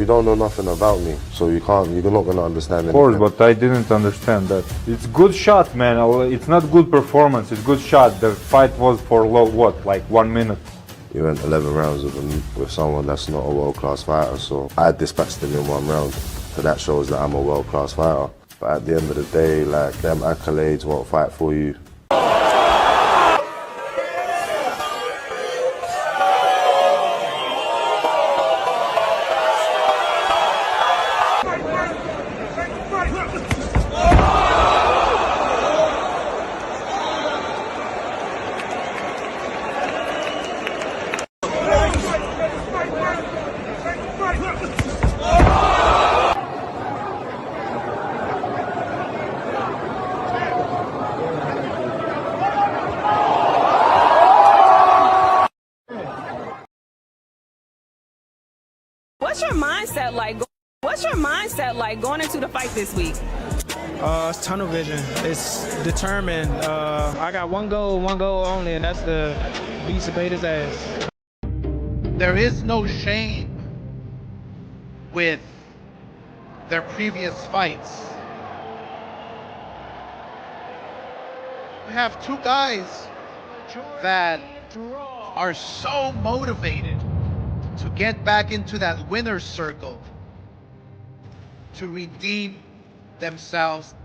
don't know nothing about me, so you're not gonna understand anything. Of course, but I didn't understand that. It's good shot, man. It's not good performance. It's good shot. The fight was for what, like 1 minute. You went 11 rounds with someone that's not a world-class fighter, so I dispatched him in 1 round. So that shows that I'm a world-class fighter. But at the end of the day, like, them accolades won't fight for you. What's your mindset like going into the fight this week? It's tunnel vision. It's determined. I got one goal only, and that's to beat Zepada's ass. There is no shame with their previous fights. We have two guys that are so motivated to get back into that winner's circle, to redeem themselves.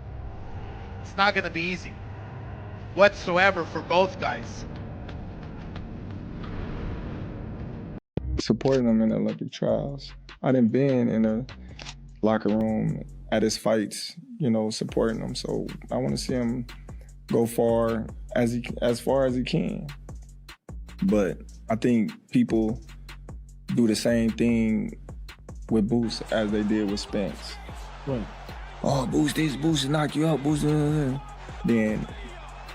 It's not going to be easy whatsoever for both guys. Supporting them in the Olympic trials. I done been in a locker room at his fights, you know, supporting him. So I want to see him go as far as he can. But I think people do the same thing with Boost as they did with Spence. Right. Oh, Boost this, Boost knock you out, Boost. Then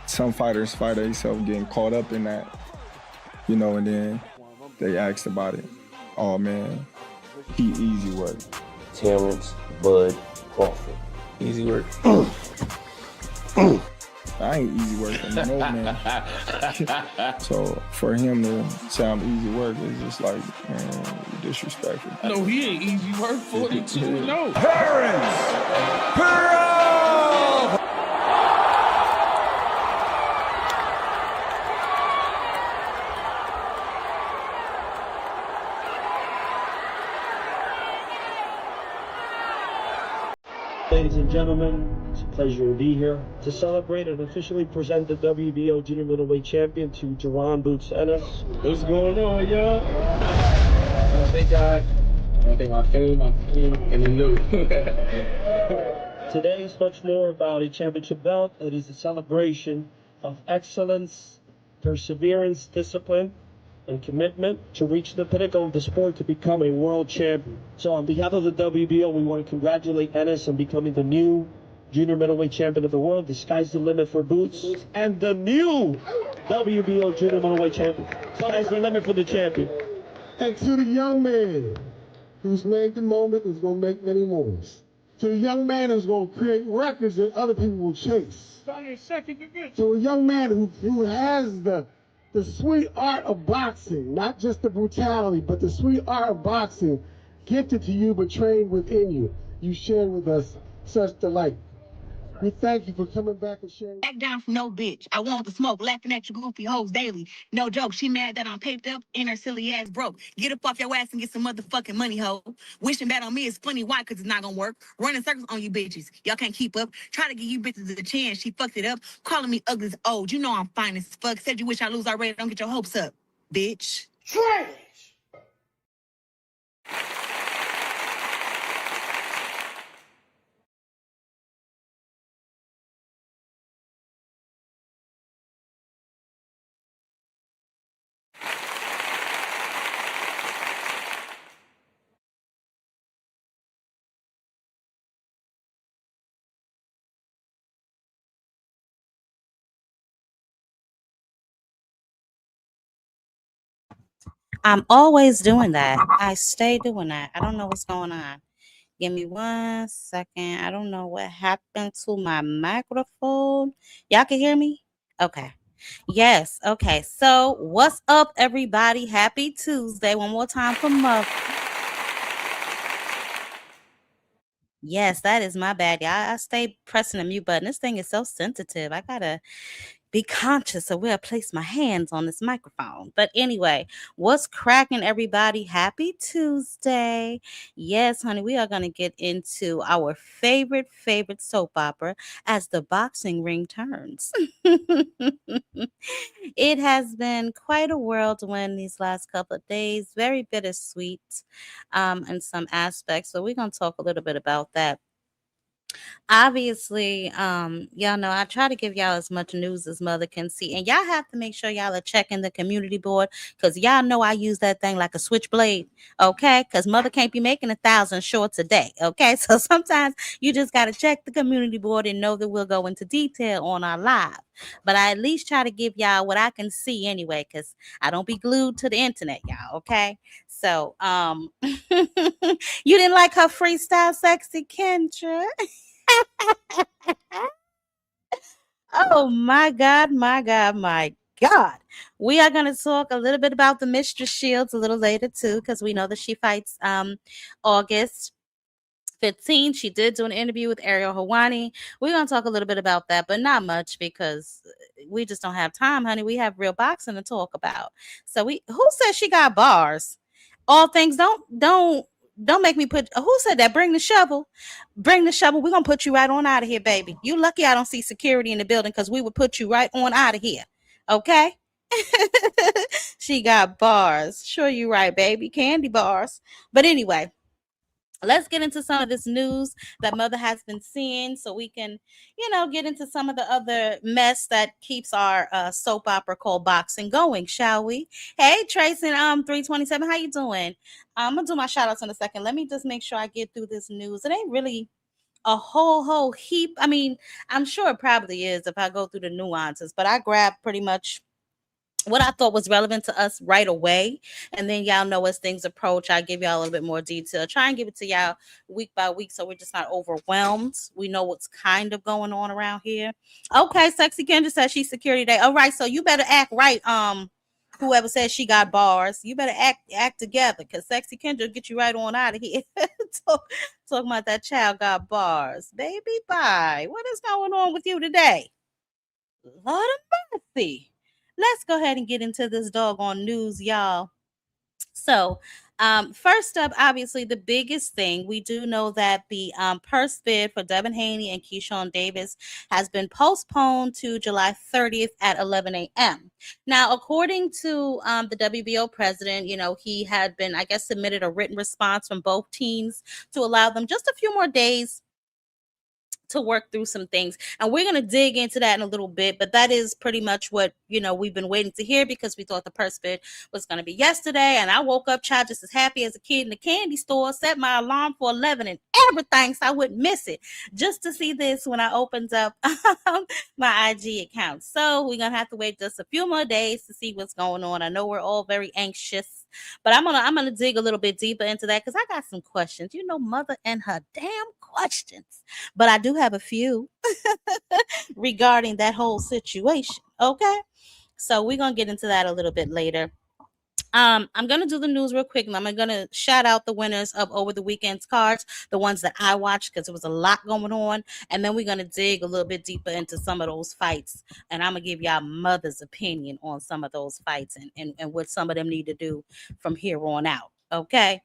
some fighters find themselves getting caught up in that, you know, and then they asked about it. Oh man, he easy work. Terrence Bud Crawford. Easy work. I ain't easy work for no man. So for him to sound easy work is just like, man, disrespectful. No, he ain't easy work. 42. No. Ladies and gentlemen, it's a pleasure to be here to celebrate and officially present the WBO Junior Middleweight Champion to Jaron Boots Ennis. What's going on, y'all? Thank God. I think my family, and the new. Today is much more about a championship belt. It is a celebration of excellence, perseverance, discipline, and commitment to reach the pinnacle of the sport to become a world champion. So on behalf of the WBO, we want to congratulate Ennis on becoming the new junior middleweight champion of the world. The sky's the limit for Boots, and the new WBO junior middleweight champion. Sky's the limit for the champion. And to the young man who's made the moment, who's going to make many moments. To the young man who's going to create records that other people will chase. To a young man who has the sweet art of boxing, not just the brutality, but the sweet art of boxing, gifted to you but trained within you. You shared with us such delight. We thank you for coming back and sharing. Back down from no bitch. I want the smoke, laughing at your goofy hoes daily. No joke, she mad that I'm paped up and her silly ass broke. Get up off your ass and get some motherfucking money, hoe. Wishing bad on me is funny, why? Cause it's not gonna work. Running circles on you bitches. Y'all can't keep up. Try to give you bitches a chance, she fucked it up. Calling me ugly as old. You know I'm fine as fuck. Said you wish I lose already, don't get your hopes up, bitch. Trash! I'm always doing that. I stay doing that. I don't know what's going on. Give me 1 second. I don't know what happened to my microphone. Y'all can hear me? Okay. Yes. Okay. So what's up, everybody? Happy Tuesday. One more time for Muff. Yes, that is my bad. Yeah, I stay pressing the mute button. This thing is so sensitive. I gotta be conscious of where I place my hands on this microphone. But anyway, what's cracking, everybody? Happy Tuesday. Yes, honey, we are going to get into our favorite soap opera as the boxing ring turns. It has been quite a whirlwind these last couple of days, very bittersweet in some aspects. So we're going to talk a little bit about that. Obviously, y'all know I try to give y'all as much news as mother can see, and y'all have to make sure y'all are checking the community board, because y'all know I use that thing like a switchblade. Okay, because mother can't be making 1,000 shorts a day. Okay, so sometimes you just got to check the community board and know that we'll go into detail on our live. But I at least try to give y'all what I can see anyway, because I don't be glued to the internet, y'all. Okay, so you didn't like her freestyle, sexy Kendra? Oh my God, my God, my God. We are going to talk a little bit about the Mistress Shields a little later too, because we know that she fights August 15th. She did do an interview with Ariel Hawani. We're going to talk a little bit about that, but not much because we just don't have time, honey. We have real boxing to talk about. So who said she got bars? All things don't make me put. Who said that? Bring the shovel. Bring the shovel. We're gonna put you right on out of here, baby. You lucky I don't see security in the building, because we would put you right on out of here. Okay. She got bars. Sure, you right, baby. Candy bars. But anyway, let's get into some of this news that mother has been seeing, so we can, get into some of the other mess that keeps our soap opera called boxing going, shall we? Hey, Tracy, 327, how you doing? I'm gonna do my shout outs in a second. Let me just make sure I get through this news. It ain't really a whole heap. I mean, I'm sure it probably is if I go through the nuances, but I grabbed pretty much what I thought was relevant to us right away. And then y'all know, as things approach, I'll give y'all a little bit more detail. Try and give it to y'all week by week, so we're just not overwhelmed. We know what's kind of going on around here. Okay, Sexy Kendra says she's security day. All right, so you better act right. Whoever says she got bars, you better act together, because Sexy Kendra will get you right on out of here. Talking about that child got bars. Baby, bye. What is going on with you today? Lord of mercy. Let's go ahead and get into this doggone news, y'all. So, first up, obviously, the biggest thing, we do know that the purse bid for Devin Haney and Keyshawn Davis has been postponed to July 30th at 11 a.m. Now, according to the WBO president, he had been, I guess, submitted a written response from both teams to allow them just a few more days to work through some things, and we're going to dig into that in a little bit. But that is pretty much what we've been waiting to hear, because we thought the purse bid was going to be yesterday, and I woke up, child, just as happy as a kid in the candy store, set my alarm for 11 and everything so I wouldn't miss it, just to see this when I opened up my IG account. So we're gonna have to wait just a few more days to see what's going on. I know we're all very anxious, but I'm gonna dig a little bit deeper into that, because I got some questions. Mother and her damn questions. But I do have a few regarding that whole situation. Okay. So we're going to get into that a little bit later. I'm going to do the news real quick, and I'm going to shout out the winners of over the weekend's cards, the ones that I watched, because there was a lot going on. And then we're going to dig a little bit deeper into some of those fights. And I'm going to give y'all mother's opinion on some of those fights and what some of them need to do from here on out. Okay.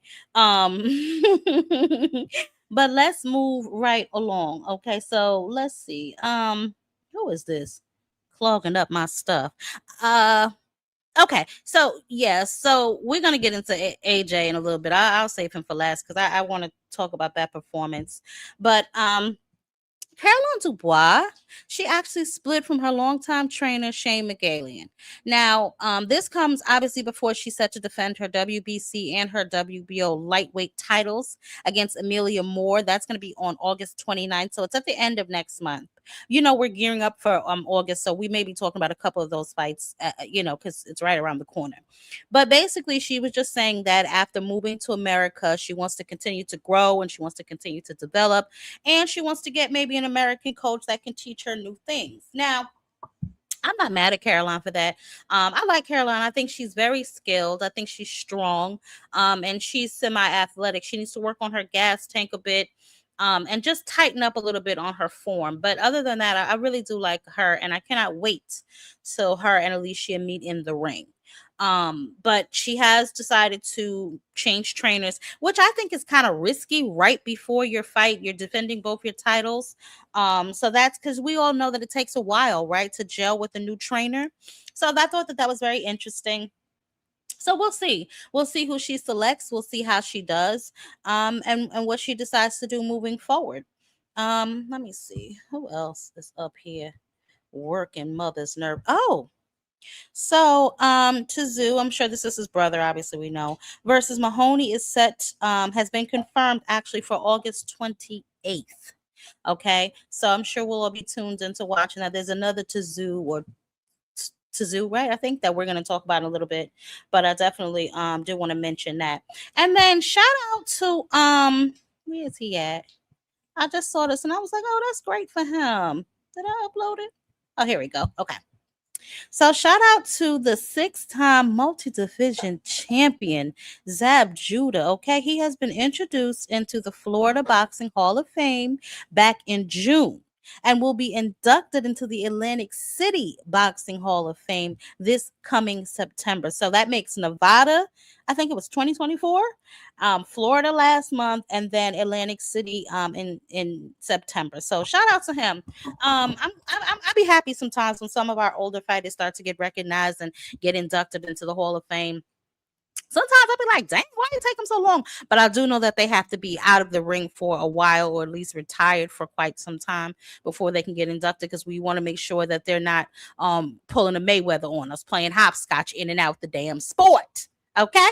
But let's move right along. Okay, so let's see. Who is this clogging up my stuff? Okay, so so we're gonna get into AJ in a little bit. I'll save him for last, because I want to talk about that performance. But Caroline Dubois, she actually split from her longtime trainer, Shane McGallion. Now, this comes obviously before she's set to defend her WBC and her WBO lightweight titles against Amelia Moore. That's going to be on August 29th. So it's at the end of next month. We're gearing up for August, so we may be talking about a couple of those fights, because it's right around the corner. But basically, she was just saying that after moving to America, she wants to continue to grow, and she wants to continue to develop, and she wants to get maybe an American coach that can teach her new things. Now, I'm not mad at Caroline for that. I like Caroline. I think she's very skilled. I think she's strong, and she's semi-athletic. She needs to work on her gas tank a bit. and just tighten up a little bit on her form. But other than that, I really do like her, and I cannot wait till her and Alicia meet in the ring. But she has decided to change trainers, which I think is kind of risky right before your fight. You're defending both your titles. So that's because we all know that it takes a while, right, to gel with a new trainer. So I thought that was very interesting. So we'll see. We'll see who she selects. We'll see how she does, and what she decides to do moving forward. Let me see who else is up here working mother's nerve. Oh, so Tsyzu, I'm sure this is his brother, obviously we know, versus Mahoney is set, has been confirmed actually for August 28th. Okay, so I'm sure we'll all be tuned into watching that. There's another Tsyzu, right? I think that we're going to talk about in a little bit, but I definitely did want to mention that. And then shout out to where is he at? I just saw this and I was like, oh, that's great for him. Did I upload it? Oh, here we go. Okay. So shout out to the 6-time multi-division champion, Zepada. Okay, he has been introduced into the Florida Boxing Hall of Fame back in June and will be inducted into the Atlantic City Boxing Hall of Fame this coming September. So that makes Nevada, I think it was 2024, Florida last month, and then Atlantic City in September. So shout out to him. I'd be happy sometimes when some of our older fighters start to get recognized and get inducted into the Hall of Fame. Sometimes I'll be like, dang, why did it take them so long? But I do know that they have to be out of the ring for a while, or at least retired for quite some time before they can get inducted, because we want to make sure that they're not pulling a Mayweather on us, playing hopscotch in and out the damn sport. Okay?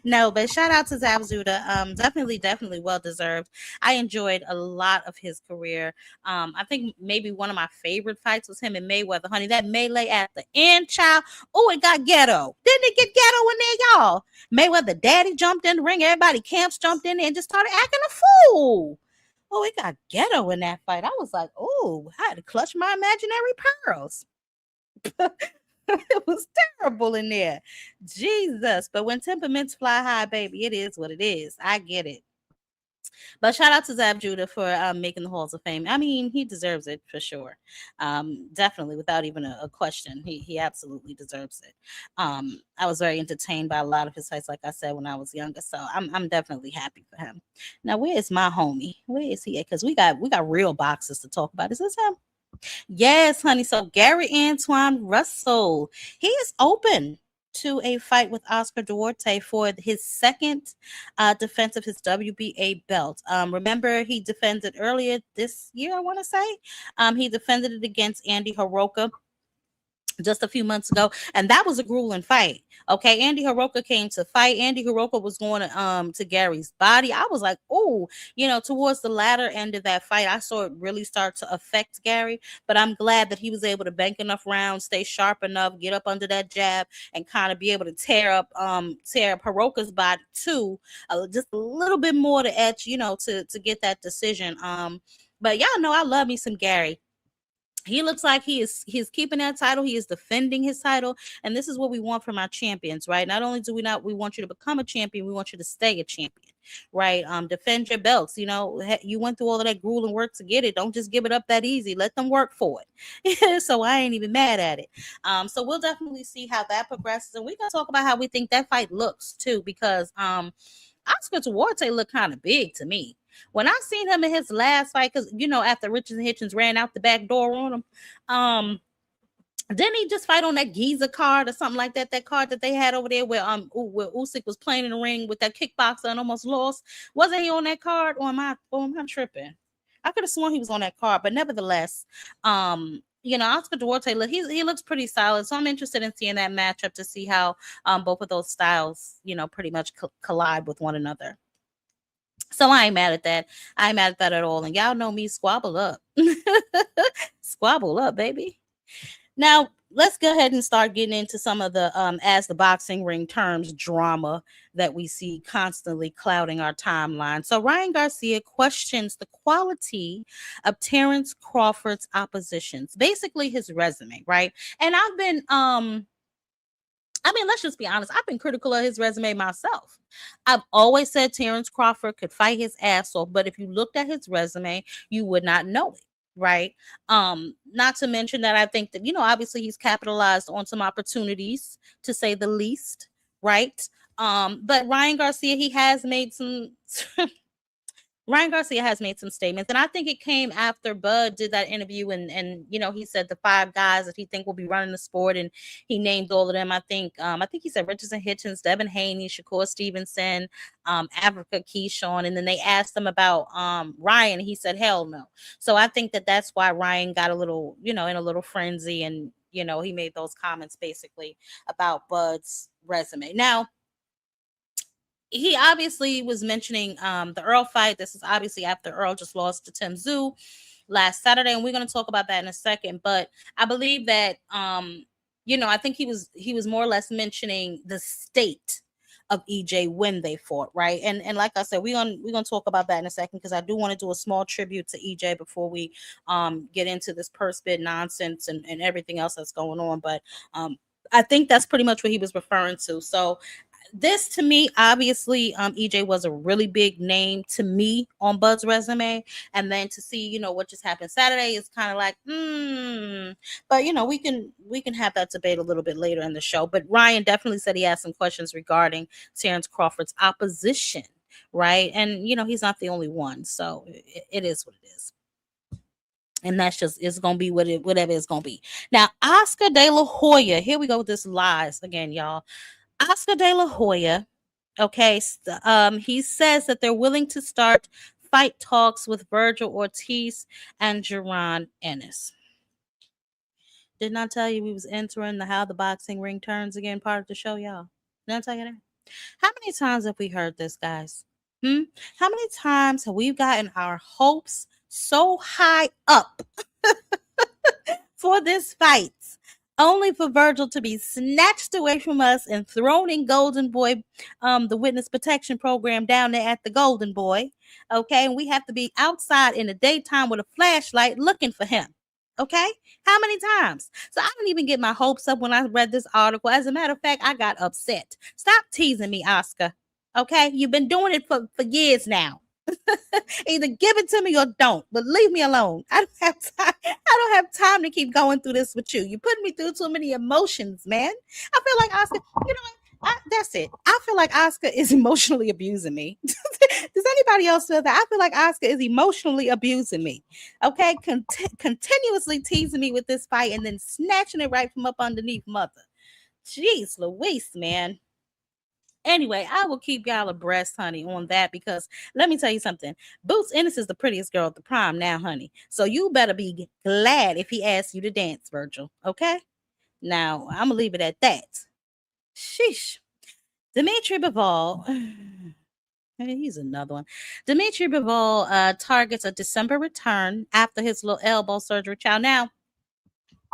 No, but shout out to Zepada. Definitely well deserved. I enjoyed a lot of his career. I think maybe one of my favorite fights was him and Mayweather, honey. That melee at the end, child. Oh, it got ghetto. Didn't it get ghetto in there, y'all? Mayweather daddy jumped in the ring. Everybody camps jumped in there and just started acting a fool. Oh, it got ghetto in that fight. I was like, oh, I had to clutch my imaginary pearls. It was terrible in there. Jesus. But when temperaments fly high, baby, it is what it is. I get it. But shout out to Zepada for making the Halls of Fame. I mean, he deserves it for sure. Definitely, without even a question. He absolutely deserves it. I was very entertained by a lot of his fights, like I said, when I was younger. So I'm definitely happy for him. Now, where is my homie? Where is he at? Because we got real boxes to talk about. Is this him? Yes, honey. So Gary Antoine Russell, he is open to a fight with Oscar Duarte for his second defense of his WBA belt. Remember, he defended earlier this year, I want to say. He defended it against Andy Hirooka just a few months ago, and that was a grueling fight. Okay, Andy Hirooka came to fight. Andy Hirooka was going to Gary's body. I was like, oh, towards the latter end of that fight, I saw it really start to affect Gary, but I'm glad that he was able to bank enough rounds, stay sharp enough, get up under that jab, and kind of be able to tear up Hirooka's body too, just a little bit more to etch, to get that decision. But y'all know I love me some Gary. He looks like he's keeping that title. He is defending his title. And this is what we want from our champions, right? Not only do we want you to become a champion, we want you to stay a champion, right? Defend your belts. You went through all of that grueling work to get it. Don't just give it up that easy. Let them work for it. So I ain't even mad at it. So we'll definitely see how that progresses. And we're going to talk about how we think that fight looks too, because Oscar Duarte looked kind of big to me. When I seen him in his last fight, because after Richardson Hitchins ran out the back door on him, didn't he just fight on that Giza card or something like that? That card that they had over there where Usyk was playing in the ring with that kickboxer and almost lost. Wasn't he on that card, or am I tripping? I could have sworn he was on that card, but nevertheless, Oscar Duarte, he looks pretty solid. So I'm interested in seeing that matchup to see how both of those styles, pretty much collide with one another. So I ain't mad at that. I ain't mad at that at all. And y'all know me, squabble up. Squabble up, baby. Now, let's go ahead and start getting into some of the, as the boxing ring terms, drama that we see constantly clouding our timeline. So Ryan Garcia questions the quality of Terrence Crawford's oppositions, basically his resume, right? And I've been I mean, let's just be honest. I've been critical of his resume myself. I've always said Terrence Crawford could fight his ass off, but if you looked at his resume, you would not know it, right? Not to mention that I think that, obviously he's capitalized on some opportunities, to say the least, right? But Ryan Garcia, he has made some Ryan Garcia has made some statements, and I think it came after Bud did that interview, and he said the 5 guys that he think will be running the sport, and he named all of them. I think he said Richardson, Hitchins, Devin Haney, Shakur Stevenson, Africa Keyshawn, and then they asked him about Ryan, and he said hell no. So I think that that's why Ryan got a little, in a little frenzy, and he made those comments basically about Bud's resume. Now, he obviously was mentioning the Earl fight. This is obviously after Earl just lost to Tim Tsyzu last Saturday, and we're going to talk about that in a second. But I believe that I think he was more or less mentioning the state of EJ when they fought, right? And like I said, we're gonna talk about that in a second, because I do want to do a small tribute to EJ before we get into this purse bid nonsense and everything else that's going on. But I think that's pretty much what he was referring to. So this, to me, obviously, EJ was a really big name to me on Bud's resume, and then to see, what just happened Saturday is kind of like, but we can have that debate a little bit later in the show. But Ryan definitely said he had some questions regarding Terrence Crawford's opposition, right? And he's not the only one, so it is what it is. And that's just, it's going to be whatever it's going to be. Now, Oscar De La Hoya, here we go with this lies again, y'all. Oscar De La Hoya, okay, he says that they're willing to start fight talks with Virgil Ortiz and Jaron Ennis. Didn't I tell you we was entering the How the Boxing Ring Turns Again part of the show, y'all? Didn't I tell you that? How many times have we heard this, guys? How many times have we gotten our hopes so high up for this fight, only for Virgil to be snatched away from us and thrown in Golden Boy, the witness protection program down there at the Golden Boy, okay? And we have to be outside in the daytime with a flashlight looking for him, okay? How many times? So I didn't even get my hopes up when I read this article. As a matter of fact, I got upset. Stop teasing me, Oscar, okay? You've been doing it for years now. Either give it to me or don't, but leave me alone. I don't have time to keep going through this with you. You put me through too many emotions, man. I feel like Oscar, that's it. I feel like Oscar is emotionally abusing me. Does anybody else feel that? I feel like Oscar is emotionally abusing me. Okay, continuously teasing me with this fight and then snatching it right from up underneath mother. Jeez Louise, man. Anyway, I will keep y'all abreast, honey, on that, because let me tell you something. Boots Ennis is the prettiest girl at the prom now, honey. So you better be glad if he asks you to dance, Virgil. Okay? Now, I'm going to leave it at that. Sheesh. Dimitri Bivol. He's another one. Dimitri Bivol targets a December return after his little elbow surgery. Child. Now,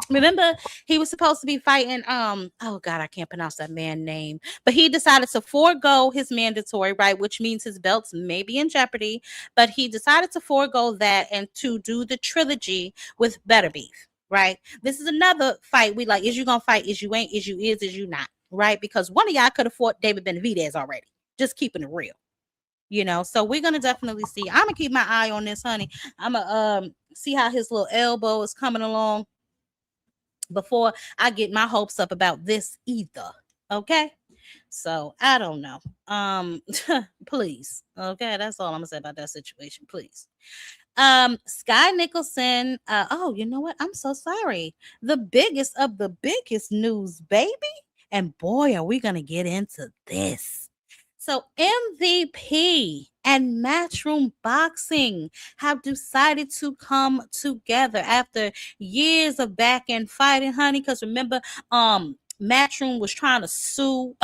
remember, he was supposed to be fighting, oh God, I can't pronounce that man's name, but he decided to forego his mandatory, right, which means his belts may be in jeopardy, but he decided to forego that and to do the trilogy with Better Beef, right? This is another fight we like. Is you gonna fight? Is you ain't? Is you is you not? Right? Because one of y'all could have fought David Benavidez already. Just keeping it real. So we're gonna definitely see. I'm gonna keep my eye on this, honey. I'm gonna see how his little elbow is coming along before I get my hopes up about this either. Okay, so I don't know. Please. Okay, that's all I'm gonna say about that situation. Please. Sky Nicholson. Oh, you know what? I'm so sorry. The biggest of the biggest news, baby. And boy, are we gonna get into this. So MVP and Matchroom Boxing have decided to come together after years of back end fighting, honey. Because remember, Matchroom was trying to sue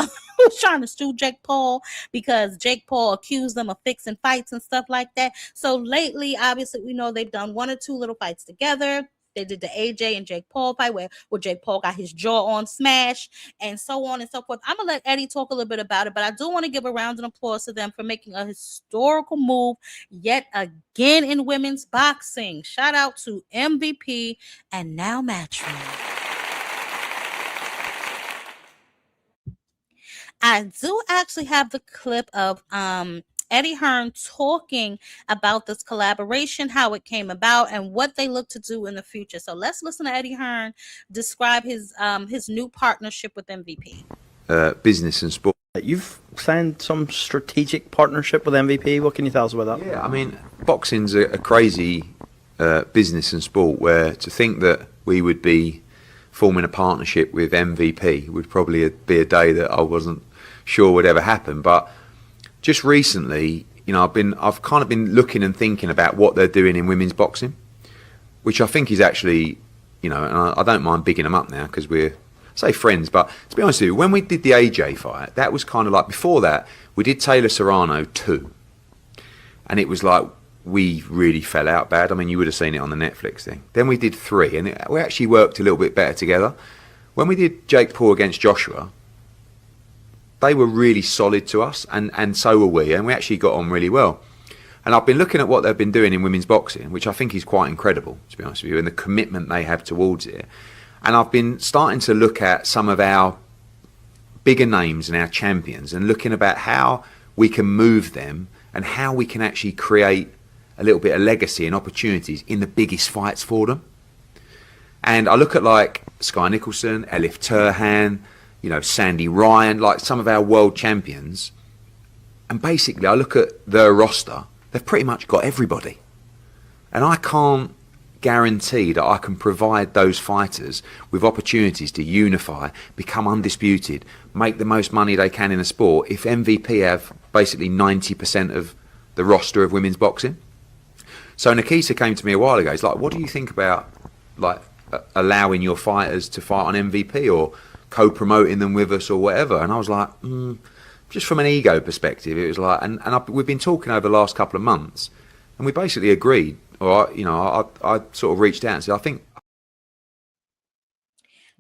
Jake Paul because Jake Paul accused them of fixing fights and stuff like that. So lately, obviously, we know they've done 1 or 2 little fights together. They did the AJ and Jake Paul fight where Jake Paul got his jaw on smash and so on and so forth. I'm going to let Eddie talk a little bit about it, but I do want to give a round of applause to them for making a historical move yet again in women's boxing. Shout out to MVP and now Matchroom. I do actually have the clip of Eddie Hearn talking about this collaboration, how it came about, and what they look to do in the future. So let's listen to Eddie Hearn describe his new partnership with MVP. Business and sport. You've signed some strategic partnership with MVP. What can you tell us about that? Yeah, I mean, boxing's a crazy business and sport, where to think that we would be forming a partnership with MVP would probably be a day that I wasn't sure would ever happen. But just recently, you know, I've kind of been looking and thinking about what they're doing in women's boxing, which I think is actually, you know, and I don't mind bigging them up now because we're, say, friends. But to be honest with you, when we did the AJ fight, that was kind of like, before that, we did Taylor Serrano 2. And it was like, we really fell out bad. I mean, you would have seen it on the Netflix thing. Then we did 3, and we actually worked a little bit better together. When we did Jake Paul against Joshua, they were really solid to us, and so were we, and we actually got on really well. And I've been looking at what they've been doing in women's boxing, which I think is quite incredible, to be honest with you, and the commitment they have towards it. And I've been starting to look at some of our bigger names and our champions, and looking about how we can move them and how we can actually create a little bit of legacy and opportunities in the biggest fights for them. And I look at like Sky Nicholson, Elif Turhan, you know, Sandy Ryan, like some of our world champions. And basically I look at their roster, they've pretty much got everybody. And I can't guarantee that I can provide those fighters with opportunities to unify, become undisputed, make the most money they can in a sport if MVP have basically 90% of the roster of women's boxing. So Nikita came to me a while ago. He's like, what do you think about like allowing your fighters to fight on MVP or co-promoting them with us or whatever? And I was like, just from an ego perspective, it was like, and we've been talking over the last couple of months, and we basically agreed, or I sort of reached out and said, I think.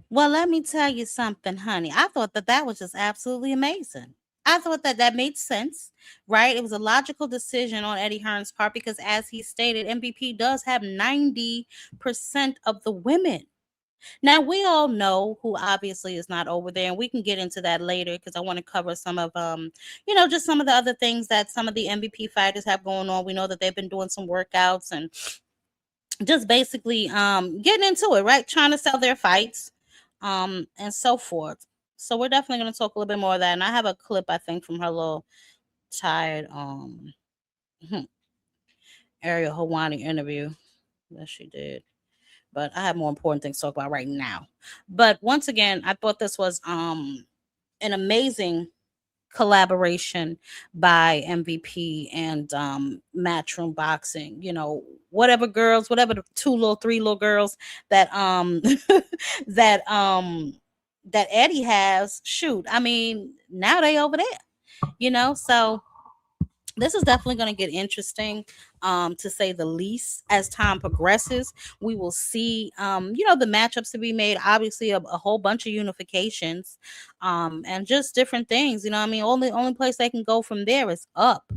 Well, let me tell you something, honey. I thought that was just absolutely amazing. I thought that made sense, right? It was a logical decision on Eddie Hearn's part because, as he stated, MVP does have 90% of the women. Now, we all know who obviously is not over there, and we can get into that later because I want to cover some of, just some of the other things that some of the MVP fighters have going on. We know that they've been doing some workouts and just basically getting into it, right? Trying to sell their fights and so forth. So we're definitely going to talk a little bit more of that. And I have a clip, I think, from her little tired Ariel Hawani interview that she did. But I have more important things to talk about right now. But once again, I thought this was an amazing collaboration by MVP and Matchroom Boxing. You know, whatever the 3 little girls that that Eddie has, shoot, I mean, now they over there, you know, so this is definitely going to get interesting, to say the least. As time progresses, we will see, the matchups to be made. Obviously, a whole bunch of unifications, and just different things. You know, I mean, only place they can go from there is up.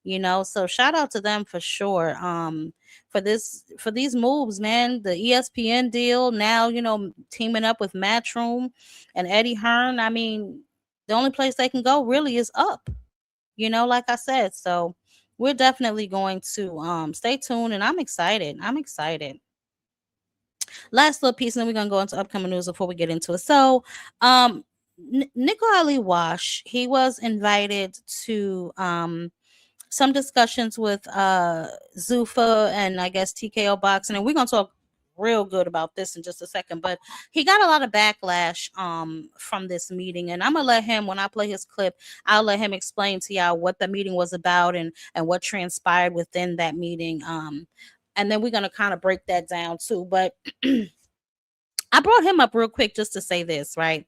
You know, so shout out to them for sure. For these moves, man. The ESPN deal now, teaming up with Matchroom and Eddie Hearn. I mean, the only place they can go really is up. You know, like I said, so we're definitely going to stay tuned, and I'm excited. Last little piece, and then we're gonna go into upcoming news before we get into it. So, Nico Ali Wash, he was invited to some discussions with Zuffa and I guess TKO Boxing, and we're gonna talk real good about this in just a second. But he got a lot of backlash from this meeting, and I'm gonna let him, when I play his clip, I'll let him explain to y'all what the meeting was about and what transpired within that meeting, and then we're gonna kind of break that down too. But I brought him up real quick just to say this, right?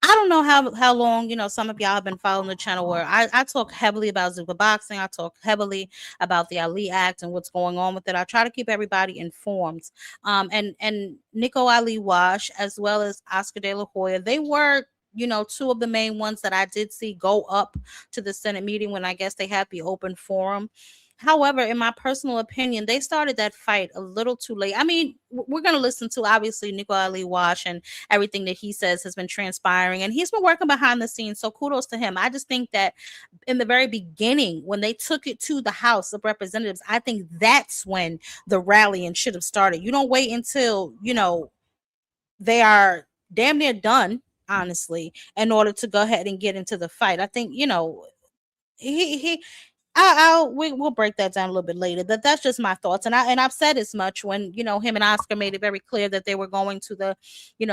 I don't know how long, some of y'all have been following the channel where I talk heavily about Zuffa Boxing. I talk heavily about the Ali Act and what's going on with it. I try to keep everybody informed. And Nico Ali Wash, as well as Oscar De La Hoya, they were, 2 of the main ones that I did see go up to the Senate meeting when I guess they had the open forum. However, in my personal opinion, they started that fight a little too late. I mean, we're going to listen to obviously Nico Ali Wash and everything that he says has been transpiring, and he's been working behind the scenes. So kudos to him. I just think that in the very beginning, when they took it to the House of Representatives, I think that's when the rallying should have started. You don't wait until, they are damn near done, honestly, in order to go ahead and get into the fight. I think, we'll break that down a little bit later. That's just my thoughts, and I've said as much when him and Oscar made it very clear that they were going to the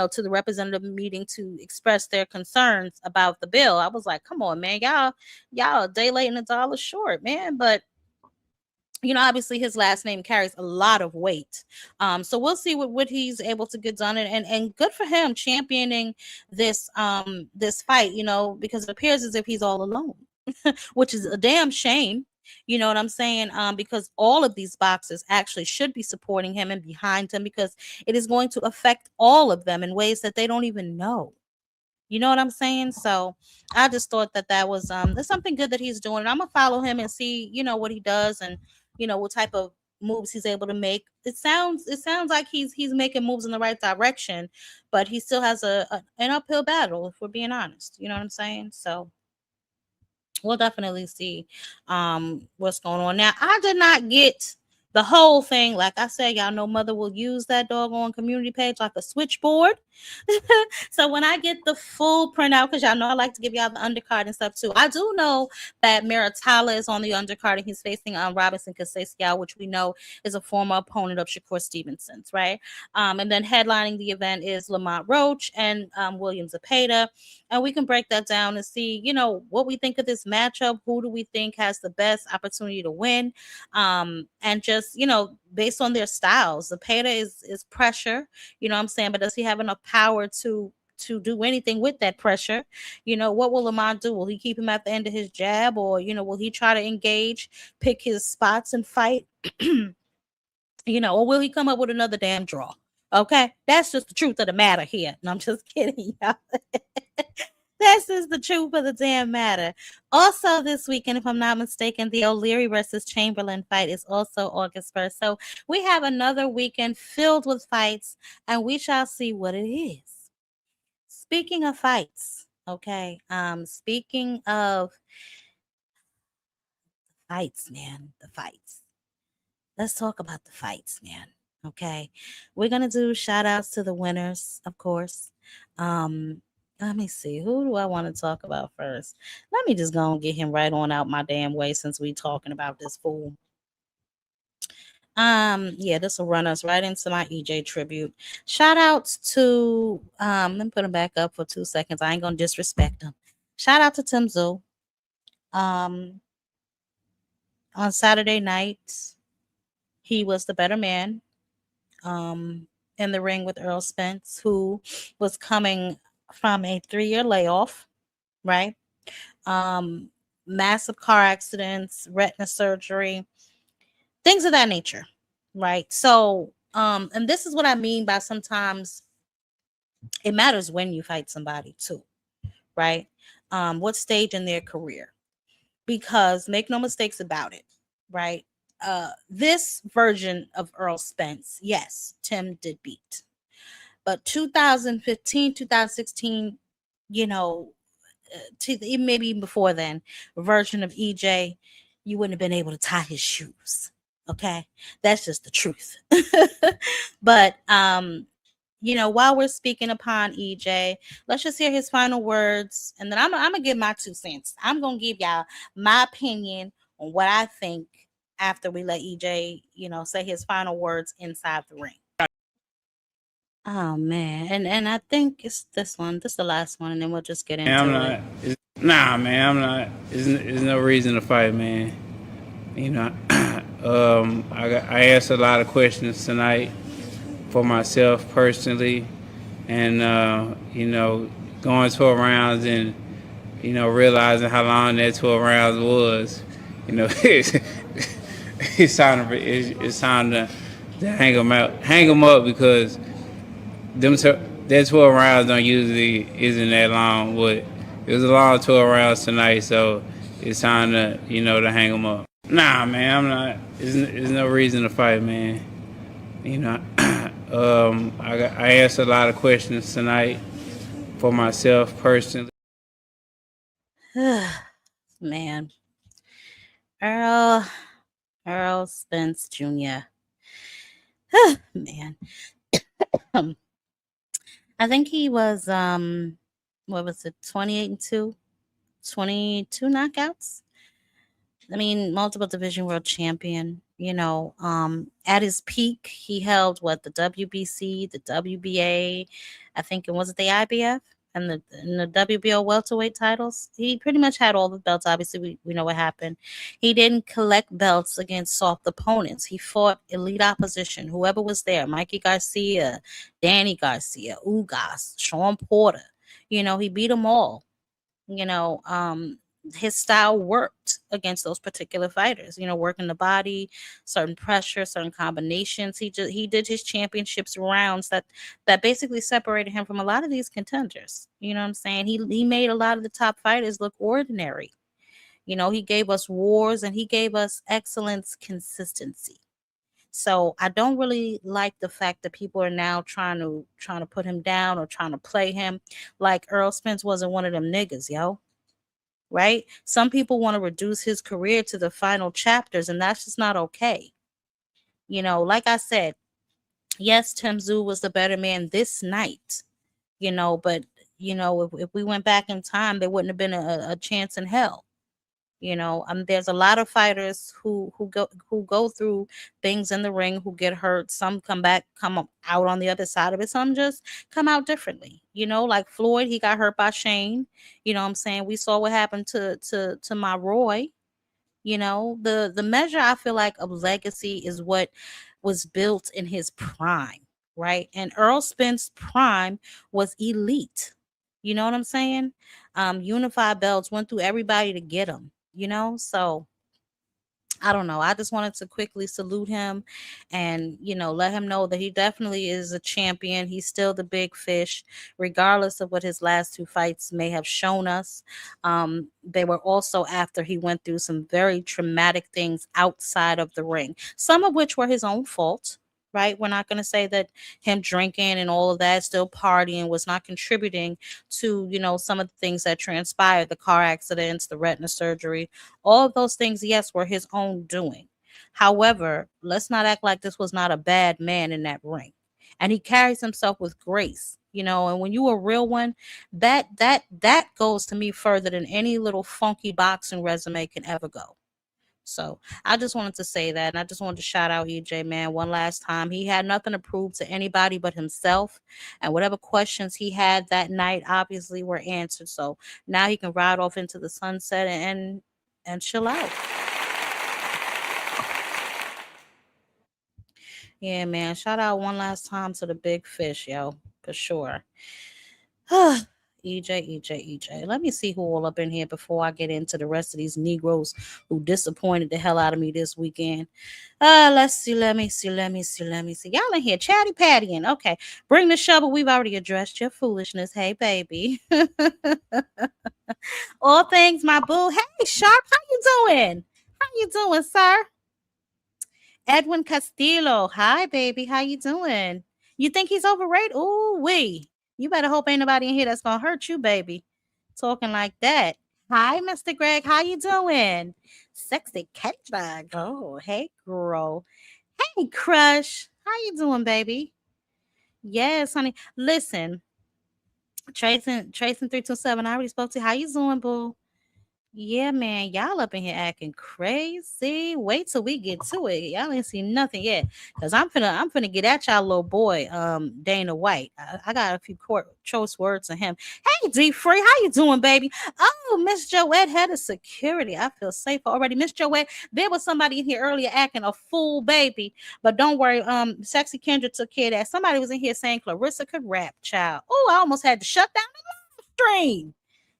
to the representative meeting to express their concerns about the bill. I was like, come on, man, y'all a day late and a dollar short, man. But obviously his last name carries a lot of weight. So we'll see what he's able to get done, and good for him championing this this fight, because it appears as if he's all alone. Which is a damn shame. You know what I'm saying? Because all of these boxers actually should be supporting him and behind him, because it is going to affect all of them in ways that they don't even know. You know what I'm saying? So I just thought that was there's something good that he's doing. And I'm gonna follow him and see, what he does, and what type of moves he's able to make. It sounds like he's making moves in the right direction, but he still has an uphill battle, if we're being honest. You know what I'm saying? So we'll definitely see what's going on. Now, I did not get the whole thing. Like I said, y'all know Mother will use that doggone community page like a switchboard. So when I get the full printout, because y'all know I like to give y'all the undercard and stuff too. I do know that Maritala is on the undercard, and he's facing Robinson Casasiao, which we know is a former opponent of Shakur Stevenson's, right? And then headlining the event is Lamont Roach and William Zepada. And we can break that down and see, what we think of this matchup. Who do we think has the best opportunity to win? And just, based on their styles. Zepada is pressure, what I'm saying? But does he have enough power to do anything with that pressure? What will Lamont do? Will he keep him at the end of his jab, or, will he try to engage, pick his spots and fight? Or will he come up with another damn draw? Okay, that's just the truth of the matter here. And I'm just kidding, y'all. That's just the truth of the damn matter. Also this weekend, if I'm not mistaken, the O'Leary versus Chamberlain fight is also August 1st. So we have another weekend filled with fights, and we shall see what it is. Speaking of fights, okay, speaking of fights, man, the fights. Let's talk about the fights, man. Okay, we're gonna do shout outs to the winners, of course. Let me see, who do I want to talk about first? Let me just go and get him right on out my damn way, since we talking about this fool. Yeah, this will run us right into my EJ tribute. Shout outs to let me put him back up for 2 seconds. I ain't gonna disrespect him. Shout out to Tim Tsyzu. On Saturday night, he was the better man. In the ring with Errol Spence, who was coming from a 3-year layoff, right? Massive car accidents, retina surgery, things of that nature, right? So, and this is what I mean by sometimes it matters when you fight somebody too, right? What stage in their career? Because make no mistakes about it, right? This version of Errol Spence, yes, Tim did beat. But 2015, 2016, maybe even before then, version of EJ, you wouldn't have been able to tie his shoes. Okay? That's just the truth. But, while we're speaking upon EJ, let's just hear his final words. And then I'm going to give my 2 cents. I'm going to give y'all my opinion on what I think after we let EJ, say his final words inside the ring. Oh man, and I think it's this one. This is the last one, and then we'll just get into it. I'm not. There's no reason to fight, man. I asked a lot of questions tonight for myself personally, and going 12 rounds and realizing how long that 12 rounds was. It's time to hang them up because that 12 rounds isn't that long. But it was a long 12 rounds tonight, so it's time to to hang them up. Nah, man, I'm not. There's no reason to fight, man. You know, I asked a lot of questions tonight for myself personally. Man, Errol Spence Jr. Man, I think he was what was it, 28-2, 22 knockouts. I mean, multiple division world champion. At his peak, he held the WBC, the WBA, I think it was the IBF and the WBO welterweight titles. He pretty much had all the belts. Obviously, we know what happened. He didn't collect belts against soft opponents. He fought elite opposition, whoever was there. Mikey Garcia, Danny Garcia, Ugas, Sean Porter. He beat them all. His style worked against those particular fighters, working the body, certain pressure, certain combinations. He did his championships rounds that basically separated him from a lot of these contenders. You know what I'm saying? He made a lot of the top fighters look ordinary. He gave us wars and he gave us excellence, consistency. So I don't really like the fact that people are now trying to put him down or trying to play him like Errol Spence wasn't one of them niggas, yo. Right? Some people want to reduce his career to the final chapters, and that's just not okay. Like I said, yes, Tim Tszyu was the better man this night, but if we went back in time, there wouldn't have been a chance in hell. There's a lot of fighters who go through things in the ring, who get hurt. Some come out on the other side of it. Some just come out differently. Like Floyd, he got hurt by Shane. You know what I'm saying? We saw what happened to my Roy. The measure, I feel like, of legacy is what was built in his prime, right? And Errol Spence's prime was elite. You know what I'm saying? Unified belts, went through everybody to get them. So I don't know. I just wanted to quickly salute him and, let him know that he definitely is a champion. He's still the big fish, regardless of what his last two fights may have shown us. They were also after he went through some very traumatic things outside of the ring, some of which were his own fault. Right? We're not going to say that him drinking and all of that, still partying, was not contributing to, some of the things that transpired, the car accidents, the retina surgery, all of those things, yes, were his own doing. However, let's not act like this was not a bad man in that ring. And he carries himself with grace, and when you a real one, that goes to me further than any little funky boxing resume can ever go. So I just wanted to say that, and I just wanted to shout out EJ, man, one last time. He had nothing to prove to anybody but himself, and whatever questions he had that night obviously were answered. So now he can ride off into the sunset and chill out. Yeah, man. Shout out one last time to the big fish, yo, for sure. EJ. Let me see who all up in here before I get into the rest of these Negroes who disappointed the hell out of me this weekend. Let's see. Let me see. Y'all in here chatty pattying. Okay. Bring the shovel. We've already addressed your foolishness. Hey, baby. All things, my boo. Hey, Sharp. How you doing? How you doing, sir? Edwin Castillo. Hi, baby. How you doing? You think he's overrated? Ooh, wee. You better hope ain't nobody in here that's gonna hurt you, baby. Talking like that. Hi, Mr. Greg. How you doing? Sexy K-Drag. Oh, hey, girl. Hey, crush. How you doing, baby? Yes, honey. Listen, Tracing 327. I already spoke to you. How you doing, boo? Yeah, man, y'all up in here acting crazy. Wait till we get to it. Y'all ain't seen nothing yet. Cause I'm finna get at y'all little boy, Dana White. I got a few choice words to him. Hey, D Free, how you doing, baby? Oh, Miss Joette, head of security. I feel safe already. Miss Joette, there was somebody in here earlier acting a fool, baby. But don't worry, Sexy Kendra took care of that. Somebody was in here saying Clarissa could rap, child. Oh, I almost had to shut down the live stream.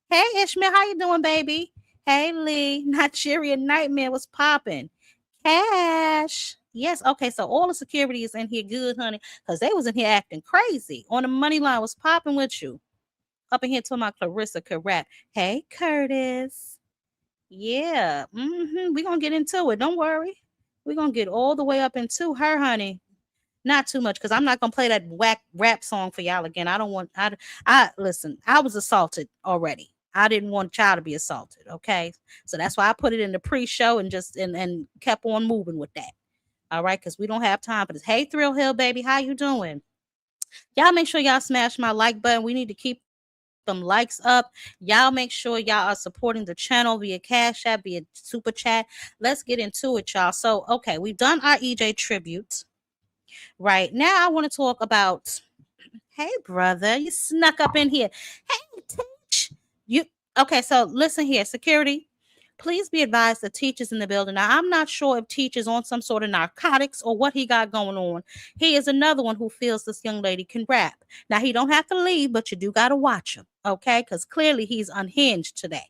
Hey, Ishmael, how you doing, baby? Hey, Lee, Nigerian Nightmare was popping. Cash. Yes, okay, so all the security is in here good, honey, because they was in here acting crazy. On the money line was popping with you. Up in here talking about Clarissa could rap. Hey, Curtis. Yeah. We're going to get into it. Don't worry. We're going to get all the way up into her, honey. Not too much, because I'm not going to play that whack rap song for y'all again. I don't want, listen, I was assaulted already. I didn't want a child to be assaulted. Okay. So that's why I put it in the pre-show and just, and kept on moving with that. All right. Because we don't have time for this. Hey, Thrill Hill, baby. How you doing? Y'all make sure y'all smash my like button. We need to keep them likes up. Y'all make sure y'all are supporting the channel via Cash App, via Super Chat. Let's get into it, y'all. So, okay, we've done our EJ tribute. Right now, I want to talk about. Hey, brother, you snuck up in here. Hey, Teach. Okay? So listen here, security. Please be advised the Teacher's in the building. Now, I'm not sure if Teach is on some sort of narcotics or what he got going on. He is another one who feels this young lady can rap. Now, he don't have to leave, but you do got to watch him, okay? Because clearly he's unhinged today,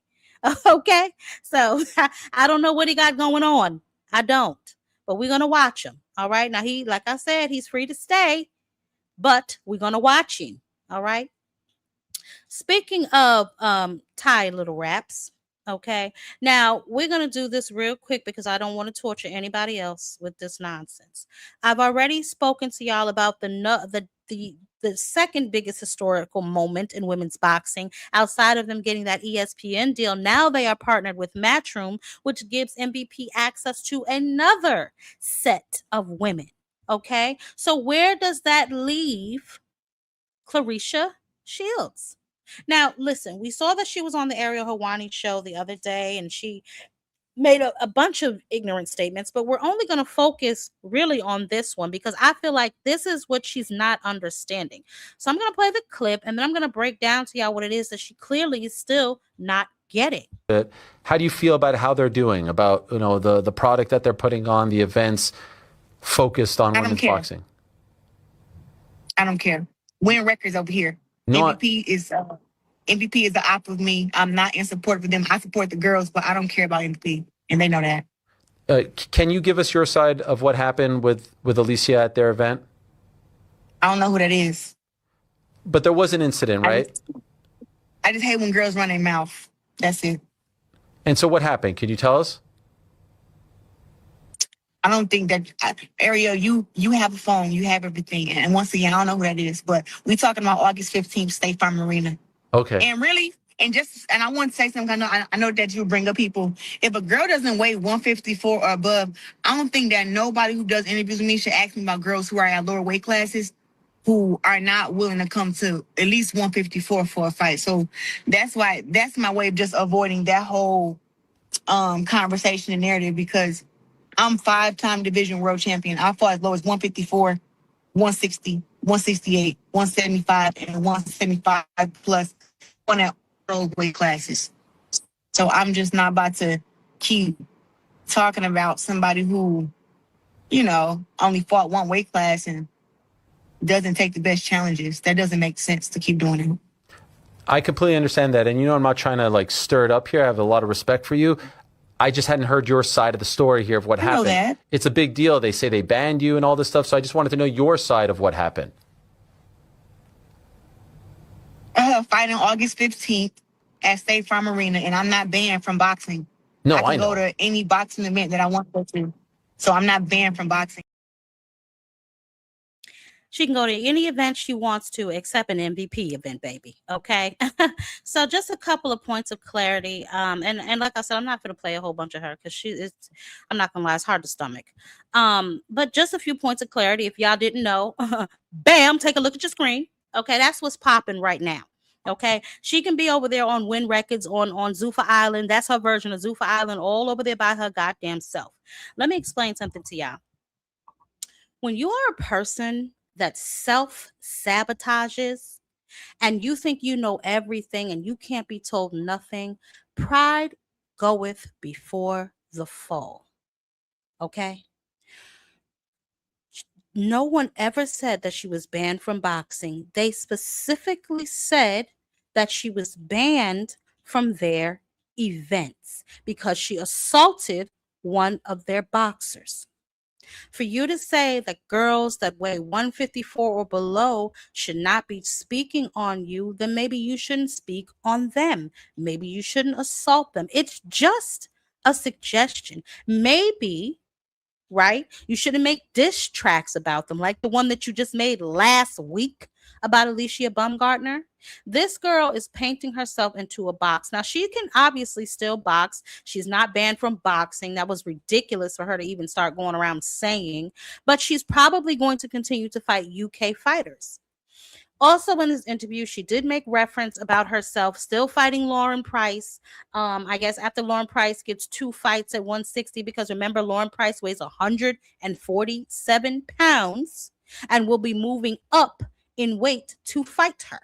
okay? So I don't know what he got going on. I don't. But we're going to watch him, all right? Now, like I said, he's free to stay, but we're going to watch him, all right? Speaking of Thai little raps, okay, now we're going to do this real quick because I don't want to torture anybody else with this nonsense. I've already spoken to y'all about the second biggest historical moment in women's boxing outside of them getting that ESPN deal. Now they are partnered with Matchroom, which gives MVP access to another set of women. Okay, so where does that leave Claressa Shields? Now, listen, we saw that she was on the Ariel Helwani show the other day, and she made a bunch of ignorant statements, but we're only going to focus really on this one because I feel like this is what she's not understanding. So I'm going to play the clip, and then I'm going to break down to y'all what it is that she clearly is still not getting. How do you feel about how they're doing, about the product that they're putting on, the events focused on women's boxing? I don't care. Win records over here. No, MVP is the op of me. I'm not in support of them. I support the girls, but I don't care about MVP, and they know that. Can you give us your side of what happened with Alicia at their event? I don't know who that is. But there was an incident, right? I just hate when girls run their mouth. That's it. And so what happened? Can you tell us? I don't think that Ariel, you have a phone, you have everything. And once again, I don't know who that is, but we're talking about August 15th, State Farm Arena. Okay. And really, and I want to say something. I know that you bring up people. If a girl doesn't weigh 154 or above, I don't think that nobody who does interviews with me should ask me about girls who are at lower weight classes who are not willing to come to at least 154 for a fight. So that's my way of just avoiding that whole conversation and narrative, because I'm 5-time division world champion. I fought as low as 154, 160, 168, 175, and 175 plus on at all weight classes. So I'm just not about to keep talking about somebody who, only fought one weight class and doesn't take the best challenges. That doesn't make sense to keep doing it. I completely understand that. And I'm not trying to stir it up here. I have a lot of respect for you. I just hadn't heard your side of the story here of what happened. Know that. It's a big deal. They say they banned you and all this stuff. So I just wanted to know your side of what happened. Fighting August 15th at State Farm Arena, and I'm not banned from boxing. No, I know. Go to any boxing event that I want to go to. So I'm not banned from boxing. She can go to any event she wants to except an MVP event, baby. Okay. So just a couple of points of clarity. And like I said, I'm not going to play a whole bunch of her because I'm not going to lie, it's hard to stomach. But just a few points of clarity. If y'all didn't know, bam, take a look at your screen. Okay. That's what's popping right now. Okay. She can be over there on Win Records on Zuffa Island. That's her version of Zuffa Island, all over there by her goddamn self. Let me explain something to y'all. When you are a person that self-sabotages and you think you know everything and you can't be told nothing, pride goeth before the fall. Okay? No one ever said that she was banned from boxing. They specifically said that she was banned from their events because she assaulted one of their boxers. For you to say that girls that weigh 154 or below should not be speaking on you, then maybe you shouldn't speak on them. Maybe you shouldn't assault them. It's just a suggestion. Maybe, right? You shouldn't make diss tracks about them, like the one that you just made last week about Alicia Baumgartner. This girl is painting herself into a box. Now, she can obviously still box. She's not banned from boxing. That was ridiculous for her to even start going around saying, but she's probably going to continue to fight UK fighters. Also, in this interview, she did make reference about herself still fighting Lauren Price. I guess after Lauren Price gets 2 fights at 160, because remember, Lauren Price weighs 147 pounds and will be moving up in weight to fight her.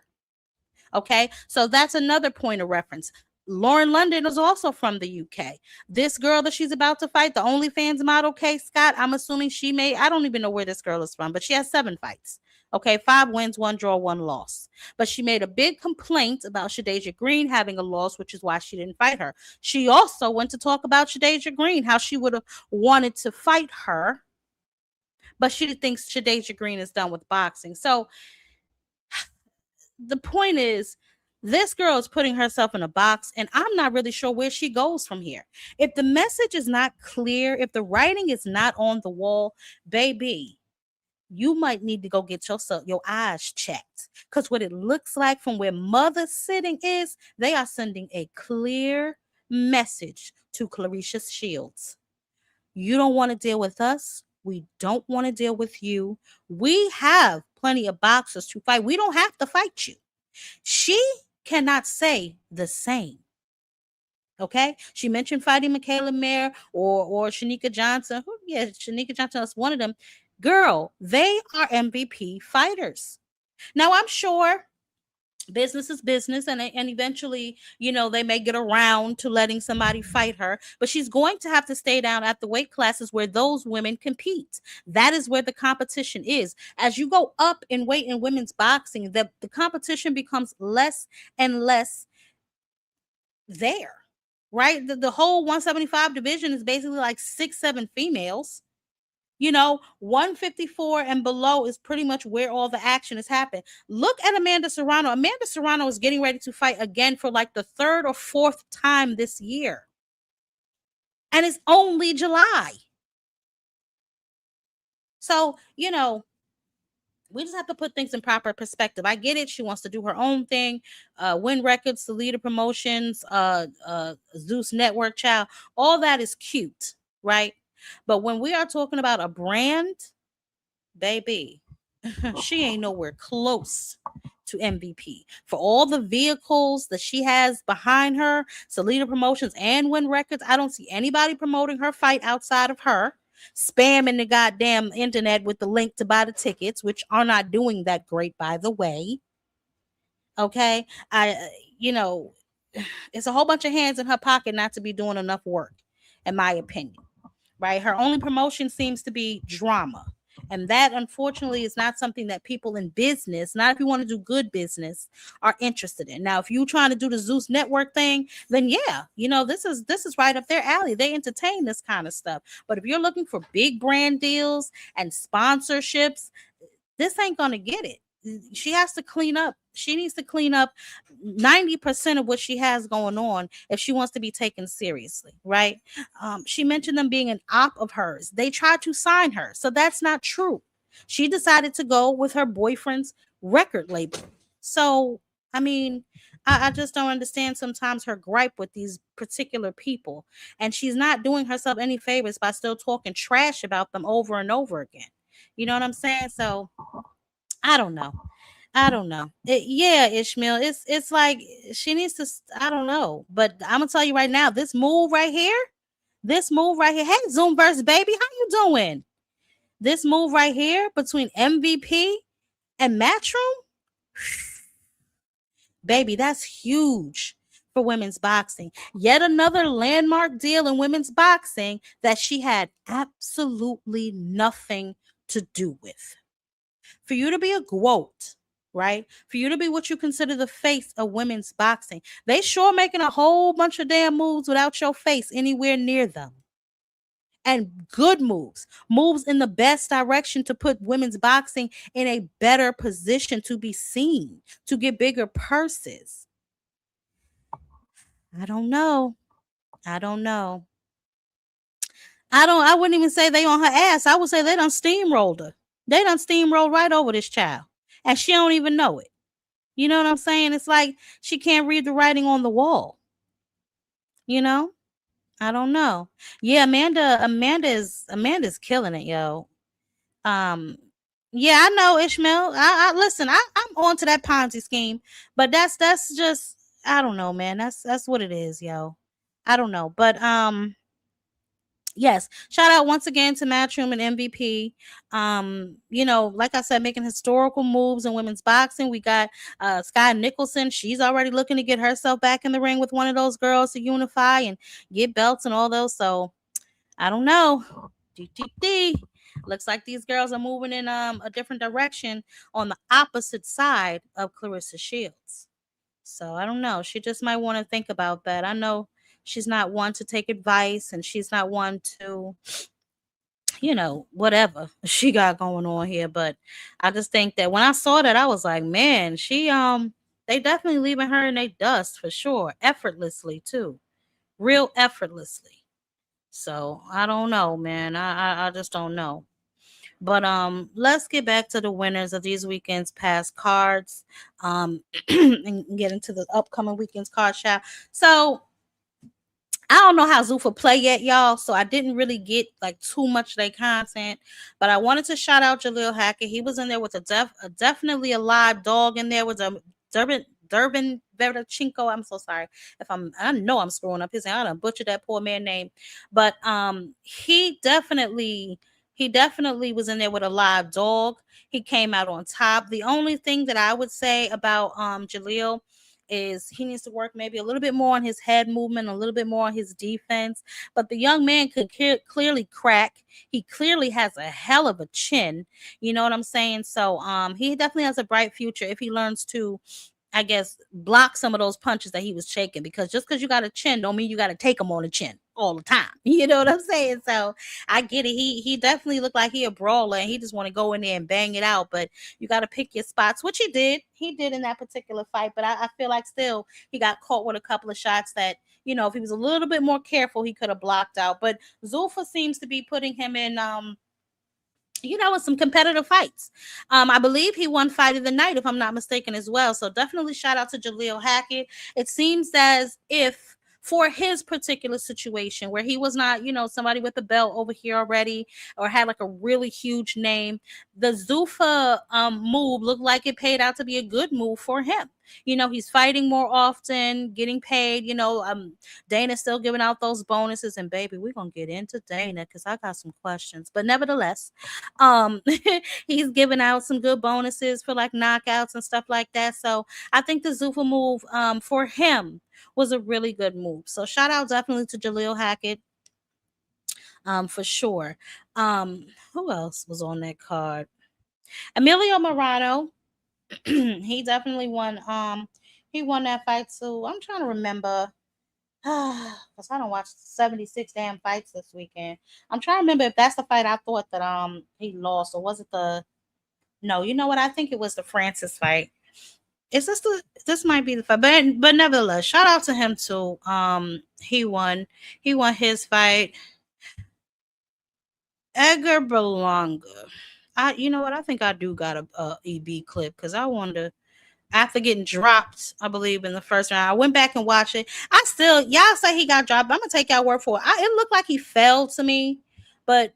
Okay, so that's another point of reference. Lauren London is also from the UK. This girl that she's about to fight, the OnlyFans model, Kay Scott, I'm assuming she may, I don't even know where this girl is from, but she has 7 fights. Okay, 5 wins, 1 draw, 1 loss. But she made a big complaint about Shadeja Green having a loss, which is why she didn't fight her. She also went to talk about Shadeja Green, how she would have wanted to fight her, but she thinks Shadeja Green is done with boxing. So the point is, this girl is putting herself in a box, and I'm not really sure where she goes from here. If the message is not clear, if the writing is not on the wall, baby, you might need to go get your eyes checked. Because what it looks like from where Mother's sitting is, they are sending a clear message to Clarissa Shields. You don't want to deal with us. We don't want to deal with you. We have plenty of boxers to fight. We don't have to fight you. She cannot say the same. Okay, she mentioned fighting Michaela Mayer or Shanika Johnson. Yeah, Shanika Johnson is one of them. Girl, they are MVP fighters. Now, I'm sure business is business, and eventually, they may get around to letting somebody fight her, but she's going to have to stay down at the weight classes where those women compete. That is where the competition is. As you go up in weight in women's boxing, the competition becomes less and less there, right? The whole 175 division is basically like 6-7 females. 154 and below is pretty much where all the action is happening. Look at Amanda Serrano. Amanda Serrano is getting ready to fight again for like the 3rd or 4th time this year. And it's only July. So, we just have to put things in proper perspective. I get it. She wants to do her own thing. Win Records, Salida Promotions, Zeus Network, child. All that is cute, right? But when we are talking about a brand, baby, she ain't nowhere close to MVP. For all the vehicles that she has behind her, Salida Promotions and Win Records, I don't see anybody promoting her fight outside of her, spamming the goddamn internet with the link to buy the tickets, which are not doing that great, by the way. Okay, it's a whole bunch of hands in her pocket not to be doing enough work, in my opinion. Right? Her only promotion seems to be drama. And that, unfortunately, is not something that people in business, not if you want to do good business, are interested in. Now, if you're trying to do the Zeus Network thing, then yeah, this is right up their alley. They entertain this kind of stuff. But if you're looking for big brand deals and sponsorships, this ain't going to get it. She has to clean up. She needs to clean up 90% of what she has going on if she wants to be taken seriously, right? She mentioned them being an op of hers. They tried to sign her, so that's not true. She decided to go with her boyfriend's record label. So, I just don't understand sometimes her gripe with these particular people. And she's not doing herself any favors by still talking trash about them over and over again. You know what I'm saying? So, I don't know. Yeah, Ishmael. It's like she needs to. I don't know, but I'm gonna tell you right now. This move right here. Hey, Zoomverse baby, how you doing? This move right here between MVP and Matchroom, baby, that's huge for women's boxing. Yet another landmark deal in women's boxing that she had absolutely nothing to do with. For you to be a GWOAT, right? For you to be what you consider the face of women's boxing, they sure making a whole bunch of damn moves without your face anywhere near them. And good moves in the best direction to put women's boxing in a better position to be seen, to get bigger purses. I don't know. I wouldn't even say they on her ass. I would say they done steamrolled her. They done steamrolled right over this child. And she don't even know it. You know what I'm saying? It's like she can't read the writing on the wall. You know? I don't know. Yeah, Amanda's killing it, yo. Um, yeah, I know, Ishmael. I listen. I'm on to that Ponzi scheme, but that's just I don't know, man. That's what it is, yo. I don't know, but yes, shout out once again to Matchroom and MVP. Like I said, making historical moves in women's boxing. We got Sky Nicholson. She's already looking to get herself back in the ring with one of those girls to unify and get belts and all those. So I don't know. Looks like these girls are moving in a different direction on the opposite side of Clarissa Shields. So I don't know. She just might want to think about that. I know she's not one to take advice and she's not one to, whatever she got going on here. But I just think that when I saw that, I was like, man, they definitely leaving her in a dust for sure. Effortlessly too. Real effortlessly. So I don't know, man. I just don't know. But let's get back to the winners of these weekend's past cards. And get into the upcoming weekend's card shop. So I don't know how Zuffa play yet, y'all. So I didn't really get like too much of their content. But I wanted to shout out Jaleel Hackett. He was in there with definitely a live dog in there with a Durbin Verachinko. I'm so sorry if I know I'm screwing up his name. I done butchered that poor man's name. But he definitely was in there with a live dog. He came out on top. The only thing that I would say about Jaleel is he needs to work maybe a little bit more on his head movement, a little bit more on his defense. But the young man could clearly crack. He clearly has a hell of a chin. You know what I'm saying? So he definitely has a bright future if he learns to, I guess, block some of those punches that he was shaking, because just because you got a chin don't mean you got to take them on the chin all the time. You know what I'm saying? So I get it. He definitely looked like he a brawler and he just want to go in there and bang it out, but you got to pick your spots, which he did in that particular fight. But I feel like still he got caught with a couple of shots that, if he was a little bit more careful, he could have blocked out. But Zulfa seems to be putting him in with some competitive fights. I believe he won Fight of the Night, if I'm not mistaken, as well. So definitely shout out to Jaleel Hackett. It seems as if for his particular situation where he was not, somebody with a belt over here already or had like a really huge name, the Zuffa move looked like it paid out to be a good move for him. He's fighting more often, getting paid. Dana's still giving out those bonuses, and baby, we're gonna get into Dana because I got some questions. But nevertheless, he's giving out some good bonuses for like knockouts and stuff like that. So I think the Zuffa move for him was a really good move. So shout out definitely to Jaleel Hackett. For sure. Who else was on that card? Emilio Morano. He definitely won. He won that fight too. I'm trying to remember. Because I don't watch 76 damn fights this weekend. I'm trying to remember if that's the fight I thought that he lost, or was it no, you know what? I think it was the Francis fight. Is this might be the fight, but nevertheless, shout out to him too. He won his fight. Edgar Berlanga. You know what? I think I do got a EB clip because I wanted to, after getting dropped, I believe in the first round, I went back and watched it. Y'all say he got dropped. I'm gonna take y'all word for it. It looked like he fell to me, but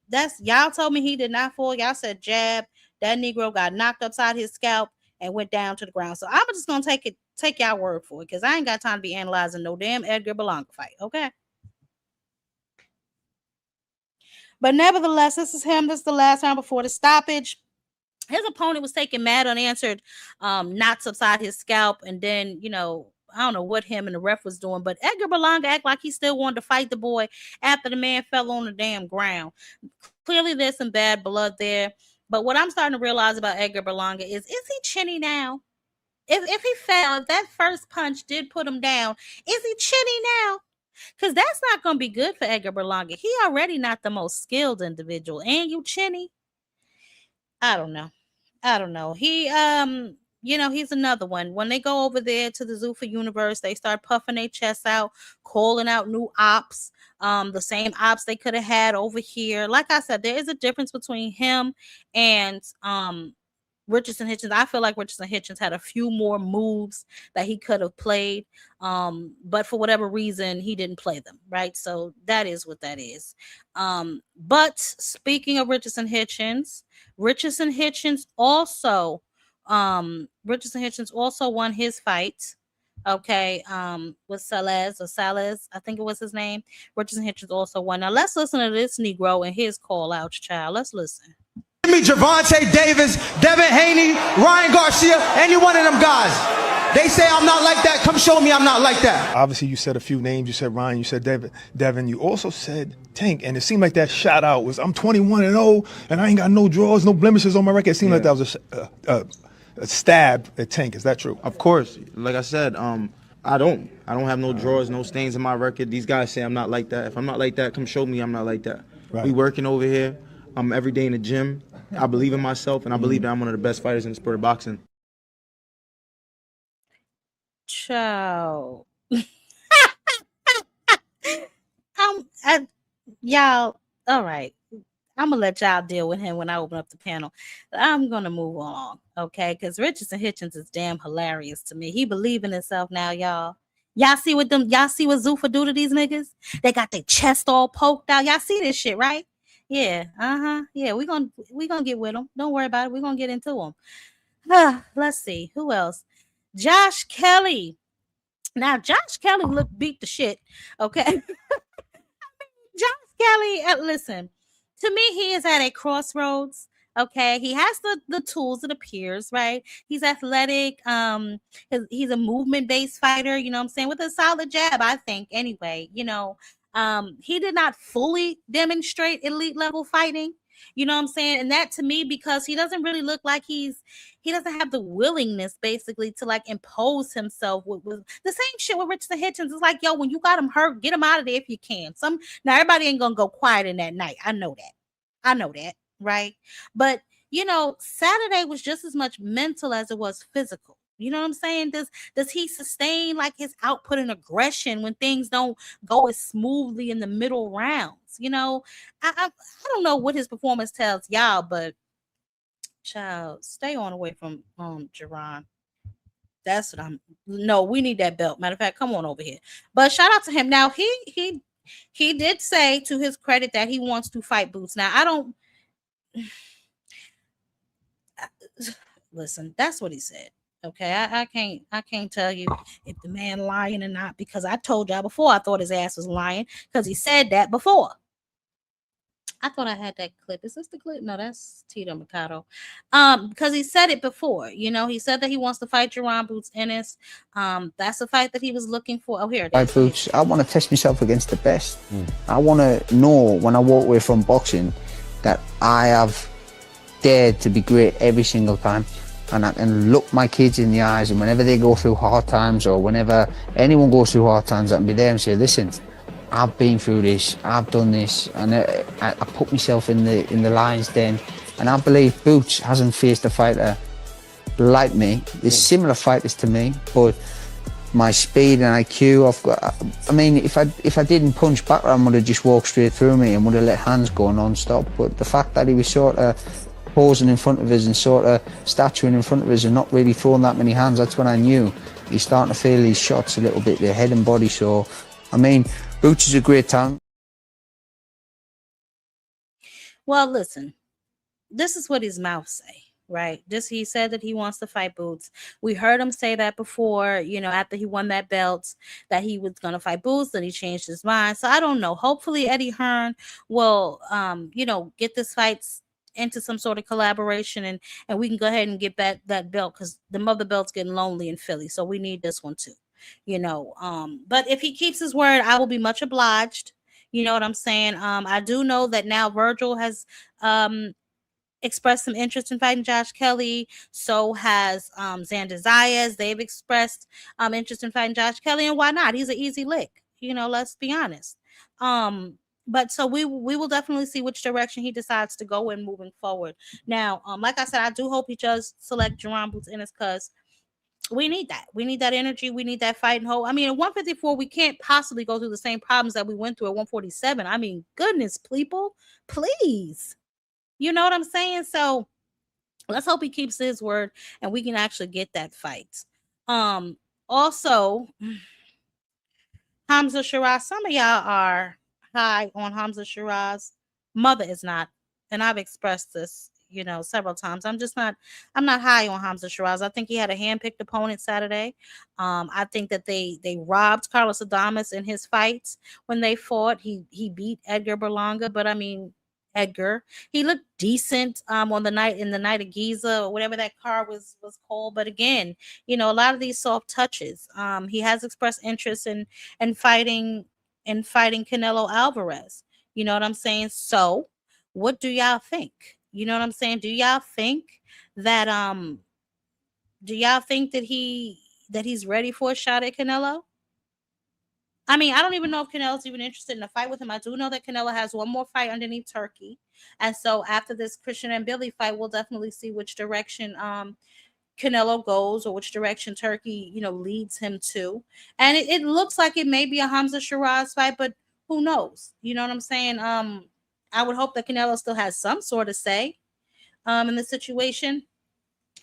that's, y'all told me he did not fall. Y'all said jab. That Negro got knocked upside his scalp and went down to the ground. So I'm just gonna take y'all word for it because I ain't got time to be analyzing no damn Edgar Berlanga fight. Okay. But nevertheless, this is him. This is the last round before the stoppage. His opponent was taking mad unanswered knots upside his scalp. And then, I don't know what him and the ref was doing, but Edgar Berlanga act like he still wanted to fight the boy after the man fell on the damn ground. Clearly, there's some bad blood there. But what I'm starting to realize about Edgar Berlanga is he chinny now? If he fell, if that first punch did put him down, is he chinny now? Because that's not going to be good for Edgar Berlanga. He already not the most skilled individual. And you chinny? I don't know. He he's another one. When they go over there to the Zuffa universe, they start puffing their chests out, calling out new ops. The same ops they could have had over here. Like I said, there is a difference between him and Richardson Hitchins. I feel like Richardson Hitchins had a few more moves that he could have played, but for whatever reason, he didn't play them, right? So that is what that is. But speaking of Richardson Hitchins also won his fight. Okay, with Salez, I think it was his name. Richardson Hitchins also won. Now let's listen to this Negro and his call out, child. Let's listen. Me, Gervonta Davis, Devin Haney, Ryan Garcia, any one of them guys. They say I'm not like that. Come show me I'm not like that. Obviously, you said a few names. You said Ryan. You said Devin. You also said Tank. And it seemed like that shout out was I'm 21-0 and I ain't got no draws, no blemishes on my record. It seemed like that was a stab at Tank. Is that true? Of course. Like I said, I don't have no draws, no stains in my record. These guys say I'm not like that. If I'm not like that, come show me I'm not like that. Right. We working over here. I'm every day in the gym. I believe in myself, and I believe that I'm one of the best fighters in the sport of boxing. Ciao. Y'all, all right. I'm gonna let y'all deal with him when I open up the panel. I'm gonna move on, okay? Because Richardson Hitchins is damn hilarious to me. He believe in himself now, y'all. Y'all see what Zuffa do to these niggas? They got their chest all poked out. Y'all see this shit, right? Yeah, yeah, we gonna get with them. Don't worry about it. We're gonna get into them. Let's see who else. Josh Kelly. Now Josh Kelly beat the shit. Okay. Josh Kelly, listen, to me, he is at a crossroads. Okay, he has the tools, it appears, right? He's athletic. He's a movement-based fighter, you know what I'm saying, with a solid jab, I think, anyway, he did not fully demonstrate elite level fighting, you know what I'm saying? And that to me, because he doesn't really look like he doesn't have the willingness basically to like impose himself with the same shit with Richardson Hitchins. It's like, yo, when you got him hurt, get him out of there if you can. Now everybody ain't gonna go quiet in that night. I know that, right? But Saturday was just as much mental as it was physical. You know what I'm saying? Does he sustain like his output and aggression when things don't go as smoothly in the middle rounds? I don't know what his performance tells y'all, but child, stay on away from Jaron. That's what no, we need that belt. Matter of fact, come on over here. But shout out to him. Now he did say to his credit that he wants to fight Boots. Now I don't listen, that's what he said. Okay, I can't tell you if the man lying or not, because I told y'all before I thought his ass was lying because he said that before. I thought I had that clip. Is this the clip? No, that's Tito Mikado. Because he said it before. He said that he wants to fight Jaron Boots Ennis. That's a fight that he was looking for. Oh, here it is. Boots, I want to test myself against the best. I want to know when I walk away from boxing that I have dared to be great every single time. And I can look my kids in the eyes, and whenever they go through hard times, or whenever anyone goes through hard times, I can be there and say, listen, I've been through this, I've done this, and I put myself in the lion's den. And I believe Boots hasn't faced a fighter like me. There's similar fighters to me, but my speed and IQ, if I didn't punch back, I would have just walked straight through me and would have let hands go non-stop. But the fact that he was sort of posing in front of us and sort of statuing in front of us and not really throwing that many hands, that's when I knew he's starting to feel these shots a little bit, their head and body. So, Boots is a great talent. Well, listen, this is what his mouth say, right? He said that he wants to fight Boots. We heard him say that before, after he won that belt, that he was going to fight Boots, then he changed his mind. So I don't know. Hopefully Eddie Hearn will, get this fight into some sort of collaboration, and we can go ahead and get back that belt, because the mother belt's getting lonely in Philly, so we need this one too, but if he keeps his word, I will be much obliged. You know what I'm saying? I do know that now Virgil has expressed some interest in fighting Josh Kelly. So has Xander Zayas. They've expressed interest in fighting Josh Kelly, and why not? He's an easy lick, let's be honest. But so we will definitely see which direction he decides to go in moving forward. Now, like I said, I do hope he does select Jaron Ennis because we need that. We need that energy. We need that fight and hope. I mean, at 154, we can't possibly go through the same problems that we went through at 147. I mean, goodness, people, please. You know what I'm saying? So let's hope he keeps his word and we can actually get that fight. Also, Hamzah Sheerez, some of y'all are high on Hamzah Sheerez. Mother is not. And I've expressed this, several times. I'm not high on Hamzah Sheerez. I think he had a hand-picked opponent Saturday. I think that they robbed Carlos Adames in his fights when they fought. He beat Edgar Berlanga, but I mean, Edgar, he looked decent on the night of Giza or whatever that card was called. But again, a lot of these soft touches. He has expressed interest in fighting Canelo Alvarez. You know what I'm saying? So what do y'all think? You know what I'm saying? Do y'all think that he's ready for a shot at Canelo? I mean, I don't even know if Canelo's even interested in a fight with him. I do know that Canelo has one more fight underneath Turkey. And so after this Christian and Billy fight, we'll definitely see which direction Canelo goes or which direction Turkey, leads him to. And it looks like it may be a Hamzah Sheerez fight, but who knows? You know what I'm saying? I would hope that Canelo still has some sort of say in the situation.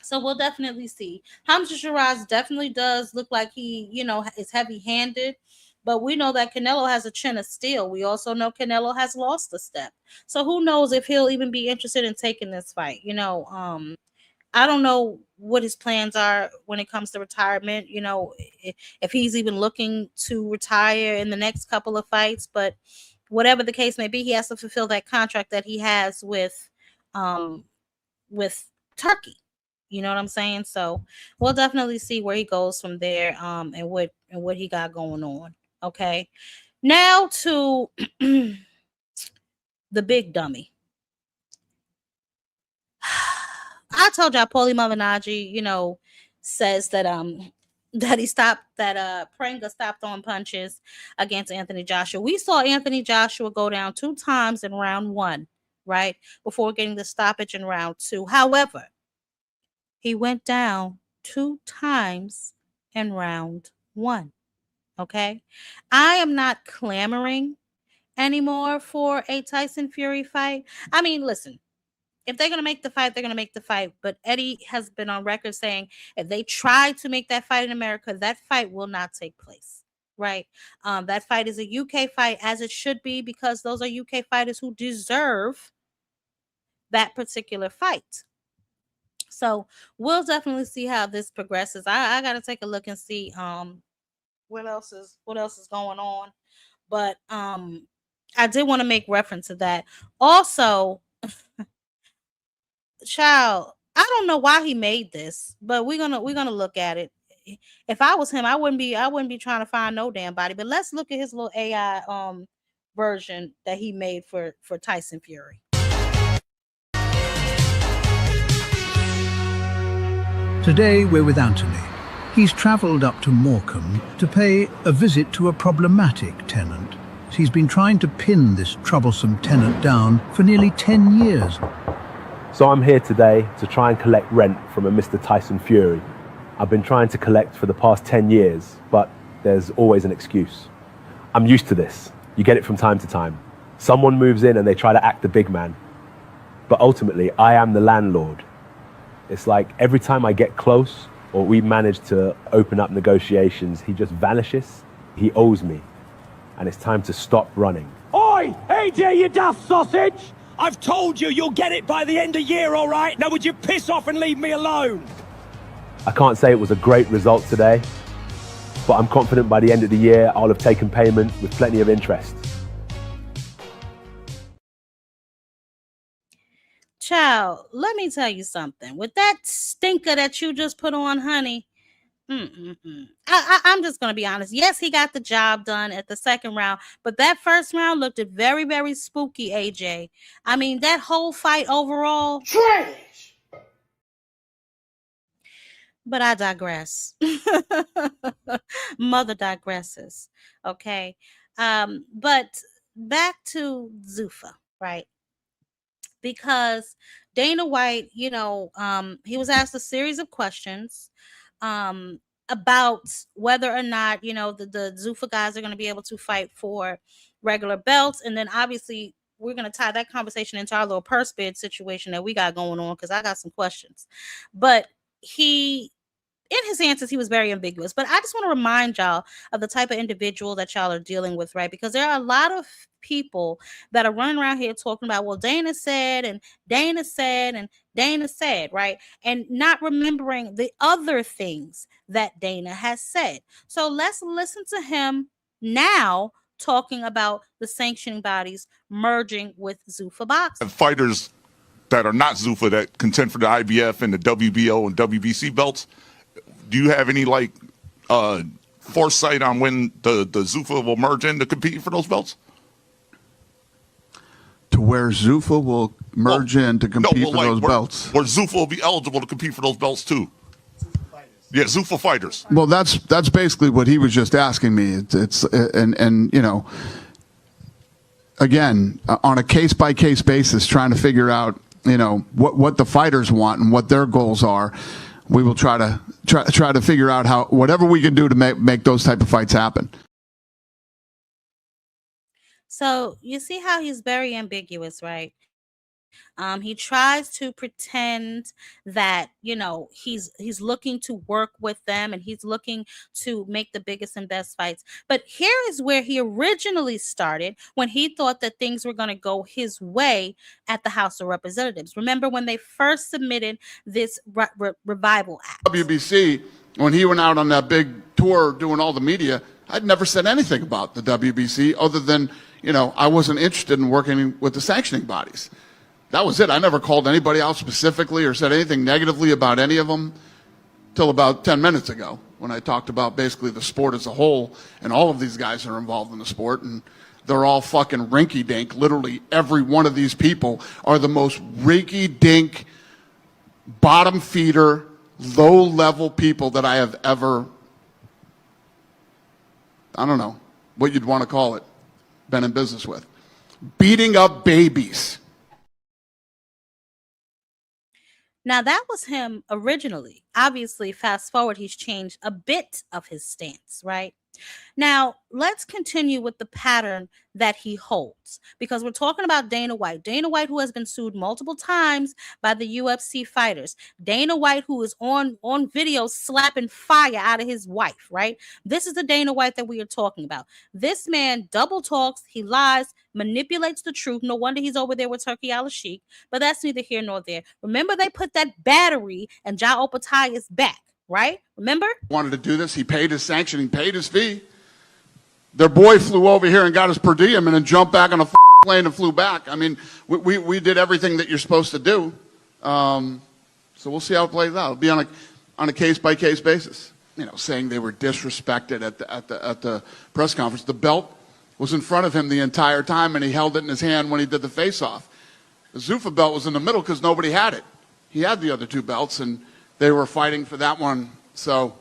So we'll definitely see. Hamzah Sheerez definitely does look like he, is heavy-handed. But we know that Canelo has a chin of steel. We also know Canelo has lost a step. So who knows if he'll even be interested in taking this fight. I don't know what his plans are when it comes to retirement, if he's even looking to retire in the next couple of fights. But whatever the case may be, he has to fulfill that contract that he has with Turkey. You know what I'm saying? So we'll definitely see where he goes from there and what he got going on. Okay. Now to the big dummy. I told y'all Paulie Malignaggi, says that Pranga stopped throwing punches against Anthony Joshua. We saw Anthony Joshua go down 2 times in round 1, right? Before getting the stoppage in round 2. However, he went down 2 times in round 1. Okay. I am not clamoring anymore for a Tyson Fury fight. I mean, listen, if they're going to make the fight, they're going to make the fight. But Eddie has been on record saying if they try to make that fight in America, that fight will not take place. Right. That fight is a UK fight, as it should be, because those are UK fighters who deserve that particular fight. So we'll definitely see how this progresses. I got to take a look and see what else is going on. But I did want to make reference to that. Also, child, I don't know why he made this, but we're gonna look at it. If I was him, I wouldn't be trying to find no damn body. But let's look at his little AI version that he made for Tyson Fury. Today we're with Anthony. He's travelled up to Morecambe to pay a visit to a problematic tenant. He's been trying to pin this troublesome tenant down for nearly 10 years. So I'm here today to try and collect rent from a Mr. Tyson Fury. I've been trying to collect for the past 10 years, but there's always an excuse. I'm used to this. You get it from time to time. Someone moves in and they try to act the big man. But ultimately, I am the landlord. It's like every time I get close, or we manage to open up negotiations, he just vanishes. He owes me. And it's time to stop running. Oi! AJ, you daft sausage! I've told you you'll get it by the end of year, all right? Now would you piss off and leave me alone? I can't say it was a great result today, but I'm confident by the end of the year I'll have taken payment with plenty of interest. Child, let me tell you something. With that stinker that you just put on, honey, I'm just going to be honest. Yes, he got the job done at the second round, but that first round looked very, very spooky, AJ. I mean, that whole fight overall, trash. But I digress. Mother digresses. Okay. But back to Zuffa, right? Because Dana White, he was asked a series of questions about whether or not, the Zuffa guys are going to be able to fight for regular belts. And then obviously we're going to tie that conversation into our little purse bid situation that we got going on, because I got some questions. But in his answers, he was very ambiguous. But I just want to remind y'all of the type of individual that y'all are dealing with, right? Because there are a lot of people that are running around here talking about, well, Dana said, and Dana said, and Dana said, right? And not remembering the other things that Dana has said. So let's listen to him now talking about the sanctioning bodies merging with Zuffa Boxing. Fighters that are not Zuffa that contend for the IBF and the WBO and WBC belts, do you have any foresight on when the Zuffa will merge in to compete for those belts? To where Zuffa will merge in to compete for those belts? Where Zuffa will be eligible to compete for those belts too. Yeah, Zuffa fighters. Well, that's basically what he was just asking me. It's again, on a case by case basis, trying to figure out what the fighters want and what their goals are. We will try to figure out how whatever we can do to make those type of fights happen. So you see how he's very ambiguous, right? He tries to pretend that, he's looking to work with them and he's looking to make the biggest and best fights. But here is where he originally started when he thought that things were going to go his way at the House of Representatives. Remember when they first submitted this Revival Act? WBC, when he went out on that big tour doing all the media, I'd never said anything about the WBC other than, I wasn't interested in working with the sanctioning bodies. That was it. I never called anybody out specifically or said anything negatively about any of them till about 10 minutes ago when I talked about basically the sport as a whole, and all of these guys are involved in the sport, and they're all fucking rinky-dink. Literally every one of these people are the most rinky-dink, bottom feeder, low-level people that I have ever, I don't know what you'd want to call it, been in business with. Beating up babies. Now, that was him originally. Obviously, fast forward, he's changed a bit of his stance, right? Now, let's continue with the pattern that he holds, because we're talking about Dana White. Dana White, who has been sued multiple times by the UFC fighters. Dana White, who is on video slapping fire out of his wife, right? This is the Dana White that we are talking about. This man double talks, he lies, manipulates the truth. No wonder he's over there with Turkey al-Sheikh, but that's neither here nor there. Remember, they put that battery in Ja Opataia's back. Right? Remember? Wanted to do this. He paid his sanctioning, paid his fee. Their boy flew over here and got his per diem and then jumped back on a plane and flew back. I mean, we did everything that you're supposed to do. So we'll see how it plays out. It'll be on a case by case basis. Saying they were disrespected at the press conference. The belt was in front of him the entire time, and he held it in his hand when he did the face-off. The Zuffa belt was in the middle because nobody had it. He had the other two belts, and they were fighting for that one. So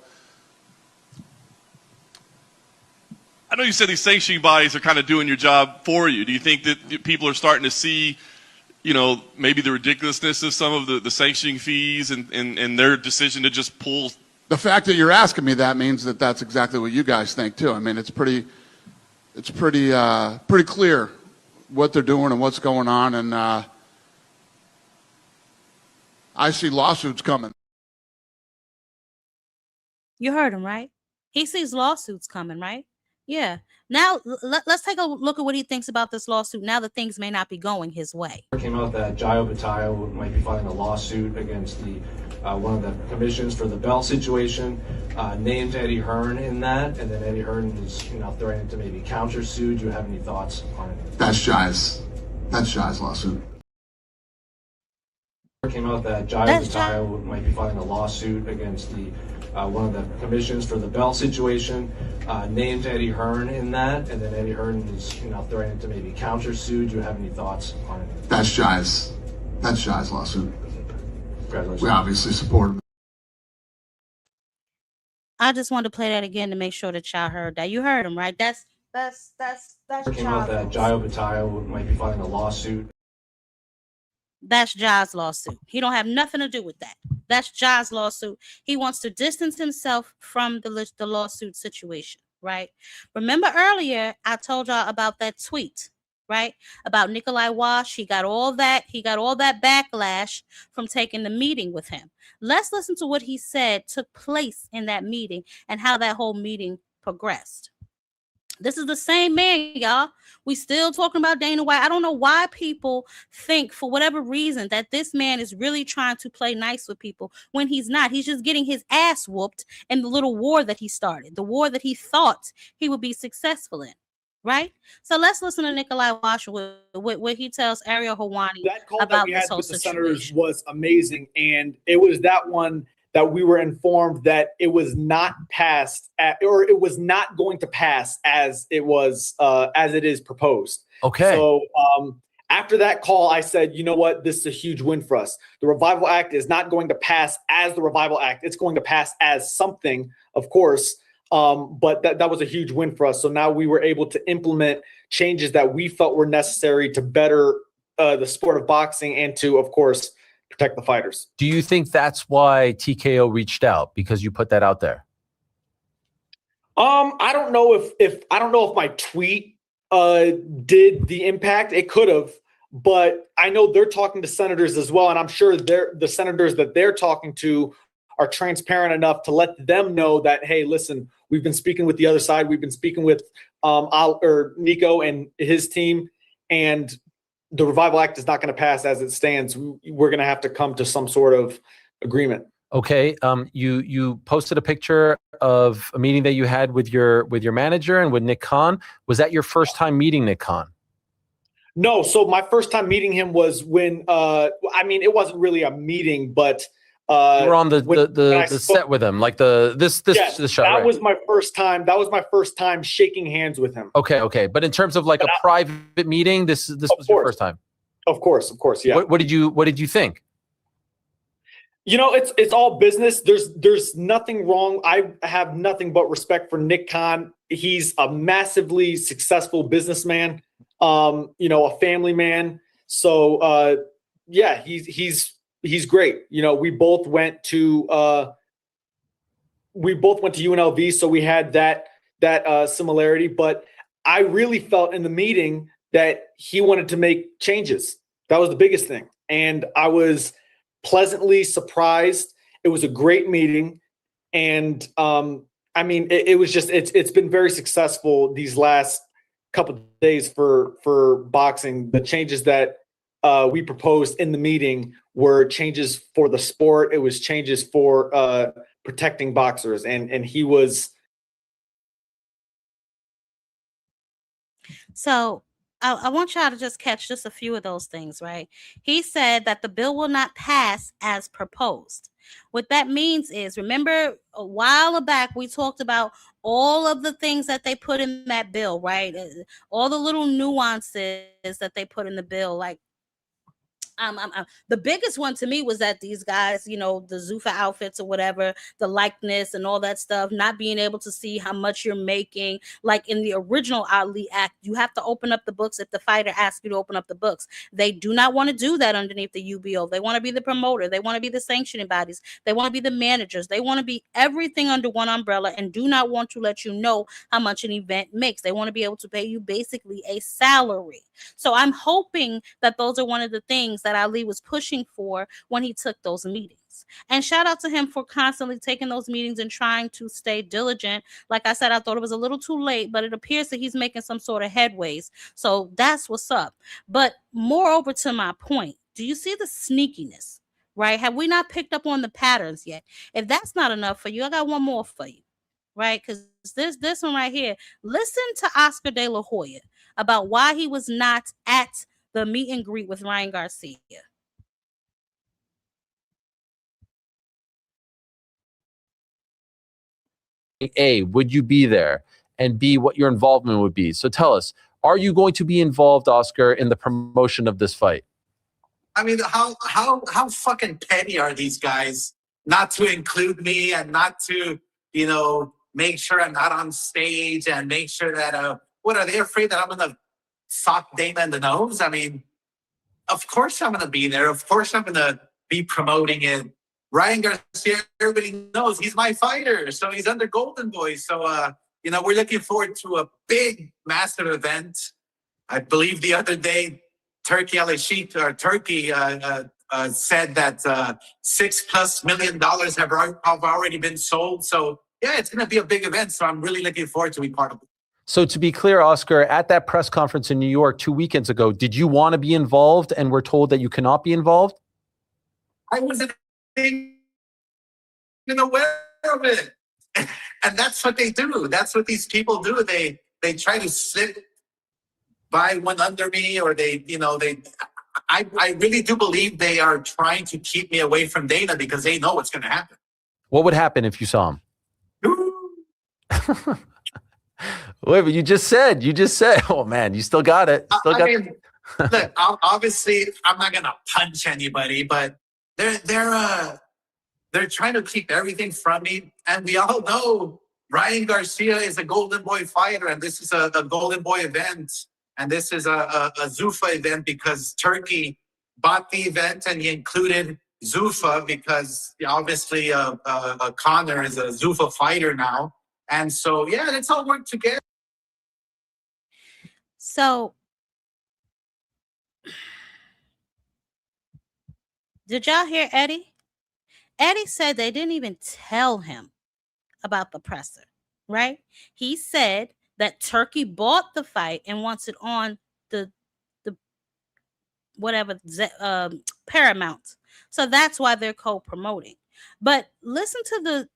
I know you said these sanctioning bodies are kind of doing your job for you. Do you think that people are starting to see, maybe the ridiculousness of some of the sanctioning fees and their decision to just pull? The fact that you're asking me that means that that's exactly what you guys think too. I mean, it's pretty clear what they're doing and what's going on, and I see lawsuits coming. You heard him, right? He sees lawsuits coming, right? Yeah. Now, let's take a look at what he thinks about this lawsuit now that things may not be going his way. It came out that Jaron Ennis might be filing a lawsuit against one of the commissions for the belt situation, named Eddie Hearn in that, and then Eddie Hearn is threatening to maybe countersue. Do you have any thoughts on it? That's Jai's lawsuit. It came out that Jaron Ennis might be filing a lawsuit against one of the commissions for the belt situation, named Eddie Hearn in that, and then Eddie Hearn is threatening to maybe countersue. Do you have any thoughts on it? That's Jai's lawsuit. Congratulations. We obviously support him. I just wanted to play that again to make sure that y'all heard that. You heard him, right? That's That's came out that Zepada might be filing a lawsuit. That's Ja's lawsuit. He don't have nothing to do with that. That's Ja's lawsuit. He wants to distance himself from the lawsuit situation, right? Remember earlier I told y'all about that tweet, right? About Nikolai Wash. He got all that backlash from taking the meeting with him. Let's listen to what he said took place in that meeting and how that whole meeting progressed. This is the same man, y'all. We still talking about Dana White. I don't know why people think, for whatever reason, that this man is really trying to play nice with people when he's not. He's just getting his ass whooped in the little war that he started, the war that he thought he would be successful in, right? So let's listen to Nikolai Wash with what he tells Ariel Helwani that call about that we this had whole with the situation. Senators was amazing, and it was that one that we were informed that it was not passed or it was not going to pass as it is proposed. Okay. So after that call, I said, you know what? This is a huge win for us. The Revival Act is not going to pass as the Revival Act. It's going to pass as something, of course. But that was a huge win for us. So now we were able to implement changes that we felt were necessary to better the sport of boxing and to, of course, protect the fighters. Do you think that's why TKO reached out, because you put that out there? I don't know if my tweet did the impact. It could have, but I know they're talking to senators as well, and I'm sure the senators that they're talking to are transparent enough to let them know that, hey, listen, we've been speaking with the other side. We've been speaking with Nico and his team, and the Revival Act is not going to pass as it stands. We're going to have to come to some sort of agreement. Okay. You posted a picture of a meeting that you had with your manager and with Nick Khan. Was that your first time meeting Nick Khan? No. So my first time meeting him was when it wasn't really a meeting, but you were on the set with him, like this yes, shot. That right? was my first time. That was my first time shaking hands with him. Okay. But in terms of like a private meeting, this was your first time. Of course. Yeah. What did you think? You know, it's all business. There's nothing wrong. I have nothing but respect for Nick Khan. He's a massively successful businessman. A family man. So yeah, he's great. You know, we both went to UNLV, so we had that similarity. But I really felt in the meeting that he wanted to make changes. That was the biggest thing, and I was pleasantly surprised. It was a great meeting, and it was just it's been very successful these last couple of days for boxing. The changes that we proposed in the meeting were changes for the sport. It was changes for protecting boxers, and he was. So I want y'all to just catch just a few of those things, right? He said that the bill will not pass as proposed. What that means is, remember a while back we talked about all of the things that they put in that bill, right? All the little nuances that they put in the bill, like the biggest one to me was that these guys, the Zuffa outfits or whatever, the likeness and all that stuff, not being able to see how much you're making. Like in the original Ali Act, you have to open up the books if the fighter asks you to open up the books. They do not want to do that underneath the UBO. They want to be the promoter. They want to be the sanctioning bodies. They want to be the managers. They want to be everything under one umbrella and do not want to let you know how much an event makes. They want to be able to pay you basically a salary. So I'm hoping that those are one of the things that Ali was pushing for when he took those meetings. And shout out to him for constantly taking those meetings and trying to stay diligent. Like I said, I thought it was a little too late, but it appears that he's making some sort of headways. So that's what's up. But moreover, to my point, do you see the sneakiness, right? Have we not picked up on the patterns yet? If that's not enough for you, I got one more for you, right? Because this one right here, listen to Oscar De La Hoya about why he was not at the meet and greet with Ryan Garcia. A, would you be there? And B, what your involvement would be. So tell us, are you going to be involved, Oscar, in the promotion of this fight? I mean, how fucking petty are these guys not to include me and not to, make sure I'm not on stage and make sure that What, are they afraid that I'm going to sock Dana in the nose? I mean, of course I'm going to be there. Of course I'm going to be promoting it. Ryan Garcia, everybody knows he's my fighter. So he's under Golden Boy. So, you know, we're looking forward to a big, massive event. I believe the other day, Turkey Al-Ashit, or Turkey, said that $6+ million have already been sold. So, yeah, it's going to be a big event. So I'm really looking forward to be part of it. So to be clear, Oscar, at that press conference in New York 2 weekends ago, did you want to be involved and were told that you cannot be involved? I wasn't even aware of it. And that's what they do. That's what these people do. They try to slip by one under me, or I really do believe they are trying to keep me away from Dana because they know what's going to happen. What would happen if you saw him? Wait, but you just said, oh man, you still got it. Look, obviously I'm not going to punch anybody, but they're trying to keep everything from me. And we all know Ryan Garcia is a Golden Boy fighter, and this is a Golden Boy event. And this is a Zuffa event because Turkey bought the event and he included Zuffa because obviously Connor is a Zuffa fighter now. And so, yeah, let's all work together. So, did y'all hear Eddie? Eddie said they didn't even tell him about the presser, right? He said that Turkey bought the fight and wants it on the Paramount. So that's why they're co-promoting. But listen to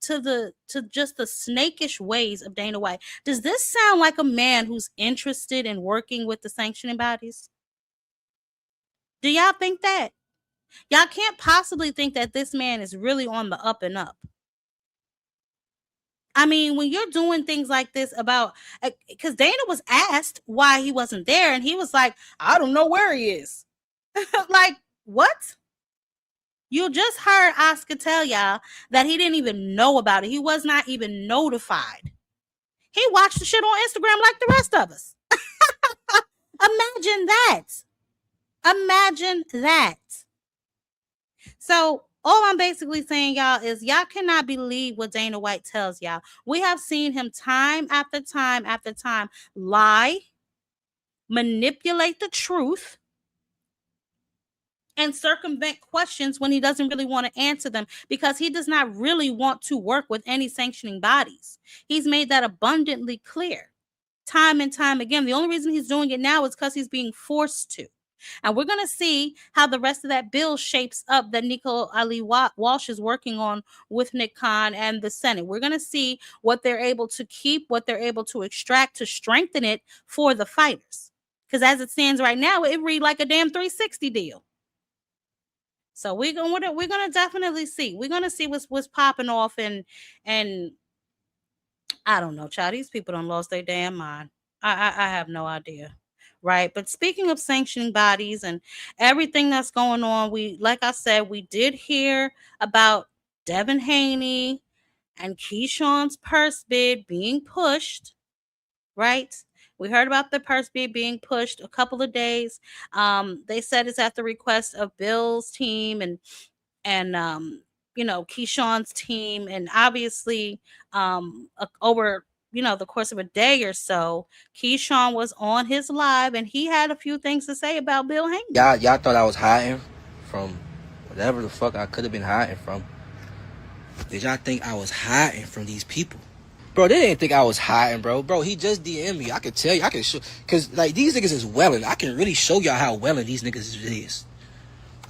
just the snakish ways of Dana White. Does this sound like a man who's interested in working with the sanctioning bodies? Do y'all think that? Y'all can't possibly think that this man is really on the up and up. I mean, when you're doing things like this about, because Dana was asked why he wasn't there, and he was like, I don't know where he is. Like, what? You just heard Oscar tell y'all that he didn't even know about it. He was not even notified. He watched the shit on Instagram like the rest of us. Imagine that. Imagine that. So all I'm basically saying, y'all, is y'all cannot believe what Dana White tells y'all. We have seen him time after time after time lie, manipulate the truth, and circumvent questions when he doesn't really want to answer them because he does not really want to work with any sanctioning bodies. He's made that abundantly clear time and time again. The only reason he's doing it now is because he's being forced to. And we're going to see how the rest of that bill shapes up that Nico Ali Walsh is working on with Nick Khan and the Senate. We're going to see what they're able to keep, what they're able to extract to strengthen it for the fighters. Because as it stands right now, it read like a damn 360 deal. So we're gonna definitely see. We're gonna see what's popping off, and I don't know, child. These people done lost their damn mind. I have no idea, right? But speaking of sanctioning bodies and everything that's going on, like I said, we did hear about Devin Haney and Keyshawn's purse bid being pushed, right? We heard about the purse bid being pushed a couple of days. They said it's at the request of Bill's team and Keyshawn's team, and obviously over the course of a day or so, Keyshawn was on his live and he had a few things to say about Bill Haney. Y'all thought I was hiding from whatever the fuck I could have been hiding from. Did y'all think I was hiding from these people? Bro, they didn't think I was hiding, bro. Bro, he just DM'd me. I could tell you, I can show, because, like, these niggas is welling. I can really show y'all how welling these niggas is.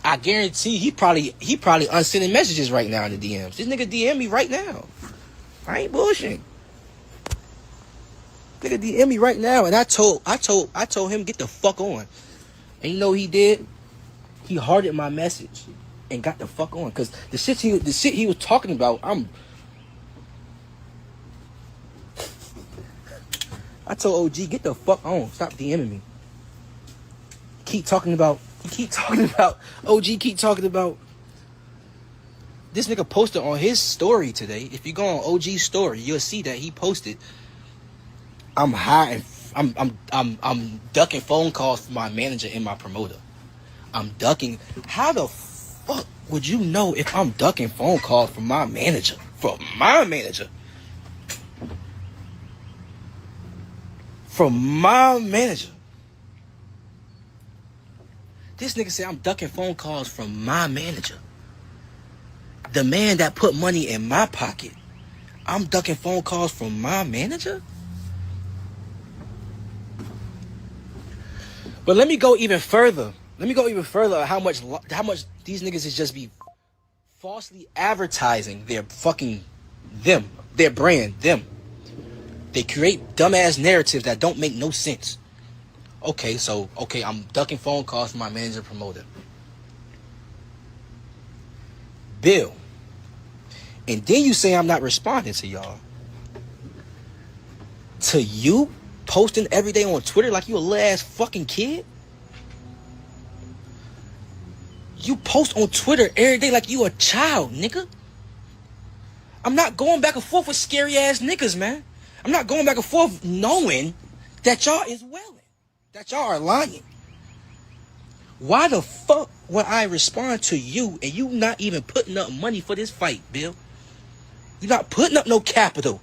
I guarantee he probably unsending messages right now in the DMs. This nigga DM me right now. I ain't bullshitting. Nigga DM me right now, and I told him get the fuck on. And you know what he did? He hearted my message and got the fuck on. Cause the shit he was talking about, I told OG, get the fuck on. Stop DMing me. Keep talking about OG keep talking about. This nigga posted on his story today. If you go on OG's story, you'll see that he posted, I'm hiding I'm ducking phone calls from my manager and my promoter. I'm ducking. How the fuck would you know if I'm ducking phone calls from my manager? From my manager. From my manager. This nigga said I'm ducking phone calls from my manager. The man that put money in my pocket. I'm ducking phone calls from my manager? But let me go even further. How much these niggas is just be falsely advertising their fucking their brand, them. They create dumbass narratives that don't make no sense. Okay, I'm ducking phone calls from my manager promoter. Bill. And then you say I'm not responding to y'all. To you posting every day on Twitter like you a little ass fucking kid? You post on Twitter every day like you a child, nigga. I'm not going back and forth with scary ass niggas, man. I'm not going back and forth knowing that y'all is welling. That y'all are lying. Why the fuck would I respond to you and you not even putting up money for this fight, Bill? You're not putting up no capital.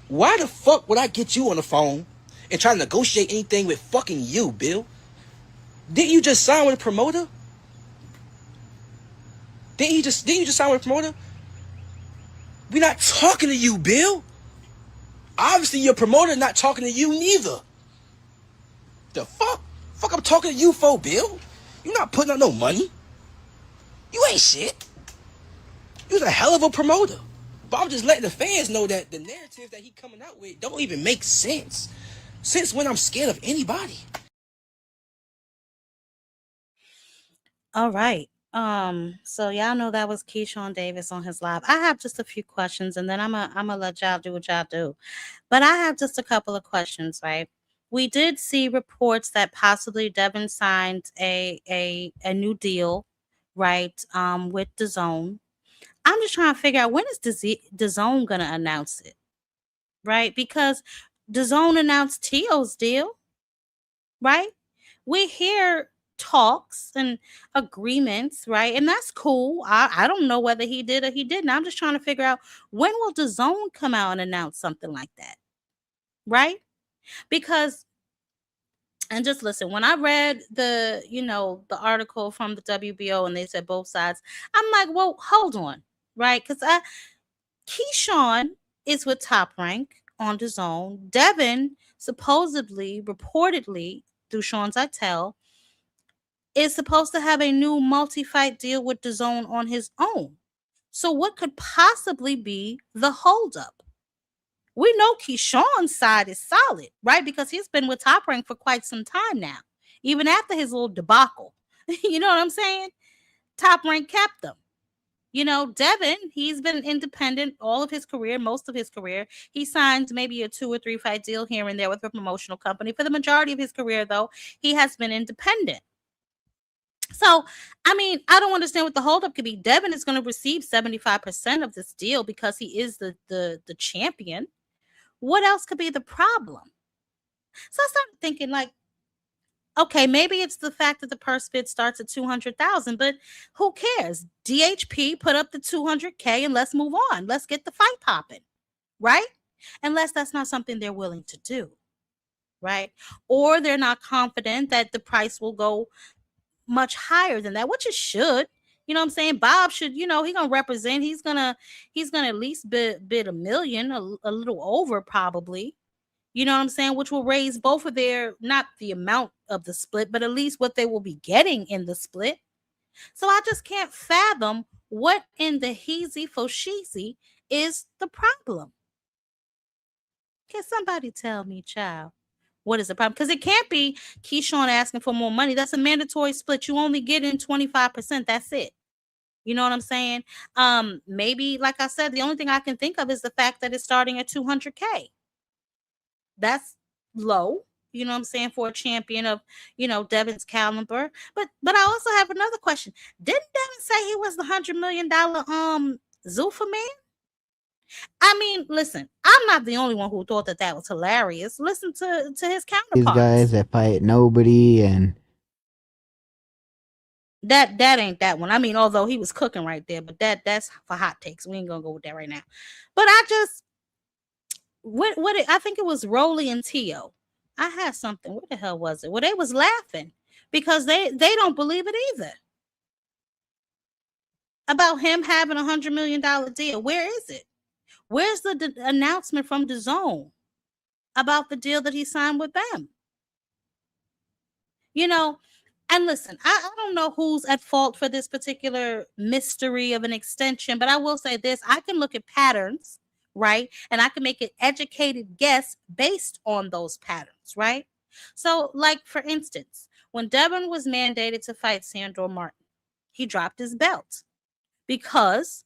Why the fuck would I get you on the phone and try to negotiate anything with fucking you, Bill? Didn't you just sign with a promoter? Didn't you just sign with a promoter? We're not talking to you, Bill. Obviously, your promoter not talking to you neither. The fuck? Fuck I'm talking to you for, Bill? You not putting up no money. You ain't shit. You was a hell of a promoter. But I'm just letting the fans know that the narrative that he coming out with don't even make sense. Since when I'm scared of anybody. All right. So y'all know that was Keyshawn Davis on his live. I have just a few questions and then I'm gonna let y'all do what y'all do. But I have just a couple of questions, right? We did see reports that possibly Devin signed a new deal, right? With DAZN. I'm just trying to figure out when is DAZN gonna announce it, right? Because DAZN announced Tio's deal, right? We hear talks and agreements, right? And that's cool. I don't know whether he did or he didn't. I'm just trying to figure out when will DAZN come out and announce something like that, right? Because, and just listen, when I read the article from the WBO and they said both sides, I'm like, well, hold on, right? Because Keyshawn is with Top Rank on DAZN. Devin supposedly, reportedly, through Sean Zytel, is supposed to have a new multi-fight deal with DAZN on his own. So what could possibly be the holdup? We know Keyshawn's side is solid, right? Because he's been with Top Rank for quite some time now, even after his little debacle. You know what I'm saying? Top Rank kept him. Devin, he's been independent all of his career, most of his career. He signed maybe a 2 or 3 fight deal here and there with a promotional company. For the majority of his career, though, he has been independent. So, I don't understand what the holdup could be. Devin is going to receive 75% of this deal because he is the champion. What else could be the problem? So I started thinking, like, okay, maybe it's the fact that the purse bid starts at $200,000, but who cares? DHP put up the $200K and let's move on. Let's get the fight popping, right? Unless that's not something they're willing to do, right? Or they're not confident that the price will go much higher than that, which it should. You know what I'm saying? Bob should, he gonna represent. He's gonna at least bid $1 million, a little over probably. You know what I'm saying? Which will raise both of their, not the amount of the split, but at least what they will be getting in the split. So I just can't fathom what in the heezy fosheezy is the problem. Can somebody tell me, child? What is the problem? Because it can't be Keyshawn asking for more money. That's a mandatory split. You only get in 25%. That's it. You know what I'm saying? Maybe, like I said, the only thing I can think of is the fact that it's starting at $200K. That's low, you know what I'm saying, for a champion of, Devin's caliber. But I also have another question. Didn't Devin say he was the $100 million Zuffa man? I mean, listen, I'm not the only one who thought that was hilarious. Listen to his counterparts. These guys that fight nobody, and that ain't that one. I mean, although he was cooking right there, but that's for hot takes. We ain't gonna go with that right now. But I just I think it was Rolly and Tio. I had something. What the hell was it? Well, they was laughing because they don't believe it either. About him having $100 million deal. Where is it? Where's the announcement from DAZN about the deal that he signed with them? You know, and listen, I don't know who's at fault for this particular mystery of an extension, but I will say this. I can look at patterns, right? And I can make an educated guess based on those patterns, right? So, like, for instance, when Devin was mandated to fight Sandor Martin, he dropped his belt because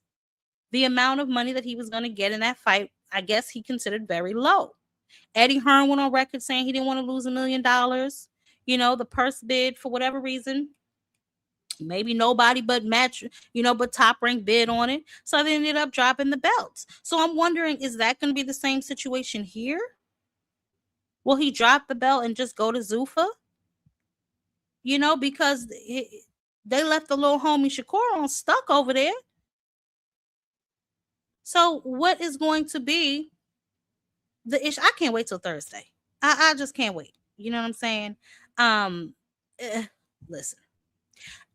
the amount of money that he was going to get in that fight, I guess he considered very low. Eddie Hearn went on record saying he didn't want to lose $1 million. You know, the purse bid, for whatever reason, maybe nobody but but Top Rank bid on it. So they ended up dropping the belts. So I'm wondering, is that going to be the same situation here? Will he drop the belt and just go to Zuffa? You know, because they left the little homie Shakur on stuck over there. So what is going to be the issue? I can't wait till Thursday. I just can't wait. You know what I'm saying? Listen,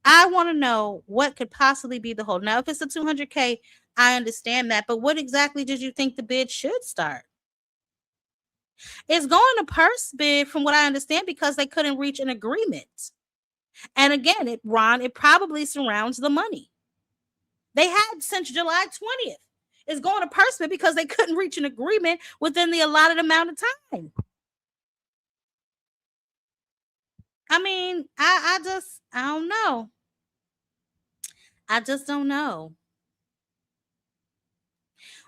I want to know what could possibly be the hold. Now, if it's a $200K, I understand that. But what exactly did you think the bid should start? It's going to purse bid, from what I understand, because they couldn't reach an agreement. And again, it probably surrounds the money. They had since July 20th. It's going to purse bid because they couldn't reach an agreement within the allotted amount of time. I mean, I don't know. I just don't know.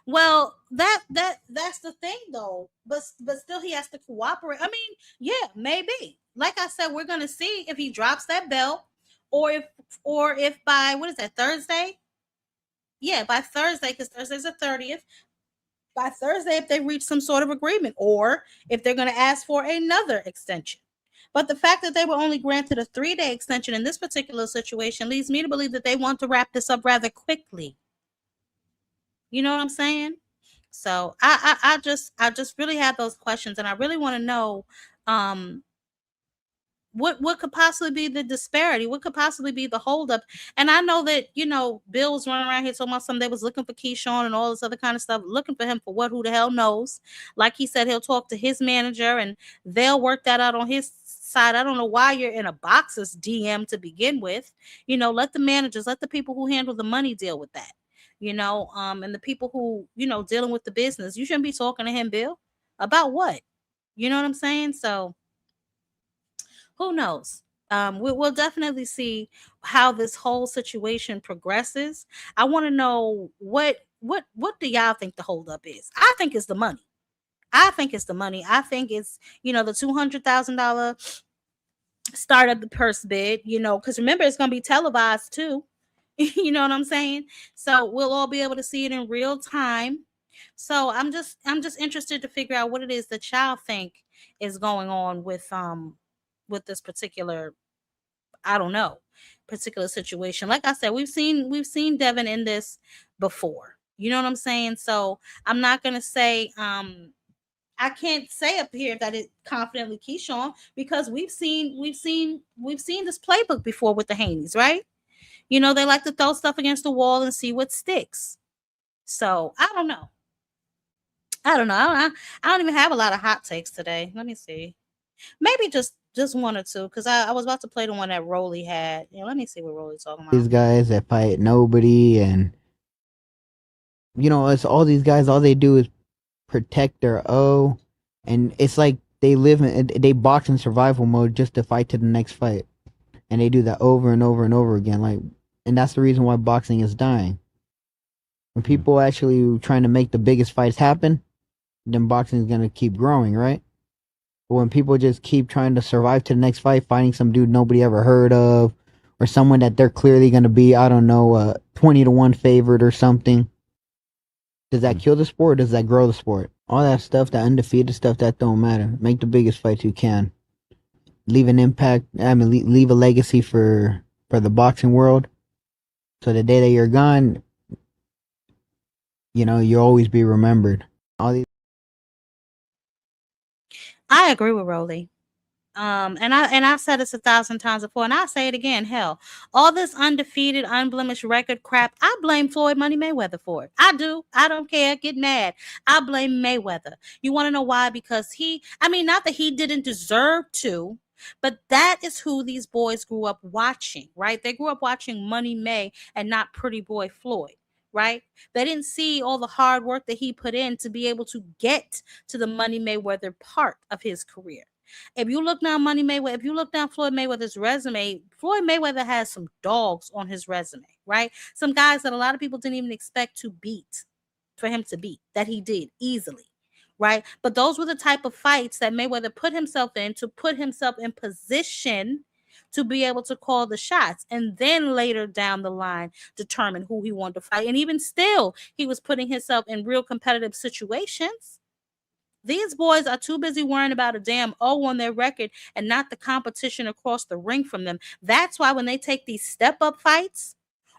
Well, that's the thing though. But still he has to cooperate. I mean, yeah, maybe. Like I said, we're gonna see if he drops that belt or if by what is that, Thursday? Yeah, by Thursday, because Thursday's the 30th. By Thursday, if they reach some sort of agreement, or if they're gonna ask for another extension. But the fact that they were only granted a 3-day extension in this particular situation leads me to believe that they want to wrap this up rather quickly. You know what I'm saying? So I just really have those questions, and I really want to know what could possibly be the disparity, what could possibly be the holdup. And I know that, you know, Bill was running around here talking about something. They was looking for Keyshawn and all this other kind of stuff, looking for him for what? Who the hell knows? Like he said, he'll talk to his manager and they'll work that out on his side. I don't know why you're in a boxer's DM to begin with. You know, let the managers, let the people who handle the money deal with that. You know, and the people who, you know, dealing with the business. You shouldn't be talking to him, Bill. About what? You know what I'm saying? So who knows? We'll definitely see how this whole situation progresses. I want to know what do y'all think the holdup is? I think it's the money. I think it's the money. I think it's, you know, the $200,000 start of the purse bid, you know, because remember, it's going to be televised too. You know what I'm saying? So we'll all be able to see it in real time. So I'm just interested to figure out what it is that y'all think is going on with this particular, I don't know, particular situation. Like I said, we've seen Devin in this before. You know what I'm saying? So I'm not gonna say I can't say up here that it confidently Keyshawn, because we've seen this playbook before with the Haneys, right? You know, they like to throw stuff against the wall and see what sticks. So I don't know. I don't even have a lot of hot takes today. Let me see. Maybe just one or two, because I was about to play the one that Rolly had. Yeah, let me see what Rolly's talking about. these guys that fight nobody, and you know, it's all these guys. All they do is protect their O, and it's like they box in survival mode just to fight to the next fight, and they do that over and over and over again. Like, and that's the reason why boxing is dying. When people actually trying to make the biggest fights happen, then boxing is gonna keep growing, right? But when people just keep trying to survive to the next fight, fighting some dude nobody ever heard of, or someone that they're clearly gonna be, I don't know, 20-1 favorite or something, Does that kill the sport or does that grow the sport? All that stuff, that undefeated stuff, that don't matter. Make the biggest fights you can. Leave an impact, leave a legacy for the boxing world. So the day that you're gone, you know, you'll always be remembered. All these. I agree with Rolly. And I've said this 1,000 times before, and I'll say it again. Hell, all this undefeated, unblemished record crap, I blame Floyd Money Mayweather for it. I do. I don't care. Get mad. I blame Mayweather. You want to know why? Because not that he didn't deserve to, but that is who these boys grew up watching, right? They grew up watching Money May and not Pretty Boy Floyd. Right? They didn't see all the hard work that he put in to be able to get to the Money Mayweather part of his career. If you look down if you look down Floyd Mayweather's resume, Floyd Mayweather has some dogs on his resume, right? Some guys that a lot of people didn't even expect for him to beat, that he did easily, right? But those were the type of fights that Mayweather put himself in to put himself in position to be able to call the shots, and then later down the line determine who he wanted to fight. And even still, he was putting himself in real competitive situations. These boys are too busy worrying about a damn O on their record and not the competition across the ring from them. That's why when they take these step-up fights,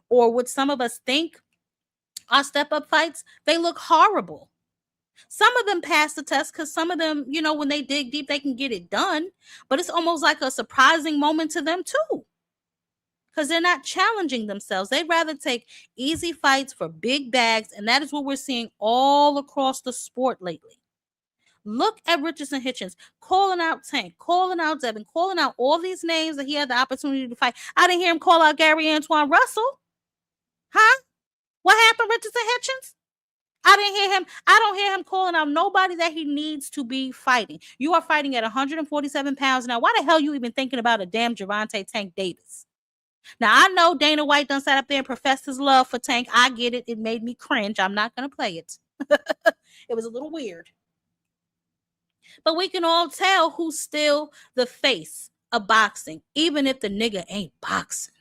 or what some of us think are step-up fights, they look horrible. Some of them pass the test because some of them, you know, when they dig deep, they can get it done. But it's almost like a surprising moment to them too, because they're not challenging themselves. They'd rather take easy fights for big bags, and that is what we're seeing all across the sport lately. Look at Richardson, Hitchins, calling out Tank, calling out Devin, calling out all these names that he had the opportunity to fight. I didn't hear him call out Gary Antoine Russell. Huh? What happened, Richardson, Hitchins? I don't hear him calling out nobody that he needs to be fighting. You are fighting at 147 pounds now. Why the hell you even thinking about a damn Gervonta Tank Davis? Now, I know Dana White done sat up there and professed his love for Tank. I get it. It made me cringe. I'm not going to play it. It was a little weird. But we can all tell who's still the face of boxing, even if the nigga ain't boxing.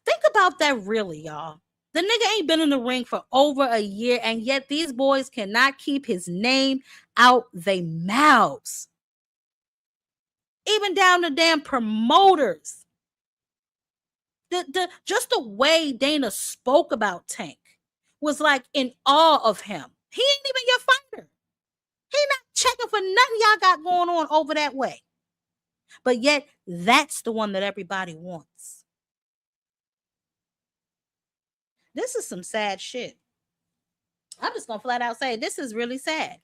Think about that really, y'all. The nigga ain't been in the ring for over a year, and yet these boys cannot keep his name out their mouths. Even down to damn promoters. Just the way Dana spoke about Tank was like in awe of him. He ain't even your fighter. He not checking for nothing y'all got going on over that way. But yet, that's the one that everybody wants. This is some sad shit. I'm just going to flat out say, this is really sad.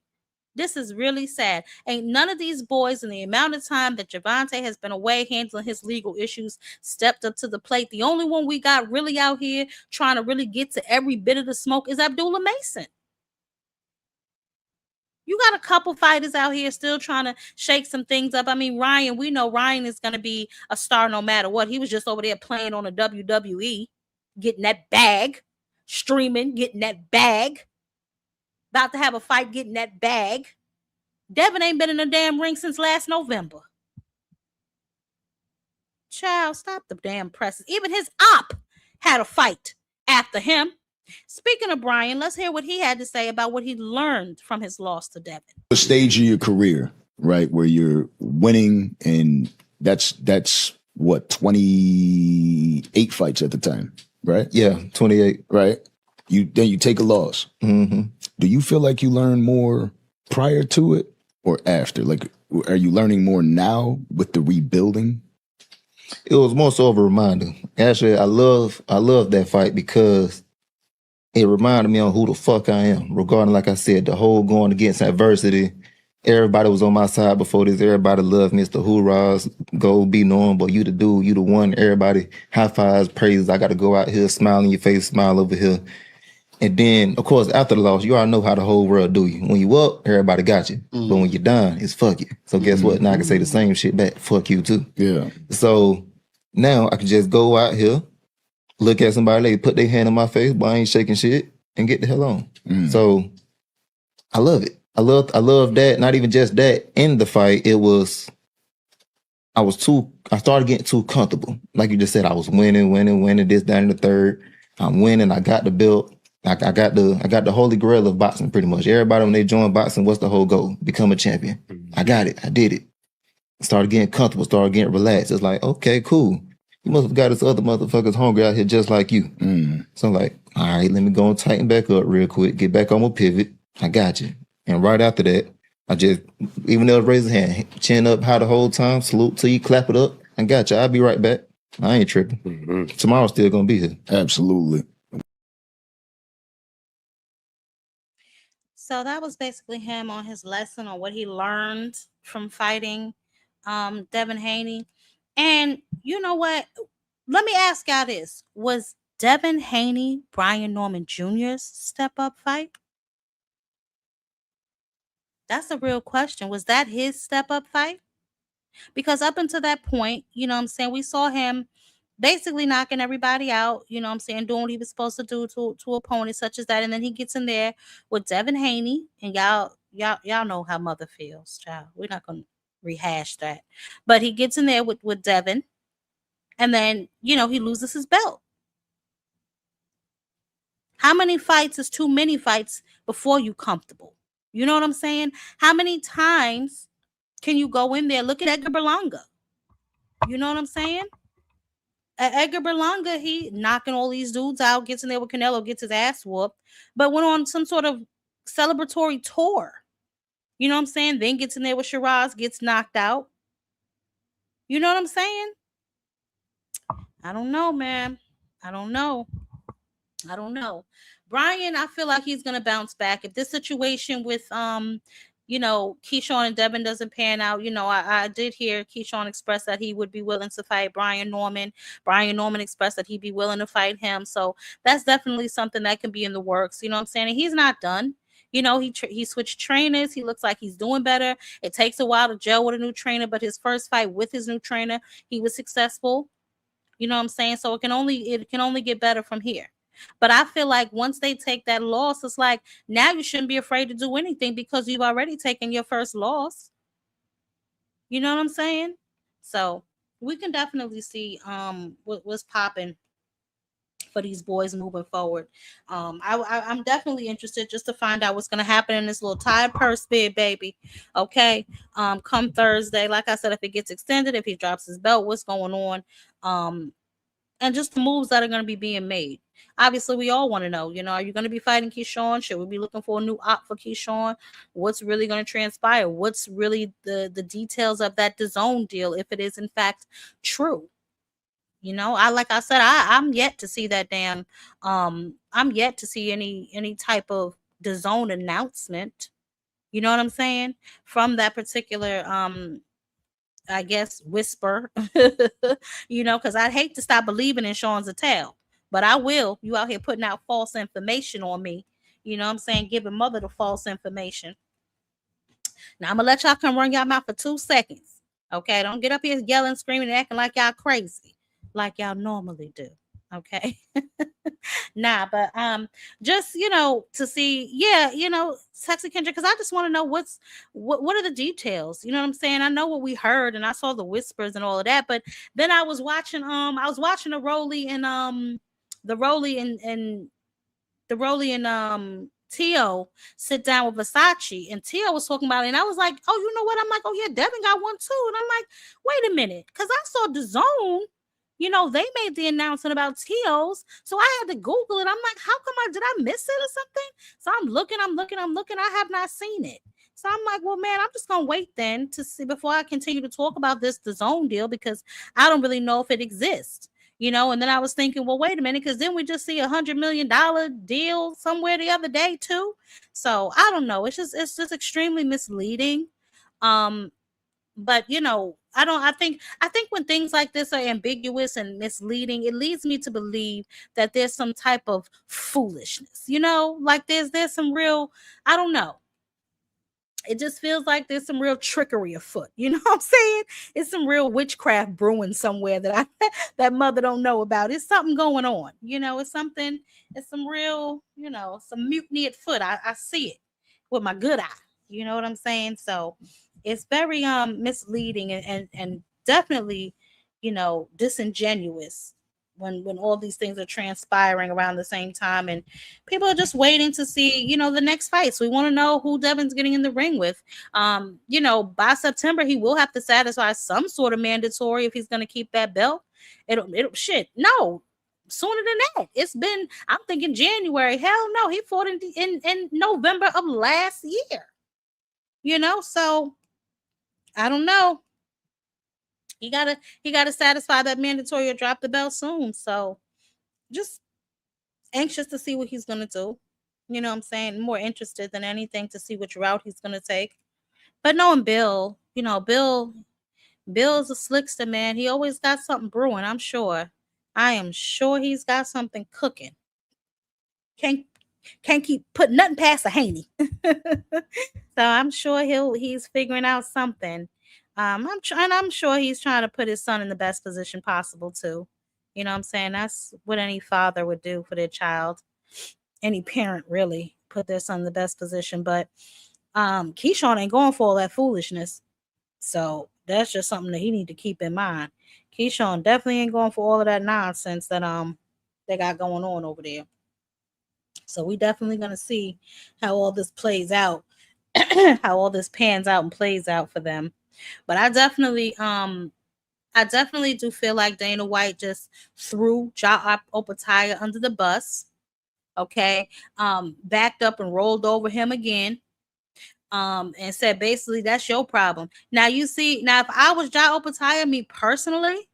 This is really sad. Ain't none of these boys in the amount of time that Gervonta has been away handling his legal issues stepped up to the plate. The only one we got really out here trying to really get to every bit of the smoke is Abdullah Mason. You got a couple fighters out here still trying to shake some things up. I mean, Ryan, we know Ryan is going to be a star no matter what. He was just over there playing on a WWE, getting that bag, streaming, getting that bag. About to have a fight, getting that bag. Devin ain't been in a damn ring since last November. Child, stop the damn presses. Even his op had a fight after him. Speaking of Brian, let's hear what he had to say about what he learned from his loss to Devin. The stage of your career, right, where you're winning, and that's what, 28 fights at the time, right? Yeah, 28. Right. Then you take a loss. Mm-hmm. Do you feel like you learn more prior to it or after? Like, are you learning more now with the rebuilding? It was more so of a reminder. Actually, I love that fight because it reminded me on who the fuck I am. Regarding, like I said, the whole going against adversity. Everybody was on my side before this. Everybody loved me. It's the hoorahs. Go be normal. You the dude. You the one. Everybody high fives, praises. I got to go out here, smile in your face, smile over here. And then, of course, after the loss, you already know how the whole world do you. When you up, everybody got you. Mm-hmm. But when you're down, it's fuck you. So guess what? Now I can say the same shit back. Fuck you too. Yeah. So now I can just go out here, look at somebody, they put their hand on my face, but I ain't shaking shit, and get the hell on. So I love it. I love that. Not even just that. In the fight, I started getting too comfortable. Like you just said, I was winning, this, that, and the third. I'm winning. I got the belt. I got the holy grail of boxing pretty much. Everybody when they join boxing, what's the whole goal? Become a champion. I got it. I did it. Started getting comfortable, started getting relaxed. It's like, okay, cool. You must have got this other motherfuckers hungry out here just like you. So I'm like, all right, let me go and tighten back up real quick, get back on my pivot. I got you. And right after that, I just, even though raise his hand, chin up high the whole time, salute till you clap it up. I got you. I'll be right back. I ain't tripping. Tomorrow's still gonna be here. Absolutely. So that was basically him on his lesson on what he learned from fighting Devin Haney. And you know what? Let me ask y'all this. Was Devin Haney Brian Norman Jr.'s step-up fight? That's a real question. Was that his step-up fight? Because up until that point, you know what I'm saying, we saw him basically knocking everybody out, you know what I'm saying, doing what he was supposed to do to opponents such as that. And then he gets in there with Devin Haney, and y'all know how mother feels, child. We're not gonna rehash that. But he gets in there with Devin, and then, you know, he loses his belt. How many fights is too many fights before you comfortable? You know what I'm saying? How many times can you go in there? Look at Edgar Berlanga. You know what I'm saying? Edgar Berlanga, he knocking all these dudes out, gets in there with Canelo, gets his ass whooped, but went on some sort of celebratory tour. You know what I'm saying? Then gets in there with Sheerez, gets knocked out. You know what I'm saying? I don't know, man. I don't know. Brian, I feel like he's gonna bounce back. If this situation with you know, Keyshawn and Devin doesn't pan out, you know, I did hear Keyshawn express that he would be willing to fight Brian Norman. Brian Norman expressed that he'd be willing to fight him. So that's definitely something that can be in the works. You know what I'm saying? And he's not done. You know, he switched trainers. He looks like he's doing better. It takes a while to gel with a new trainer, but his first fight with his new trainer, he was successful. You know what I'm saying? So it can only get better from here. But I feel like once they take that loss, it's like now you shouldn't be afraid to do anything because you've already taken your first loss. You know what I'm saying? So we can definitely see what's popping for these boys moving forward. I'm definitely interested just to find out what's going to happen in this little tied purse bid, baby. Okay. Come Thursday, like I said, if it gets extended, if he drops his belt, what's going on? And just the moves that are going to be being made. Obviously, we all want to know, you know, are you going to be fighting Keyshawn? Should we be looking for a new op for Keyshawn? What's really going to transpire? What's really the details of that DAZN deal, if it is in fact true? You know, like I said, I'm yet to see that damn, I'm yet to see any type of DAZN announcement. You know what I'm saying? From that particular, I guess, whisper, you know, because I'd hate to stop believing in Sean Zattel, but I will. You out here putting out false information on me. You know what I'm saying? Giving mother the false information. Now, I'm going to let y'all come run y'all mouth for 2 seconds. Okay? Don't get up here yelling, screaming, and acting like y'all crazy, like y'all normally do. Okay? Nah, but just, you know, to see, yeah, you know, Sexy Kendra, because I just want to know what are the details. You know what I'm saying? I know what we heard and I saw the whispers and all of that, but then I was watching the Rolly and Tio sit down with Versace, and Tio was talking about it, and I was like, oh, you know what? I'm like, oh yeah, Devin got one too. And I'm like, wait a minute, because I saw DAZN. You know, they made the announcement about Tio's. So I had to Google it. I'm like, how come did I miss it or something? So I'm looking. I have not seen it. So I'm like, well, man, I'm just going to wait then to see before I continue to talk about this DAZN deal, because I don't really know if it exists. You know, and then I was thinking, well, wait a minute, because then we just see $100 million deal somewhere the other day too. So I don't know. It's just extremely misleading. But you know, I think when things like this are ambiguous and misleading, it leads me to believe that there's some type of foolishness, you know, like there's some real, I don't know. It just feels like there's some real trickery afoot. You know what I'm saying? It's some real witchcraft brewing somewhere that that mother don't know about. It's something going on. You know, it's some real, you know, some mutiny at foot. I see it with my good eye. You know what I'm saying? So it's very misleading and definitely, you know, disingenuous when all these things are transpiring around the same time, and people are just waiting to see, you know, the next fights. We want to know who Devin's getting in the ring with. You know, by September he will have to satisfy some sort of mandatory if he's going to keep that belt. It'll shit. No, sooner than that. It's been, I'm thinking January. Hell no, he fought in November of last year. You know, so I don't know. He gotta satisfy that mandatory or drop the belt soon. So just anxious to see what he's gonna do. You know what I'm saying? More interested than anything to see which route he's gonna take. But knowing Bill, you know, Bill's a slickster, man. He always got something brewing, I'm sure. I am sure he's got something cooking. Can't keep putting nothing past a Haney. So I'm sure he's figuring out something. I'm sure he's trying to put his son in the best position possible too. You know what I'm saying? That's what any father would do for their child. Any parent really put their son in the best position. But Keyshawn ain't going for all that foolishness. So that's just something that he need to keep in mind. Keyshawn definitely ain't going for all of that nonsense that they got going on over there. So we definitely gonna see how all this plays out, how all this pans out and plays out for them. But I definitely do feel like Dana White just threw Ja Opetaia under the bus. Okay. Backed up and rolled over him again. And said basically that's your problem. Now you see, if I was Ja Opetaia, me personally,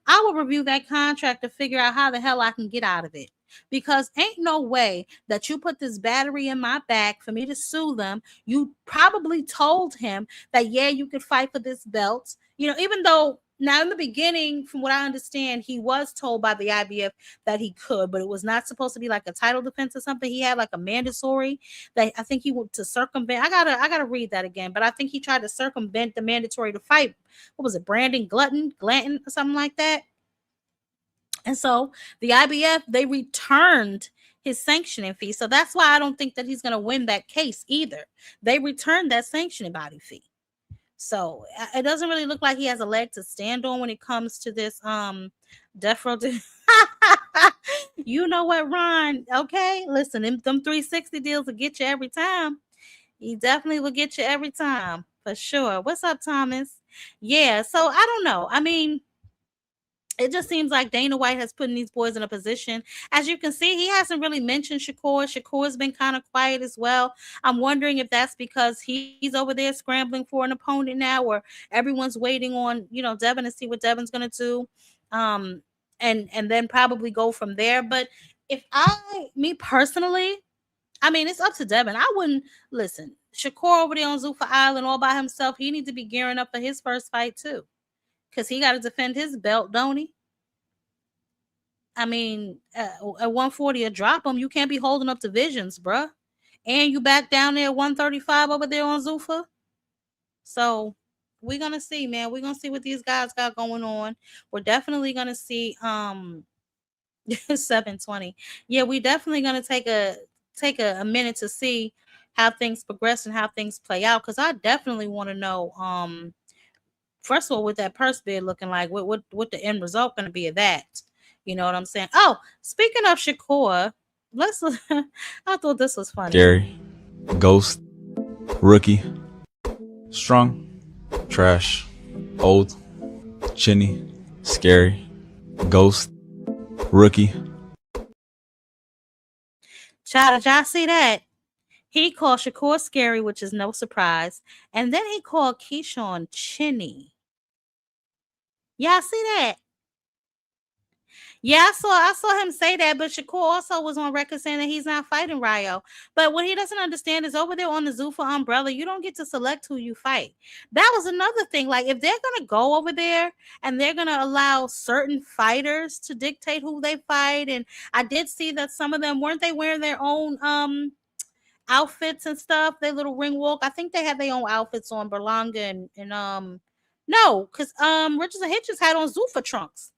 I would review that contract to figure out how the hell I can get out of it. Because ain't no way that you put this battery in my back for me to sue them. You probably told him that, yeah, you could fight for this belt. You know, even though now in the beginning, from what I understand, he was told by the IBF that he could, but it was not supposed to be like a title defense or something. He had like a mandatory that I think he went to circumvent. I gotta read that again, but I think he tried to circumvent the mandatory to fight. What was it? Brandon Glanton or something like that. And so the IBF, they returned his sanctioning fee. So that's why I don't think that he's going to win that case either. They returned that sanctioning body fee. So it doesn't really look like he has a leg to stand on when it comes to this death row. You know what, Ron? Okay, listen, them 360 deals will get you every time. He definitely will get you every time for sure. What's up, Thomas? Yeah, so I don't know. I mean, it just seems like Dana White has put these boys in a position. As you can see, he hasn't really mentioned Shakur. Shakur's been kind of quiet as well. I'm wondering if that's because he's over there scrambling for an opponent now, or everyone's waiting on, you know, Devin to see what Devin's going to do, and then probably go from there. But me personally, I mean, it's up to Devin. I wouldn't listen. Shakur over there on Zuffa Island all by himself. He needs to be gearing up for his first fight too. Because he got to defend his belt, don't he? I mean, at 140 a drop him. You can't be holding up divisions, bruh. And you back down there at 135 over there on Zuffa. So we're going to see, man. We're going to see what these guys got going on. We're definitely going to see 720. Yeah, we definitely going to take a minute to see how things progress and how things play out. Because I definitely want to know first of all, what that purse bid looking like, what the end result going to be of that? You know what I'm saying? Oh, speaking of Shakur, I thought this was funny. Scary, ghost, rookie, strong, trash, old, chinny, scary, ghost, rookie. Child, did y'all see that? He called Shakur scary, which is no surprise. And then he called Keyshawn chinny. Y'all see that? Yeah, I saw him say that, but Shakur also was on record saying that he's not fighting Ryo. But what he doesn't understand is over there on the Zuffa umbrella, you don't get to select who you fight. That was another thing. Like, if they're going to go over there and they're going to allow certain fighters to dictate who they fight, and I did see that some of them, weren't they wearing their own outfits and stuff, their little ring walk? I think they had their own outfits on, Berlanga and no, because Richardson Hitchins had on Zuffa trunks.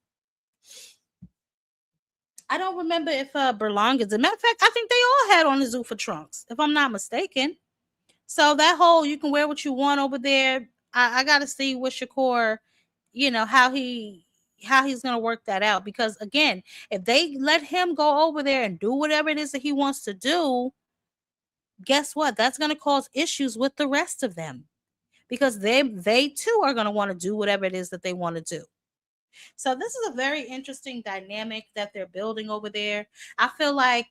I don't remember if Berlanga. As a matter of fact, I think they all had on the Zuffa trunks, if I'm not mistaken. So that whole you can wear what you want over there. I got to see what Shakur, you know, how he how he's going to work that out. Because again, if they let him go over there and do whatever it is that he wants to do, guess what? That's going to cause issues with the rest of them, because they too are going to want to do whatever it is that they want to do. So this is a very interesting dynamic that they're building over there. I feel like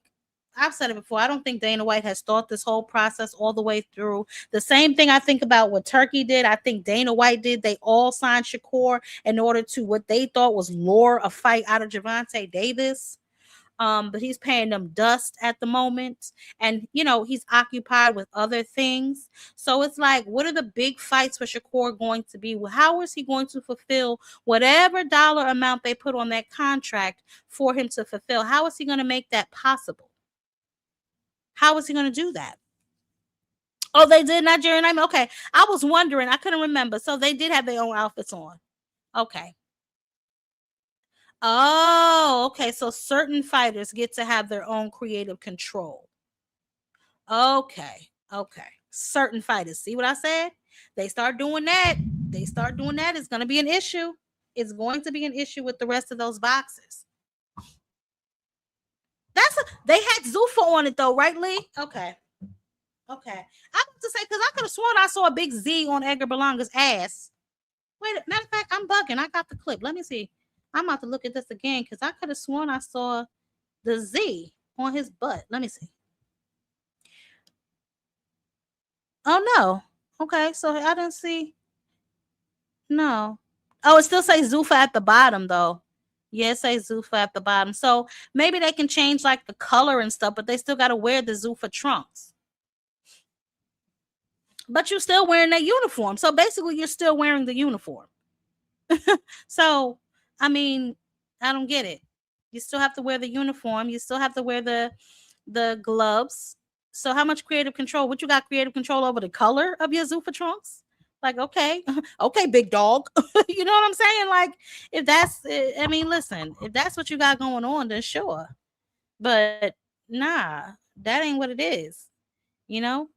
I've said it before. I don't think Dana White has thought this whole process all the way through. The same thing I think about what Turkey did, I think Dana White did. They all signed Shakur in order to what they thought was lure a fight out of Gervonta Davis. But he's paying them dust at the moment. And, you know, he's occupied with other things. So it's like, what are the big fights for Shakur going to be? How is he going to fulfill whatever dollar amount they put on that contract for him to fulfill? How is he going to make that possible? How is he going to do that? Oh, they did Nigerian Nightmare. Okay. I was wondering. I couldn't remember. So they did have their own outfits on. Okay. Oh, okay. So certain fighters get to have their own creative control. Okay. Okay. Certain fighters. See what I said? They start doing that. It's going to be an issue. It's going to be an issue with the rest of those boxers. They had Zuffa on it though, right, Lee? Okay. I have to say, because I could have sworn I saw a big Z on Edgar Berlanga's ass. Wait, matter of fact, I'm bugging. I got the clip. Let me see. I'm about to look at this again because I could have sworn I saw the Z on his butt. Let me see. Oh no. Okay, so I didn't see. No. Oh, it still says Zuffa at the bottom though. Yeah, it says Zuffa at the bottom. So maybe they can change like the color and stuff, but they still got to wear the Zuffa trunks. But you're still wearing that uniform. So basically, you're still wearing the uniform. So, I mean, I don't get it. You still have to wear the uniform. You still have to wear the gloves. So how much creative control? What you got creative control over the color of your Zuffa trunks? Like, okay, big dog. You know what I'm saying? Like, if that's, I mean, listen, if that's what you got going on, then sure. But nah, that ain't what it is. You know,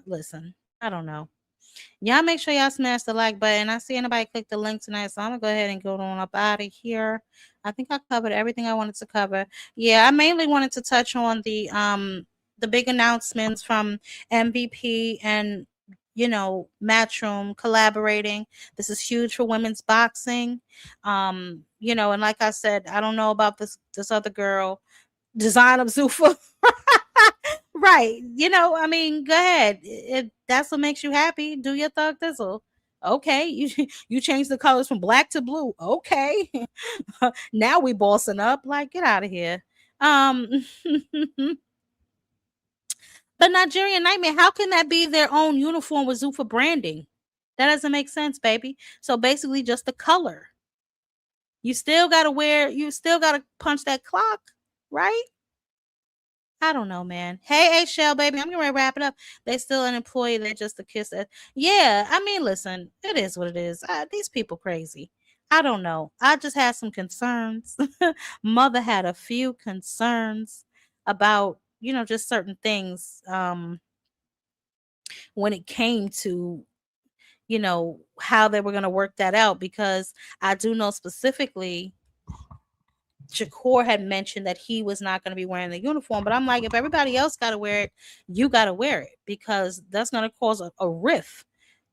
listen, I don't know. Y'all make sure y'all smash the like button. I see anybody click the link tonight, so I'm gonna go ahead and go on up out of here. I think I covered everything I wanted to cover. Yeah, I mainly wanted to touch on the big announcements from MVP and, you know, Matchroom collaborating. This is huge for women's boxing. You know, and like I said, I don't know about this other girl, Design of Zuffa. Right. You know, I mean, go ahead. If that's what makes you happy, do your thug thistle. Okay. You change the colors from black to blue. Okay. Now we bossing up. Like, get out of here. But Nigerian Nightmare, how can that be their own uniform with Zuffa branding? That doesn't make sense, baby. So basically just the color. You still got to punch that clock, right? I don't know, man. Hey, Shell, baby, I'm going to wrap it up. They still an employee. They're just a kiss. Yeah, I mean, listen, it is what it is. These people crazy. I don't know. I just had some concerns. Mother had a few concerns about, you know, just certain things when it came to, you know, how they were going to work that out, because I do know specifically Shakur had mentioned that he was not going to be wearing the uniform, but I'm like, if everybody else got to wear it, you got to wear it, because that's going to cause a rift,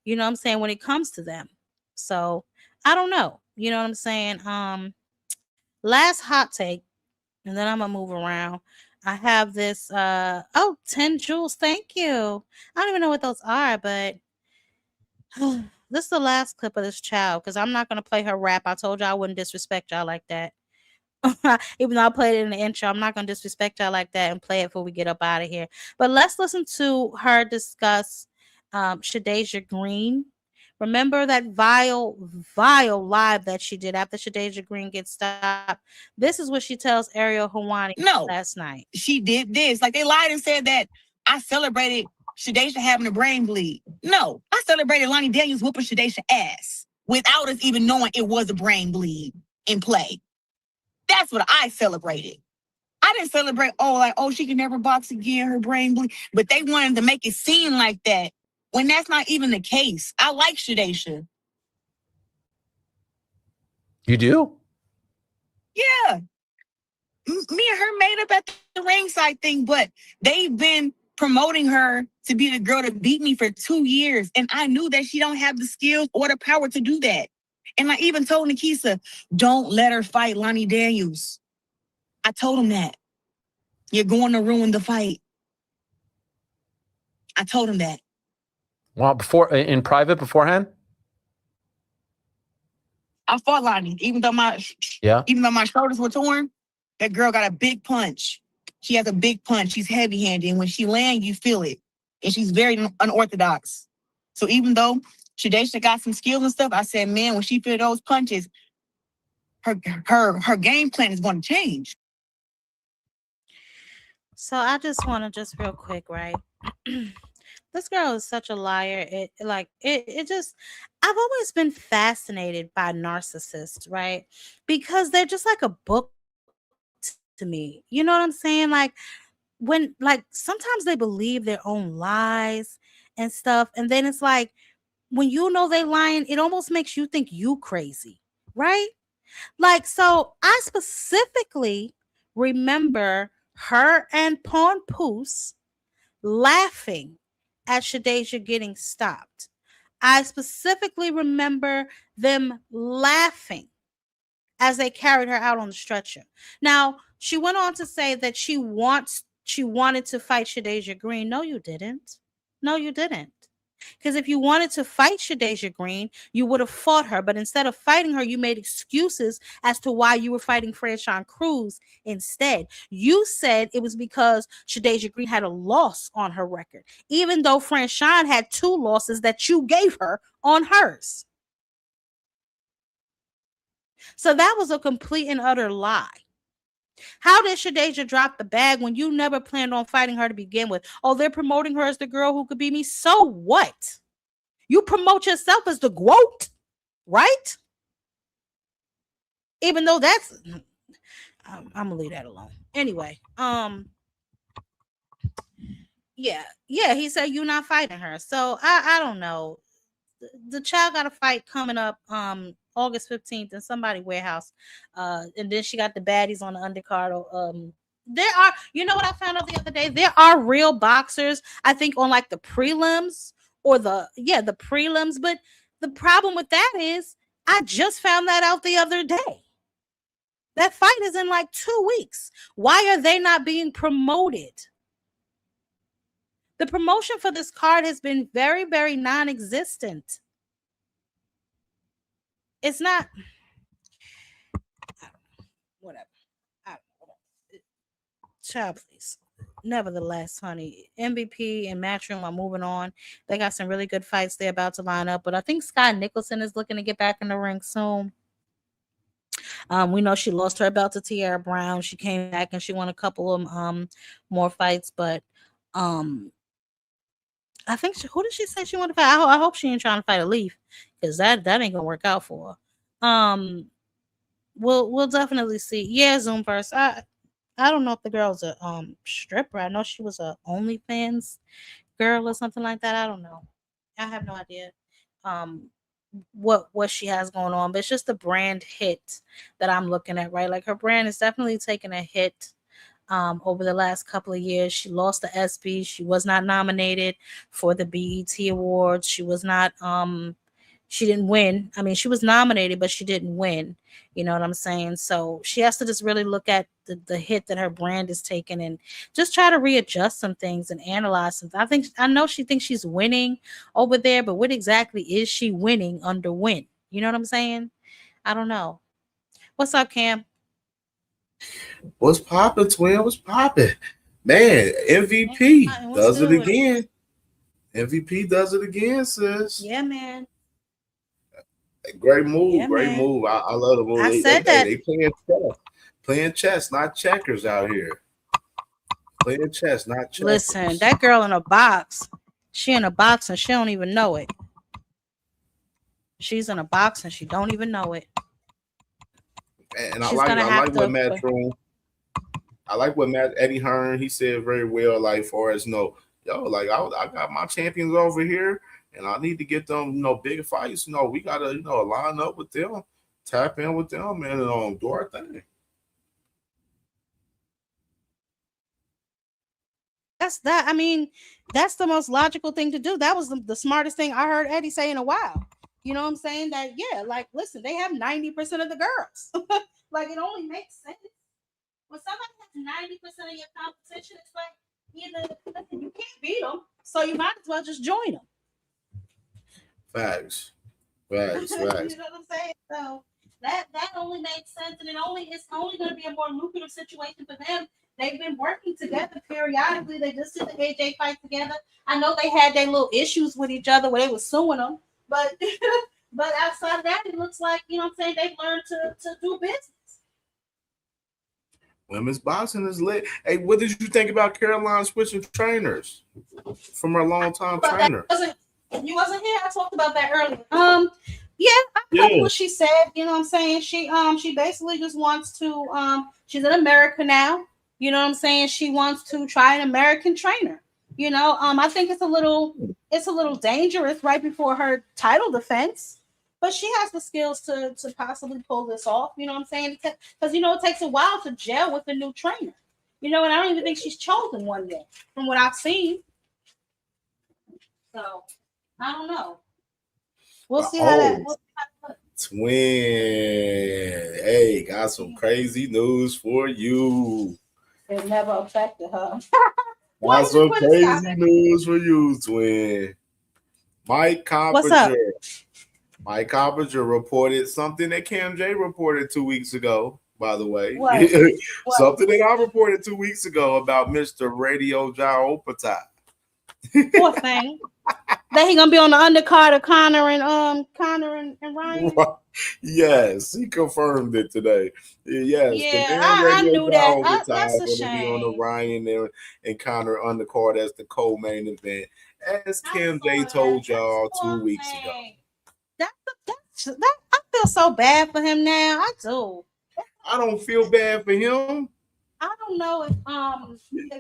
you know what I'm saying, when it comes to them. So I don't know, you know what I'm saying. Last hot take, and then I'm gonna move around. I have this 10 jewels, thank you. I don't even know what those are, but this is the last clip of this child, because I'm not going to play her rap. I told y'all I wouldn't disrespect y'all like that. Even though I played it in the intro, I'm not going to disrespect y'all like that and play it before we get up out of here. But let's listen to her discuss Shadeja Green. Remember that vile live that she did after Shadeja Green gets stopped? This is what she tells Ariel Hawani last night. She did this. Like, they lied and said that I celebrated Shadeja having a brain bleed. No, I celebrated Lonnie Daniels whooping Shadeja ass without us even knowing it was a brain bleed in play. That's what I celebrated. I didn't celebrate, she can never box again, her brain bleed. But they wanted to make it seem like that when that's not even the case. I like Shadeja. You do? Yeah. Me and her made up at the ringside thing, but they've been promoting her to be the girl to beat me for 2 years. And I knew that she don't have the skills or the power to do that. And I even told Nikisa, don't let her fight Lonnie Daniels. I told him that. You're going to ruin the fight. I told him that. Well, in private beforehand? I fought Lonnie, even though my shoulders were torn. That girl got a big punch. She has a big punch. She's heavy-handed. And when she lands, you feel it. And she's very unorthodox. So even though Shadesha got some skills and stuff, I said, man, when she feel those punches, her game plan is going to change. So I just want to just real quick, right? This girl is such a liar. It just, I've always been fascinated by narcissists, right? Because they're just like a book to me. You know what I'm saying? Like sometimes they believe their own lies and stuff. And then it's like, when you know they lying, it almost makes you think you crazy, right? Like, so I specifically remember her and Pawn Poos laughing at Shadeja getting stopped. I specifically remember them laughing as they carried her out on the stretcher. Now, she went on to say that she wanted to fight Shadeja Green. No, you didn't. No, you didn't. Because if you wanted to fight Shadeja Green, you would have fought her. But instead of fighting her, you made excuses as to why you were fighting Franchon Cruz instead. You said it was because Shadeja Green had a loss on her record, even though Franchon had 2 losses that you gave her on hers. So that was a complete and utter lie. How did Shadeja drop the bag when you never planned on fighting her to begin with? Oh, they're promoting her as the girl who could beat me. So what? You promote yourself as the GOAT, right? Even though that's, I'm gonna leave that alone. Anyway, yeah, he said you're not fighting her. So I don't know. The child got a fight coming up August 15th in somebody warehouse. And then she got the baddies on the undercard. There are, you know what I found out the other day? There are real boxers, I think, on like the prelims or the prelims. But the problem with that is I just found that out the other day. That fight is in like 2 weeks. Why are they not being promoted? The promotion for this card has been very, very non-existent. It's not, whatever. Child, please. Nevertheless, honey, MVP and Matchroom are moving on. They got some really good fights they're about to line up. But I think Sky Nicholson is looking to get back in the ring soon. We know she lost her belt to Tierra Brown. She came back and she won a couple of more fights, but I think who did she say she wanted to fight? I hope she ain't trying to fight a Leaf, because that ain't gonna work out for her. We'll definitely see. Yeah, Zoom first. I don't know if the girl's a stripper. I know she was a OnlyFans girl or something like that. I don't know. I have no idea what she has going on, but it's just a brand hit that I'm looking at, right? Like her brand is definitely taking a hit over the last couple of years. She lost the ESPY. She was not nominated for the BET Awards. She was not she didn't win. I mean, she was nominated, but she didn't win. You know what I'm saying? So she has to just really look at the hit that her brand is taking and just try to readjust some things and analyze some. I know she thinks she's winning over there, but what exactly is she winning under win? You know what I'm saying? I don't know. What's up, Cam? What's poppin', twin? What's poppin'? Man, MVP does it again. MVP does it again, sis. Yeah, man. Great move, Yeah, great man. move. I love the move. I said that. They playing chess, not checkers out here. Playing chess, not checkers. Listen, that girl in a box. She in a box and she don't even know it. She's in a box and she don't even know it. And I like what Eddie Hearn, he said very well, like for us, like I got my champions over here and I need to get them, bigger fights. We gotta, line up with them, tap in with them and do our thing. that. I mean, that's the most logical thing to do. That was the smartest thing I heard Eddie say in a while. You know what I'm saying? That yeah, like listen, they have 90% of the girls. Like it only makes sense. When somebody has 90% of your competition, it's like either listen, you can't beat them, so you might as well just join them. Facts. You know what I'm saying? So that only makes sense, and it's only going to be a more lucrative situation for them. They've been working together periodically. They just did the AJ fight together. I know they had their little issues with each other where they were suing them, but but outside of that, it looks like, you know what I'm saying, they've learned to do business. Women's boxing is lit. Hey, what did you think about Caroline switching trainers from her longtime trainer? You wasn't here. I talked about that earlier. Yeah, I heard what she said. You know what I'm saying? She basically just wants to she's in America now. You know what I'm saying? She wants to try an American trainer. You know, I think it's a little dangerous right before her title defense, but she has the skills to possibly pull this off. You know what I'm saying? Because you know it takes a while to gel with a new trainer. You know, and I don't even think she's chosen one yet, from what I've seen. So I don't know. We'll see how that. Twin. Hey, got some crazy news for you. It never affected her. Got some crazy news for you, twin. Mike Coppinger. Mike Coppinger reported something that Cam J reported 2 weeks ago, by the way. What? Something that I reported 2 weeks ago about Mr. Radio Jaopata. Poor thing. That he gonna be on the undercard of Connor and Ryan. Yes, he confirmed it today. Yes, yeah, I knew that. That's a shame. Be on the Ryan and Connor undercard as the co-main event, as Kim J told y'all 2 weeks ago. I feel so bad for him now. I do. I don't feel bad for him. I don't know if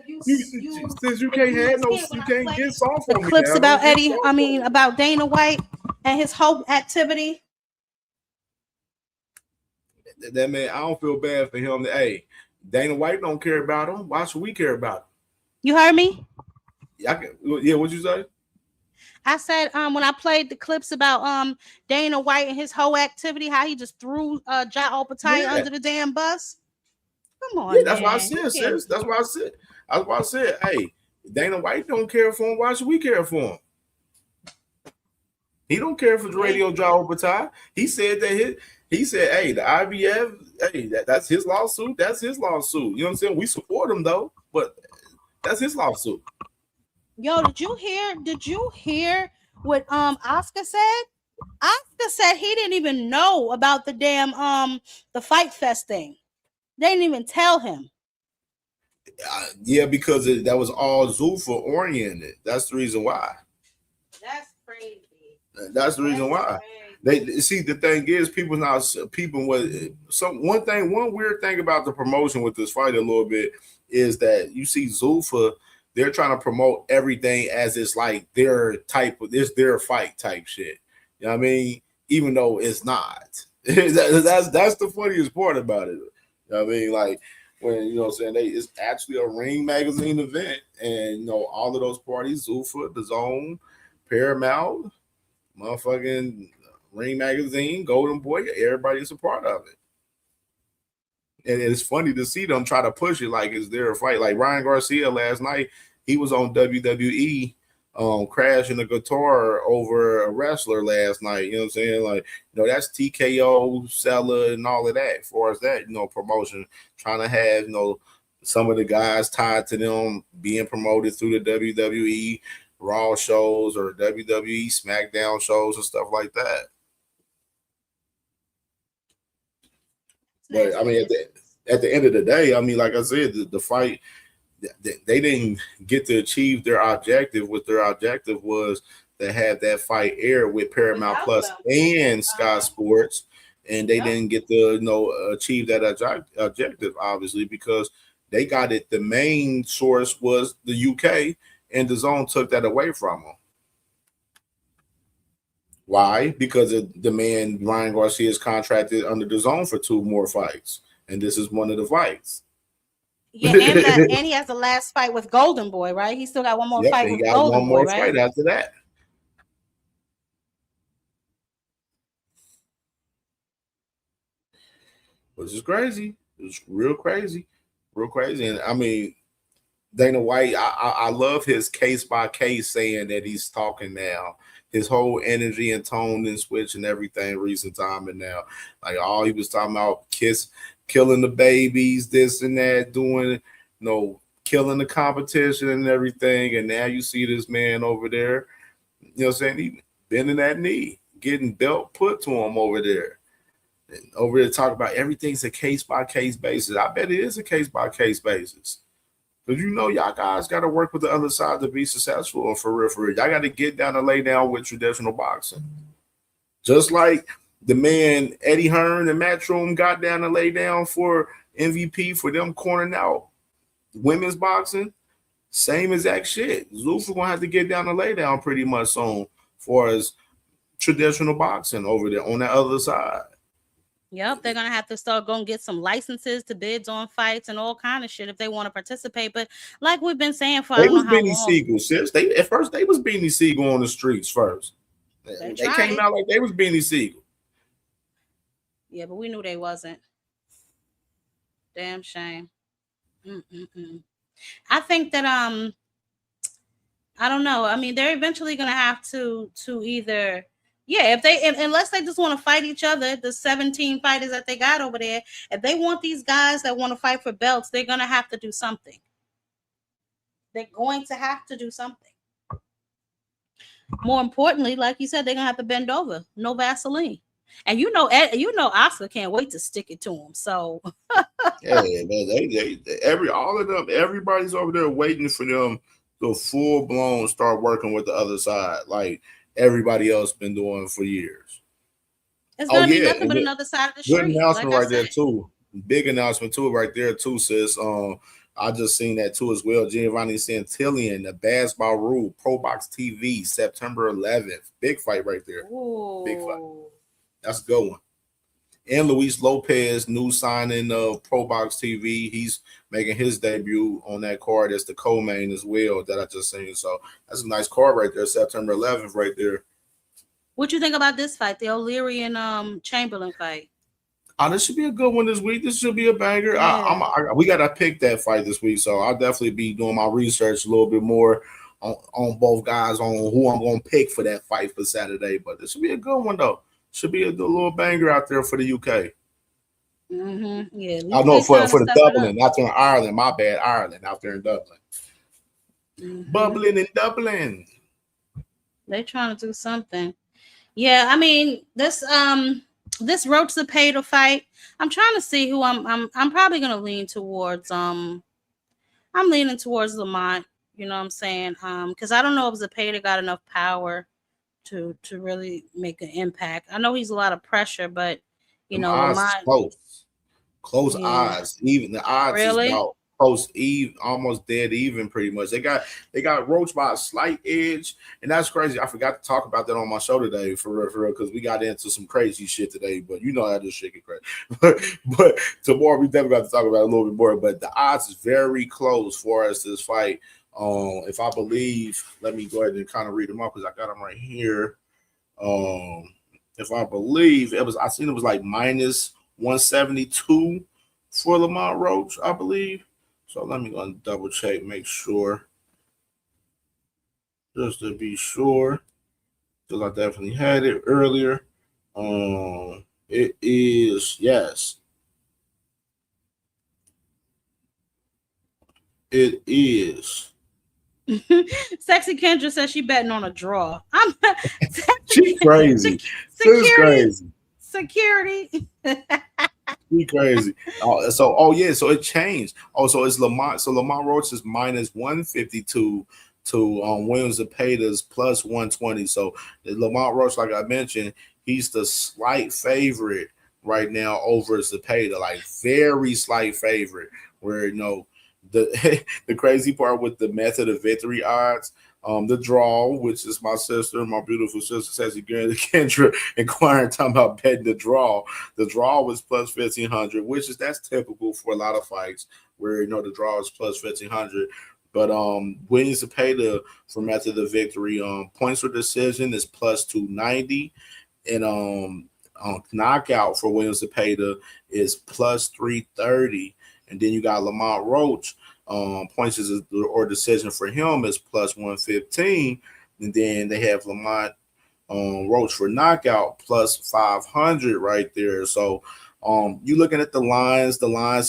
you since you can't get soft the on me clips now, about Eddie. I mean about Dana White and his whole activity. That man, I don't feel bad for him. Hey, Dana White don't care about him. Why should we care about him? You heard me? Yeah, what'd you say? I said when I played the clips about Dana White and his whole activity, how he just threw Ja Opatai under the damn bus. Come on, yeah, that's man. what I said, sis. That's what I said. That's what I said. Hey, Dana White don't care for him. Why should we care for him? He don't care for the Radio Ja Opatai. He said that he said, hey, the IBF, hey, that's his lawsuit. That's his lawsuit. You know what I'm saying? We support him though, but that's his lawsuit. Yo, did you hear what Oscar said? Oscar said he didn't even know about the damn the Fight Fest thing. They didn't even tell him. Yeah, because that was all Zuffa oriented. That's the reason why. That's crazy. That's the reason why. They see, the thing is, one weird thing about the promotion with this fight a little bit is that you see Zuffa, they're trying to promote everything as it's like their fight type shit. You know what I mean? Even though it's not. That's the funniest part about it. You know what I mean? Like when, you know what I'm saying, it's actually a Ring Magazine event, and you know, all of those parties, Zuffa, The Zone, Paramount, motherfucking Ring Magazine, Golden Boy, everybody's a part of it. And it's funny to see them try to push it like it's their fight. Like Ryan Garcia last night, he was on WWE crashing a guitar over a wrestler last night. You know what I'm saying? Like, you know, that's TKO, Sella, and all of that. As far as that, you know, promotion, trying to have, you know, some of the guys tied to them being promoted through the WWE Raw shows or WWE SmackDown shows and stuff like that. But I mean, at the end of the day, I mean, like I said, the fight, they didn't get to achieve their objective. What their objective was to have that fight air with Paramount Plus and Sky Sports, and they didn't get to, you know, achieve that objective, obviously, because they got it. The main source was the UK, and the Zone took that away from them. Why? Because the man Ryan Garcia is contracted under the Zone for 2 more fights, and this is one of the fights. Yeah, and he has the last fight with Golden Boy, right? He still got one more Yep, fight he with got Golden one Boy, more right? fight after that. Which is crazy. It's real crazy. Real crazy. And I mean, Dana White, I love his case by case saying that he's talking now. His whole energy and tone and switch and everything recent time and now. Like all he was talking about killing the babies, this and that, doing killing the competition and everything. And now you see this man over there, you know what I'm saying? He bending that knee, getting belt put to him over there. And over there talking about everything's a case by case basis. I bet it is a case by case basis. Because y'all guys got to work with the other side to be successful. And for real. Y'all got to get down and lay down with traditional boxing. Just like the man Eddie Hearn and Matchroom got down and lay down for MVP for them cornering out women's boxing. Same exact shit. Zuffa going to have to get down and lay down pretty much soon for as traditional boxing over there on that other side. Yep, they're gonna have to start going get some licenses to bids on fights and all kind of shit if they want to participate. But like we've been saying for I don't know how long. Siegel, sis. At first they was Beanie Siegel on the streets first. They came out like they was Beanie Siegel. Yeah, but we knew they wasn't. Damn shame. I think that I don't know. I mean, they're eventually gonna have to either. Yeah, unless they just want to fight each other, the 17 fighters that they got over there, if they want these guys that want to fight for belts, they're going to have to do something. They're going to have to do something. More importantly, like you said, they're going to have to bend over. No Vaseline. And Oscar can't wait to stick it to him. So yeah, man, all of them, everybody's over there waiting for them to full blown start working with the other side. Like everybody else been doing for years. It's gonna be nothing but another side of the street. Good announcement right there too. Big announcement too right there too, sis. I just seen that too as well. Giovanni Santillan, the Basketball Rule, Pro Box TV, September 11th. Big fight right there. Ooh. Big fight. That's a good one. And Luis Lopez, new signing of Pro Box TV. He's making his debut on that card as the co-main as well that I just seen. So that's a nice card right there, September 11th right there. What you think about this fight, the O'Leary and Chamberlain fight? Oh, this should be a good one this week. This should be a banger. Yeah. We got to pick that fight this week, so I'll definitely be doing my research a little bit more on both guys, on who I'm going to pick for that fight for Saturday. But this should be a good one, though. Should be a little banger out there for the UK. Yeah, I know for the Dublin, out there in Ireland. My bad, Ireland, out there in Dublin. Bubbling in Dublin. They're trying to do something. Yeah, I mean this Roach Zepada fight. I'm trying to see who I'm probably gonna lean towards. I'm leaning towards Lamont. You know what I'm saying? Because I don't know if Zepada got enough power to really make an impact. I know he's a lot of pressure, but Lamont close odds. Even the odds really? Is about close even, almost dead even pretty much. They got Roach by a slight edge, and that's crazy. I forgot to talk about that on my show today for real, because we got into some crazy shit today. But you know how this shit get crazy. but tomorrow we definitely got to talk about it a little bit more. But the odds is very close for us this fight. If I believe, let me go ahead and kind of read them up because I got them right here. If I believe I seen it was like minus 172 for Lamont Roach, I believe. So let me go and double check, make sure, just to be sure, because I definitely had it earlier. It is, yes. It is. Sexy Kendra says she betting on a draw. She's crazy. She's crazy. Security. She crazy. So it changed. So it's Lamont. So Lamont Roach is minus 152 to Williams Zepeda's plus 120. So Lamont Roach, like I mentioned, he's the slight favorite right now over Zepeda, like very slight favorite. Where the the crazy part with the method of victory odds, the draw, which is my sister, my beautiful sister, Sassy Kendra, inquiring, talking about betting the draw. The draw was plus 1,500, which is that's typical for a lot of fights where the draw is plus 1,500. But Williams Zepada for method of victory, points for decision is plus 290, and knockout for Williams Zepada is plus 330, and then you got Lamont Roach. Points or decision for him is plus 115, and then they have Lamont Roach for knockout plus 500 right there. So you looking at the lines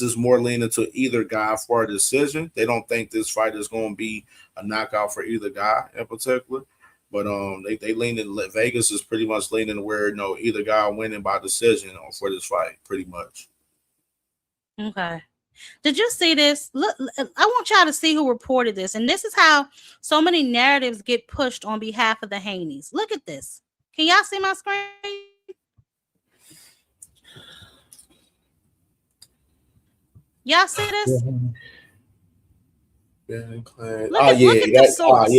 is more leaning to either guy for a decision. They don't think this fight is going to be a knockout for either guy in particular, but they lean in. Vegas is pretty much leaning where either guy winning by decision for this fight, pretty much. Okay. Did you see this? Look, I want y'all to see who reported this. And this is how so many narratives get pushed on behalf of the Haneys. Look at this. Can y'all see my screen? Y'all see this? Look at the source.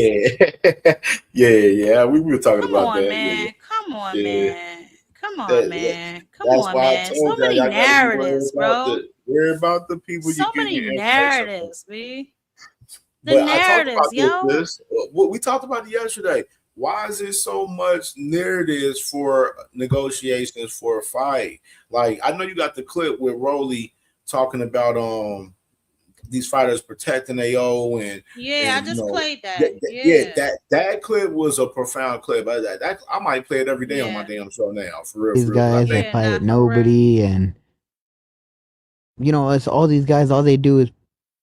Yeah. We were talking about that. Man. Yeah. Come on, man. Come on, That- man. Come That's on, why I man. told So y'all, many y'all gotta be narratives, bro. Worry about the people So you get many your information narratives, B. from. The But I talked narratives, yo. about this. We talked about it yesterday. Why is there so much narratives for negotiations for a fight? Like, I know you got the clip with Rolly talking about these fighters protecting AO and Yeah, I just played that. that clip was a profound clip. I might play it every day on my damn show now. For real. These guys that fight at nobody, and it's all these guys. All they do is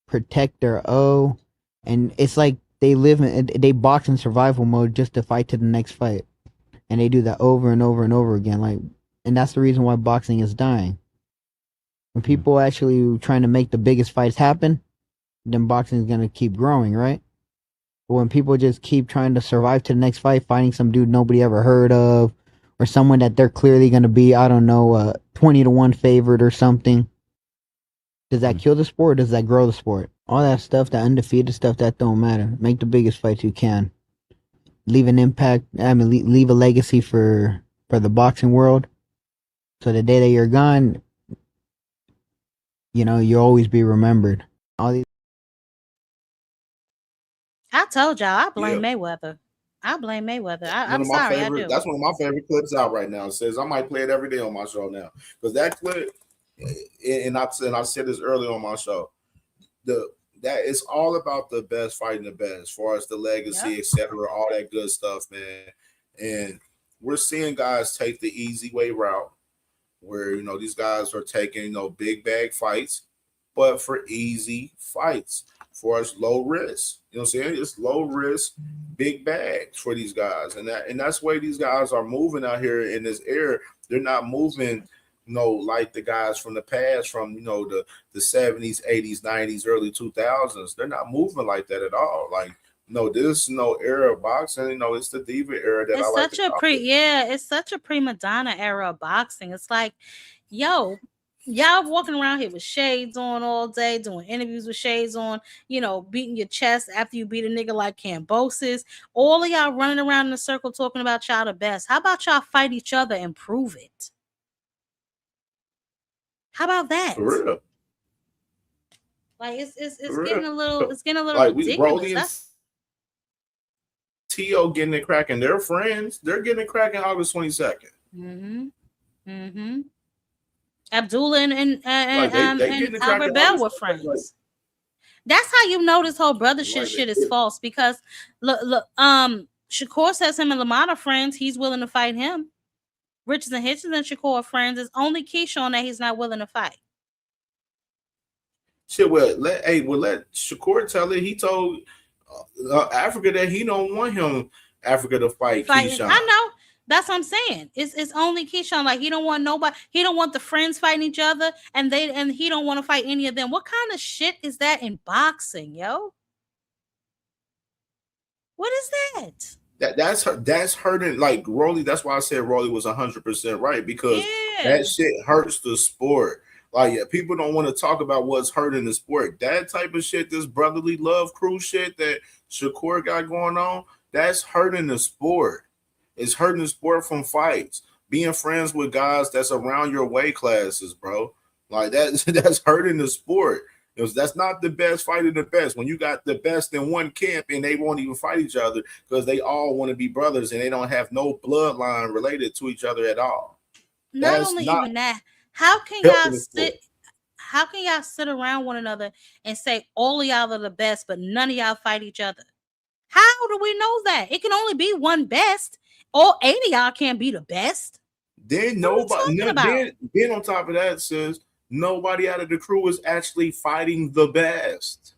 protect their O, and it's like they box in survival mode just to fight to the next fight, and they do that over and over and over again. And that's the reason why boxing is dying. When people actually trying to make the biggest fights happen, then boxing is gonna keep growing, right? But when people just keep trying to survive to the next fight, fighting some dude nobody ever heard of, or someone that they're clearly gonna be, 20-1 favorite or something, does that kill the sport or does that grow the sport? All that stuff, that undefeated stuff, that don't matter. Make the biggest fights you can. Leave an impact, leave a legacy for the boxing world. So the day that you're gone, you'll always be remembered. All these. I told y'all, I blame Mayweather. I'm sorry, I do. That's one of my favorite clips out right now. It says I might play it every day on my show now because that clip, and I said this earlier on my show, that it's all about the best fighting the best, as far as the legacy, etc., all that good stuff, man. And we're seeing guys take the easy way route, where these guys are taking big bag fights, but for easy fights, for us low risk. You know what I'm saying? It's low risk, big bags for these guys, and that's the way these guys are moving out here in this era. They're not moving, like the guys from the past, from the 70s, 80s, 90s, early 2000s. They're not moving like that at all. Like, this era of boxing. It's the diva era that It's I like. it's such a prima donna era of boxing. It's like, yo, y'all walking around here with shades on all day, doing interviews with shades on, beating your chest after you beat a nigga like Cambosis. All of y'all running around in a circle talking about y'all the best. How about y'all fight each other and prove it? How about that? For real. Like it's getting a little like ridiculous. Rolly and T.O. getting it cracking. They're friends. They're getting it cracking August 22nd. Abdullah and getting Albert Bell were friends. That's how you know this whole brothership shit is false. Because look, Shakur says him and Lamont are friends. He's willing to fight him. Richardson, Hitchins, and Shakur are friends. It's only Keyshawn that he's not willing to fight. Shit, let Shakur tell it. He told Africa that he don't want Africa to fight Keyshawn. I know. That's what I'm saying. It's only Keyshawn. Like, he don't want nobody. He don't want the friends fighting each other, and he don't want to fight any of them. What kind of shit is that in boxing, yo? What is that? That's hurting. Like, Rolly. That's why I said Rolly was 100% right, because that shit hurts the sport. Like, yeah, people don't want to talk about what's hurting the sport. That type of shit, this brotherly love crew shit that Shakur got going on, that's hurting the sport. It's hurting the sport from fights. Being friends with guys that's around your weight classes, bro. Like that's hurting the sport. That's not the best fighting the best. When you got the best in one camp and they won't even fight each other because they all want to be brothers and they don't have no bloodline related to each other at all. Not That's only not even that, how can helping y'all the sport. sit? How can y'all sit around one another and say all of y'all are the best, but none of y'all fight each other? How do we know that? It can only be one best. All 8 of y'all can't be the best. Then talking about? then on top of that, says nobody out of the crew is actually fighting the best.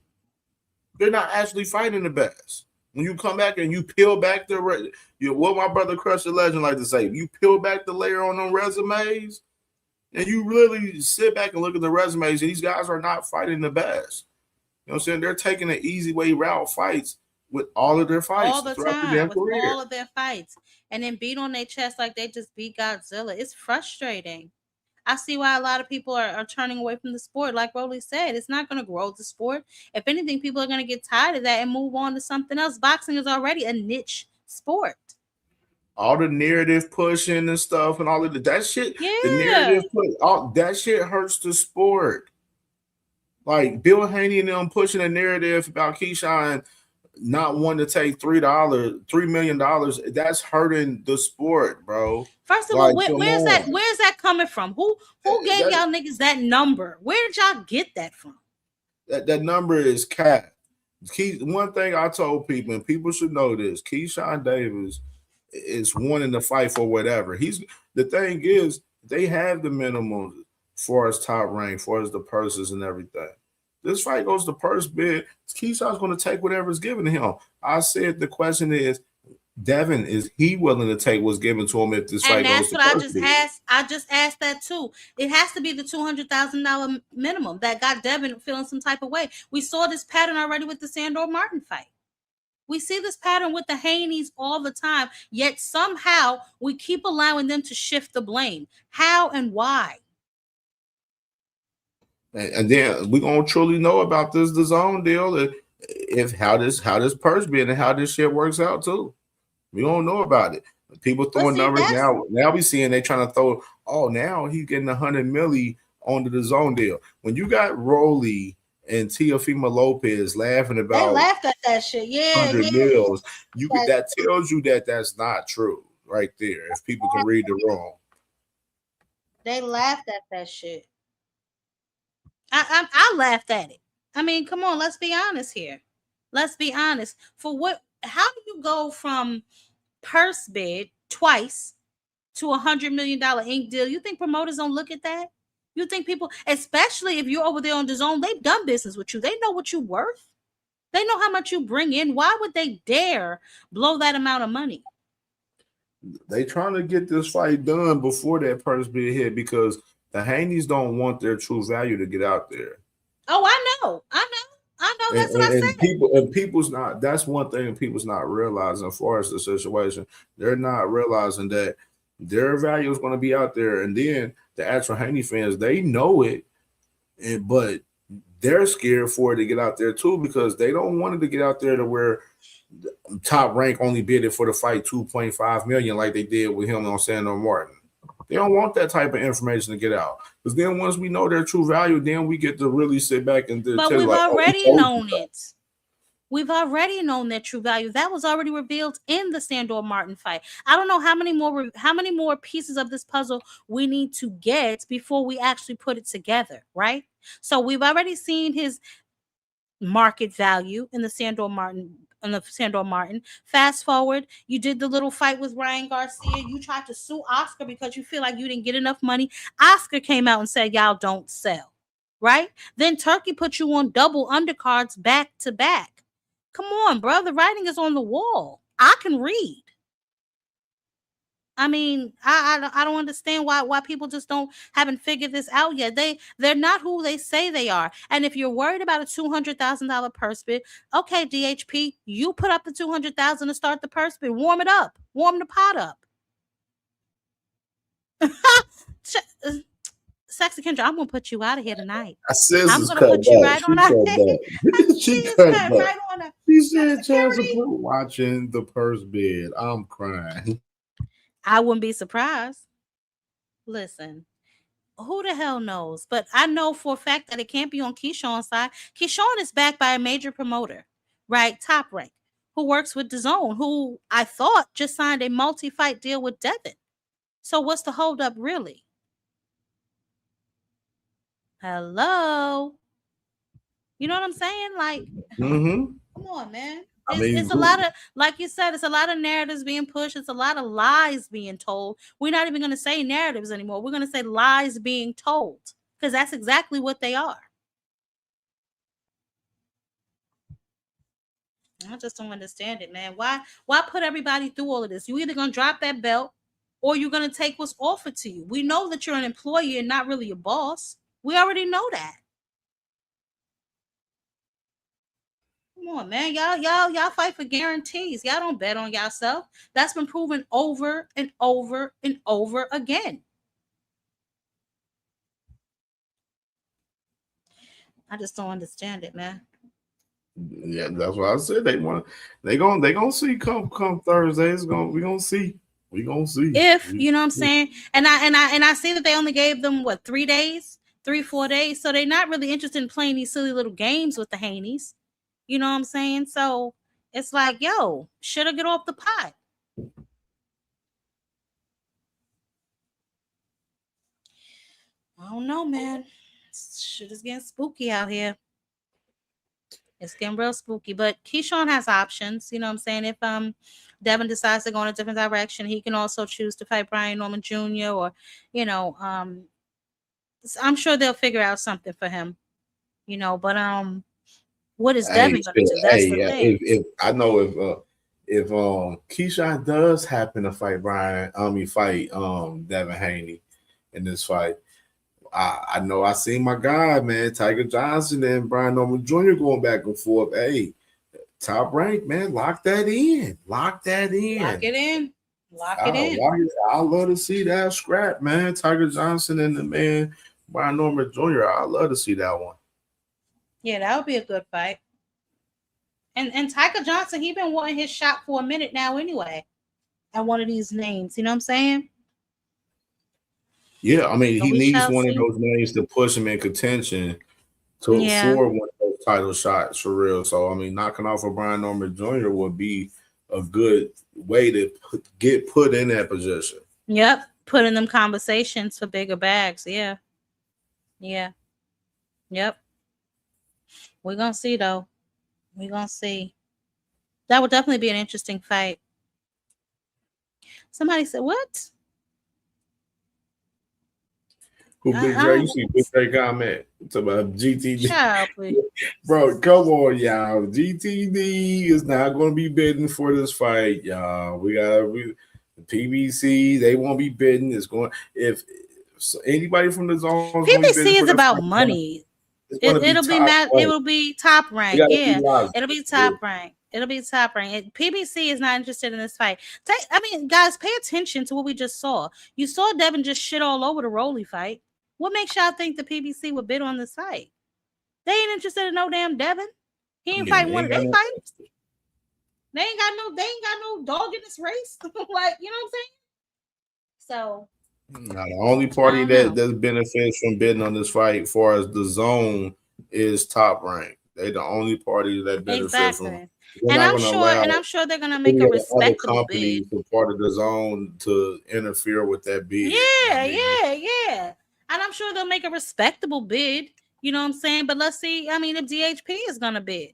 They're not actually fighting the best. When you come back and you peel back what my brother Crush the Legend like to say, you peel back the layer on them resumes, and you really sit back and look at the resumes, and these guys are not fighting the best. You know what I'm saying? They're taking an easy way route fights with all of their fights All the throughout their time damn with career. all of their fights, and then beat on their chest like they just beat Godzilla. It's frustrating. I see why a lot of people are turning away from the sport. Like Rolly said, it's not going to grow the sport. If anything, people are going to get tired of that and move on to something else. Boxing is already a niche sport. All the narrative pushing and stuff and all of that shit, the Yeah. narrative all that shit hurts the sport. Like Bill Haney and them pushing a narrative about Keyshawn not wanting to take $3 million, that's hurting the sport, bro. First of Like, all, come where's that? on. Where's that coming from? Who gave y'all niggas that number? Where did y'all get that from? That number is cap. One thing I told people, and people should know this: Keyshawn Davis is wanting to fight for whatever. The thing is, they have the minimum for his top rank, for his the purses and everything. This fight goes to purse bid. Keyshawn's going to take whatever's given to him. I said the question is, Devin, is he willing to take what's given to him if this fight goes to purse bid? And that's what I just asked. I just asked that too. It has to be the $200,000 minimum that got Devin feeling some type of way. We saw this pattern already with the Sandor Martin fight. We see this pattern with the Haneys all the time, yet somehow we keep allowing them to shift the blame. How and why? And then we're gonna truly know about the zone deal, if how this purse bid and how this shit works out too. We don't know about it. People throwing numbers now. Now we seeing they trying to throw. Oh, now he's getting 100 milli onto the zone deal. When you got Rolly and Teofimo Lopez laughing about, they laughed at that shit. Yeah, 100 mils. That tells you that that's not true right there. If people can read the room, they laughed at that shit. I laughed at it. I mean, come on, let's be honest here. Let's be honest. For what? How do you go from purse bid twice to $100 million ink deal? You think promoters don't look at that? You think people, especially if you're over there on the zone, they've done business with you. They know what you're worth. They know how much you bring in. Why would they dare blow that amount of money? they trying to get this fight done before that purse bid hit because the Haneys don't want their true value to get out there. Oh, I know. That's what I said. People's not. That's one thing people's not realizing. As far as the situation, they're not realizing that their value is going to be out there, and then the actual Haney fans, they know it, but they're scared for it to get out there too because they don't want it to get out there to where Top Rank only bid it for the fight $2.5 million like they did with him on Sandor Martin. They don't want that type of information to get out because then once we know their true value, then we get to really sit back and but we've already known it. We've already known their true value. That was already revealed in the Sandor Martin fight. I don't know how many more pieces of this puzzle we need to get before we actually put it together, right? So we've already seen his market value in the Sandor Martin. Fast forward, you did the little fight with Ryan Garcia. You tried to sue Oscar because you feel like you didn't get enough money. Oscar came out and said, y'all don't sell, right? Then Turkey put you on double undercards back to back. Come on, bro. The writing is on the wall. I can read. I mean, I don't understand why people just haven't figured this out yet. They're not who they say they are. And if you're worried about a $200,000 purse bid, okay, DHP, you put up the $200,000 to start the purse bid. Warm it up. Warm the pot up. Sexy Kendra, I'm gonna put you out of here tonight. I said I'm this gonna cut put you back. right She on out. cut back. She She is cut cut back. right on her. She said child support watching the purse bid. I'm crying. I wouldn't be surprised. Listen, who the hell knows? But I know for a fact that it can't be on Keyshawn's side. Keyshawn is backed by a major promoter, right? Top Rank, who works with DAZN, who I thought just signed a multi-fight deal with Devin. So what's the holdup really? Hello? You know what I'm saying? Like, Mm-hmm. come on, man. I mean, It's a lot of, like you said, it's a lot of narratives being pushed. It's a lot of lies being told. We're not even going to say narratives anymore. We're going to say lies being told because that's exactly what they are. I just don't understand it, man. Why put everybody through all of this? You either going to drop that belt or you're going to take what's offered to you. We know that you're an employee and not really a boss. We already know that. Come on, man. Y'all fight for guarantees. Y'all don't bet on yourself. That's been proven over and over and over again. I just don't understand it, man. Yeah, that's what I said. They gonna see come Thursday. We're gonna see. We're gonna see. If you know what I'm saying, and I see that they only gave them 3 days, 4 days. So they're not really interested in playing these silly little games with the Haneys. You know what I'm saying? So it's like, yo, should have get off the pot. I don't know, man. Shit is getting spooky out here. It's getting real spooky. But Keyshawn has options. You know what I'm saying? If Devin decides to go in a different direction, he can also choose to fight Brian Norman Jr. or, you know, I'm sure they'll figure out something for him. You know, but what is Devin gonna do? That's the thing. If I know if Keyshawn does happen to fight Devin Haney in this fight, I know I seen my guy, man, Tiger Johnson and Brian Norman Jr. going back and forth. Hey, Top Rank, man, lock that in. Lock that in. Lock it in. Lock it in. I love to see that scrap, man. Tiger Johnson and the man Brian Norman Jr. I love to see that one. Yeah, that would be a good fight. And Tiger Johnson, he been wanting his shot for a minute now anyway. At one of these names, you know what I'm saying? Yeah, I mean, So he we needs shall one of see. those names to push him in contention for one of those title shots for real. So, I mean, knocking off of Brian Norman Jr. would be a good way to get put in that position. Yep, put in them conversations for bigger bags. Yeah. Yep. We're gonna see though. We're gonna see. That would definitely be an interesting fight. Somebody said, what? Who Big Dre? You see Big Dre comment? It's about GTD. Child, please. Bro, come on, y'all. GTD is not going to be bidding for this fight, y'all. The PBC, they won't be bidding. It's going anybody from the zone. PBC is about money. It'll be top rank. Yeah, it'll be top rank. It'll be top rank. PBC is not interested in this fight. Guys, pay attention to what we just saw. You saw Devin just shit all over the Rolly fight. What makes y'all think the PBC would bid on this fight? They ain't interested in no damn Devin. He ain't fighting one of their fights. They ain't got no dog in this race. Like, you know what I'm saying? So now, the only party that benefits from bidding on this fight, as far as the zone, is Top Rank. They're the only party that benefits from. And I'm sure they're gonna make a respectable bid. Part of the zone to interfere with that bid. Yeah. And I'm sure they'll make a respectable bid. You know what I'm saying? But let's see. I mean, if DHP is gonna bid,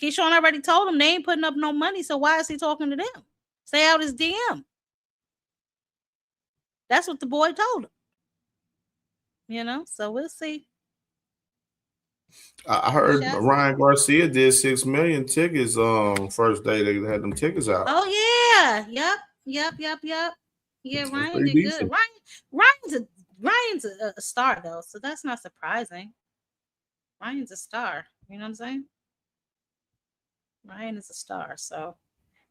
Keyshawn already told him they ain't putting up no money. So why is he talking to them? Stay out his DM. That's what the boy told him. You know, so we'll see. I heard Ryan Garcia did 6 million tickets first day they had them tickets out. Oh yeah. Yep. Yeah, Ryan did good. Ryan's a star though, so that's not surprising. Ryan's a star. You know what I'm saying? Ryan is a star, so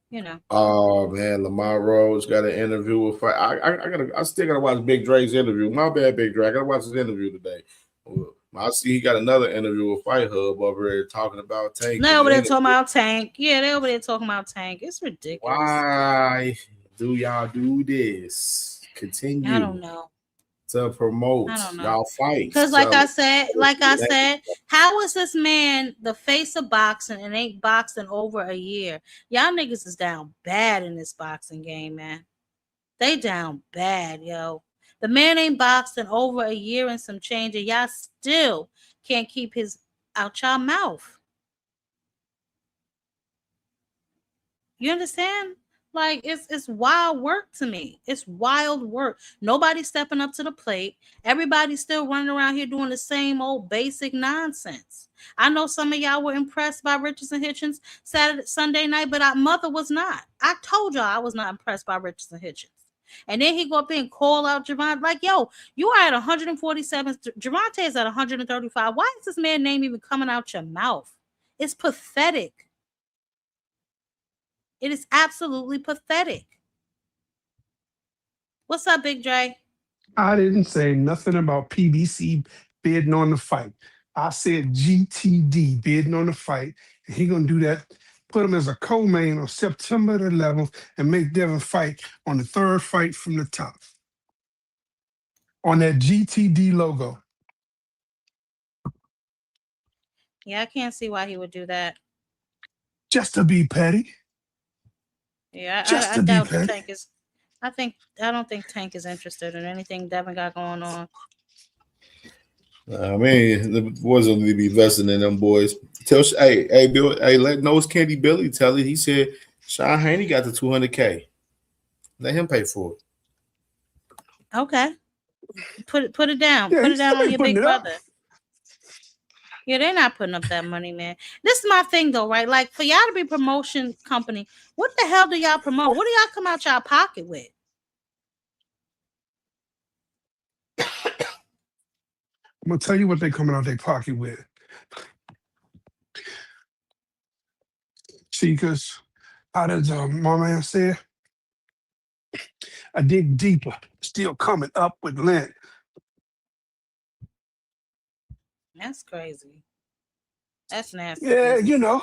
you know. Oh man, Lamont Roach got an interview with fight. I still gotta watch Big Drake's interview. My bad, Big Drake. I gotta watch his interview today. I see he got another interview with Fight Hub over there talking about Tank. They over there talking about Tank. Yeah, they over there talking about Tank. It's ridiculous. Why do y'all do this? Continue. I don't know. To promote y'all fights. Because like I said, how is this man the face of boxing and ain't boxing over a year? Y'all niggas is down bad in this boxing game, man. They down bad, yo. The man ain't boxing over a year and some change, and y'all still can't keep his out y'all mouth. You understand? Like it's wild work to me. It's wild work. Nobody's stepping up to the plate. Everybody's still running around here doing the same old basic nonsense. I know some of y'all were impressed by Richardson Hitchins Sunday night, but mother was not. I told y'all I was not impressed by Richardson Hitchins. And then he go up there and call out Javon, like, yo, you are at 147. Javante is at 135. Why is this man's name even coming out your mouth? It's pathetic. It is absolutely pathetic. What's up, Big Dre? I didn't say nothing about PBC bidding on the fight. I said GTD bidding on the fight. And he going to do that, put him as a co-main on September the 11th and make Devin fight on the third fight from the top. On that GTD logo. Yeah, I can't see why he would do that. Just to be petty. Yeah, Just I to be doubt petty. Tank is. I don't think Tank is interested in anything Devin got going on. I mean, the boys will be investing in them boys. Hey, Bill, let Nose Candy Billy tell it. He said Sean Haney got the $200K. Let him pay for it. Okay, put it down. Yeah, Put it down on your big up. brother. Yeah, they're not putting up that money, man. This is my thing, though, right? Like, for y'all to be a promotion company, what the hell do y'all promote? What do y'all come out y'all pocket with? I'm going to tell you what they coming out their pocket with. See, because how does my man say? I dig deeper, still coming up with lint. That's crazy. That's nasty. Yeah, you know,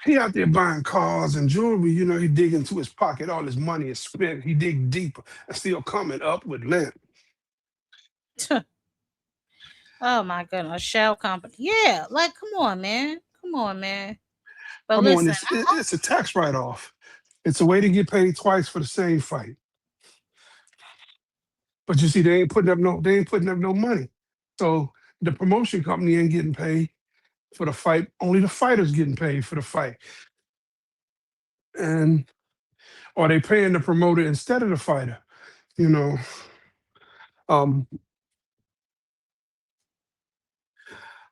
he out there buying cars and jewelry. You know, he dig into his pocket. All his money is spent. He dig deeper and still coming up with lint. Oh my goodness, shell company. Yeah, like come on, man. Come on, man. But Come listen, on, it's a tax write-off. It's a way to get paid twice for the same fight. But you see, they ain't putting up no money. So the promotion company ain't getting paid for the fight. Only the fighter's getting paid for the fight. And or they paying the promoter instead of the fighter, you know.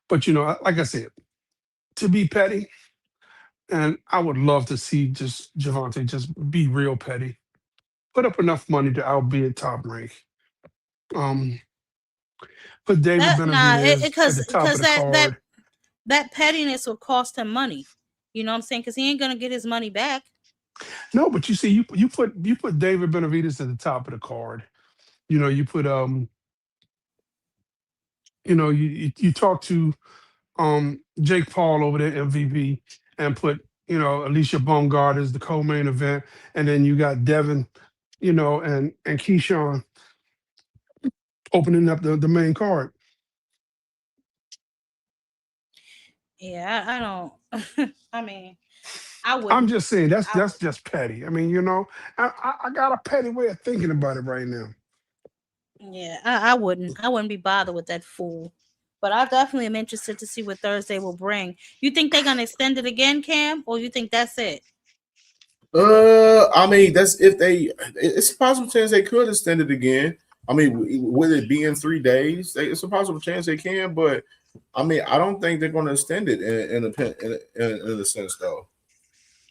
But you know, like I said, to be petty, and I would love to see just Javante just be real petty. Put up enough money to outbid Top Rank. Put David Benavidez at the top of the card. that pettiness will cost him money. You know what I'm saying? Because he ain't gonna get his money back. No, but you see, you put David Benavidez at the top of the card. You know, you put you talk to Jake Paul over there, MVP, and put Alicia Baumgart as the co-main event, and then you got Devin, and Keyshawn opening up the main card. Yeah, I don't. I mean, I wouldn't. I'm just saying that's just petty. I mean, I got a petty way of thinking about it right now. Yeah, I wouldn't be bothered with that fool. But I definitely am interested to see what Thursday will bring. You think they're gonna extend it again, Cam, or you think that's it? I mean, it's a possible chance they could extend it again. I mean, will it be in 3 days? It's a possible chance they can, but I mean, I don't think they're going to extend it in a sense, though.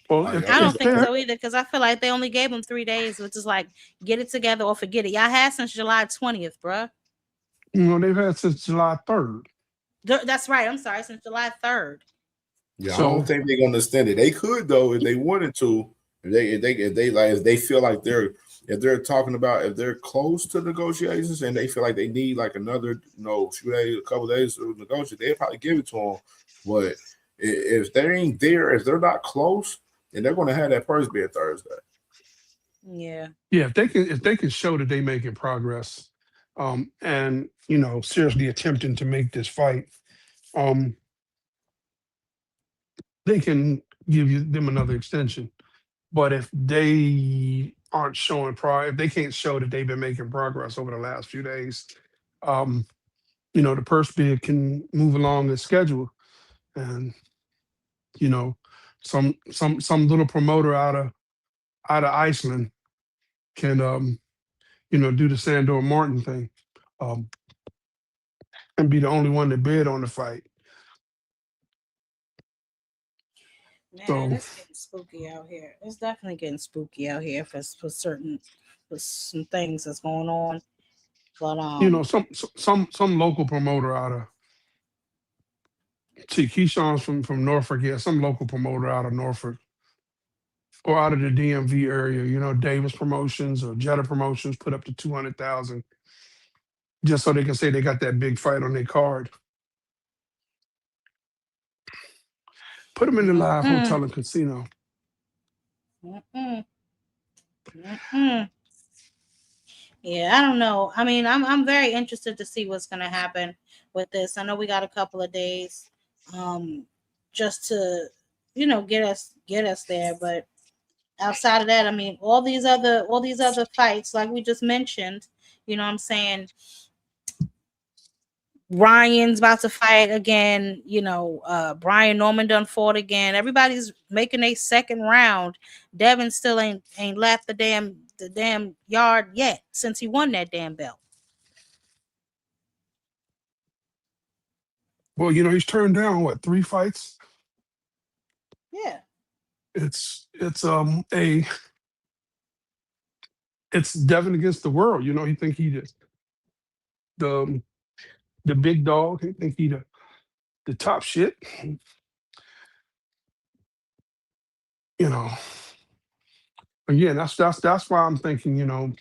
Well, I don't think so either, because I feel like they only gave them 3 days, which is like get it together or forget it. Y'all had since July 20th, bruh. They've had since July 3rd. That's right. I'm sorry, since July 3rd. Yeah, I So don't think they're gonna extend it. They could though if they wanted to. If they feel like they're talking about if they're close to negotiations and they feel like they need like another few days, a couple days to negotiate, they'll probably give it to them. But if they ain't there, if they're not close, then they're gonna have that purse bid Thursday. Yeah. yeah, if they can show that they making progress, and seriously attempting to make this fight, they can give them another extension. But if they aren't showing if they can't show that they've been making progress over the last few days, the purse bid can move along as scheduled, and some little promoter out of Iceland can do the Sandor Martin thing, um, and be the only one to bid on the fight. Man, So it's getting spooky out here. It's definitely getting spooky out here for some things that's going on. But some local promoter out of Keyshawn's from Norfolk, yeah, some local promoter out of Norfolk or out of the DMV area, Davis Promotions or Jetta Promotions put up to 200,000 just so they can say they got that big fight on their card. Put them in the live hotel and casino. Yeah, I don't know. I mean, I'm very interested to see what's gonna happen with this. I know we got a couple of days, just to, get us there. But outside of that, I mean, all these other fights, like we just mentioned, what I'm saying, Ryan's about to fight again. Brian Norman done fought again. Everybody's making a second round. Devin still ain't left the damn yard yet since he won that damn belt. Well, he's turned down what 3 fights. Yeah. It's Devin against the world. He think he the big dog. He think he the top shit. Again, that's why I'm thinking. Hell,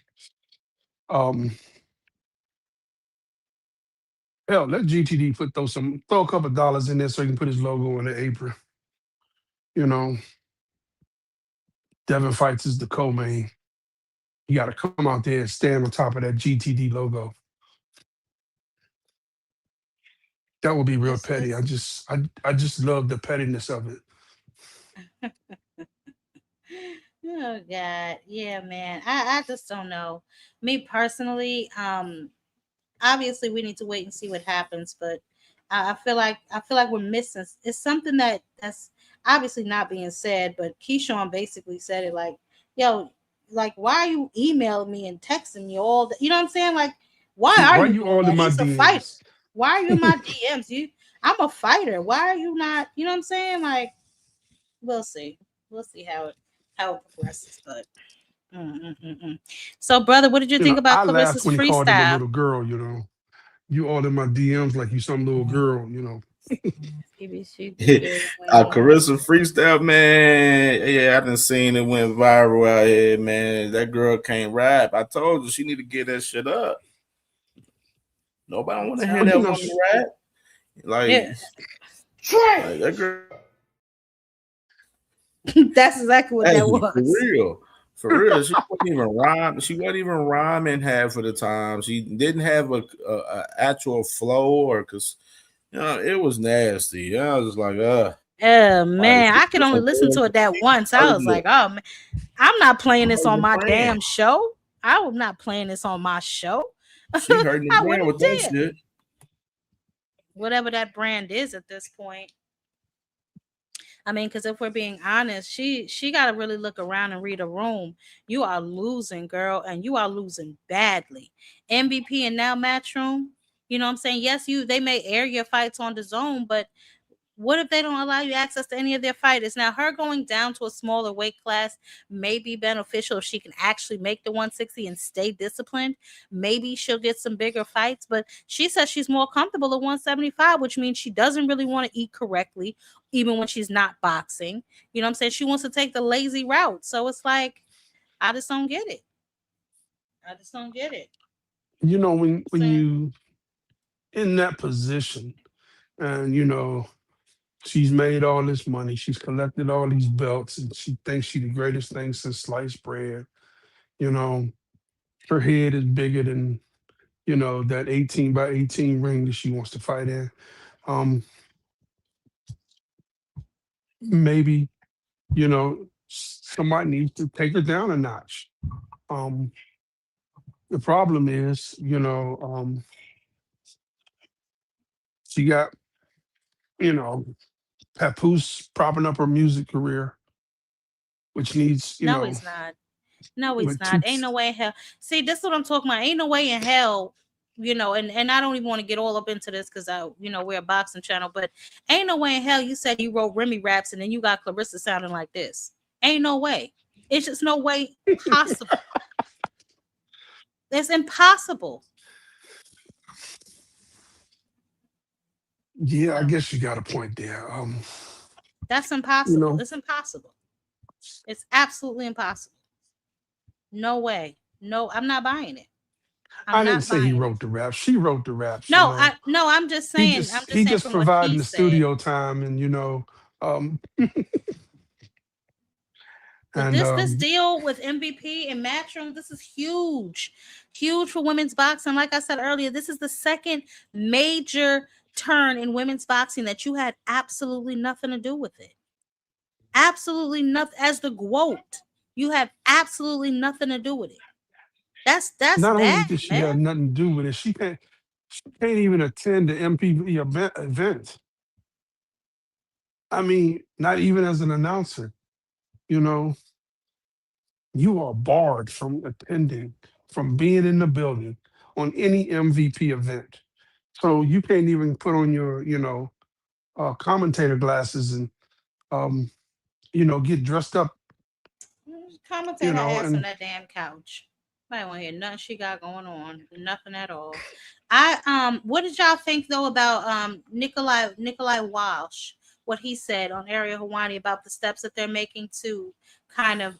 let GTD throw a couple dollars in there so he can put his logo on the apron. Devin fights is the co-main. You got to come out there and stand on top of that GTD logo. That would be real petty. I just love the pettiness of it. Oh God, yeah, man. I just don't know. Me personally, obviously we need to wait and see what happens, but I feel like we're missing. It's something that's obviously not being said, but Keyshawn basically said it like, yo, like, why are you emailing me and texting me all the, you know what I'm saying? Like, why are you all in my He's a DMs? fighter. Why are you in my DMs? I'm a fighter. Why are you not? You know what I'm saying? Like, we'll see. We'll see how it progresses, but. So, brother, what did you think about I laughed Clarissa's when he called him a freestyle? little girl. You all in my DMs like you some little girl. Carissa freestyle, man. Yeah, I done seen it went viral out here, man. That girl can't rap. I told you she need to get that shit up. Nobody want to hear that woman rap. Like that girl. That's exactly what that was. For real. She wasn't even rhyme. She wasn't even rhyming half of the time. She didn't have a actual flow, or because it was nasty. I was like, oh man, I could only listen to it that once. I was like, oh man, I'm not playing this on my damn show. I'm not playing this on my show. She hurting the brand with that shit. Whatever that brand is at this point. I mean, because if we're being honest, she got to really look around and read a room. You are losing, girl, and you are losing badly. MVP and now Matchroom, you know what I'm saying? Yes, they may air your fights on the zone, but What if they don't allow you access to any of their fighters? Now, her going down to a smaller weight class may be beneficial if she can actually make the 160 and stay disciplined. Maybe she'll get some bigger fights, but she says she's more comfortable at 175, which means she doesn't really want to eat correctly, even when she's not boxing. You know what I'm saying? She wants to take the lazy route. So it's like, I just don't get it. I just don't get it. You know, when you in that position, and you know, she's made all this money, she's collected all these belts, and she thinks she's the greatest thing since sliced bread. You know, her head is bigger than, you know, that 18 by 18 ring that she wants to fight in. Maybe, you know, somebody needs to take her down a notch. The problem is, you know, she got, you know, Papoose propping up her music career, which needs, you No, know, it's not. No, it's with two, not. Ain't no way in hell. See, this is what I'm talking about. Ain't no way in hell, you know, and I don't even want to get all up into this because we're a boxing channel, but ain't no way in hell you said you wrote Remy raps and then you got Clarissa sounding like this. Ain't no way. It's just no way possible. It's impossible. yeah, I guess you got a point there. That's impossible. You know, It's impossible. It's absolutely impossible. No way. No, I'm not buying it. I didn't say he wrote the raps. She wrote the raps. No, you know. I'm just saying. He just From what providing he the said. studio time, and you know, But and this deal with MVP and Matchroom, this is huge for women's boxing. Like I said earlier, this is the second major turn in women's boxing that you had absolutely nothing to do with it. Absolutely nothing. As the GOAT, you have absolutely nothing to do with it. That's not only bad, did she man. have nothing to do with it, she can't even attend the MVP event. I mean, not even as an announcer. You know, you are barred from attending, from being in the building on any MVP event. So you can't even put on your, you know, commentator glasses and, you know, get dressed up, Commentate you her know, ass on and that damn couch. I want to hear nothing she got going on. Nothing at all. What did y'all think though about Nikolai Walsh? What he said on Ariel Hawani about the steps that they're making to kind of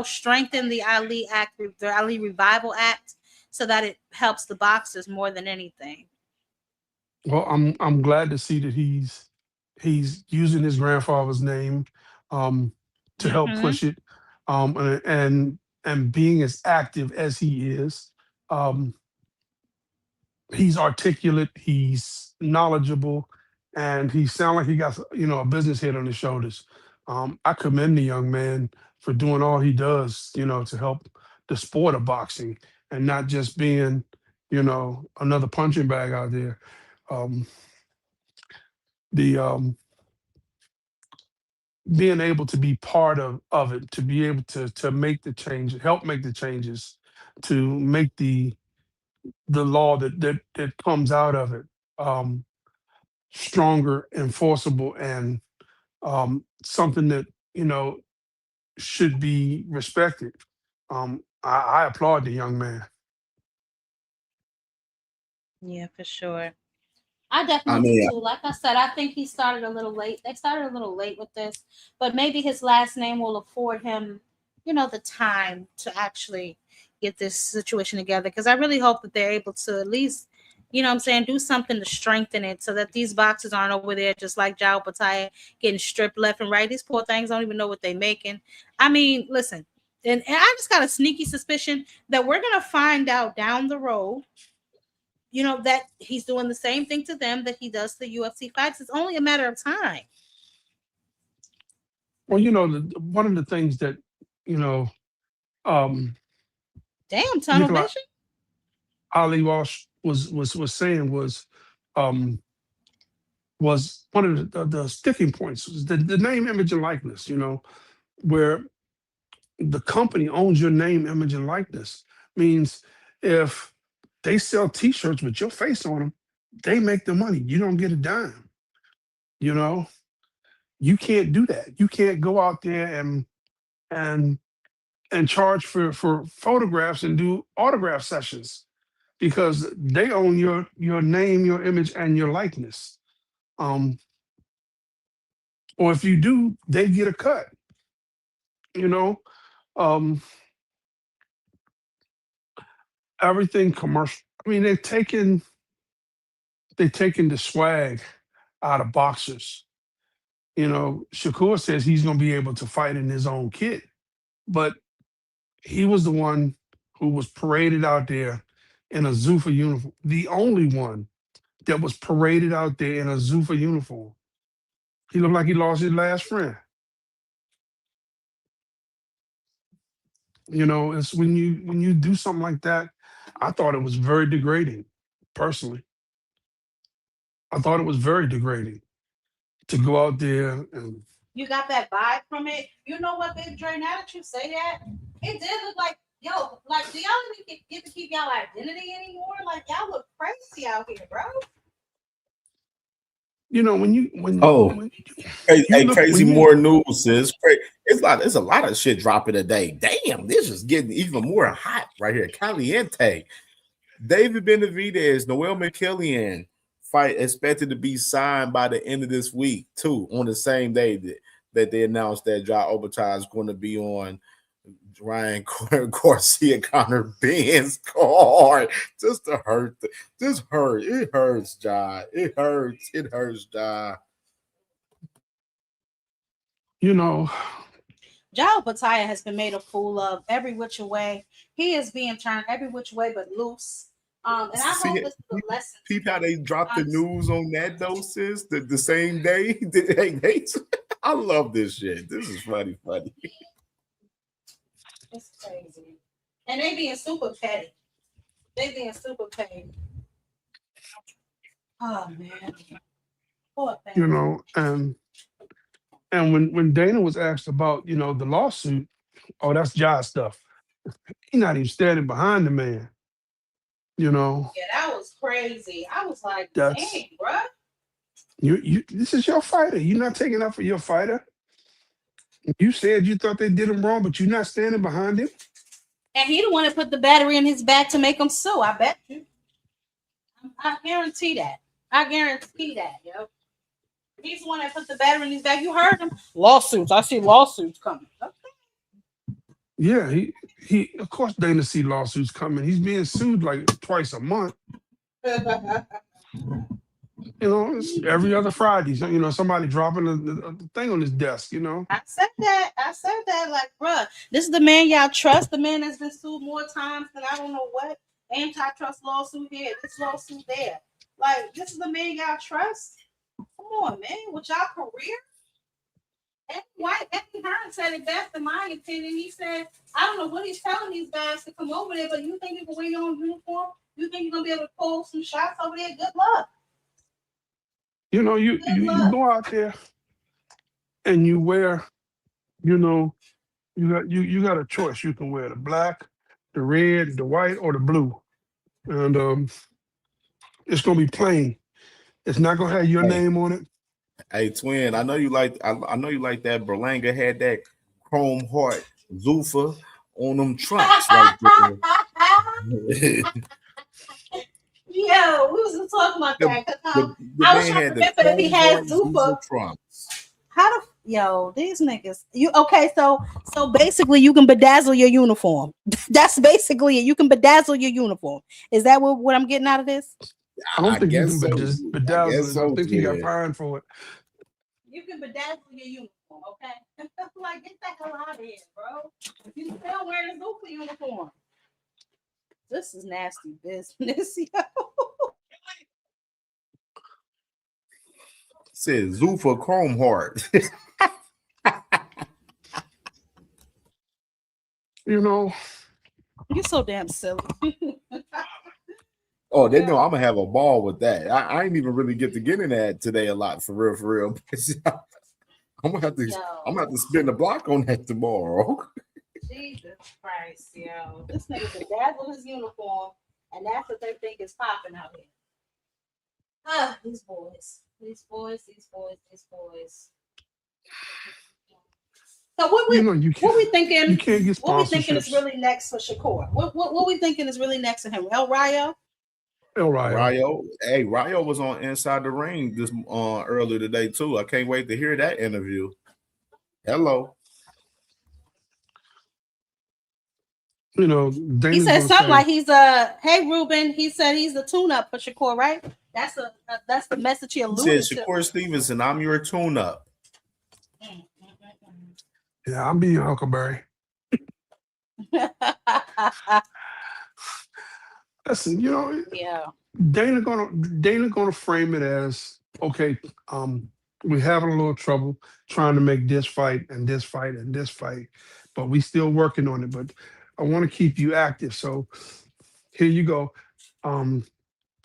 strengthen the Ali Act, the Ali Revival Act, so that it helps the boxers more than anything. well, I'm glad to see that he's using his grandfather's name to help push it, and being as active as he is. Um, he's articulate, he's knowledgeable, and he sounds like he got, you know, a business head on his shoulders. I commend the young man for doing all he does, you know, to help the sport of boxing and not just being, you know, another punching bag out there. Um, the Being able to be part of it, to be able to make the change, help make the changes, to make the law that comes out of it stronger, enforceable, and something that, you know, should be respected. I applaud the young man. Yeah, for sure. I definitely I mean, do too. Like I said, I think he started a little late. They started a little late with this, but maybe his last name will afford him, the time to actually get this situation together. Because I really hope that they're able to at least, what I'm saying, do something to strengthen it so that these boxers aren't over there just like Jao Pataya getting stripped left and right. These poor things don't even know what they're making. I mean, listen, and I just got a sneaky suspicion that we're gonna find out down the road that he's doing the same thing to them that he does to UFC fights. It's only a matter of time. Well, you know, one of the things that, you know, damn tunnel Nikolai vision. Ali Walsh was saying was one of the sticking points was the name, image, and likeness. You know, where the company owns your name, image, and likeness means if they sell T-shirts with your face on them, they make the money. You don't get a dime. You know, you can't do that. You can't go out there and charge for photographs and do autograph sessions because they own your name, your image, and your likeness. Or if you do, they get a cut. You know, um, everything commercial. I mean, they've taken the swag out of boxers. You know, Shakur says he's going to be able to fight in his own kit, but he was the one who was paraded out there in a Zuffa uniform, the only one that was paraded out there in a Zuffa uniform. He looked like he lost his last friend. You know, it's when you do something like that, I thought it was very degrading, personally. I thought it was very degrading to go out there and You got that vibe from it. You know what, Big Dre, now that you say that, it did look like, yo, like, do y'all even get to keep y'all identity anymore? Like, y'all look crazy out here, bro. you know crazy more news, sis. It's a lot of shit dropping today. Damn, this is getting even more hot right here. Caliente. David Benavidez, Noel McKillian fight expected to be signed by the end of this week, too, on the same day that they announced that Ja Obertai is going to be on Ryan Garcia, Connor Ben's card. Just to hurt. It hurts, Ja. It hurts, Ja. You know, Joe Bataya has been made a fool of every which way. He is being turned every which way but loose. And I hope this is a lesson. Peep how they dropped the news on that though, sis. The same day. I love this shit. This is funny. It's crazy. And they being super petty. Oh man. Poor thing. you know, and when Dana was asked about, you know, the lawsuit, oh, that's Ja's stuff. He's not even standing behind the man. You know, Yeah, that was crazy. I was like, That's- dang, bro. you this is your fighter. You're not taking up for your fighter. You said you thought they did him wrong, but you're not standing behind him. And he the one that put the battery in his back to make him sue. I bet you. I guarantee that. Yo. He's the one that put the battery in his back. You heard him. Lawsuits. I see lawsuits coming. Yeah, he of course Dana see lawsuits coming. He's being sued like twice a month. You know, it's every other Friday. You know, somebody dropping a thing on his desk. You know, I said that. Like, bruh, this is the man y'all trust. The man that's been sued more times than I don't know what. Antitrust lawsuit here, this lawsuit there. Like, this is the man y'all trust. Come on, man, with y'all career. And Eddie Hearn said it best, in my opinion. He said, I don't know what he's telling these guys to come over there, but you think you can wear your own uniform? You think you're gonna be able to pull some shots over there? Good luck. you know, you go out there and you wear, you know, you got a choice. You can wear the black, the red, the white, or the blue, and it's gonna be plain. It's not gonna have your name on it. Hey, twin, I know you like that Berlanga had that chrome heart Zuffa on them trunks right there. Yo, we was just talking about that. I was trying to remember if he had Zuffa. How the these niggas? You okay? So basically, you can bedazzle your uniform. That's basically it. You can bedazzle your uniform. Is that what I'm getting out of this? I don't think you can so. bedazzle it. So, I think he got fined for it. You can bedazzle your uniform, okay? Like, get the hell out of here, bro. You still wearing a Zuffa uniform. This is nasty business, yo. Says Zuffa chrome heart. You know, you're so damn silly. Oh, they know I'm gonna have a ball with that. I ain't even really get to get in that today a lot, for real. I'm gonna have to spin the block on that tomorrow. Jesus Christ, yo. This nigga bedazzled his uniform, and that's what they think is popping out here. These boys. These boys. So what we You thinking? can't get What we thinking is sponsorships. really next for Shakur? What we thinking is really next to him? El Rayo? El Rayo. Rayo, hey, Rayo was on Inside the Ring this earlier today too. I can't wait to hear that interview. Hello. You know, He Dana's said gonna something say, like he's hey Ruben. He said he's the tune-up for Shakur, right? That's the message he He alluded said, to. Shakur Stevenson, I'm your tune-up. yeah, I'm being Huckleberry. Listen, you know, Yeah. Dana gonna frame it as, okay, we're having a little trouble trying to make this fight and this fight and this fight, but we still working on it. But I want to keep you active. So here you go.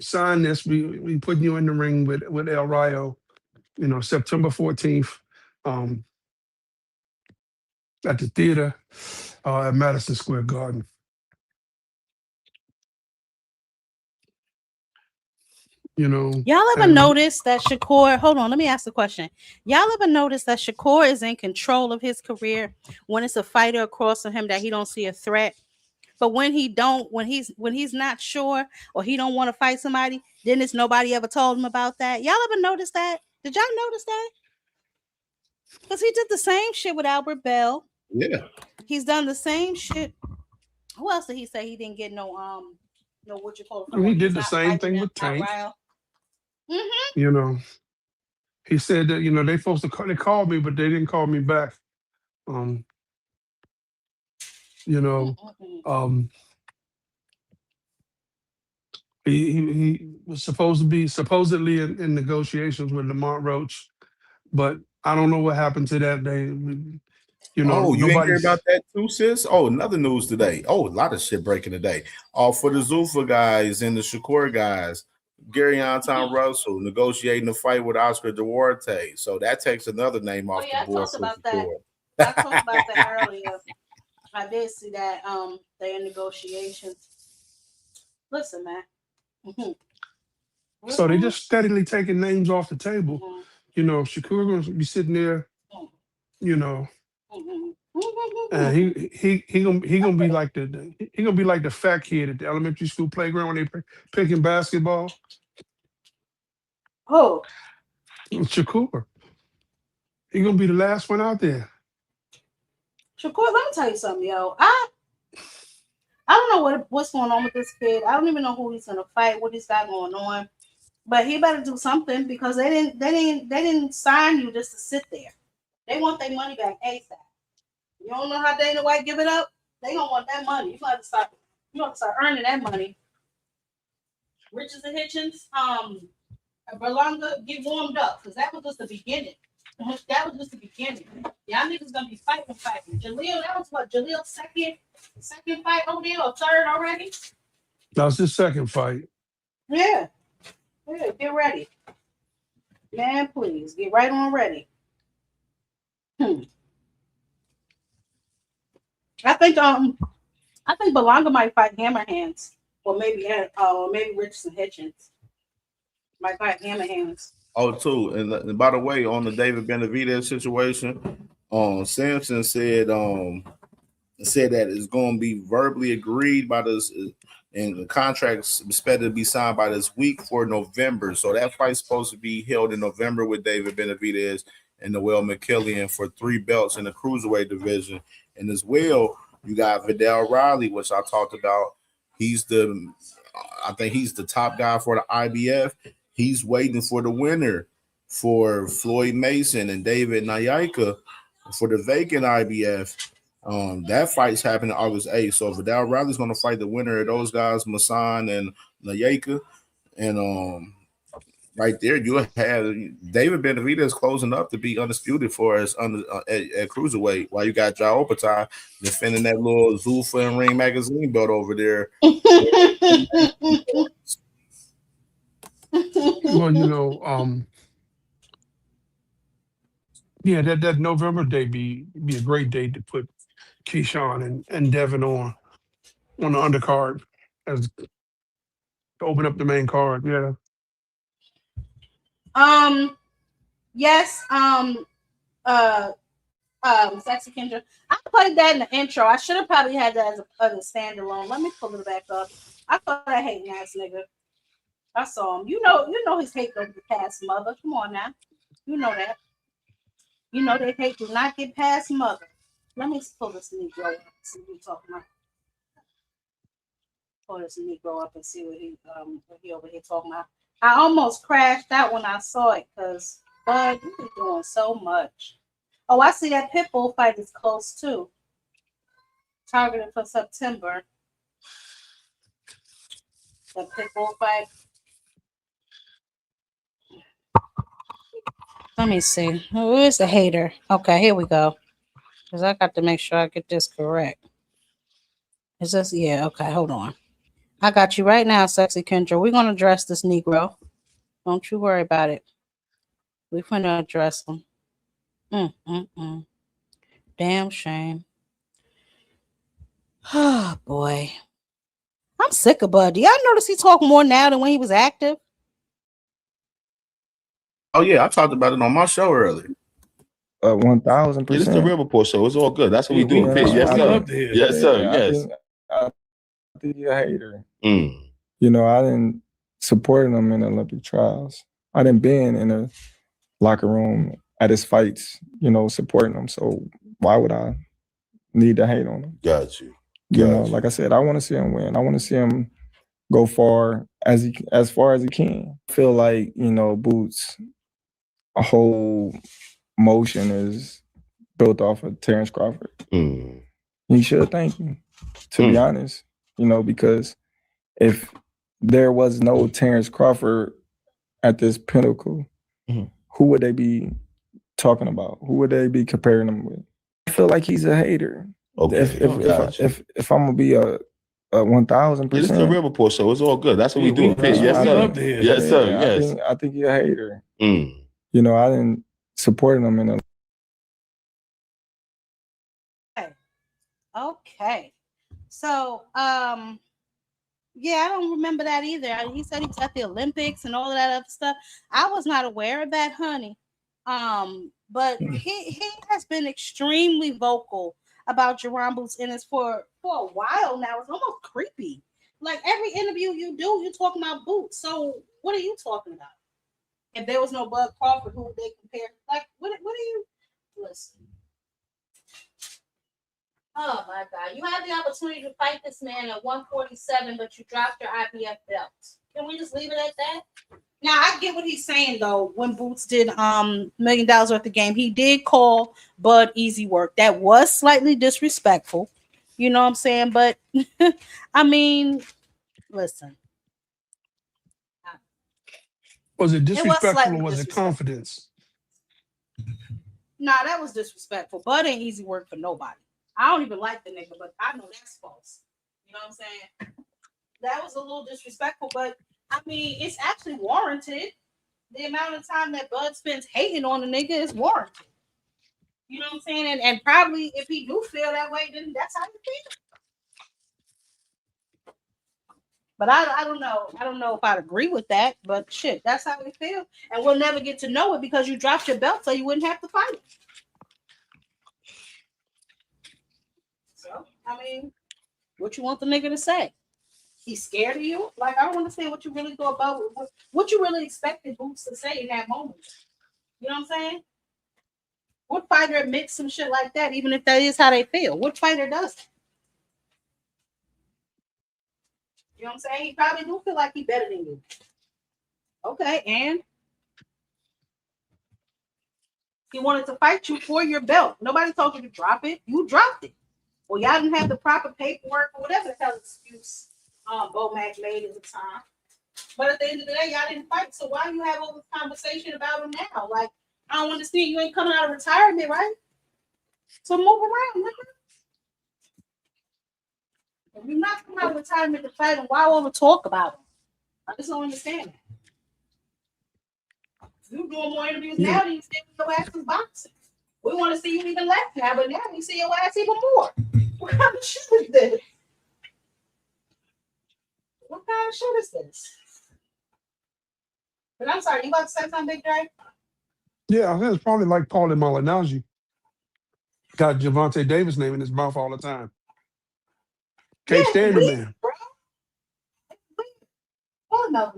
Sign this. We putting you in the ring with El Rayo, you know, September 14th, at the theater at Madison Square Garden. You know, Y'all ever notice that Shakur? Hold on, let me ask the question. Y'all ever notice that Shakur is in control of his career when it's a fighter across from him that he don't see a threat? But when he's not sure or he don't want to fight somebody, then it's nobody ever told him about that. Y'all ever notice that? Did y'all notice that? Because he did the same shit with Albert Bell. Yeah. He's done the same shit. Who else did he say he didn't get no what you call it? he did the same thing with Tank. Mm-hmm. You know, he said that, you know, they called me, but they didn't call me back. You know, he was supposedly in negotiations with Lamont Roach, but I don't know what happened to that. You know, You ain't hear nobody's. about that too, sis? Oh, another news today. Oh, a lot of shit breaking today. For the Zuffa guys and the Shakur guys, Gary Anton Russell negotiating a fight with Oscar Duarte. So that takes another name off the board for Shakur. I talked about that earlier. I did see that they're in negotiations. Listen, man. So they just steadily taking names off the table. You know, Shakur gonna be sitting there, you know, and he gonna be like the fat kid at the elementary school playground when they picking basketball. Oh, Shakur. He gonna be the last one out there. Shakur, let me tell you something, yo. I don't know what's going on with this kid. I don't even know who he's gonna fight, what he's got going on. But he better do something because they didn't sign you just to sit there. They want their money back ASAP. You don't know how Dana White give it up? They don't want that money. You have to start earning that money. Richardson, Hitchins, Berlanga, get warmed up because that was just the beginning. That was just the beginning. Y'all niggas gonna be fighting. Jaleel, that was what? Jaleel's second fight over there or third already? That was his second fight. Yeah, get ready. Man, please, get right on ready. I think Berlanga might fight Hammer Hands. Or maybe Richardson Hitchins. Might fight Hammer Hands. Oh, too, and by the way, on the David Benavidez situation, Sampson said that it's going to be verbally agreed by this, and the contract's expected to be signed by this week for November. So that fight's supposed to be held in November with David Benavidez and Noel McKillian for 3 belts in the cruiserweight division, and as well, you got Vidal Riley, which I talked about. I think he's the top guy for the IBF. He's waiting for the winner for Floyd Mason and David Nayaka for the vacant IBF. That fight's happening August 8th. So Vidal Riley's going to fight the winner of those guys, Masan and Nayaka. And right there, you'll have David Benavidez closing up to be undisputed for us at cruiserweight, while you got Jao Opatai defending that little Zuffa and Ring magazine belt over there. Well, you know, yeah, that November date be a great date to put Keyshawn and Devin on the undercard as to open up the main card. Yeah. Yes. Sexy Kendra. I played that in the intro. I should have probably had that as a standalone. Let me pull it back up. I thought that hating ass nigga. I saw him. You know his hate over the past mother. Come on now. You know that. You know that hate do not get past mother. Let me pull this Negro up. See what he's talking about. Pull this Negro up and see what he over here talking about. I almost crashed out when I saw it because bud, you be doing so much. Oh, I see that Pitbull fight is close too. Targeted for September. The Pitbull fight. Let me see. Who is the hater? Okay, here we go. Because I got to make sure I get this correct. Is this? Yeah, okay, hold on. I got you right now, Sexy Kendra. We're going to address this Negro. Don't you worry about it. We're going to address him. Damn shame. Oh, boy. I'm sick of Bud. Do y'all notice he talk more now than when he was active? Oh yeah, I talked about it on my show earlier. 1000%. It's the Real Report Show. It's all good. That's what we do. Yes, sir. Yes, sir. Yes. I think you're a hater. You know, I didn't support him in the Olympic trials. I didn't been in a locker room at his fights, you know, supporting him. So why would I need to hate on him? Got you. You know, like I said, I want to see him win. I want to see him go far as he can. I feel like, you know, Boots, a whole motion is built off of Terrence Crawford. He should thank me, to be honest, you know, because if there was no Terrence Crawford at this pinnacle, who would they be talking about? Who would they be comparing him with? I feel like he's a hater. Okay. If I'm gonna be a 1000%. It's the Real Report Show. It's all good. That's what we do. Yes, sir. Yes, sir. Yes. I think you're a hater. You know, I didn't support him in a. Okay. So, yeah, I don't remember that either. He said he was at the Olympics and all of that other stuff. I was not aware of that, honey. But he has been extremely vocal about Jaron Ennis for a while now. It's almost creepy. Like every interview you do, you're talking about Boots. So what are you talking about? If there was no Bud Crawford, who would they compare? Like, what are you? Listen. Oh my God! You had the opportunity to fight this man at 147, but you dropped your IBF belt. Can we just leave it at that? Now I get what he's saying though. When Boots did $1 million worth of game, he did call Bud easy work. That was slightly disrespectful. You know what I'm saying? But I mean, listen. Was it disrespectful slightly or was it confidence? Nah, that was disrespectful. Bud ain't easy work for nobody. I don't even like the nigga, but I know that's false. You know what I'm saying? That was a little disrespectful, but I mean, it's actually warranted. The amount of time that Bud spends hating on the nigga is warranted. You know what I'm saying? And probably if he do feel that way, then that's how he feel. But I don't know. I don't know if I'd agree with that, but shit, that's how we feel. And we'll never get to know it because you dropped your belt so you wouldn't have to fight it. So, I mean, what you want the nigga to say? He's scared of you? Like, I don't understand what you really thought about what you really expected Boots to say in that moment. You know what I'm saying? What fighter admits some shit like that, even if that is how they feel? What fighter does that? You know what I'm saying? He probably do feel like he better than you. Okay, and he wanted to fight you for your belt. Nobody told you to drop it. You dropped it. Well, y'all didn't have the proper paperwork or whatever the hell excuse Bo Mac made at the time. But at the end of the day, y'all didn't fight. So why do you have all this conversation about him now? Like, I don't understand. You ain't coming out of retirement, right? So move around, nigga. If you're not coming out of retirement to fight him, why over talk about him? I just don't understand that. You're doing more interviews now than you did with your ass in boxing. We want to see you even less now, but now we see your ass even more. What kind of shit is this? What kind of shit is this? But I'm sorry, you about to say something, Big Dre? Yeah, I think it's probably like Paulie Malignaggi. Got Javante Davis name in his mouth all the time. Can't stand the man. Oh no.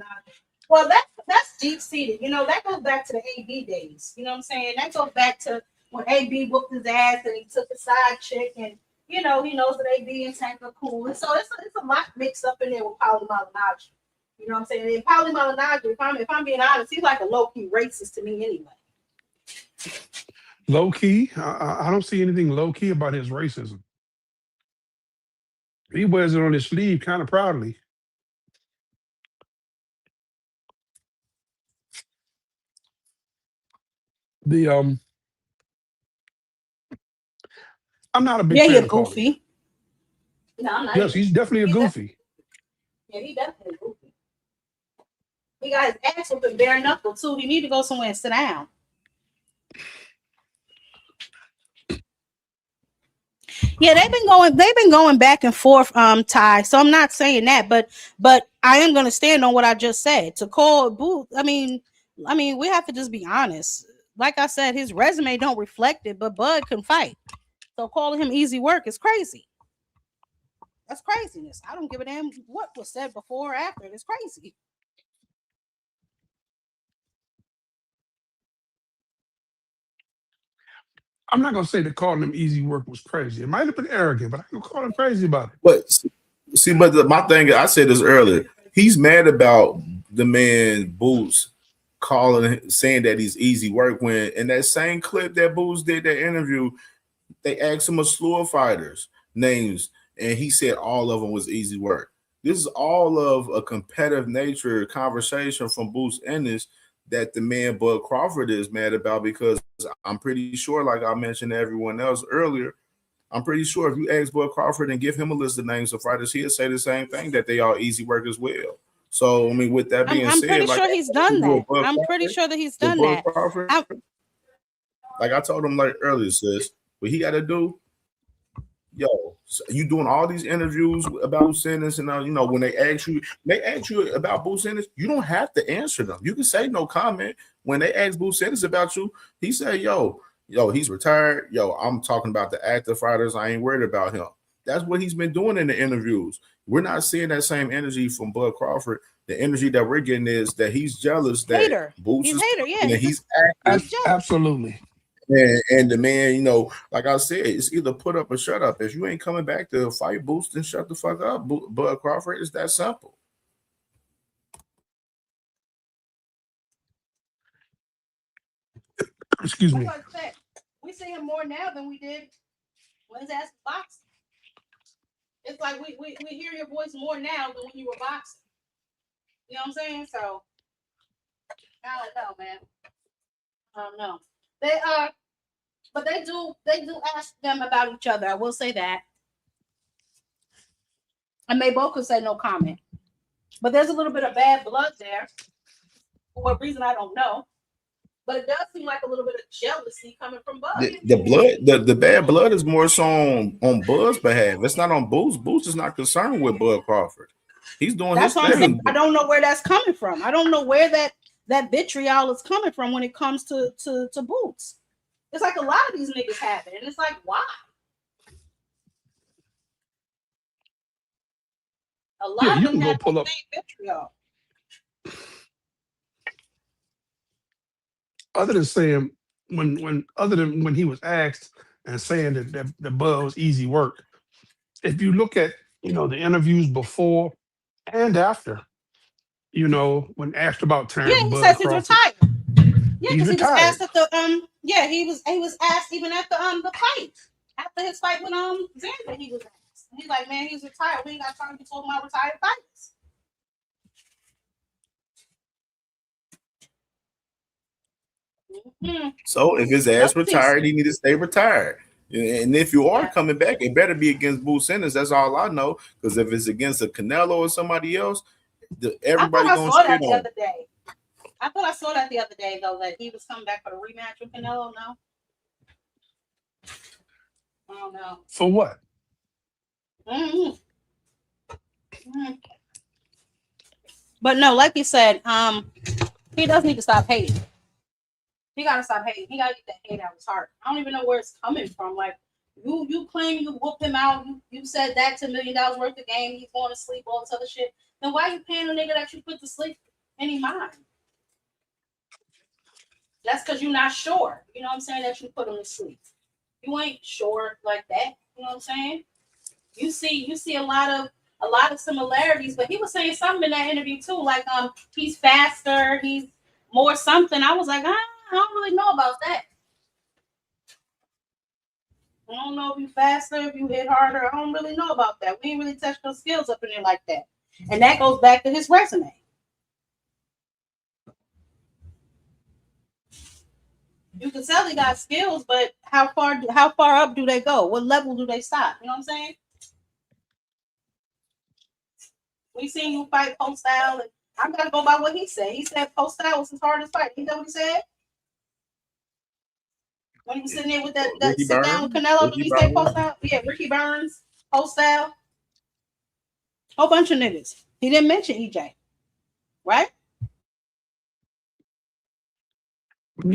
Well, that's deep seated. You know, that goes back to the AB days. You know what I'm saying? That goes back to when AB whooped his ass and he took a side chick, and you know he knows that AB and Tank are cool. And so it's a lot mixed up in there with Paulie Malignaggi. You know what I'm saying? And Paulie Malignaggi, if I'm being honest, he's like a low key racist to me anyway. Low key, I don't see anything low key about his racism. He wears it on his sleeve kind of proudly. I'm not a big fan you're of goofy. Paulie. No, I'm not. Yes, he's definitely a goofy. He definitely goofy. He got his ass whooping bare knuckle too. He need to go somewhere and sit down. Yeah, they've been going back and forth, Ty. So I'm not saying that, but I am gonna stand on what I just said. To call Booth, I mean, we have to just be honest. Like I said, his resume don't reflect it, but Bud can fight. So calling him easy work is crazy. That's craziness. I don't give a damn what was said before or after. It's crazy. I'm not gonna say that calling him easy work was crazy. It might have been arrogant, but I can call him crazy about it. But see, my thing, I said this earlier. He's mad about the man Boots saying that he's easy work. When in that same clip that Boots did that interview, they asked him a slew of fighters names, and he said all of them was easy work. This is all of a competitive nature conversation from Boots Ennis that the man Bud Crawford is mad about, because I'm pretty sure, like I mentioned to everyone else earlier, I'm pretty sure if you ask Bud Crawford and give him a list of names of fighters, he'll say the same thing, that they all easy work as well. So, I mean, with that being I'm said, pretty like, sure he's done that. I'm pretty Crawford, sure that he's with done Bud that. Crawford, like I told him like earlier, sis, what he got to do, yo, so you doing all these interviews about Boots Ennis, and you know, when they ask you about Boots Ennis, you don't have to answer them. You can say no comment. When they ask Boots Ennis about you, he said, yo, he's retired. Yo, I'm talking about the active fighters. I ain't worried about him. That's what he's been doing in the interviews. We're not seeing that same energy from Bud Crawford. The energy that we're getting is that he's jealous that Hater. Boots He's is hater, yeah. and he's active. Absolutely. And the man, you know, like I said, it's either put up or shut up. If you ain't coming back to fight Boots, then shut the fuck up. Bud Crawford, it's that simple. Excuse me. Like I said, we see him more now than we did when his ass was boxing. It's like we hear your voice more now than when you were boxing. You know what I'm saying? So I don't know, man. I don't know. But they do ask them about each other. I will say that. And they both could say no comment. But there's a little bit of bad blood there. For what reason, I don't know. But it does seem like a little bit of jealousy coming from Bud. The bad blood is more so on Bud's behalf. It's not on Boots. Boots is not concerned with Bud Crawford. He's doing That's his what I'm thing. saying. I don't know where that's coming from. I don't know where that vitriol is coming from when it comes to Boots. It's like a lot of these niggas have it, and it's like, why? A lot of them have the same vitriol. Other than saying when he was asked and saying that the Bud was easy work, if you look at the interviews before and after, when asked about Terrence He Bud says Crawford, he's retired. Yeah, he's because he was retired. asked at the he was asked even at the fight. After his fight with Xander, he was asked. He's like, man, he's retired. We ain't got time to be talking about retired fighters. Mm-hmm. So if his ass retired, he need to stay retired. And if you are coming back, it better be against Boots Ennis. That's all I know. Because if it's against a Canelo or somebody else, everybody I gonna thought I saw that spit the on. other day. I thought I saw that the other day though, that he was coming back for the rematch with Canelo. No, I don't know. For what? Mm-hmm. Mm-hmm. But no, like you said, He does need to stop hating. He gotta stop hating. He gotta get that hate out of his heart. I don't even know where it's coming from. Like you claim you whooped him out. You said that $10 million worth of game. He's going to sleep. All this other shit. Then why are you paying a nigga that you put to sleep any mind? That's because you're not sure. You know what I'm saying? That you put him to sleep. You ain't sure like that. You know what I'm saying? You see a lot of similarities. But he was saying something in that interview too. Like he's faster. He's more something. I was like, I don't really know about that. I don't know if you faster, if you hit harder. I don't really know about that. We ain't really touched those skills up in there like that. And that goes back to his resume. You can tell he got skills, but how far up do they go? What level do they stop? You know what I'm saying? We seen you fight post style, and I'm gonna go by what he said. He said post style was his hardest fight. You know what he said? When he was sitting there with that sit down with Canelo, did he say post style? Yeah, Ricky Burns, post style. Whole bunch of niggas. He didn't mention EJ, right? When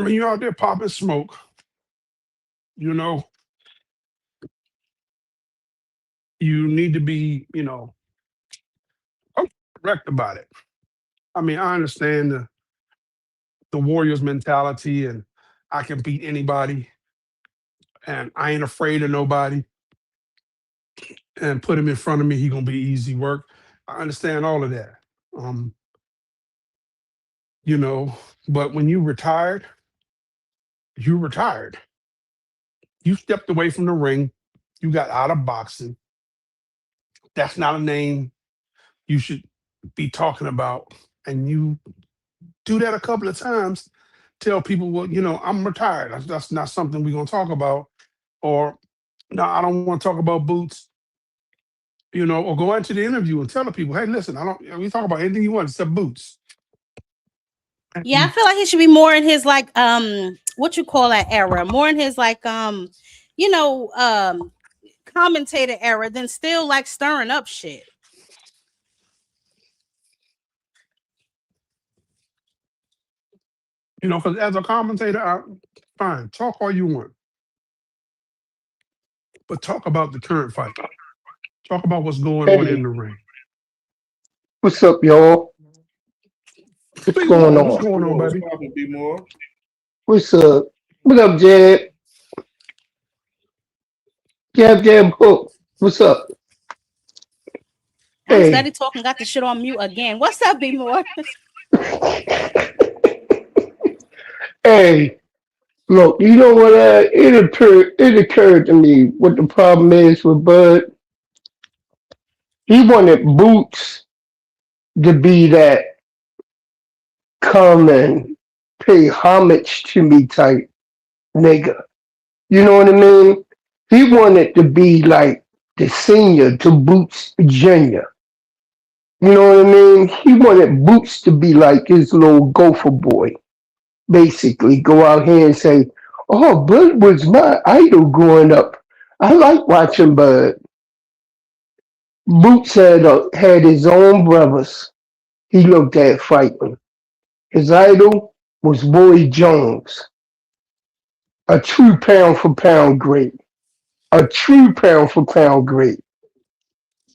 you're out there popping smoke, you know, you need to be, correct about it. I mean, I understand the Warriors mentality, and I can beat anybody, and I ain't afraid of nobody. And put him in front of me, he gonna be easy work. I understand all of that. But when you retired, you retired. You stepped away from the ring. You got out of boxing. That's not a name you should be talking about. And you do that a couple of times, tell people, well, I'm retired. That's not something we're going to talk about. Or, no, I don't want to talk about Boots. Or go into the interview and tell the people, hey, listen, we talk about anything you want except Boots. Yeah, I feel like he should be more in his like what you call that era, more in his like commentator era than still like stirring up shit. Because as a commentator, fine, talk all you want. But talk about the current fight. Talk about what's going on in the ring. What's up, y'all? What's going on? What's going on, baby? What's up? What up, Jab? Jab, hook. What's up? I'm steady talking, got the shit on mute again. What's up, B More? Hey, look, you know what? It occurred to me what the problem is with Bud. He wanted Boots to be that come and pay homage to me type nigga. You know what I mean? He wanted to be like the senior to Boots Jr. You know what I mean? He wanted Boots to be like his little gopher boy. Basically, go out here and say, oh, Bud was my idol growing up. I like watching Bud. Boots had his own brothers he looked at fighting. His idol was Boy Jones, a true pound for pound great. A true pound for pound great.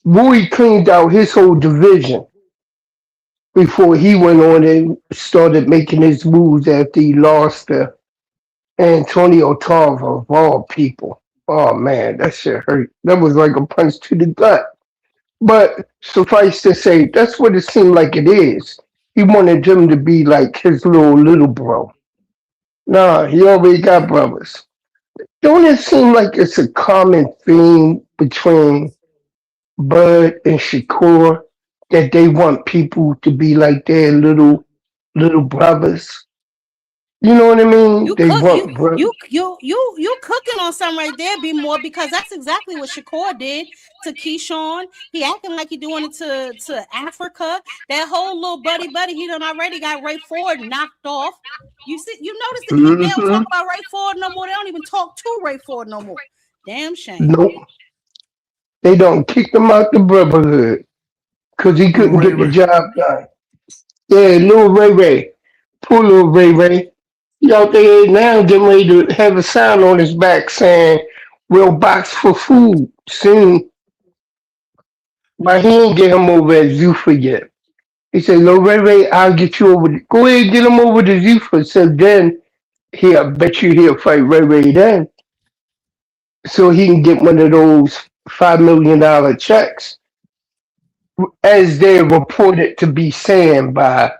Boy cleaned out his whole division before he went on and started making his moves after he lost to Antonio Tarver, of all people. Oh man, that shit hurt. That was like a punch to the gut. But suffice to say, that's what it seemed like it is. He wanted him to be like his little bro. Nah, he already got brothers. Don't it seem like it's a common theme between Bud and Shakur that they want people to be like their little brothers? You know what I mean? You You cooking on something right there, be more, because that's exactly what Shakur did to Keyshawn. He acting like he doing it to Africa. That whole little buddy, he done already got Ray Ford knocked off. You notice that they don't talk about Ray Ford no more. They don't even talk to Ray Ford no more. Damn shame. Nope. They don't kick them out the brotherhood. because he couldn't Ray get the Ray. job done. Yeah, little Ray Ray. Poor little Ray Ray. He out there now getting ready to have a sign on his back saying, "We'll box for food soon." But he ain't get him over at Zuffa yet. He said, "Little Ray Ray, I'll get you over. Go ahead and get him over to Zuffa." So then, I bet you he'll fight Ray Ray then. So he can get one of those $5 million checks, as they're reported to be saying by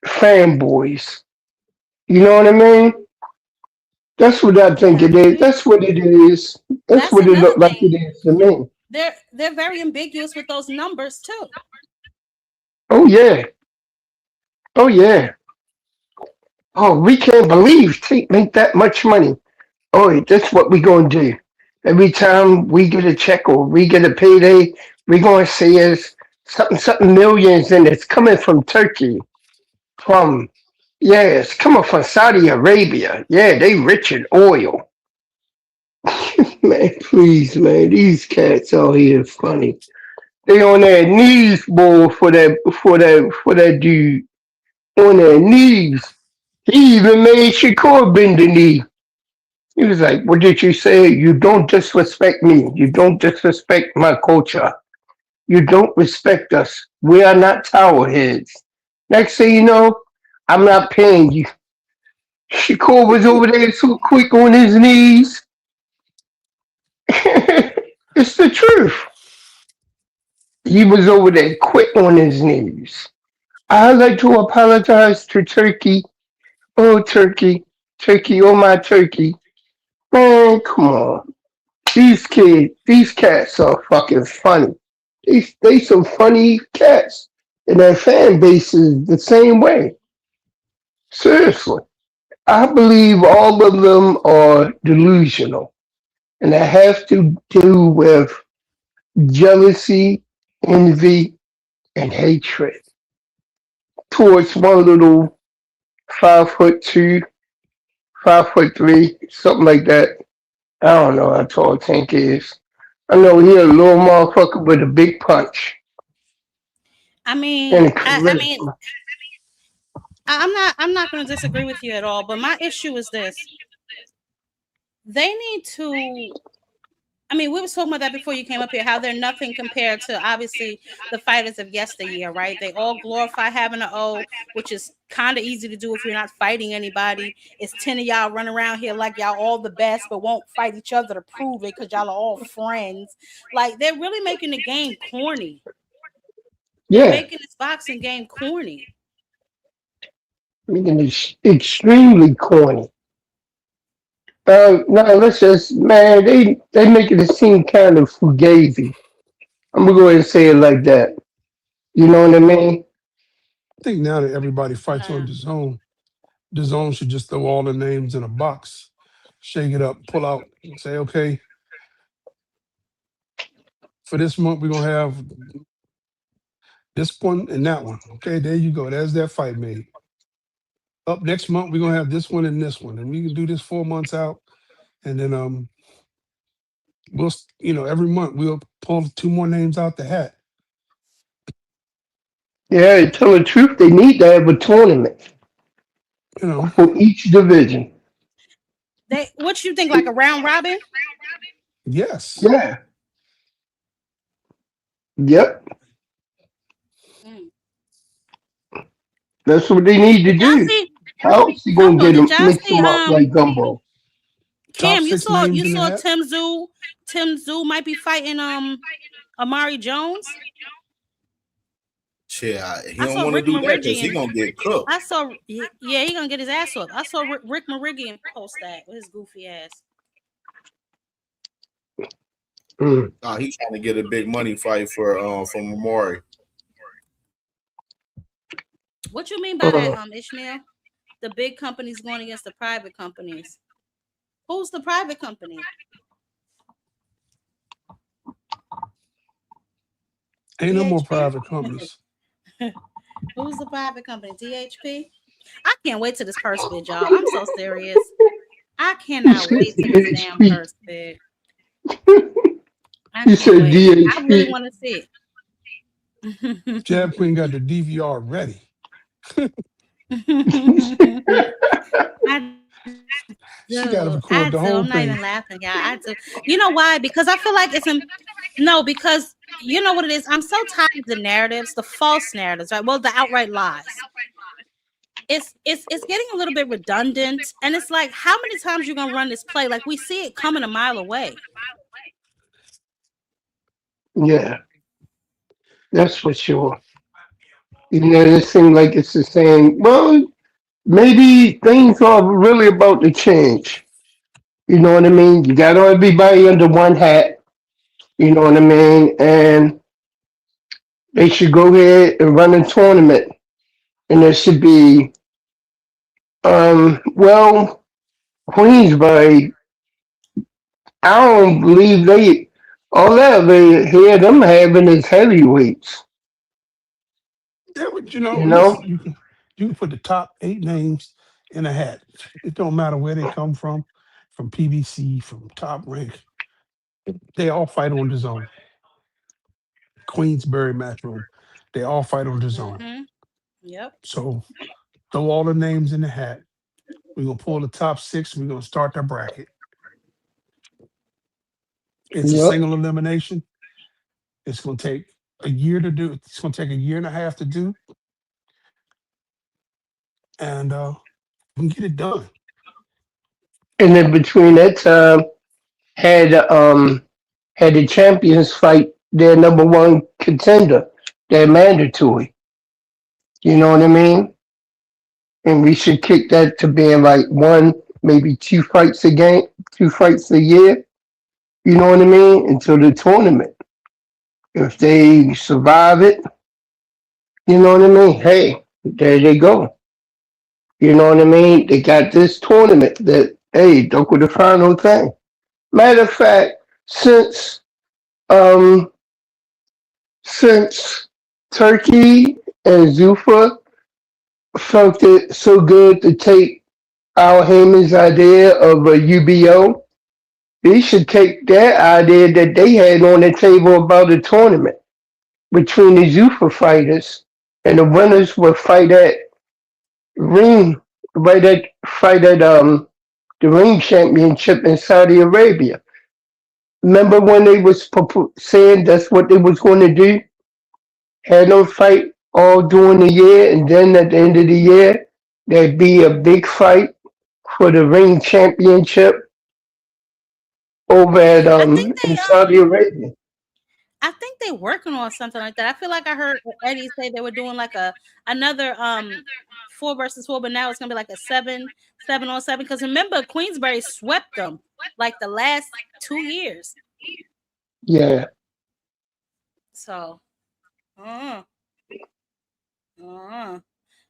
fanboys. You know what I mean? That's what I think it is. That's what it is. That's That's what it another looked like it thing. is to me. They're very ambiguous with those numbers too. Oh yeah. Oh yeah. Oh, we can't believe Tate make that much money. Oh, that's what we gonna do. Every time we get a check or we get a payday, we gonna say it's something millions, and it's coming from Turkey. From it's coming from Saudi Arabia. Yeah, they rich in oil. Man, please, man, these cats out here is funny. They on their knees, boy, for that dude. On their knees. He even made Shakur bend the knee. He was like, "What did you say? You don't disrespect me. You don't disrespect my culture. You don't respect us. We are not tower heads." Next thing you know, I'm not paying you. Shakur was over there so quick on his knees. It's the truth. He was over there quick on his knees. "I'd like to apologize to Turkey. Oh, Turkey. Turkey, oh my Turkey." Man, come on. These cats are fucking funny. They some funny cats. And their fan base is the same way. Seriously. I believe all of them are delusional. And that has to do with jealousy, envy, and hatred towards one little 5'2", 5'3", something like that. I don't know how tall Tank is. I know he a little motherfucker with a big punch. I mean, And I mean, I'm not going to disagree with you at all. But my issue is this: they need to. I mean, we was talking about that before you came up here. How they're nothing compared to obviously the fighters of yesteryear, right? They all glorify having an O, which is kind of easy to do if you're not fighting anybody. It's 10 of y'all run around here like y'all all the best, but won't fight each other to prove it because y'all are all friends. Like they're really making the game corny. They're making this boxing game corny. Making it extremely corny. No, let's just, man, they making it seem kind of fugazi. I'm gonna go ahead and say it like that. You know what I mean? I think now that everybody fights on the zone should just throw all the names in a box, shake it up, pull out, and say, okay, for this month we're gonna have this one and that one. Okay, there you go. There's that fight made. Up next month we're gonna have this one and this one, and we can do this 4 months out, and then we'll every month we'll pull 2 more names out the hat. Yeah, to tell the truth, they need to have a tournament. For each division. What you think, like a round robin? Yes. Yeah. Yep. That's what they need to do. How else you gonna get them, mix them up like gumbo? Cam, you saw Tim Tsyzu might be fighting Amari Jones. Shit, he don't want to do that because he gonna get cooked. I saw, he gonna get his ass up. I saw Rick Marigian post that with his goofy ass. Oh, he's trying to get a big money fight from Amari. What you mean by that, Ishmael? The big companies going against the private companies. Who's the private company? Ain't no more private companies. Who's the private company? DHP? I can't wait to this purse bid, y'all. I'm so serious. I cannot wait to this damn purse bid. You said DHP. I really want to see it. Jab Queen got the DVR ready. She got to record the whole I'm not thing. even laughing, y'all. I do. You know why? Because I feel like because you know what it is. I'm so tired of the narratives, the false narratives, right? Well, the outright lies. It's getting a little bit redundant, and it's like, how many times you gonna run this play? Like, we see it coming a mile away. Yeah, that's for sure. You know, it seems like it's the same. Well, maybe things are really about to change. You know what I mean? You got everybody under one hat. You know what I mean? And they should go ahead and run a tournament. And there should be, well, Queensbury, I don't believe all that they hear them having is heavyweights. Yeah, but You listen, know? you can put the top 8 names in a hat. It don't matter where they come from PBC, from Top Rank. They all fight on the zone. Queensbury Matchroom. They all fight on the zone. Yep. So throw all the names in the hat. We're gonna pull the top 6. We're gonna start the bracket. It's a Yep. single elimination. It's gonna take a year to do. It's gonna take a year and a half to do, and we can get it done. And then between that time, had the champions fight their number one contender. They're mandatory. You know what I mean? And we should kick that to being like one, maybe 2 fights a game, 2 fights a year. You know what I mean? Until the tournament. If they survive it, you know what I mean? Hey, there they go. You know what I mean? They got this tournament that, hey, look with the final thing. Matter of fact, um since Turkey and Zufa felt it so good to take Al Heyman's idea of a UBO, they should take that idea that they had on the table about a tournament between the Zufa fighters, and the winners would fight at ring, fight at the ring championship in Saudi Arabia. Remember when they was saying that's what they was going to do? Had them fight all during the year, and then at the end of the year, there'd be a big fight for the ring championship over at in Saudi Arabia. I think they're working on something like that. I feel like I heard Eddie say they were doing like another 4 versus 4, but now it's gonna be like a 7-on-7. Because remember, Queensbury swept them like the last 2 years. Yeah. So,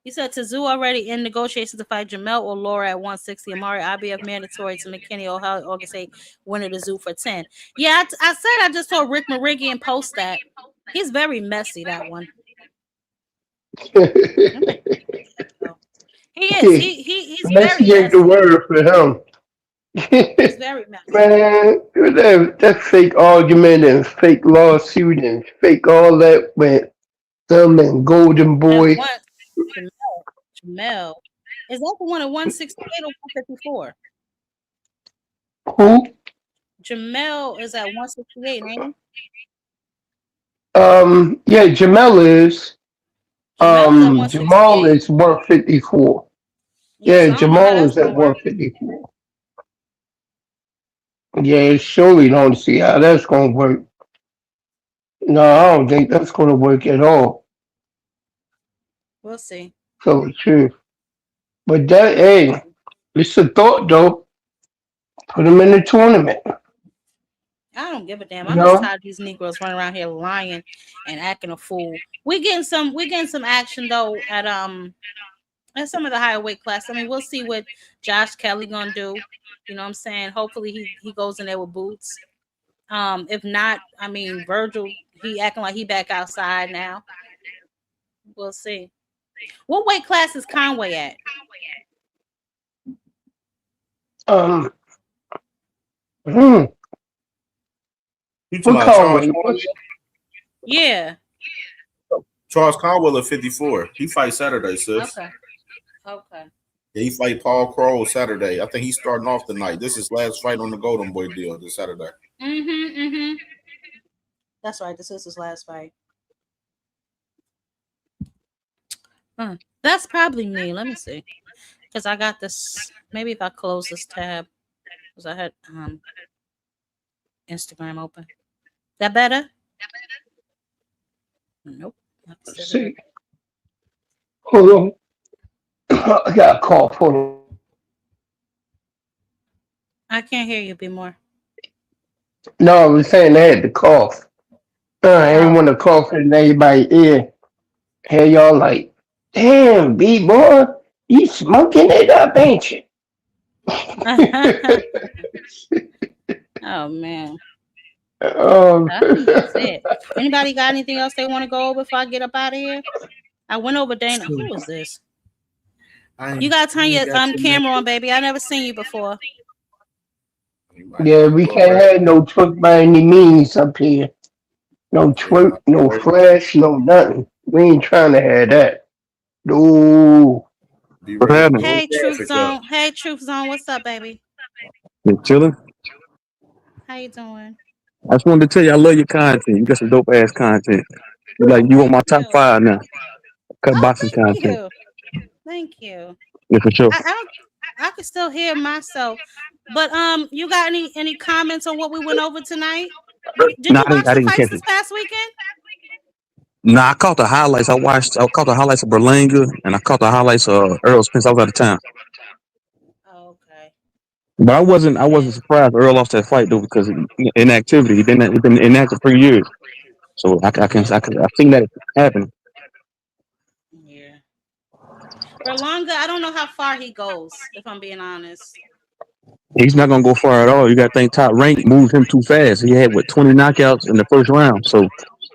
he said Tsyzu already in negotiations to fight Jamel or Laura at 160. Amari IBF mandatory to McKinney O'Hara August 8. Winner to Zoo for 10. Yeah, I said I just saw Rick Merigian post that. He's very messy, that one. He is. He's Messy very ain't the word for him. He's very messy. Man, that fake argument and fake lawsuit and fake all that with them and Golden Boy. Jamel. Is that the one at 168 or 154? Who? Jamel is at 168, ain't he? Yeah, Jamel is. Jamal is 154. Yeah, Jamal is at 154. Yeah, surely don't see how that's gonna work. No, I don't think that's gonna work at all. We'll see. So true. But that, hey, it's a thought though. Put them in the tournament. I don't give a damn. I'm just tired of these Negroes running around here lying and acting a fool. We're getting some action though at some of the higher weight class. I mean, we'll see what Josh Kelly gonna do. You know what I'm saying? Hopefully he goes in there with boots. If not, I mean, Virgil, he acting like he back outside now. We'll see. What weight class is Conway at? What Conway? Yeah. Charles Conwell at 54. He fights Saturday, sis. Okay. Okay. Yeah, he fight Paul Crow Saturday. I think he's starting off the night. This is his last fight on the Golden Boy deal this Saturday. That's right. This is his last fight. That's probably me. Let me see. Because I got this. Maybe if I close this tab. Because I had Instagram open. That better? Nope. Let's see. Hold on. I got a call for I can't hear you, be more. No, I was saying I had to cough. I ain't want to cough in anybody's ear. Hey, y'all like, damn, B-boy, you smoking it up, ain't you? Oh, man. I think that's it. Anybody got anything else they want to go over before I get up out of here? I went over Dana. Who was this? You got to turn your camera on, baby. I never seen you before. Yeah, we can't have no twerk by any means up here. No twerk, no flash, no nothing. We ain't trying to have that. No. What happened? Hey, Truth Zone. Hey, Truth Zone. What's up, baby? You chilling? How you doing? I just wanted to tell you I love your content. You got some dope ass content. You on my top 5 now. Cut boxing Thank content. you. Thank you. Yeah, for sure. I can still hear myself. But you got any comments on what we went over tonight? Did you watch I the didn't fights catch this it. past weekend? Nah, I caught the highlights. I caught the highlights of Berlanga and I caught the highlights of Errol Spence. I was out of town. Okay. But I wasn't surprised Earl lost that fight though because inactivity. He's been inactive 3 years. So I seen that happen. Yeah. Berlanga, I don't know how far he goes, if I'm being honest. He's not gonna go far at all. You got to think Top Rank moved him too fast. He had 20 knockouts in the first round. So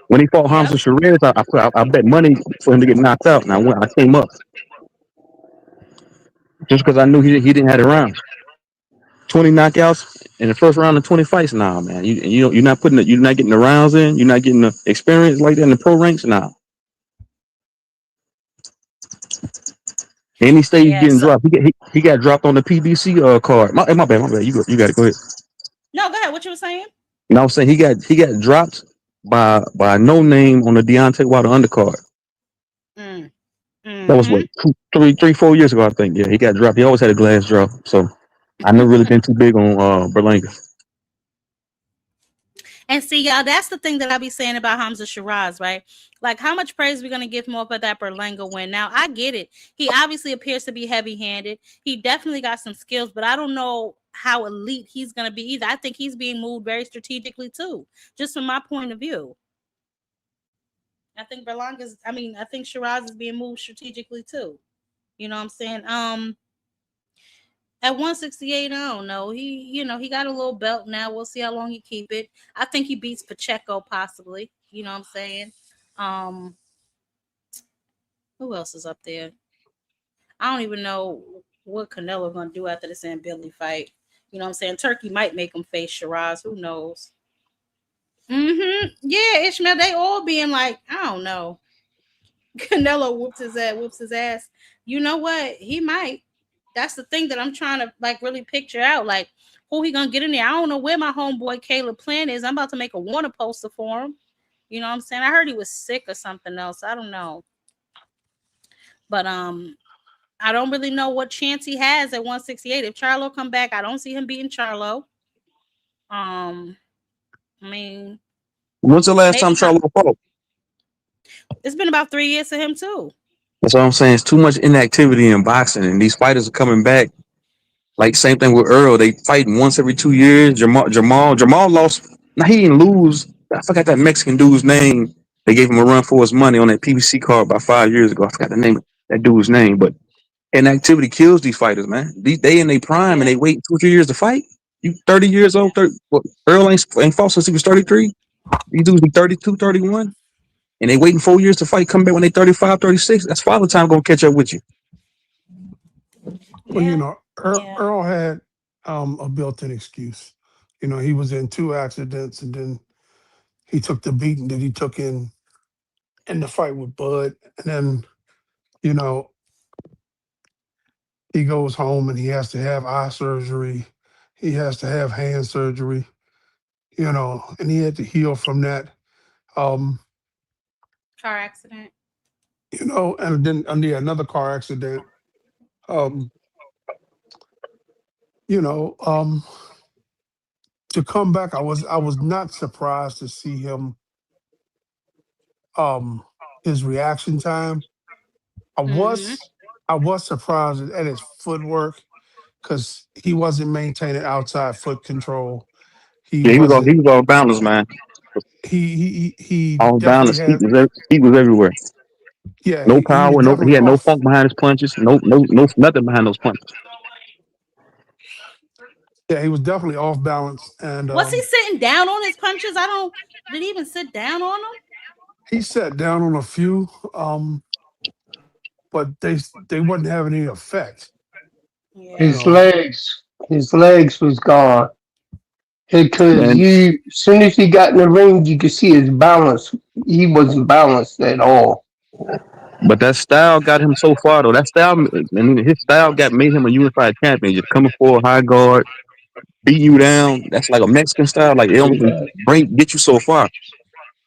when he fought Hamzah Sheerez, I bet money for him to get knocked out, and I came up just because I knew he didn't have the rounds. 20 knockouts in the first round of 20 fights. Nah, man, you're not getting the rounds in. You're not getting the experience like that in the pro ranks. Nah. Any stage getting dropped. He got dropped on the PBC card. My bad. You got it. Go ahead. No, go ahead. What you were saying? And I was saying he got dropped by no name on the Deontay Wilder undercard. That was what 4 years ago, I think. Yeah, he got dropped. He always had a glass jaw. So I never really been too big on Berlanga. And see, y'all, that's the thing that I be saying about Hamzah Sheerez, right? Like, how much praise we gonna give him for that Berlanga win? Now, I get it. He obviously appears to be heavy-handed. He definitely got some skills, but I don't know how elite he's gonna be either. I think he's being moved very strategically too, just from my point of view. I think I think Sheerez is being moved strategically too. You know what I'm saying? At 168, I don't know. He got a little belt now. We'll see how long he keep it. I think he beats Pacheco possibly. You know what I'm saying? Who else is up there? I don't even know what Canelo gonna do after this and Billy fight. You know what I'm saying? Turkey might make him face Sheerez. Who knows? Yeah, Ishmael, they all being like, I don't know. Canelo whoops his ass. You know what? He might. That's the thing that I'm trying to like really picture out. Like, who he gonna get in there? I don't know where my homeboy Caleb Plant is. I'm about to make a Warner poster for him. You know what I'm saying? I heard he was sick or something else. I don't know. But I don't really know what chance he has at 168. If Charlo come back, I don't see him beating Charlo. I mean, when's the last time Charlo fought? It's been about 3 years for him too. That's what I'm saying. It's too much inactivity in boxing, and these fighters are coming back. Like same thing with Earl. They fighting once every 2 years. Jamal lost. Now he didn't lose. I forgot that Mexican dude's name. They gave him a run for his money on that PBC card about 5 years ago. I forgot the name of that dude's name, but inactivity kills these fighters, man. They in their prime and they wait 2 or 3 years to fight. You 30 years old. Earl ain't fought since he was 33. These dudes be 32, 31. And they waiting 4 years to fight, come back when they 35, 36. That's father time gonna catch up with you. Well, you know, Earl had a built-in excuse. You know, he was in 2 accidents and then he took the beating that he took in in the fight with Bud, and then you know he goes home and he has to have eye surgery, he has to have hand surgery, and he had to heal from that. Um, Car accident. And then another car accident. Um, you know, um, to come back, I was not surprised to see him. His reaction time. I Mm-hmm. was I was surprised at his footwork because he wasn't maintaining outside foot control. He Yeah, he wasn't. was off balance, man. He Off definitely balance. had. Feet was everywhere. Yeah, No he was power. No, he definitely had no off. funk behind his punches. No, nothing behind those punches. Yeah, he was definitely off balance, and Was he sitting down on his punches? Did he even sit down on them? he sat down on a few, but they wasn't having any effect. You His know, legs was gone. Because Man, as soon as he got in the ring, you could see his balance. He wasn't balanced at all. but that style got him so far though. That style, I mean, his style made him a unified champion. Just coming forward, high guard, beating you down. That's like a Mexican style. Like it only True can that. get you so far.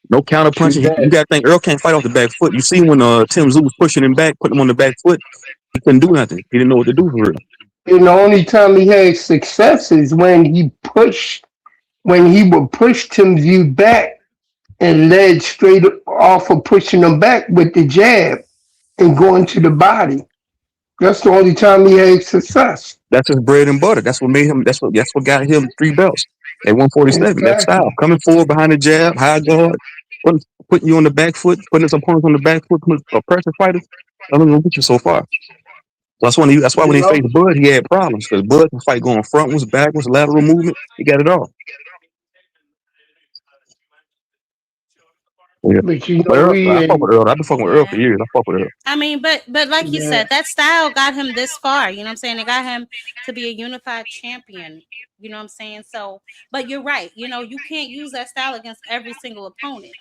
No counter True punching. You that. got to think Earl can't fight off the back foot. You see when Tim Tsyzu was pushing him back, putting him on the back foot, he couldn't do nothing. He didn't know what to do for real. And the only time he had success is when he would push Tim View back and led straight off of pushing him back with the jab and going to the body. That's the only time he had success. That's his bread and butter. That's what made him. That's what got him 3 belts at 147. That style, Exactly. coming forward behind the jab, high guard, putting you on the back foot, putting his opponents on the back foot, a pressure fighter. I don't know what you so far. That's why when You he faced know? Bud, he had problems because Bud can fight going frontwards, backwards, lateral movement. He got it all. Yeah. But you But know, Earl, I fuck with Earl. I've been fucking with Earl for Yeah. years. I fuck with Earl. I mean, but like you yeah. said, that style got him this far. You know what I'm saying? It got him to be a unified champion. You know what I'm saying? So, but you're right. You can't use that style against every single opponent.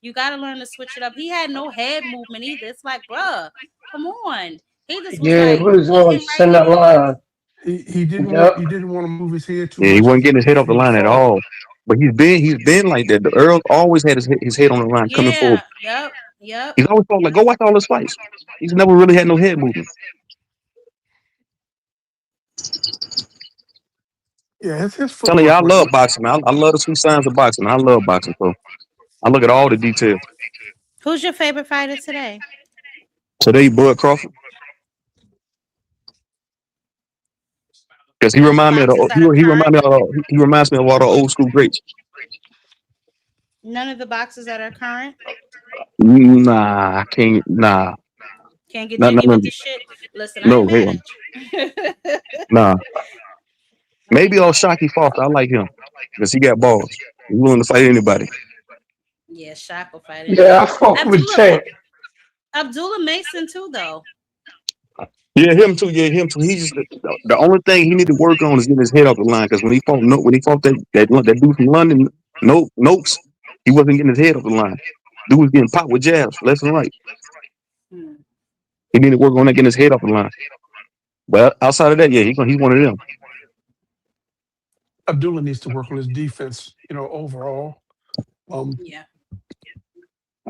You got to learn to switch it up. He had no head movement either. It's like, bruh, come on. He just was Yeah, it like was on hitting right center here. line. he didn't want Yep. he didn't want to move his head too Yeah, he much wasn't because getting his head off the he would line at fall. all. But he's been like that. The Earl always had his head on the line, coming forward. Yeah. Yep. He's always felt like go watch all his fights. He's never really had no head movement. Yeah, his Telling you, I footwork was. love boxing. I love the 2 signs of boxing. I love boxing, so I look at all the details. Who's your favorite fighter today? Today, Bud Crawford, because he None of the reminds me of boxers that are current. he reminds me of all the old school greats. None of the boxers that are current. Nah, I can't. Nah, Can't get no, no, jiggy no, with the shit. Listen, I ain't no, mad hell, at you. nah. Maybe all Shockey Foster. I like him because he got balls. He's willing to fight anybody. Yeah, Shaq will fight Yeah, anybody. I fuck with Abdullah Tank. Abdullah Mason too, though. Yeah, him too. Yeah, him too. He's just the only thing he need to work on is getting his head off the line. Because when he fought that dude from London, Noakes, he wasn't getting his head off the line. Dude was getting popped with jabs left and right. Hmm. He need to work on that, getting his head off the line. But outside of that, yeah, he's one of them. Abdullah needs to work on his defense. Overall. Yeah.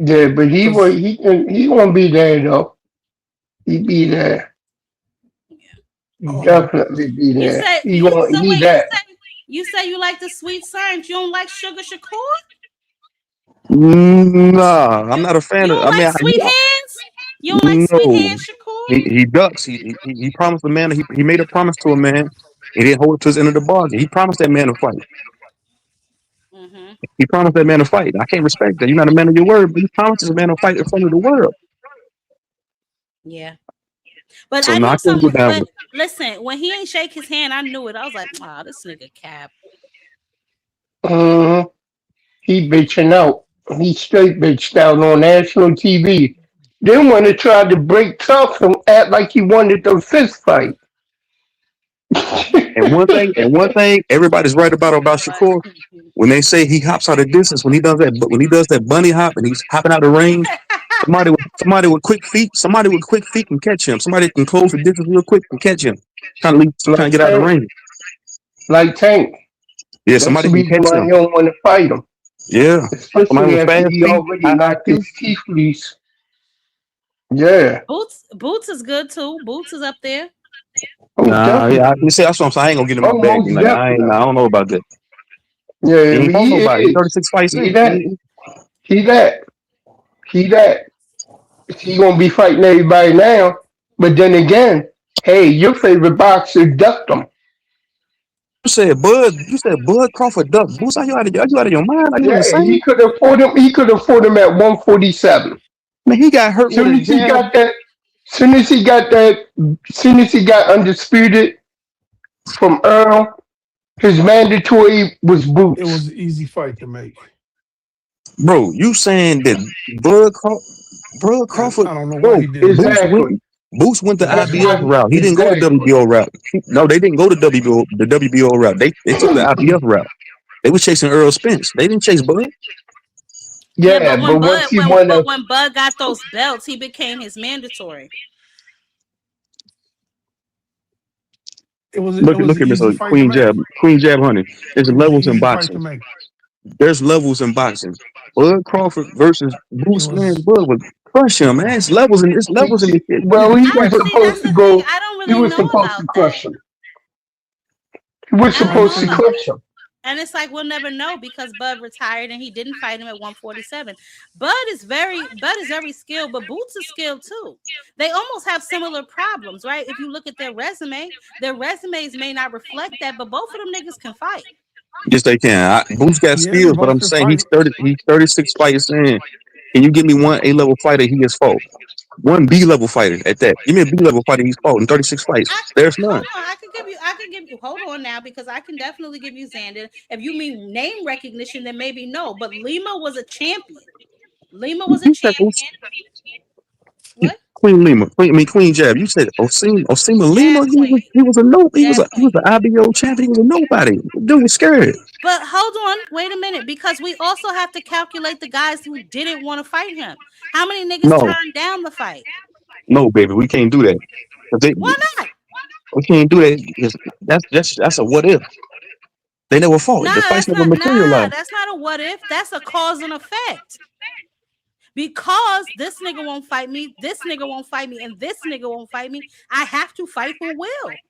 Yeah, but he 'Cause won't be there though. He be there. He definitely be You there. said He won't so. need Wait, that. you say you like the sweet science. You don't like Sugar Shakur? Nah, I'm not a fan You of. don't I mean, like Sweet Hands? You don't like Sweet no. Hands, Shakur? He ducks. He promised a man. He made a promise to a man. He didn't hold it to his end of the bargain. He promised that man a fight. Mm-hmm. He promised that man a fight. I can't respect that. You're not a man of your word, but he promised this man a fight in front of the world. Yeah. But So I no, I knew can't something. get down But with it. listen, when he ain't shake his hand, I knew it. I was like, "Wow, this nigga cap." He bitching out. He straight bitched out on national TV. Then when they tried to break tough and act like he wanted the fist fight. And one thing, everybody's right about Shakur. When they say he hops out of distance, when he does that bunny hop and he's hopping out of range, Somebody with quick feet. Somebody with quick feet can catch him. Somebody that can close the distance real quick can catch him. Trying to Like get out of the Tank. ring. Like Tank. Yeah, That's somebody the can reason catch why him. you don't want to fight him. Yeah, somebody Especially with after fast he feet, already high knocked IQ. his teeth loose. Yeah. Boots is good too. Boots is up there. Oh, Nah, yeah, definitely. you see, that's what I'm saying. I ain't gonna get in my Oh, bag most tonight. I definitely. don't know about that. He Yeah, ain't fought he nobody. He is. 36 fights He in. that. He that. He that. He gonna be fighting everybody now. But then again, hey, your favorite boxer ducked him. You said Bud Crawford duck. Boots, are you out of your mind? Are you Yeah, insane? he could have fought him. He could have fought him at 147. Man, he got hurt with Soon a as he jab. got that. Soon as he got undisputed from Earl, his mandatory was It Boots. was an easy fight to make. Bro, you saying that Bud And Crawford, I don't know why bro, he didn't make it. Exactly. Boots went the That's IBF why. route. He didn't go the Exactly. WBO route. No, they didn't go the WBO route. They took the IBF route. They were chasing Errol Spence. They didn't chase Bud. Yeah, Yeah, but but once he won a, when Bud got those belts, he became his mandatory. It was Look an at easy Mr. fight to Queen make. Jab Honey. There's It was an levels in easy fight to boxing. make. There's levels in boxing. Bud Crawford versus It Boots, man, was. Bud would crush him, man. It's levels in this shit. well, he was See, supposed that's to the thing. go. I don't He really was know supposed to about that. crush him. He was I don't know supposed to about crush him. And it's like we'll never know because Bud retired and he didn't fight him at 147. Bud is very skilled, but Boots is skilled too. They almost have similar problems, right? If you look at their resumes may not reflect that, but both of them niggas can fight. Yes, they can. Boots got Yeah, they skills, but both I'm can saying fight. he's 36 fights in. Can you give me one A-level fighter he has fought? One B-level fighter at that. Give me a B-level fighter he's fought in 36 fights. There's none. Hold on, I could give you hold on now because I can definitely give you Xander. If you mean name recognition, then maybe no. But Lima was a champion. Lima was a You said champion. What? Queen Lima. Queen Jab. You said Osima Yeah, Lima. Queen. He was Yeah, an Queen. IBO champion. He was a nobody. Dude was scared. But hold on, wait a minute, because we also have to calculate the guys who didn't want to fight him. How many niggas No, turned down the fight? no, baby, we can't do that. 'Cause Why not? we can't do that. That's a what if. They never fought. Nah, The fights that's never not. Nah, materialized. that's not a what if. That's a cause and effect. Because this nigga won't fight me, this nigga won't fight me, and this nigga won't fight me. I have to fight who will.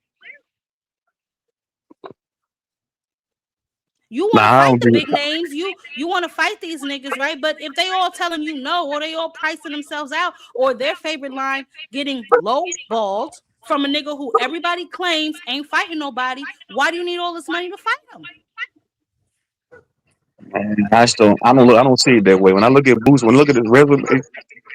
You want to Nah, I fight don't the think. big names. You want to fight these niggas, right? But if they all telling you no, or they all pricing themselves out, or their favorite line getting low balled from a nigga who everybody claims ain't fighting nobody, why do you need all this money to fight them? I don't see it that way. When I look at Boots, when I look at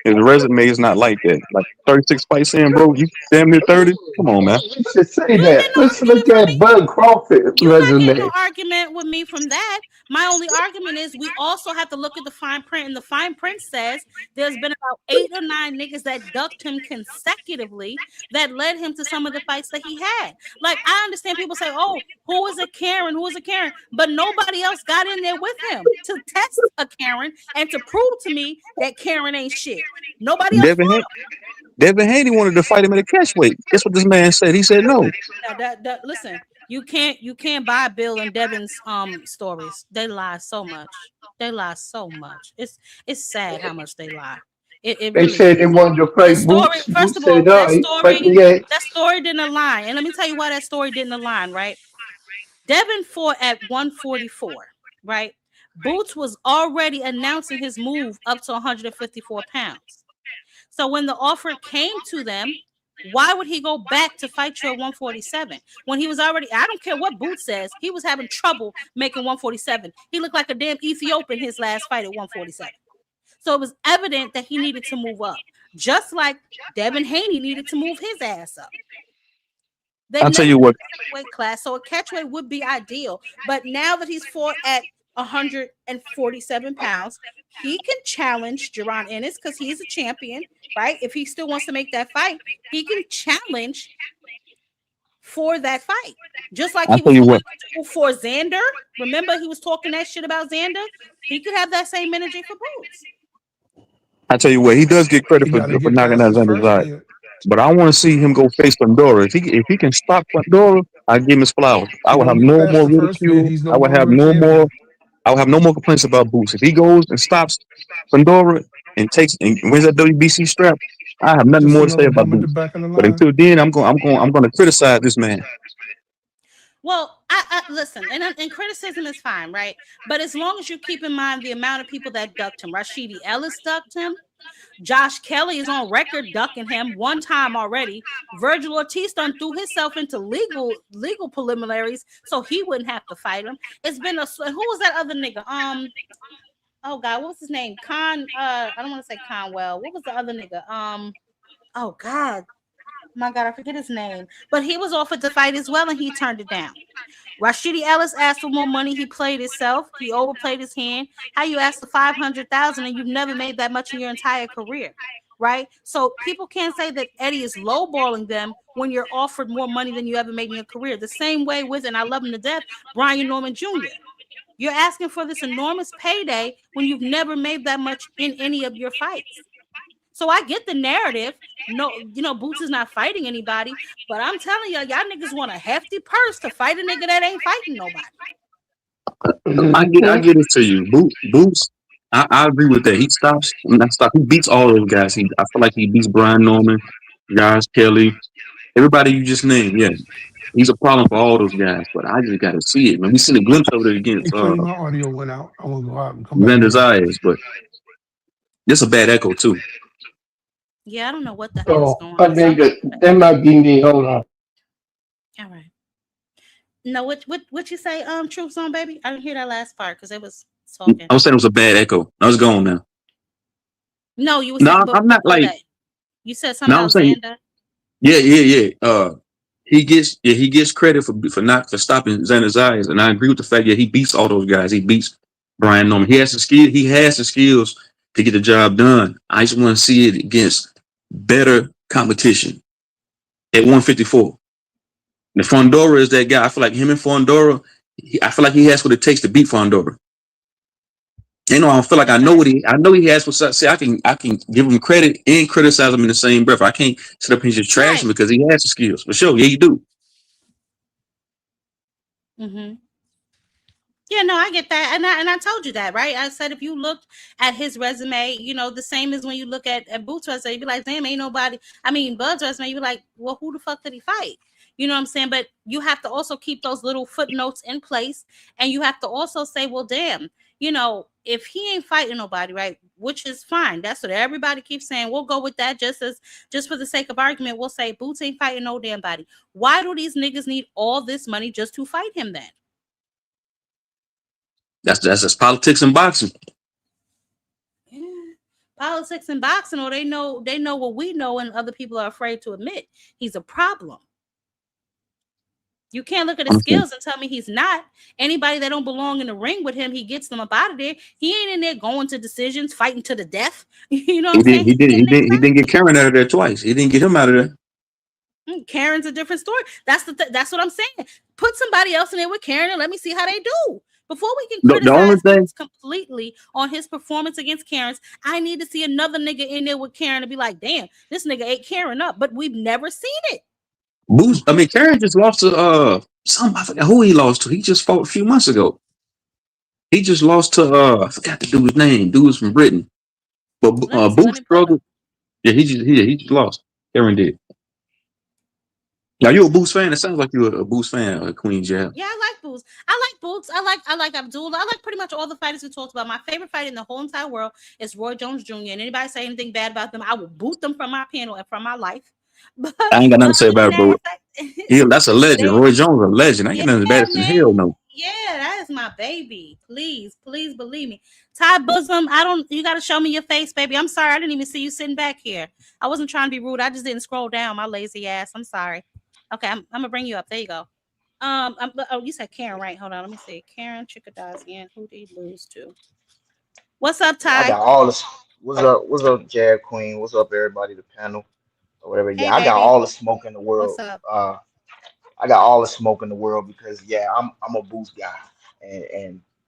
his resume is not like that. Like 36 fights in, bro. You damn near 30. Come on, man. You should say that. Let's look at Bud Crawford You're not getting no resume. argument with me from that. My only argument is we also have to look at the fine print, and the fine print says there's been about 8 or 9 niggas that ducked him consecutively that led him to some of the fights that he had. Like, I understand people say, oh, who is a Karen? Who is a Karen? But nobody else got in there with him to test a Karen and to prove to me that Karen ain't shit. Nobody else Devin, fought Han- him. Devin Haney wanted to fight him at a catch weight. Guess what this man said? He said no. Now, listen, you can't buy Bill and Devin's stories. They lie so much. They lie so much. It's sad how much they lie. It They really said they is. wanted to The fight story, Boots. first Boots of all, said, all right, fight me at. that story didn't align. And let me tell you why that story didn't align, right? Devin fought at 144, right? Boots was already announcing his move up to 154 pounds. So when the offer came to them, why would he go back to fight you at 147 when he was already? I don't care what Boots says. He was having trouble making 147. He looked like a damn Ethiopian his last fight at 147. So it was evident that he needed to move up, just like Devin Haney needed to move his ass up. They've I'll tell never you been what. in a weight class, so a catchweight would be ideal. But now that he's fought at 147 pounds, he can challenge Jaron Ennis because he's a champion, right? If he still wants to make that fight, he can challenge for that fight. Just like I'll he tell was you going what. to do for Xander. Remember, he was talking that shit about Xander. He could have that same energy for Boots. I tell you what, he does get credit He got to for get knocking past out his Xander's first eye. hit. But I want to see him go face Pandora. If he can stop Pandora, I give him his flowers. I He would don't have get no past more the first hit. ridicule. He's I no would have longer a no more. champion. I would have no more complaints about Boots. If he goes and stops Pandora and takes and wins that WBC strap, I have nothing Just more to say another about bum at the Boots. back of the But line. until then, I'm going to criticize this man. Well, I listen, and criticism is fine, right? But as long as you keep in mind the amount of people that ducked him, Rashidi Ellis ducked him. Josh Kelly is on record ducking him one time already. Virgil Ortiz done threw himself into legal preliminaries so he wouldn't have to fight him. It's been who was that other nigga? Oh God, what was his name? I don't want to say Conwell. What was the other nigga? Oh God, my God, I forget his name. But he was offered to fight as well, and he turned it down. Rashidi Ellis asked for more money. He played himself. He overplayed his hand. How you ask for 500,000 and you've never made that much in your entire career, right? So people can't say that Eddie is lowballing them when you're offered more money than you ever made in your career. The same way with, and I love him to death, Brian Norman Jr. You're asking for this enormous payday when you've never made that much in any of your fights. So I get the narrative. No, Boots is not fighting anybody, but I'm telling y'all niggas want a hefty purse to fight a nigga that ain't fighting nobody. I get it to you. Boots, I agree with that. He stops, not stop. He beats all those guys. I feel like he beats Brian Norman, Josh Kelly, everybody you just named. Yeah, he's a problem for all those guys. But I just got to see it, man. We seen a glimpse of it Hey, against Queen, my audio went out. I want to go out and come back Xander's in. eyes, but this a bad echo too. Yeah, I don't know what the hell is Oh, going I on. think that might be me. Hold on. All right. No, what you say? Troops on, baby. I didn't hear that last part because it was talking. I was saying it was a bad echo. I was gone now. No, you were No, saying, but I'm not before like. that, you said something No, I'm about saying. Xander. Yeah. He gets credit for stopping Xander's eyes, and I agree with the fact that he beats all those guys. He beats Brian Norman. He has the skill. He has the skills to get the job done. I just want to see it against better competition at 154. And Fondora is that guy. I feel like him and Fondora. I feel like he has what it takes to beat Fondora. I don't feel like I know he has what say. I can give him credit and criticize him in the same breath. I can't sit up and just trash him because he has the skills. For sure, yeah, you do. Mm-hmm. Yeah, no, I get that, and I told you that, right? I said if you looked at his resume, the same as when you look at Boots' resume, you'd be like, damn, ain't nobody. I mean, Bud's resume, you'd be like, well, who the fuck did he fight? You know what I'm saying? But you have to also keep those little footnotes in place, and you have to also say, well, damn, if he ain't fighting nobody, right? Which is fine. That's what everybody keeps saying. We'll go with that just for the sake of argument. We'll say Boots ain't fighting no damn body. Why do these niggas need all this money just to fight him then? That's just politics and boxing. Yeah. Politics and boxing, or they know what we know and other people are afraid to admit. He's a problem. You can't look at his skills and tell me he's not. Anybody that don't belong in the ring with him, he gets them up out of there. He ain't in there going to decisions, fighting to the death. You know what I'm saying? He didn't get Karen out of there twice. He didn't get him out of there. Karen's a different story. That's what I'm saying. Put somebody else in there with Karen and let me see how they do. Before we can criticize Boots completely on his performance against Karen's, I need to see another nigga in there with Karen to be like, damn, this nigga ate Karen up, but we've never seen it. Karen just lost to I forgot who he lost to. He just fought a few months ago. He just lost to I forgot the dude's name. Dude was from Britain. But Boots struggled. Yeah, he just lost. Karen did. Now you a Boots fan? It sounds like you're a Boots fan, Queen Jab. Yeah, I like Boots. I like Abdul. I like pretty much all the fighters we talked about. My favorite fighter in the whole entire world is Roy Jones Jr. And anybody say anything bad about them, I will boot them from my panel and from my life. But I ain't got nothing to say about it, bro. That's a legend. Roy Jones is a legend. I ain't got nothing bad to say. Hell no. Yeah, that is my baby. Please believe me. Ty Bosom, you got to show me your face, baby. I'm sorry. I didn't even see you sitting back here. I wasn't trying to be rude. I just didn't scroll down, my lazy ass. I'm sorry. Okay, I'm going to bring you up. There you go. You said Karen, right? Hold on. Let me see. Karen Chickadazian. Who did he lose to? What's up, Ty? I got all this. What's up, Jab Queen? What's up, everybody, the panel or whatever. Hey, Yeah, I got baby. all the smoke in the world. What's up? I got all the smoke in the world because I'm a Boost guy, and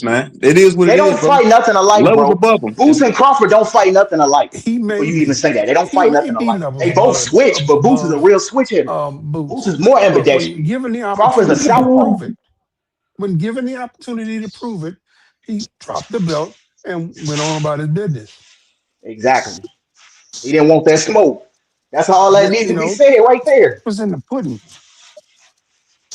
difference, man. It is what They it don't is, bro. fight nothing alike, Levels bro. above them. Boots and Crawford don't fight nothing alike. He For may you even be. say that. They don't He fight may nothing be alike. levels They both switch, but Boots is a real switch hitter. Boots. Boots is more But when ambidextrous. given the Crawford's a opportunity to southpaw. prove it, when given the opportunity to prove it, he dropped the belt and went on about his business. Exactly. He didn't want that smoke. That's all that needs You to be know, said right there. it was in the pudding.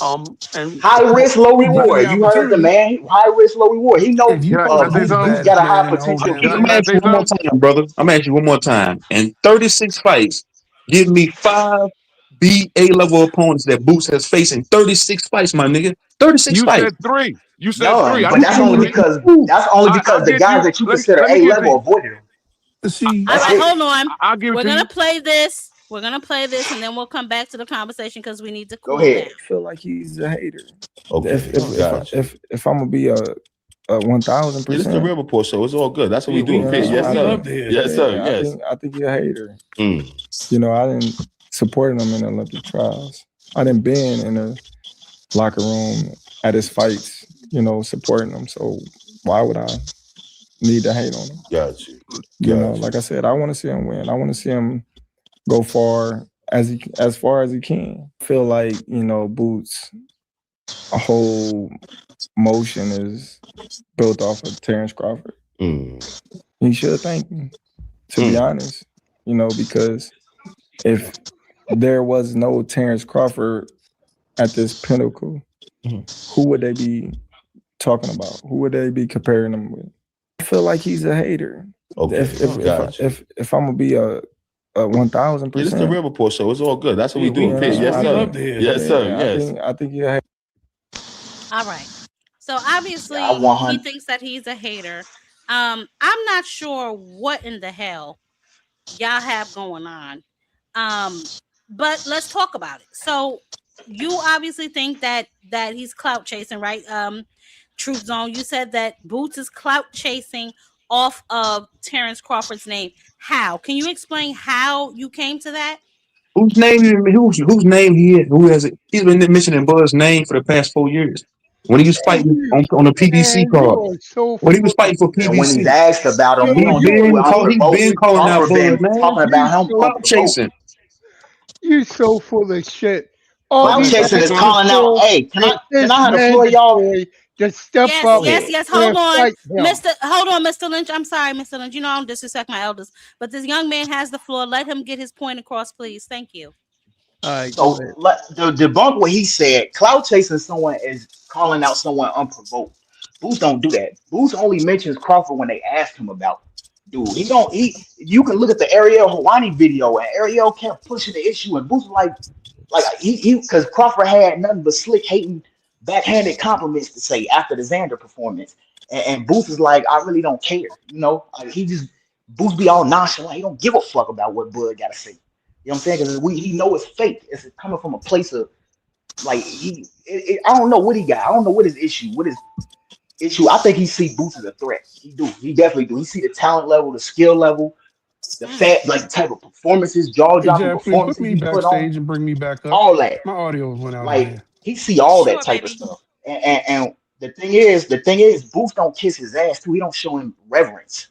And High risk, low given the reward. You heard the opportunity, man. High risk, low reward. He know if you Can supposed I to be say the something? Boots got baddest a high man in the whole potential damn Can I'm kid. gonna I ask country, say you one more something? time, brother. I'm gonna ask you one more time. In 36 fights, give me 5 BA level opponents that Boots has faced in 36 fights, my nigga. 36 You fights. said 3. You said 3. None, I but didn't that's say only 3. because Ooh. I'll the give guys you. that you Let me consider let me A give it to level you. avoided him. see, All That's right, it. hold on. I'll give it We're to gonna you. play this. We're gonna play this, and then we'll come back to the conversation because we need to Go cool down. ahead. I feel like he's a hater. Okay, gotcha. If I'm gonna be a Yeah, this is the 1000%, real report show. It's all good. That's what we do. you Okay, know, yes, I sir. think, Yes, sir. Yes. I think he's a hater. Mm. You know, I didn't support him in the Olympic trials. I didn't been in the locker room at his fights, you know, supporting him. So why would I need to hate on him? Got you. You know, like I said, I want to see him win. I want to see him go as far as he can. I feel like, you know, Boots, a whole motion is built off of Terrence Crawford. He should thank me, to be honest, you know, because if there was no Terrence Crawford at this pinnacle, who would they be talking about? Who would they be comparing him with? I feel like he's a hater. Okay, If I'm gonna be a 1000%, Yeah, this is the real report show. It's all good. That's what we do. Okay, yes, sir. Yes, sir. Yes. I think he's a hater. All right. So obviously Yeah, I 100. he thinks that he's a hater. I'm not sure what in the hell y'all have going on. But let's talk about it. So you obviously think that he's clout chasing, right? Truth Zone, you said that Boots is clout chasing off of Terrence Crawford's name. How? Can you explain how you came to that? Whose name who has it? He's been mentioning Bud's name for the past 4 years. When he was fighting on the PBC Man, you card. are so When he was full of fighting for And when he's PBC. asked about him, he yo, don't He do it you been unprovoked. calling out Crawford Bud, been man. talking about him so Clout unprovoked. chasing. you so full of shit. All Clout he's chasing is asking calling out. for Hey, is can this I have the floor, y'all? mandatory to step Yes, up Go ahead. yes. and Hold on, fight him. Mr. Lynch. I'm sorry, Mr. Lynch. You know I don't disrespect my elders, but this young man has the floor. Let him get his point across, please. Thank you. All right, go So ahead. to debunk what he said, clout chasing someone is calling out someone unprovoked. Booth don't do that. Booth only mentions Crawford when they ask him about it. Dude, he don't. You can look at the Ariel Hawani video, and Ariel kept pushing the issue, and Booth like he because Crawford had nothing but slick hating, backhanded compliments to say after the Xander performance, and Booth is like, I really don't care, you know. Like he just Booth be all nonchalant. He don't give a fuck about what Bud got to say. You know what I'm saying? Because he know it's fake. It's coming from a place of like I don't know what he got. I don't know what his issue. What his issue? I think he see Boots as a threat. He do. He definitely do. He see the talent level, the skill level, the fact, like the type of performances, jaw hey dropping Jeffrey, put performances me he put on, backstage and bring me back up. all that. My audio went out Like again. he see all that Sure, type of baby. stuff. And the thing is, Boots don't kiss his ass too. He don't show him reverence.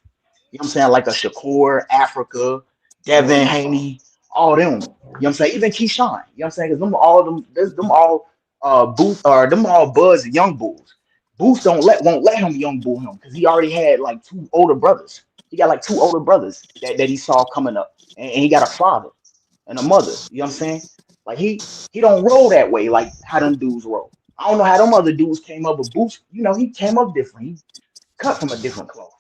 You know what I'm saying? Like a Shakur, Africa, Devin Haney, all them. You know what I'm saying? Even Keyshawn. You know what I'm saying? Because them all Booth or them all Buzz and young bulls. Booth won't let him young bull him because he already had like 2 older brothers. He got like 2 older brothers that he saw coming up. And he got a father and a mother. You know what I'm saying? Like he don't roll that way like how them dudes roll. I don't know how them other dudes came up, but Booth, you know, he came up different. He cut from a different cloth.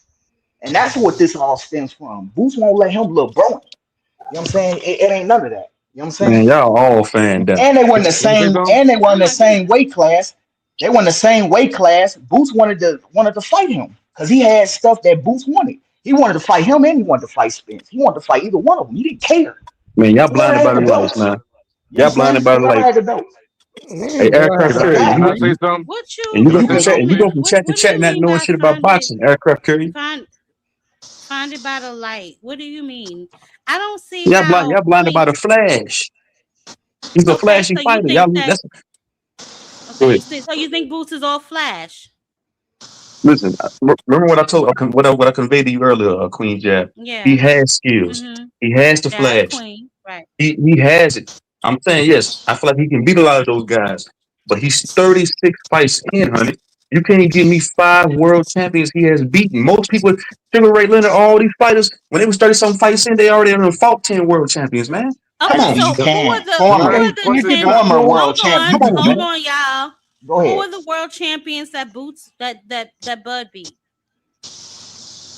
And that's what this all stems from. Boots won't let him look bro. You know what I'm saying? It ain't none of that. You know what I'm saying? Man, y'all all fanned out. And they weren't the Let me say same, something. and they weren't the same weight class. They weren't the same weight class. Boots wanted to fight him because he had stuff that Boots wanted. He wanted to fight him and he wanted to fight Spence. He wanted to fight either one of them. He didn't care. Man, y'all They never blinded by had the the lights, belts. man. You know Y'all what I'm saying? blinded by They the never lights. had the belts. Hey, That's Aircraft a Curry, fact. Can I say something? What and you you Can go I from say chat, something, and you please? go from chat to what do chat, you not mean knowing by shit about boxing. Aircraft Curry, find it by the light? What do you mean? I don't see y'all how. blinded by Wait. the flash. He's a Okay, flashy so you fighter. think Y'all, that? that's go Okay, ahead. so you think Boots is all flash? Listen, remember what I told, what I conveyed to you earlier, Queen Jab. He Yeah. has skills. Mm-hmm. He has the That's flash. Queen, right? He has it. I'm saying yes. I feel like he can beat a lot of those guys, but he's 36 fights in, honey. You can't give me 5 world champions he has beaten. Most people, Sugar Ray Leonard, all these fighters, when they was 30 something fights in, they already fought 10 world champions, man. Okay, Actually, so you can. who are the champ? Former world Hold champ. on, You can hold do it. on, y'all. Go Who ahead. are the world champions that Boots that Bud beat?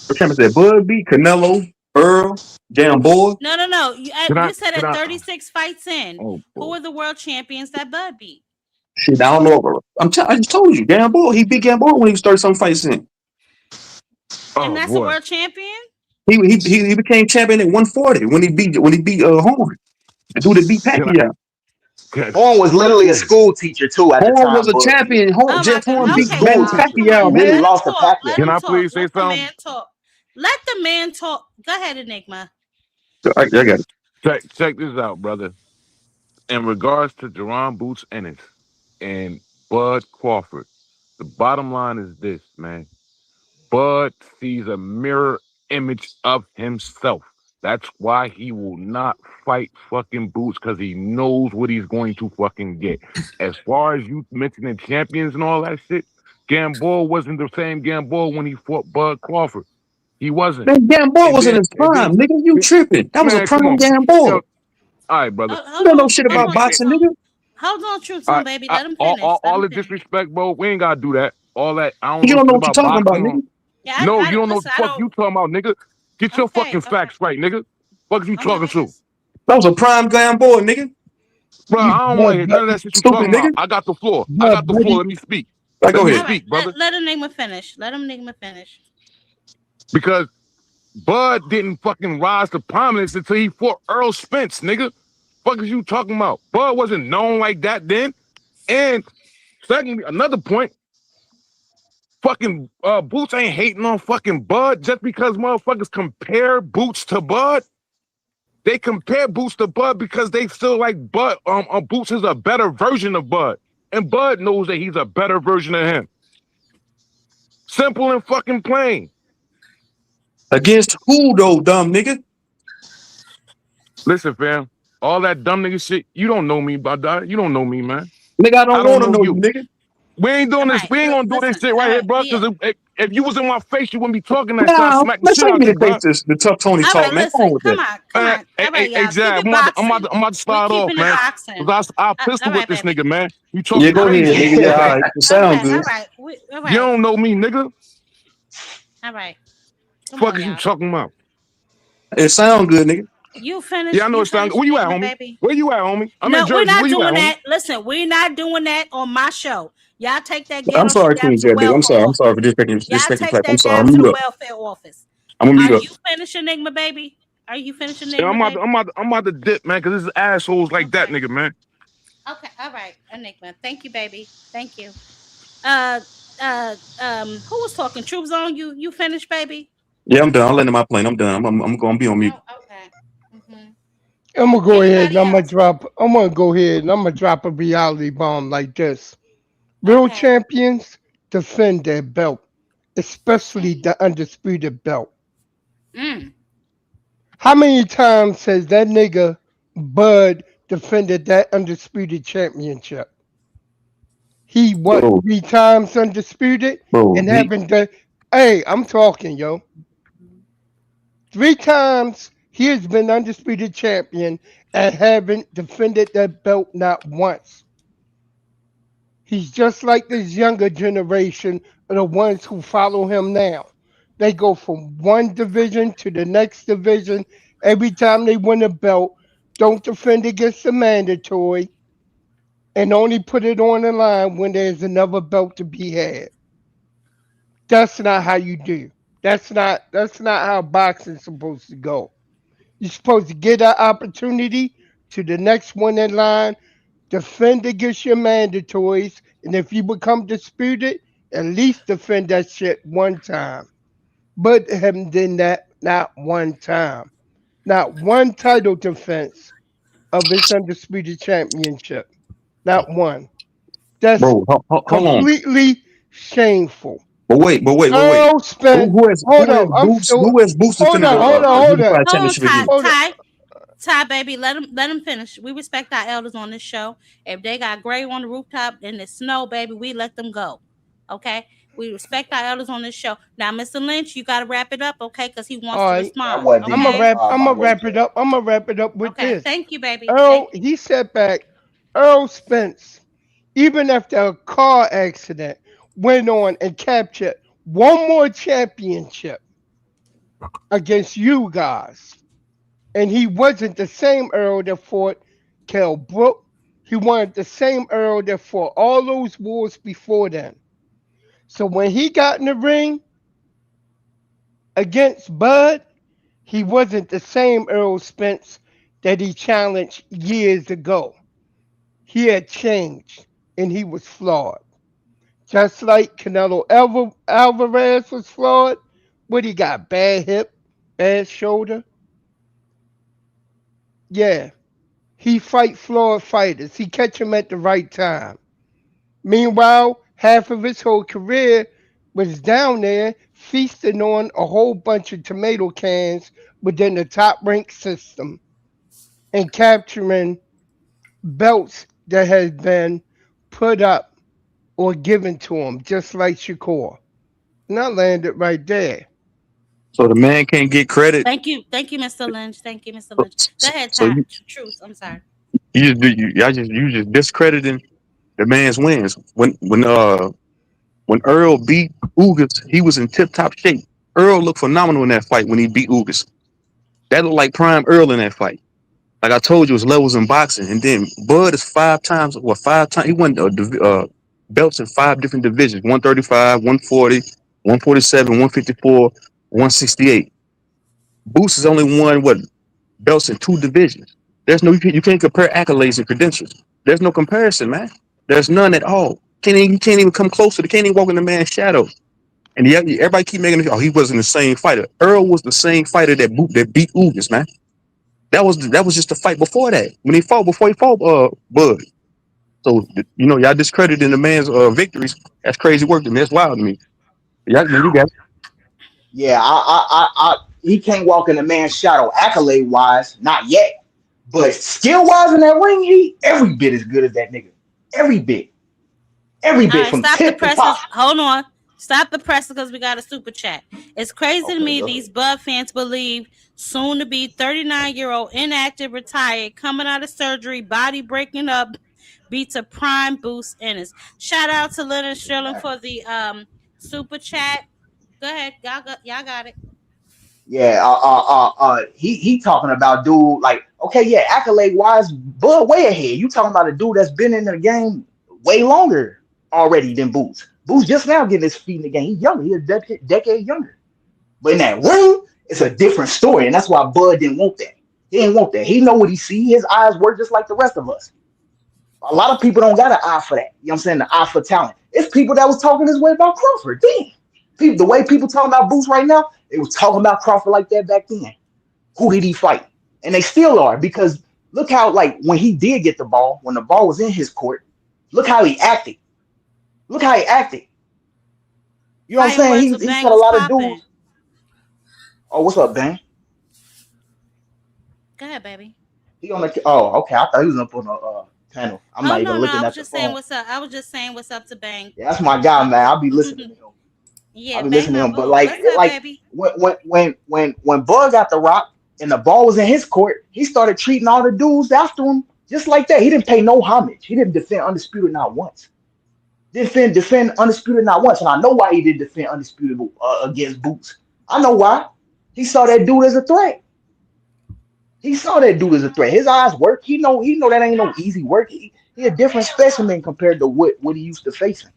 The champions that Bud beat, Canelo, Earl, Gamboa. No. You Can I? said Can at I? 36 fights in, Oh who boy. are the world champions that Bud beat? Shit, I don't know. Bro. I just told you, Gamboa. He beat Gamboa when he was 30 some fights in. And that's a world champion? He became champion at 140 when he beat Horn. The dude that beat Pacquiao. Horn was literally a school teacher too at the Horn time, was a but champion. Oh Jeff my Horn God. beat Okay, school y'all. teacher. Come on. He Let literally him lost to talk. Let Pacquiao. him talk. Let the man talk. Let the man talk. Go ahead, Enigma. I got it. Check this out, brother. In regards to Jaron Boots Ennis and Bud Crawford, the bottom line is this, man. Bud sees a mirror image of himself. That's why he will not fight fucking Boots, because he knows what he's going to fucking get. As far as you mentioning champions and all that shit, Gamboa wasn't the same Gamboa when he fought Bud Crawford. He wasn't. Man, Gamboa And was in then, his prime, nigga. You tripping? That was a man, come prime on. Gamboa. Yo, all right, brother. You don't know shit about boxing, nigga. Hold on, Truth Zone, baby. Let him All, finish. all, Let all him the finish. disrespect, bro. We ain't gotta do that. All that. I don't You know don't shit know what you're about talking about, boxing. nigga. Yeah, No, you don't know what listen, the fuck you talking about, nigga. Get your fucking facts right, nigga. Fuck is you talking to? That was a prime Gamboa, nigga. Bro, I don't want to hear none of that shit you Stupid talking about. nigga. I got the floor. I But got the floor. buddy, Let me speak. right, Let go me ahead. All right, speak, brother. let Enigma finish. Let him Enigma finish. Because Bud didn't fucking rise to prominence until he fought Errol Spence, nigga. Fuck is you talking about? Bud wasn't known like that then. And secondly, another point, fucking Boots ain't hating on fucking Bud just because motherfuckers compare Boots to Bud. They compare Boots to Bud because they feel like Bud, Boots is a better version of Bud. And Bud knows that he's a better version of him. Simple and fucking plain. Against who though, dumb nigga? Listen, fam, all that dumb nigga shit, you don't know me about that. You don't know me, man. Nigga, I don't don't want to know you, you. nigga. We ain't doing this. Right, We ain't gonna do this shit right here, bro. Because if you was in my face, you wouldn't be talking that shit. I'll Nah, smack the let's shit take out me you, to bro. face the tough Tony All talk, right, man. Come on listen. with Come that. on. All right, y'all. Keep it Exactly. boxing. I'm about to start We off, keeping it man. boxing. Because I'll pistol All whip right, this baby. nigga, man. You Yeah, talking go ahead, crazy. nigga. Yeah, all right. It sound good. All right. All right. You don't know me, nigga. All right. Come Fuck on, is you y'all. talking about? It sound good, nigga. You finish. Yeah, I know You it sound finish good. Where you at, Enigma, homie? baby. Where you at, homie? I'm in No, we're Jersey. not Where you at, doing homie? that. Listen, we're not doing that on my show. Y'all take that I'm ghetto sorry, shit down Queen to the Jet, nigga. I'm welfare sorry. I'm sorry office. for disrespecting Y'all the take platform. I'm that sorry. down I'm to mute the up. welfare office. I'm gonna Are mute up. you finished, Enigma, baby? Are you finished, Yeah, Enigma, baby? I'm about to dip, man, because this is assholes like that, nigga, man. Okay, all right, Enigma. Thank you, baby. Thank you. Who was talking? Troop Zone, you finished, baby? Yeah, I'm done. I'm letting my plane. I'm done. I'm gonna be on mute. Okay. I'm gonna go ahead and Anybody I'm gonna else? drop. I'm gonna go ahead and I'm gonna drop a reality bomb like this. Real champions defend their belt, especially the undisputed belt. Mm. How many times has that nigga Bud defended that undisputed championship? He what Bro, 3 times undisputed bro, and having the hey, I'm talking, yo. 3 times he has been undisputed champion and haven't defended that belt not once. He's just like this younger generation of the ones who follow him now. They go from one division to the next division every time they win a belt, don't defend against the mandatory, and only put it on the line when there's another belt to be had. That's not how you do. That's not how boxing's supposed to go. You're supposed to get an opportunity to the next one in line, defend against your mandatories, and if you become disputed, at least defend that shit 1 time. But haven't done that not 1 time. Not one title defense of his undisputed championship. Not one. That's bro, hold on. completely shameful. But wait. Earl Spence. Who has Hold up. I'm Boots? still. Who has Boots Hold defended on. Hold a on. Hold on. unified Hold on, championship against? Hold on. Ty, baby, let him finish. We respect our elders on this show. If they got gray on the rooftop in the snow, baby, we let them go. Okay. We respect our elders on this show. Now, Mr. Lynch, you got to wrap it up, okay? Because he wants All to right, That respond. wasn't I'm even gonna Okay. wrap. respond, I'm by gonna the way, wrap it Jay. up. I'm gonna wrap it up with Okay. this. Thank you, baby. Earl, Thank you. he sat back. Earl Spence, even after a car accident, went on and captured one more championship against you guys. And he wasn't the same Earl that fought Kell Brook. He wasn't the same Earl that fought all those wars before then. So when he got in the ring against Bud, he wasn't the same Earl Spence that he challenged years ago. He had changed and he was flawed. Just like Canelo Alvarez was flawed, what he got? Bad hip, bad shoulder? Yeah, he fight flawed fighters. He catch them at the right time. Meanwhile, half of his whole career was down there feasting on a whole bunch of tomato cans within the top ranked system and capturing belts that had been put up or given to him, just like Shakur. And I landed right there. So the man can't get credit. Thank you. Thank you, Mr. Lynch. Thank you, Mr. Lynch. Go ahead, So Ty. you, Truth. I'm sorry. you just discrediting the man's wins. When Earl beat Ugas, he was in tip top shape. Earl looked phenomenal in that fight when he beat Ugas. That looked like prime Earl in that fight. Like I told you, it was levels in boxing. And then Bud is five times. He won belts in 5 different divisions: 135, 140, 147, 154, 168. Boots has only won belts in 2 divisions. There's no you can't compare accolades and credentials. There's no comparison, man. There's none at all. You can't even come close to the can't even walk in the man's shadow. And yet everybody keep making it. Oh, he wasn't the same fighter. Earl was the same fighter that beat Ugas, man. That was just a fight before that. Before he fought Bud. So y'all discrediting the man's victories. That's crazy work to me. That's wild to me. You got Yeah, he can't walk in a man's shadow accolade wise, not yet. But skill wise in that ring, he every bit as good as that nigga. Every bit. Every All bit right, from stop the tip to top. presses. Hold on. Stop the presses because we got a super chat. It's crazy to Okay, me go these ahead. Bud fans believe soon to be 39-year-old inactive retired coming out of surgery, body breaking up, beats a prime Boost Ennis. Shout out to Leonard Sterling for the super chat. Go ahead. Y'all got it. Yeah, he talking about dude like okay, yeah, accolade wise, Bud way ahead. You talking about a dude that's been in the game way longer already than Boots. Boots just now getting his feet in the game. He's younger. He's a decade younger. But in that ring, it's a different story, and that's why Bud didn't want that. He didn't want that. He know what he see. His eyes work just like the rest of us. A lot of people don't got an eye for that. You know what I'm saying? The eye for talent. It's people that was talking this way about Crawford. Damn. People, the way people talking about Boots right now, they was talking about Crawford like that back then. Who did he fight? And they still are because look how like when he did get the ball, when the ball was in his court, look how he acted. Look how he acted. You know what I'm Fighting saying? words He with he Bang fought a was lot of popping. dudes. Oh, what's up, Ben? Go ahead, baby. He on the oh, okay. I thought he was up on the panel. I'm Oh not no, even no. looking I was at the just saying phone. what's up. I was just saying what's up to Bang. Yeah, that's my guy, man. I'll be listening to him. Yeah, I'll be Bang listening my to him. But boo. What's up, like baby? when Bud got the rock and the ball was in his court, he started treating all the dudes after him just like that. He didn't pay no homage. He didn't defend Undisputed not once. Defend Undisputed not once. And I know why he did defend Undisputed against Boots. I know why. He saw that dude as a threat. He saw that dude as a threat. His eyes work. He know that ain't no easy work. He a different specimen compared to what he used to facing.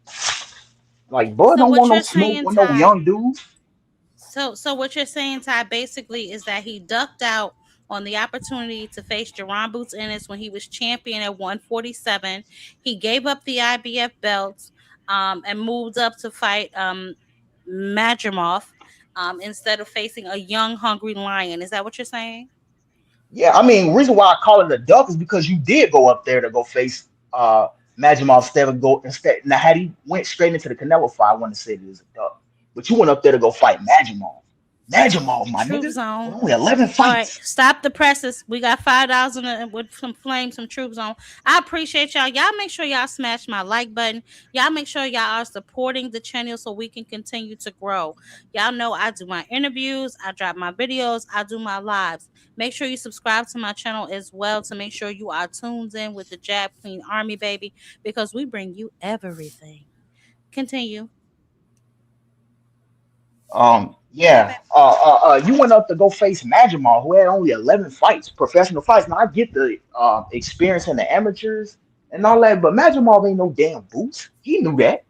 Like, Bud So don't what want no you're smoke saying, with no Ty? young dudes. So what you're saying, Ty, basically is that he ducked out on the opportunity to face Jaron Boots Ennis when he was champion at 147. He gave up the IBF belts and moved up to fight Madrimov instead of facing a young, hungry lion. Is that what you're saying? Yeah, I mean, reason why I call it a duck is because you did go up there to go face Majimov instead. Now, had he went straight into the Canelo fight, I wouldn't have said it was a duck. But you went up there to go fight Majimov. Jamal, my Troop nigga. Zone. Only 11 All right, fights. stop the presses. We got $5 with some flames, some Troop Zone. I appreciate y'all. Y'all make sure y'all smash my like button. Y'all make sure y'all are supporting the channel so we can continue to grow. Y'all know I do my interviews, I drop my videos, I do my lives. Make sure you subscribe to my channel as well to make sure you are tuned in with the Jab Queen Army, baby, because we bring you everything. Continue. Yeah. You went up to go face Jamal, who had only 11 fights, professional fights. Now I get the experience in the amateurs and all that, but Jamal ain't no damn Boots. He knew that.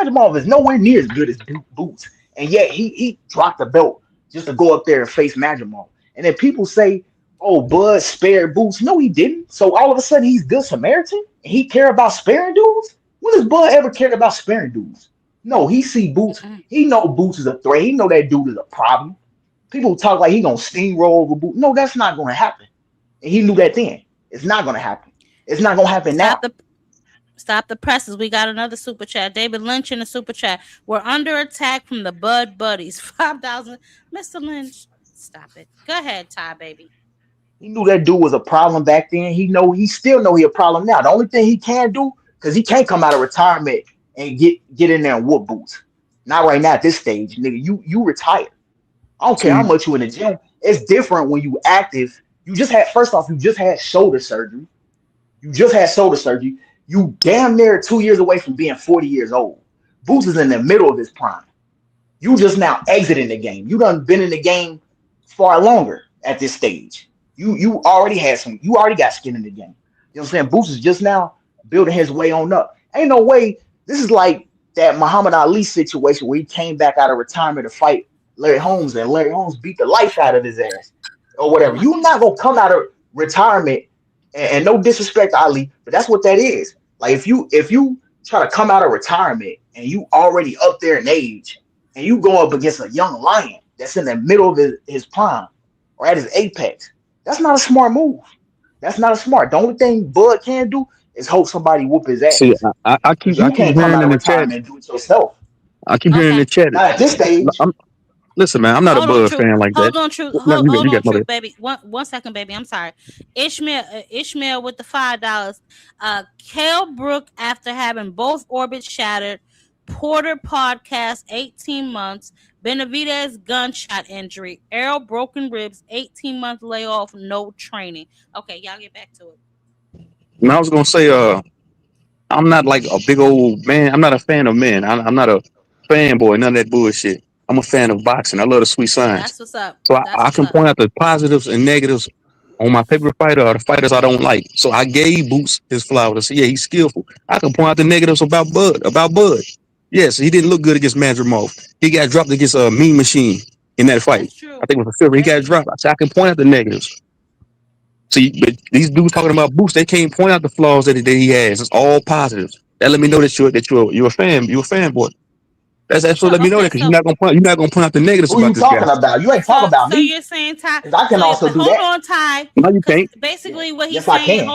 Jamal is nowhere near as good as Boots, and yet he dropped the belt just to go up there and face Jamal. And then people say, "Oh, Bud spared Boots." No, he didn't. So all of a sudden he's Good Samaritan and he care about sparing dudes. When has Bud ever cared about sparing dudes? No, he see Boots. He know Boots is a threat. He know that dude is a problem. People talk like he gonna steamroll over Boots. No, that's not gonna happen. And he knew that then. It's not gonna happen. It's not gonna happen now. Stop the presses. We got another super chat. David Lynch in the super chat. We're under attack from the Bud Buddies. 5,000. Mr. Lynch, stop it. Go ahead, Ty, baby. He knew that dude was a problem back then. He still know he a problem now. The only thing he can do, because he can't come out of retirement and get in there and whoop Boots. Not right now at this stage, nigga. You retired. I don't care how much you in the gym. It's different when you active. You just had shoulder surgery. You damn near 2 years away from being 40 years old. Boots is in the middle of his prime. You just now exiting the game. You done been in the game far longer at this stage. You already got skin in the game. You know what I'm saying? Boots is just now building his way on up. Ain't no way. This is like that Muhammad Ali situation where he came back out of retirement to fight Larry Holmes, and Larry Holmes beat the life out of his ass or whatever. You're not gonna come out of retirement, and no disrespect to Ali, but that's what that is. Like if you try to come out of retirement and you already up there in age, and you go up against a young lion that's in the middle of his prime or at his apex, that's not a smart move. That's not a smart. The only thing Bud can do is hope somebody whoop his ass. See, I keep You can't come hearing out in of the chat. retirement and do it yourself. I keep hearing in the chat. Not at this stage. Listen, man, I'm not a Bud fan like that. Hold on, Truth. No, Hold you on, got no. Truth, baby. One second, baby. I'm sorry. Ishmael with the $5. Cal Brook after having both orbits shattered. Porter podcast 18 months. Benavidez gunshot injury. Errol broken ribs 18-month layoff. No training. Okay, y'all get back to it. And I was gonna say, I'm not like a big old man. I'm not a fan of men. I'm not a fanboy. None of that bullshit. I'm a fan of boxing. I love the sweet signs. That's what's up. So I can point out the positives and negatives on my favorite fighter or the fighters I don't like. So I gave Boots his flowers. So yeah, he's skillful. I can point out the negatives about Bud. Yes, he didn't look good against Mandramov. He got dropped against a Mean Machine in that fight. I think it was a silver. He got dropped. I can point out the negatives. See, but these dudes talking about Boots, they can't point out the flaws that he has. It's all positives. That let me know that you're a fan. You're a fanboy. That's what let me know that because you're not gonna point out the negatives Who about you this guy. talking about? You ain't talking about So me. you're saying Ty? I can also do hold that. on, Ty. No, you can't. Basically, what he's Yes, I saying. can.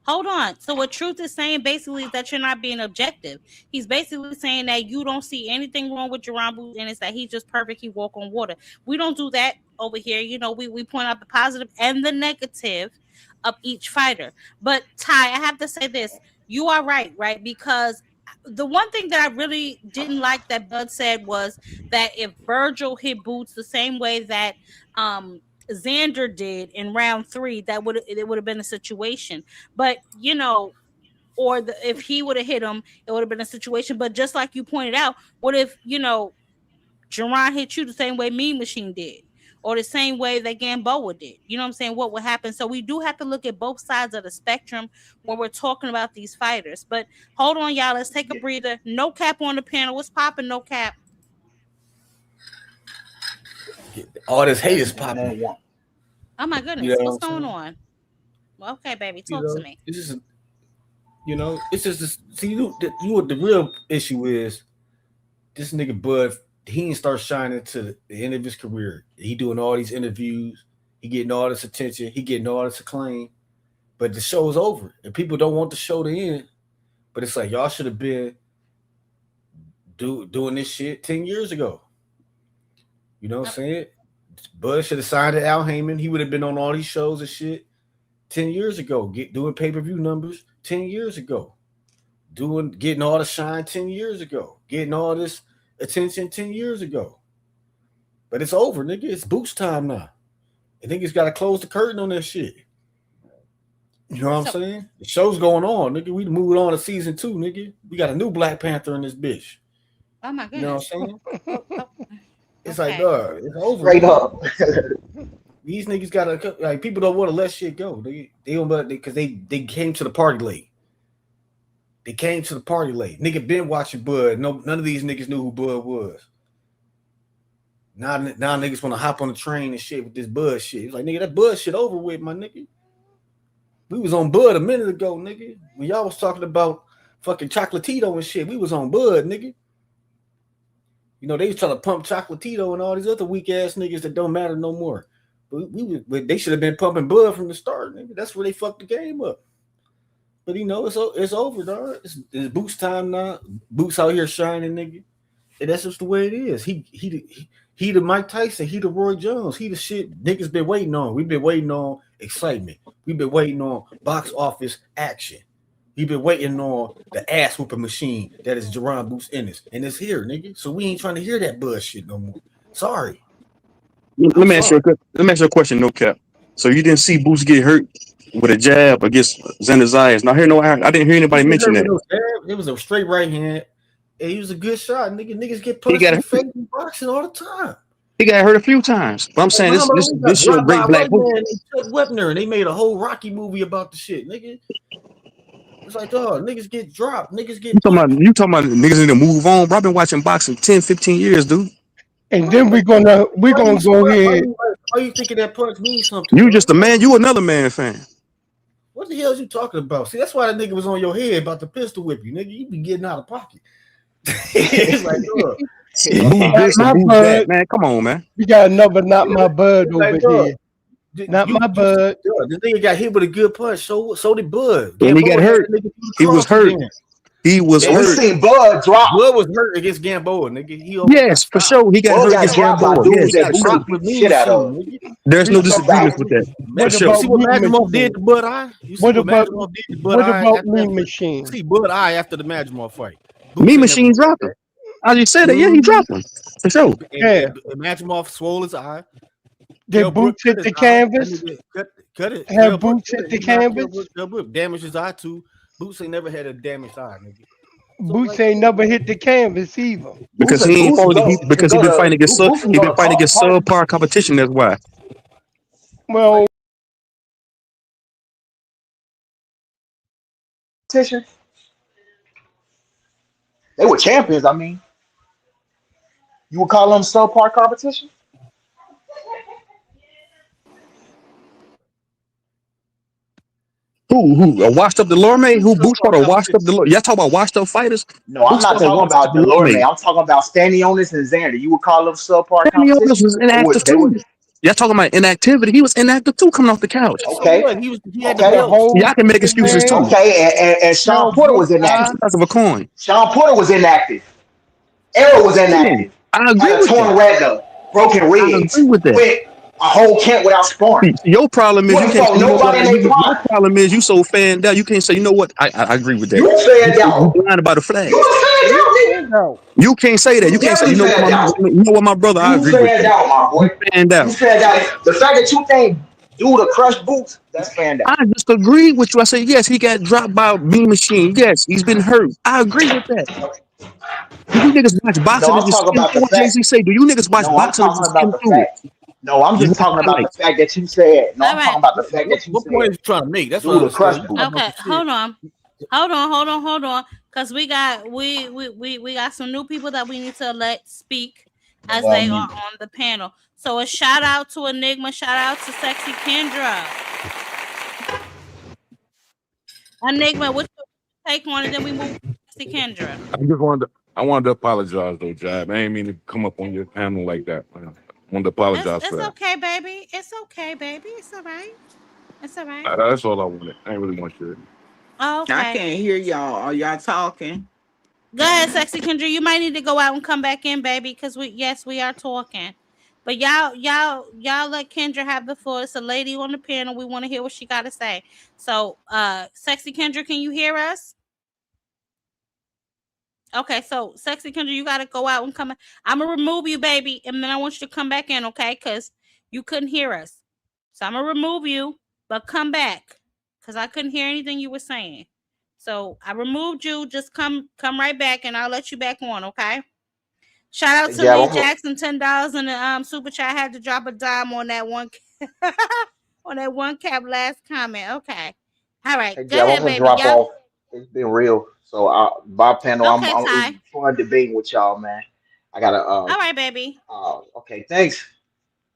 Hold on. So what Truth is saying basically is that you're not being objective. He's basically saying that you don't see anything wrong with Jaron Boots and it's that he's just perfect. He walk on water. We don't do that over here. You know, we point out the positive and the negative of each fighter. But Ty, I have to say this. You are right? Because the one thing that I really didn't like that Bud said was that if Virgil hit Boots the same way that Xander did in round 3, it would have been a situation. But you know, if he would have hit him, it would have been a situation. But just like you pointed out, what if Jaron hit you the same way Mean Machine did, or the same way that Gamboa did? You know what I'm saying? What would happen? So we do have to look at both sides of the spectrum when we're talking about these fighters. But hold on, y'all. Let's take a breather. No Cap on the panel. What's popping? No Cap. All this hate is popping. Oh my goodness, You know what's going on? Well, okay, baby, talk to me. It's just, it's just this. See, what the real issue is? This nigga Bud, he didn't start shining to the end of his career. He doing all these interviews, he getting all this attention, he getting all this acclaim, but the show is over, and people don't want the show to end. But it's like y'all should have been doing this shit 10 years ago. You know what I'm saying? Bud should have signed to Al Heyman. He would have been on all these shows and shit 10 years ago, doing pay-per-view numbers 10 years ago, getting all the shine 10 years ago, getting all this attention 10 years ago. But it's over, nigga. It's Boots time now. I think he's got to close the curtain on that shit. You know what I'm saying? The show's going on, nigga. We moved on to season 2, nigga. We got a new Black Panther in this bitch. Oh my goodness. You know what I'm saying? It's like, dog, it's over. Straight up. These niggas gotta, like, people don't want to let shit go. They don't, because they came to the party late. They came to the party late. Nigga been watching Bud. None of these niggas knew who Bud was. Now niggas want to hop on the train and shit with this Bud shit. It's like, nigga, that Bud shit over with, my nigga. We was on Bud a minute ago, nigga. When y'all was talking about fucking Chocolatito and shit, we was on Bud, nigga. You know, they was trying to pump Chocolatito and all these other weak ass niggas that don't matter no more. But they should have been pumping Bud from the start, nigga. That's where they fucked the game up. But you know, it's over, dog. It's Boots time now. Boots out here shining, nigga. And that's just the way it is. He the Mike Tyson. He the Roy Jones. He the shit niggas been waiting on. We've been waiting on excitement. We've been waiting on box office action. We've been waiting on the ass whooping machine that is Jaron Boots Ennis. And it's here, nigga. So we ain't trying to hear that bullshit no more. Sorry. Let me ask you a question, no cap. So you didn't see Boots get hurt with a jab against Xander Zayas? Now, I didn't hear anybody mention that. It was a straight right hand. And he was a good shot, nigga. Niggas get punched in the face in boxing all the time. He got hurt a few times. But I'm saying this is a great black book. Chuck Wepner, and they made a whole Rocky movie about the shit, nigga. It's like, dog, niggas get dropped. Niggas get You talking about niggas need to move on, bro. I've been watching boxing 10, 15 years, dude. And then we're gonna go ahead. Why you thinking that punch means something? You just a man. You another man fan. What the hell is you talking about? See, that's why that nigga was on your head about the pistol whip you, nigga. You be getting out of pocket. It's like, look. Move this and move that, man. Come on, man. We got another not my Bud over here. Not my Bud. The nigga got hit with a good punch. So did Bud. And he got hurt. He was hurt. He was hurt. We seen Bud drop. Bud was hurt against Gamboa, nigga. Yes, for sure. He got hurt against Gamboa. Yes, there's no disagreement with that. For sure. See what Madrimov did to Bud Eye? What about Mean Machine? See Bud Eye after the Madrimov fight. Mean Machine dropped him. I just said that. Yeah, he dropped him. For sure. Yeah. Madrimov swole his eye. Did Boots hit the canvas? Cut it. Have Boots hit the canvas? Damaged his eye too. Boots ain't never had a damaged eye, nigga. Boots ain't never hit the canvas either. Because he been fighting against subpar competition. That's why. Well, they were champions. I mean, you would call them subpar competition? Who? A washed up Delorme? Who Boots fought a washed up Delorme? Y'all talk about washed up fighters? No, I'm not talking about Delorme. I'm talking about Stanionis and Xander. You would call them subpar competition? Stanionis was inactive too. Y'all talking about inactivity? He was inactive too, coming off the couch. Okay. He had the belt. Y'all can make excuses too. Okay, and Sean Porter was inactive. That's of a coin. Sean Porter was inactive. Errol was inactive. I agree with torn retina, broken ribs. I agree with that. Went a whole camp without sparring. Your problem is your problem is you so fanned out. You can't say, you know what? I agree with that. You fanned out. You blind about the flag. You fanned out. You can't say that. You can't say, you know what, my brother? I agree with that. You fanned out, my boy. You fanned out. You fanned out. The fact that you think due to crush Boots, that's fanned out. I just agree with you. I said, yes, he got dropped by a Mean Machine. Yes, he's been hurt. I agree with that. Do you niggas watch boxing? I'm talking about the fact. Say, do you niggas watch boxing? No, I'm just talking about the fact that you said. No, I'm talking about the fact that you said. What point are you trying to make? That's what I'm crush. Okay, hold on. Because we got some new people that we need to let speak as they are on the panel. So a shout out to Enigma, shout out to Sexy Kendra. Enigma, what's your take on it? Then we move to Sexy Kendra. I wanted to apologize though, Jab. I ain't mean to come up on your panel like that. I wanted to apologize for that. It's okay, baby. It's okay, baby. It's all right. It's all right. That's all I wanted. I ain't really want you. Oh, okay. I can't hear y'all. Are y'all talking? Go ahead, Sexy Kendra. You might need to go out and come back in, baby, because we are talking. But y'all let Kendra have the floor. It's a lady on the panel. We want to hear what she got to say. So, Sexy Kendra, can you hear us? Okay, so Sexy Kendra, you got to go out and come in. I'm going to remove you, baby, and then I want you to come back in, okay? Because you couldn't hear us. So I'm going to remove you, but come back because I couldn't hear anything you were saying. So I removed you. Just come right back, and I'll let you back on, okay? Shout out to Jab, Lee Jackson, $10 in the super chat. I had to drop a dime on that one on that one cap last comment. Okay. All right. hey, Go Jab, I'm ahead, gonna baby. drop Y'all. off. It's been real. So, Bob panel, Okay, it was Ty. fun debating with y'all, man. I gotta. All right, baby. Okay, thanks.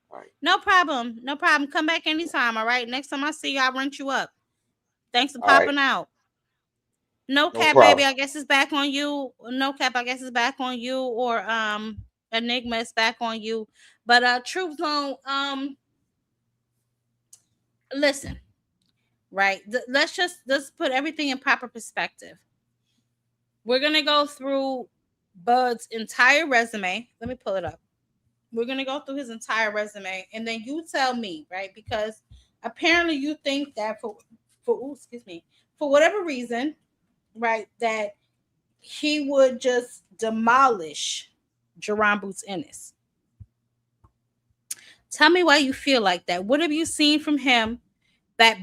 All right, No problem. No problem. Come back anytime. All right. Next time I see you, I'll rent you up. Thanks for all right, popping out. No no cap, baby. problem. I guess it's back on you. No cap. I guess it's back on you. Or Enigma is back on you. But Truth Zone. Listen. Right. Let's put everything in proper perspective. We're gonna go through Bud's entire resume. Let me pull it up. We're gonna go through his entire resume, and then you tell me, right? Because apparently you think that for whatever reason, right, that he would just demolish Jaron Boots Ennis. Tell me why you feel like that. What have you seen from him that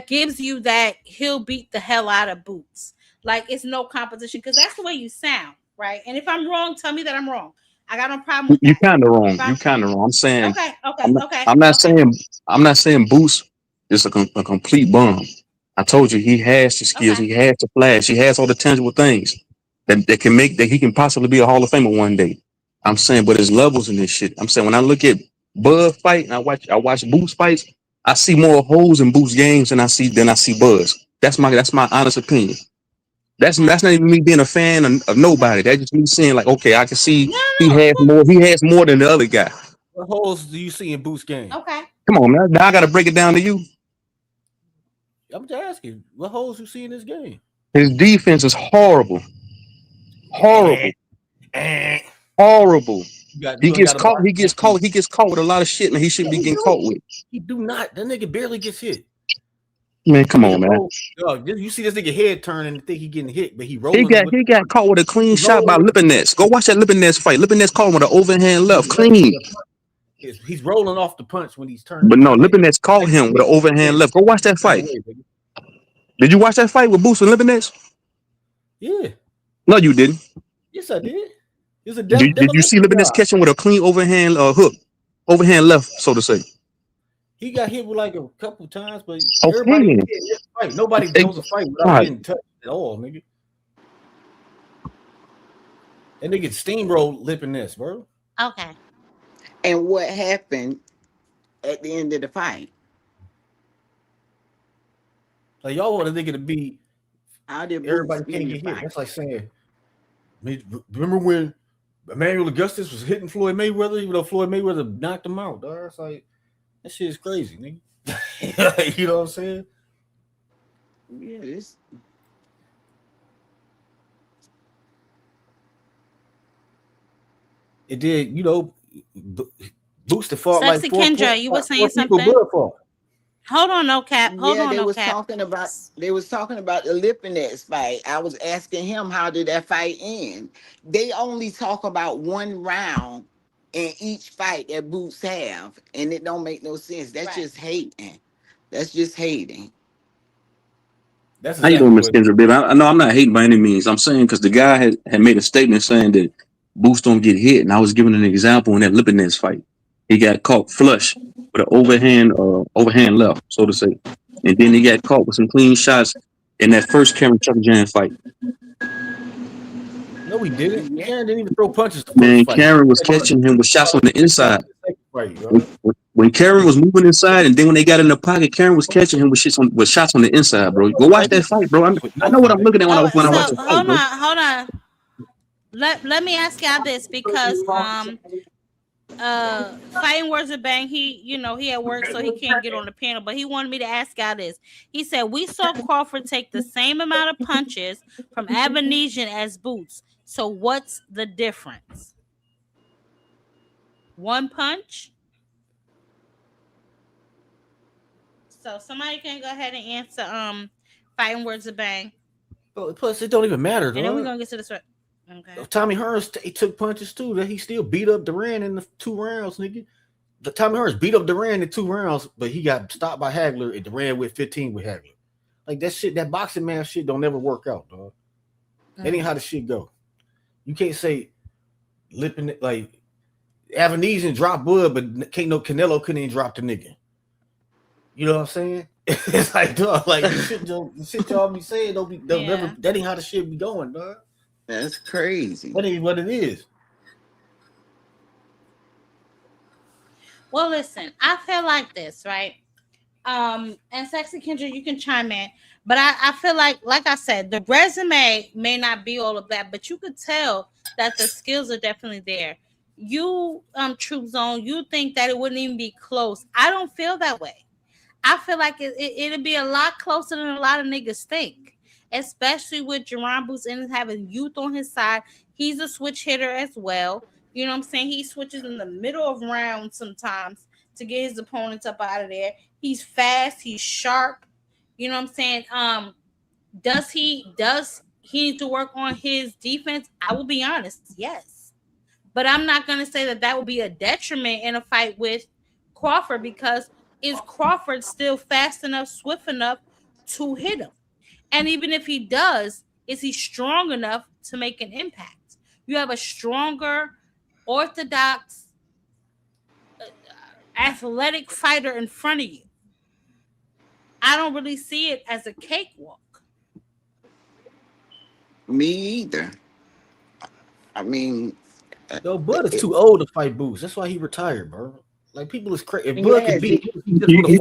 gives you that he'll beat the hell out of Boots? Like it's no competition, because that's the way you sound, right? And if I'm wrong, tell me that I'm wrong. I got no problem with You that. kind of If wrong. You I'm kind of wrong. I'm saying okay, I'm not, okay. I'm not saying I'm not saying Boost is a complete bum. I told you he has the skills. Okay. He has the flash. He has all the tangible things that can make that he can possibly be a Hall of Famer one day. I'm saying, but there's levels in this shit. I'm saying when I look at Bud fight and I watch Boost fights, I see more holes in Boost games than I see Buzz. That's my honest opinion. That's not even me being a fan of nobody. That's just me saying like, okay, I can see he No. has more. He has more than the other guy. What holes do you see in Boost game? Okay. Come on, man. Now I got to break it down to you. I'm just asking, what holes you see in this game? His defense is horrible, horrible, horrible. He You ain't gets got a caught. box. He gets caught with a lot of shit, man. He shouldn't be getting caught with. He do not. That nigga barely gets hit. Man, come on, man. You see this nigga head turn and think he getting hit, but he He rolling. got caught with a clean He shot by rolling with Lipinets. Go watch that Lipinets fight. Lipinets caught him with an overhand left, clean. He's rolling off the punch when he's turning. But no, Lipinets caught him with an overhand left. Go watch that fight. Did you watch that fight with Boost and Lipinets? Yeah. No, you didn't. Yes, I did. It was a Did you see demolition Lipinets job. catch him with a clean overhand hook, overhand left, so to say? He got hit with like a couple times, but Okay. everybody get hit in this fight. Nobody goes to fight without getting touched at all, nigga. That nigga steamrolled lipping this, bro. Okay. And what happened at the end of the fight? Like y'all want a nigga to be How did everybody Boots can't win get the hit. fight? That's like saying, remember when Emmanuel Augustus was hitting Floyd Mayweather, even though Floyd Mayweather knocked him out, dog? It's like that shit is crazy, nigga. You know what I'm saying? Yeah, this. It did, you know, Boost the fought Sexy like Kendra, you were saying people something? blood fought. Hold on, no cap. Hold Yeah, on, they no was cap. talking about the Lipinets fight. I was asking him how did that fight end. They only talk about one round in each fight that Boots have, and it don't make no sense. That's just hating. That's just hating. That's How you exactly doing, Miss what it Kendra, baby? I know I'm not hating by any means. I'm saying because the guy had made a statement saying that Boost don't get hit, and I was giving an example in that Lipinets fight. He got caught flush with an overhand left, so to say, and then he got caught with some clean shots in that first Karen Chuck Jan fight. No, he didn't. Karen didn't even throw punches the first Man, fight. Karen was catching him with shots on the inside. Right, When Karen was moving inside, and then when they got in the pocket, Karen was catching him with shots on the inside, bro. Go watch that fight, bro. I know what I'm looking at when I watch So a fight, bro. hold on. Let me ask y'all this, because Fighting Words with Bang, he at work, so he can't get on the panel, but he wanted me to ask y'all this. He said we saw Crawford take the same amount of punches from Abenesian as Boots. So what's the difference? One punch. So somebody can go ahead and answer fighting words of bang. Plus, it don't even matter, And then we're dog. gonna get to this. Okay. Tommy Hearns, he took punches too. That he still beat up Duran in the 2 rounds, nigga. The Tommy Hearns beat up Duran in 2 rounds, but he got stopped by Hagler, and Duran with 15 with Hagler. Like that shit, that boxing man shit don't never work out, dog. That ain't how the shit go. You can't say lipping like Avenesian drop Bud, but can't no Canelo couldn't even drop the nigga. You know what I'm saying? It's like, dog, like the shit y'all be saying don't never. That ain't how the shit be going, dog. That's crazy. That ain't what it is. Well, listen, I feel like this, right? And Sexy Kendra, you can chime in, but I feel like I said, the resume may not be all of that, but you could tell that the skills are definitely there. You, Troop Zone, you think that it wouldn't even be close. I don't feel that way. I feel like it'd be a lot closer than a lot of niggas think, especially with Jaron Boots Ennis having youth on his side. He's a switch hitter as well. You know what I'm saying? He switches in the middle of rounds sometimes to get his opponents up out of there. He's fast. He's sharp. You know what I'm saying? Does he need to work on his defense? I will be honest, yes. But I'm not going to say that would be a detriment in a fight with Crawford, because is Crawford still fast enough, swift enough to hit him? And even if he does, is he strong enough to make an impact? You have a stronger, orthodox, athletic fighter in front of you. I don't really see it as a cakewalk. Me either. I mean, Yo, Bud is too old to fight Boots. That's why he retired, bro. Like, people is crazy. If Bud could beat, You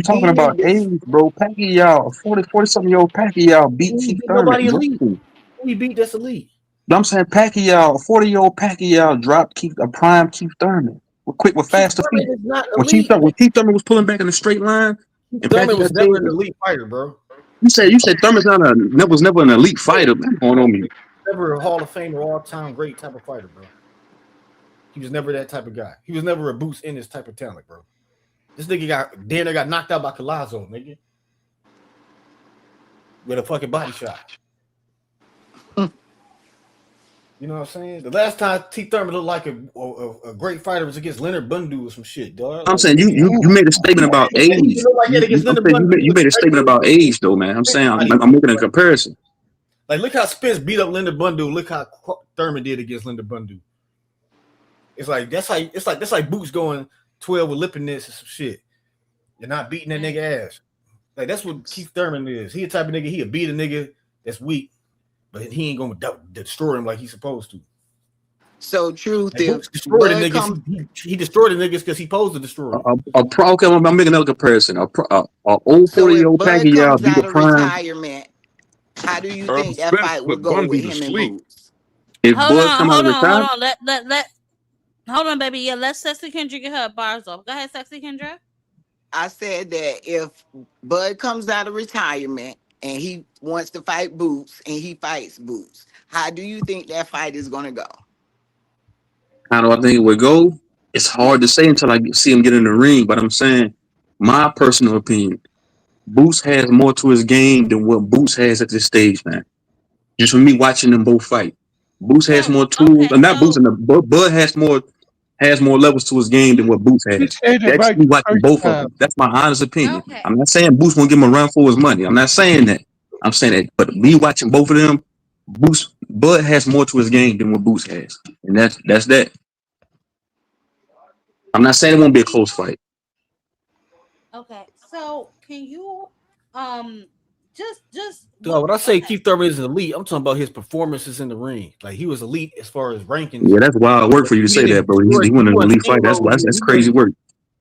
talking about age, bro. Pacquiao, 40 something year old Pacquiao beat Keith Thurman. Nobody elite. Who he beat that's elite? I'm saying Pacquiao, 40-year-old Pacquiao dropped a prime Keith Thurman with faster feet. When Keith Thurman was pulling back in a straight line, and Thurman was never said, an elite fighter, bro. You said Thurman's was never an elite fighter. Man, going on me. Never a Hall of Fame or all-time great type of fighter, bro. He was never that type of guy. He was never a Boots Ennis type of talent, bro. This nigga got knocked out by Collazo, nigga, with a fucking body shot. You know what I'm saying? The last time T. Thurman looked like a great fighter was against Leonard Bundu or some shit, dog. I'm saying you made a statement about age. You made a statement about age, though, man. I'm saying I'm making a comparison. Like, look how Spence beat up Leonard Bundu. Look how Thurman did against Leonard Bundu. It's like that's like Boots going 12 with Lipinets and some shit. You're not beating that nigga ass. Like, that's what Keith Thurman is. He a type of nigga, he'll beat a nigga that's weak, but he ain't gonna destroy him like he's supposed to. So truth like, is, destroy the niggas. He destroyed the niggas because he supposed to destroy them. Okay, I'm making another comparison. Old 40-year-old Pacquiao beat a prime. Retirement, how do you think that fight would go with him and Boots? If Bud come out of retirement, Hold on, baby. Yeah, let Sexy Kendra get her bars off. Go ahead, Sexy Kendra. I said that if Bud comes out of retirement and he wants to fight Boots and he fights Boots, how do you think that fight is going to go? how do I think it would go? It's hard to say until I see him get in the ring, but I'm saying my personal opinion, Boots has more to his game than what Boots has at this stage, man. Just from me watching them both fight. Boots has more tools, and not Boots, Bud has more levels to his game than what Boots has. That's me watching both of them. That's my honest opinion. Okay. I'm not saying Boots won't give him a run for his money. I'm not saying that. I'm saying that, but me watching both of them, Bud has more to his game than what Boots has, and that's that. I'm not saying it won't be a close fight. Okay, so can you just So when I say Keith Thurman is elite, I'm talking about his performances in the ring. Like, he was elite as far as rankings. Yeah, that's wild work for you to say that, bro. He won an elite fight. That's crazy work.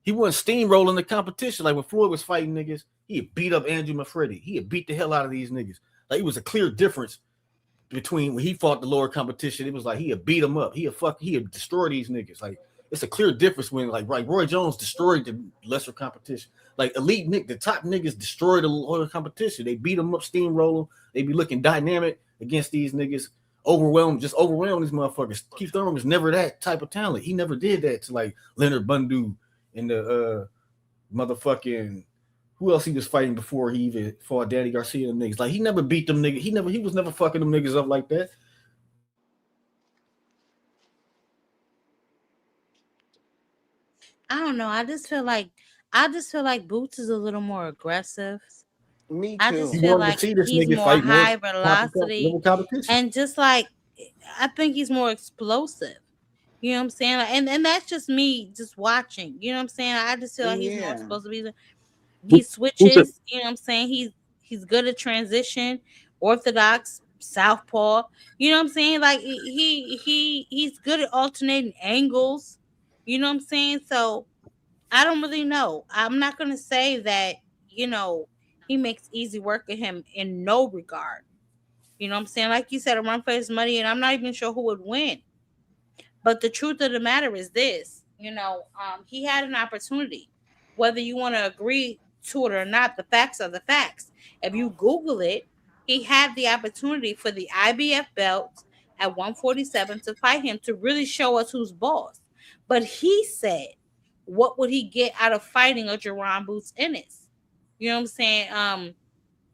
He wasn't steamrolling the competition. Like, when Floyd was fighting niggas, he had beat up Andrew McFreddy. He had beat the hell out of these niggas. Like, it was a clear difference between when he fought the lower competition. It was like he had beat them up. He had destroyed these niggas. Like, it's a clear difference when like Roy Jones destroyed the lesser competition. Like, the top niggas destroyed the lower competition. They beat them up, steamroll them. They be looking dynamic against these niggas. overwhelm this motherfucker. Keith Thurman was never that type of talent. He never did that to like Leonard Bundu and the motherfucking who else he was fighting before he even fought Danny Garcia and them niggas. Like he never beat them niggas. He was never fucking them niggas up like that. I don't know. I just feel like Boots is a little more aggressive. Me I too. just You feel wanted to like see this he's nigga more fight more high velocity competition. and just like I think he's more explosive. You know what I'm saying? And that's just me just watching. You know what I'm saying? I just feel like he's more Yeah. explosive. He Who's it? switches, you know what I'm saying? He's good at transition, orthodox, southpaw. You know what I'm saying? Like he's good at alternating angles. You know what I'm saying? So I don't really know. I'm not gonna say that, he makes easy work of him in no regard. You know what I'm saying? Like you said, a run for his money, and I'm not even sure who would win. But the truth of the matter is this, he had an opportunity. Whether you want to agree to it or not, the facts are the facts. If you Google it, he had the opportunity for the IBF belt at 147 to fight him to really show us who's boss. But he said, what would he get out of fighting a Jaron Boots Ennis? You know what I'm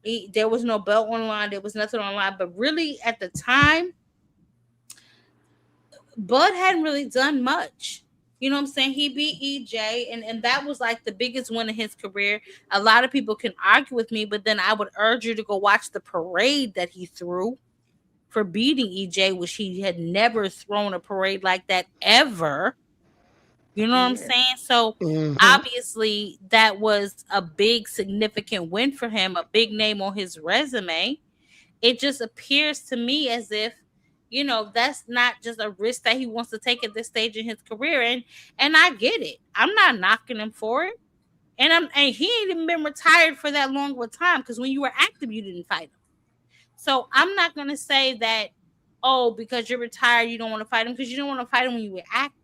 saying? There was no belt online. There was nothing online. But really, at the time, Bud hadn't really done much. You know what I'm saying? He beat EJ, and that was like the biggest win in his career. A lot of people can argue with me, but then I would urge you to go watch the parade that he threw for beating EJ, which he had never thrown a parade like that ever. You know what I'm saying? So obviously that was a big, significant win for him, a big name on his resume. It just appears to me as if, that's not just a risk that he wants to take at this stage in his career. And I get it. I'm not knocking him for it. And he ain't even been retired for that long of a time, because when you were active, you didn't fight him. So I'm not gonna say that, because you're retired, you don't want to fight him, because you don't want to fight him when you were active.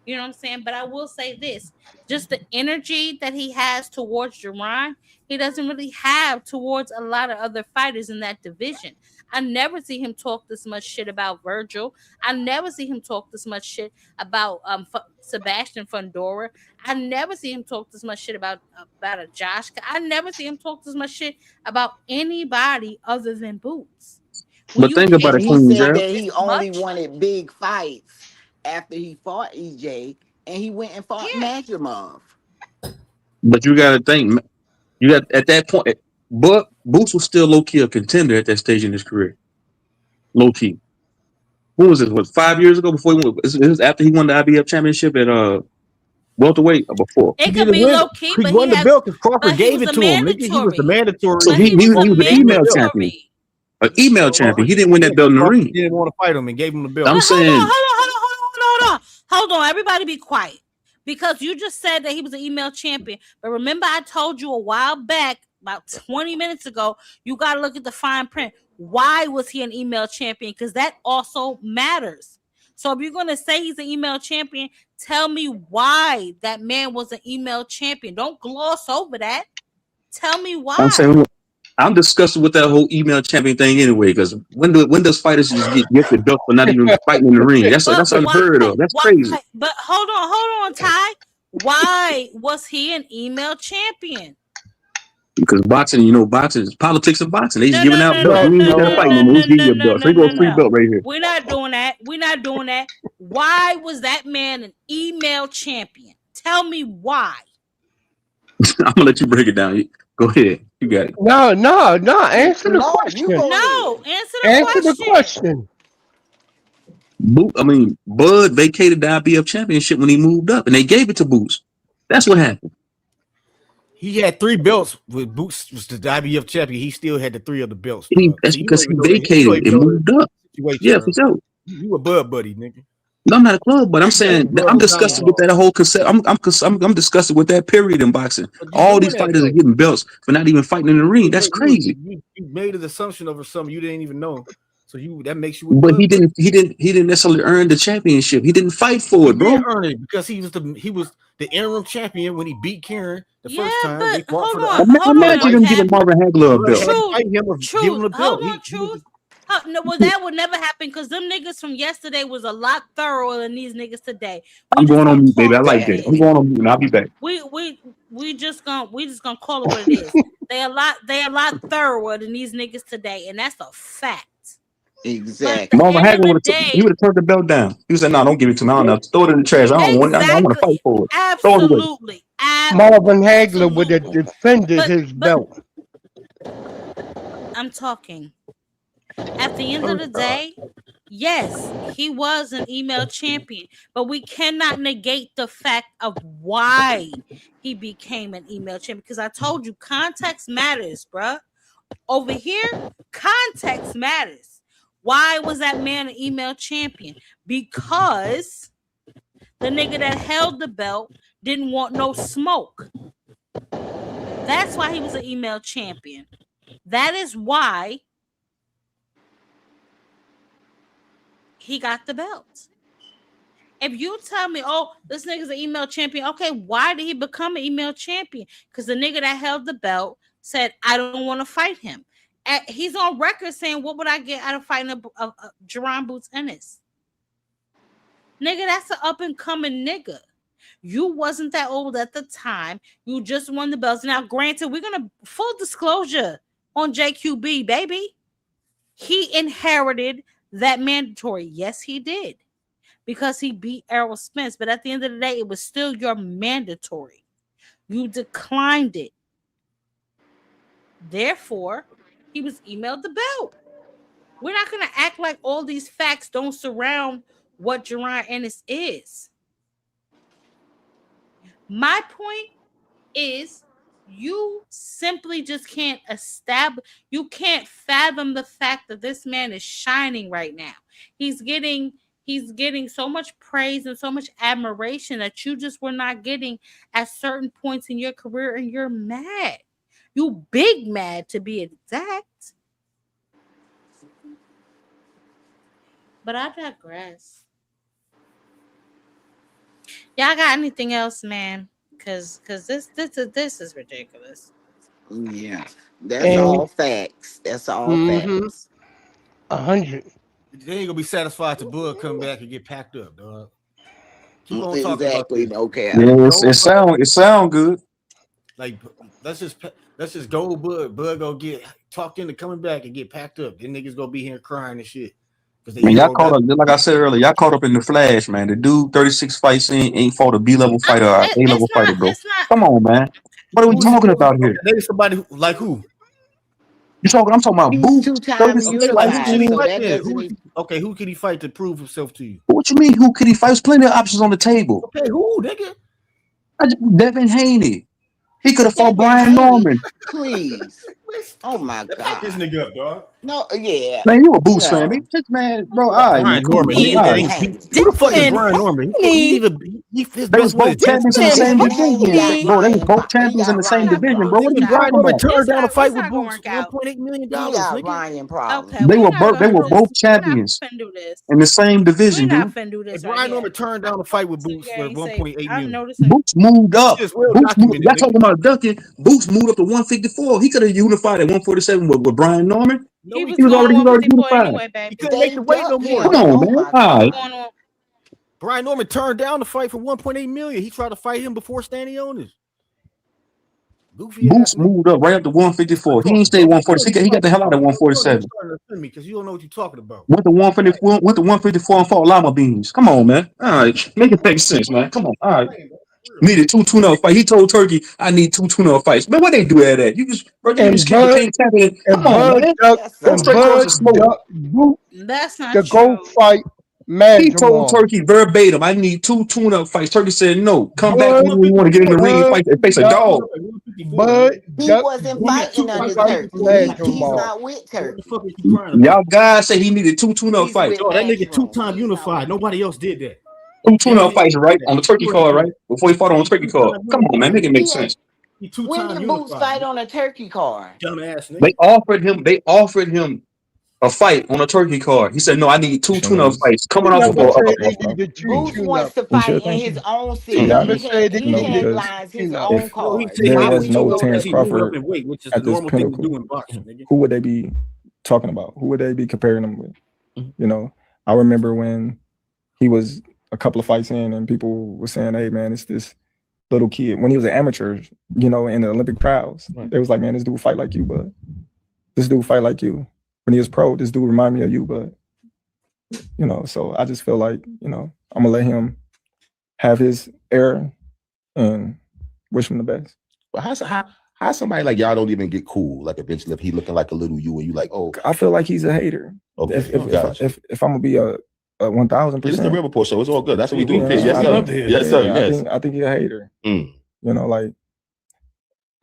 You know what I'm saying? But I will say this, just the energy that he has towards Jaron, he doesn't really have towards a lot of other fighters in that division. I never see him talk this much shit about Virgil. I never see him talk this much shit about Sebastian Fundora. I never see him talk this much shit about a Josh. I never see him talk this much shit about anybody other than Boots. But think about it, He Queen said Gerald. that he only wanted big fights after he fought EJ, and he went and fought Magimov. But you got to think, you got at that point, but Boots was still low key a contender at that stage in his career. Low key. What was it? 5 years ago? Before he won, it was after he won the IBF championship at welterweight or before? It could be low key, he but won the belt because Crawford gave it to him. Nigga. He was the mandatory. So he was an email champion. An email champion. He didn't win that belt in the ring. He didn't want to fight him and gave him the belt. I'm saying, Hold on, everybody be quiet. Because you just said that he was an email champion. But remember, I told you a while back, about 20 minutes ago, you got to look at the fine print. Why was he an email champion? Because that also matters. So if you're going to say he's an email champion, tell me why that man was an email champion. Don't gloss over that. Tell me why. I'm saying, I'm disgusted with that whole email champion thing anyway. Because when does fighters just get the belt for not even fighting in the ring? That's unheard of. That's crazy. But hold on, Ty. Why was he an email champion? Because boxing, boxing is politics of boxing. They just giving out belts. You ain't got to fight no more. Let's give you a belt. So they go a free belt right here. We're not doing that. Why was that man an email champion? Tell me why. I'm gonna let you break it down. Go ahead. You got it. No. Answer the question. Answer the question. Bud vacated the IBF championship when he moved up, and they gave it to Boots. That's what happened. He had 3 belts with Boots was the IBF champion. He still had the 3 of the belts. That's because he vacated and moved up. Yeah, for sure. You a Bud buddy, nigga. No, I'm not a club, but I'm saying I'm disgusted with that whole concept. I'm disgusted with that period in boxing. All these fighters are getting belts for not even fighting in the ring. That's crazy. You made an assumption over something you didn't even know, so that makes you. But he didn't necessarily earn the championship. He didn't fight for it, bro. He didn't earn it because he was the interim champion when he beat Karen the first time. They fought for the. Imagine him giving Marvin Hagler a belt. Truth. No, well, that would never happen because them niggas from yesterday was a lot thorougher than these niggas today. I'm going on mute, baby. I like that. I'm going on mute, and I'll be back. We just gonna call it what it is. They a lot thorougher than these niggas today, and that's a fact. Exactly. Marvin Hagler would have turned the belt down. He said, "No, don't give it to me. I don't know. Throw it in the trash. I don't want. I want to fight for it. Absolutely. Marvin Hagler would have defended his belt. I'm talking. At the end of the day, yes, he was an email champion, but we cannot negate the fact of why he became an email champion. Because I told you, context matters, bruh. Over here, context matters. Why was that man an email champion? Because the nigga that held the belt didn't want no smoke. That's why he was an email champion. That is why he got the belt. If you tell me, oh, this nigga's an email champion, okay, why did he become an email champion? Because the nigga that held the belt said, I don't want to fight him. He's on record saying, what would I get out of fighting a Jaron Boots Ennis? Nigga, that's an up-and-coming nigga. You wasn't that old at the time. You just won the belts. Now, granted, we're going to full disclosure on JQB, baby. He inherited that mandatory. Yes, he did. Because he beat Errol Spence. But at the end of the day, it was still your mandatory. You declined it. Therefore, he was emailed the belt. We're not going to act like all these facts don't surround what Jaron Ennis is. My point is you simply just can't you can't fathom the fact that this man is shining right now. He's getting so much praise and so much admiration that you just were not getting at certain points in your career, and you're mad. You big mad, to be exact. But I digress. Y'all got anything else, man? Cause this is ridiculous. Yeah, that's all facts. That's all facts. 100. They ain't gonna be satisfied till Bud come back and get packed up, dog. Keep on talking Exactly. about Okay. Yeah, it sound good. Like let's just go, Bud. Bud go get talked into coming back and get packed up. Then niggas gonna be here crying and shit. Man, y'all caught up, like I said earlier, y'all caught up in the flash, man. The dude 36 fights ain't fought a B-level fighter or A-level fighter, bro. Come on, man. What are we talking about here? Maybe somebody like who? I'm talking about Boots. Okay, who could he fight to prove himself to you? What you mean, who could he fight? There's plenty of options on the table. Okay, who, nigga? Devin Haney. He could have fought Brian Norman. Please. Oh my God. Pick this nigga up, dog. No, yeah. Man, you a Boots fan, man. Man, bro. All right, Brian Norman. Who the fuck is Brian Norman? They was both champions in the same division. Bro, they was both champions in the same division, bro. What are you Brian talking Norman about? turned down a fight with Boots for $1.8 million. They were both champions in the same division, dude. Brian Norman turned down a fight with Boots for $1.8 million. Boots moved up. Y'all talking about ducking. Boots moved up to 154. He could have unified at 147 with Brian Norman. He was already unified. anyway, baby. He couldn't make the weight no more. Come on, man. All right. Brian Norman turned down the fight for $1.8 million. He tried to fight him before Stanionis. Boots moved up right up to 154. He ain't stayed 146. He got the hell out of 147. Because you don't know what you're talking about. Went to 154 and fought Lima Beans. Come on, man. All right. Make it make sense, man. Come on. All right. Needed 2 tune-up fights. He told Turkey, I need 2 tune-up fights. Man, what they do at that? You just became champion. Come on, man. Go straight across the smoke. That's not to true. go fight He told Turkey verbatim, I need 2 tune-up fights. Turkey said, no. Come back when you want to get in the ring and fight and face a dog. But he wasn't fighting under Turkey. He's not with Turkey. Y'all guys say he needed 2 tune-up fights. Oh, that nigga 2-time unified. Nobody else did that. 2 tune-up fights, right? On the Turkey card, right? Before he fought on the Turkey card. Come on, man. Make it make sense. When did Boots fight on a Turkey card? Dumbass nigga. They offered him a fight on a Turkey card. He said, no, I need 2 tune-up fights. Coming off of Boots wants to fight in his own city. He headlines his own card. There was no Terrence Crawford at this pinnacle. Who would they be talking about? Who would they be comparing him with? Mm-hmm. You know, I remember when he was a couple of fights in and people were saying, hey, man, it's this little kid. When he was an amateur, you know, in the Olympic trials, they was like, man, this dude fight like you, bud. This dude fight like you. When he was pro, this dude remind me of you, bud. You know, so I just feel like, you know, I'm going to let him have his era and wish him the best. But how somebody like y'all don't even get cool? Like eventually, if he looking like a little you, and you like, oh, I feel like he's a hater. Okay, if I'm gonna be a 1,000%, it's the Real Report show. It's all good. That's what we do. Yeah, Yes, sir. Yes, sir. Yes. I think he's a hater. You know, like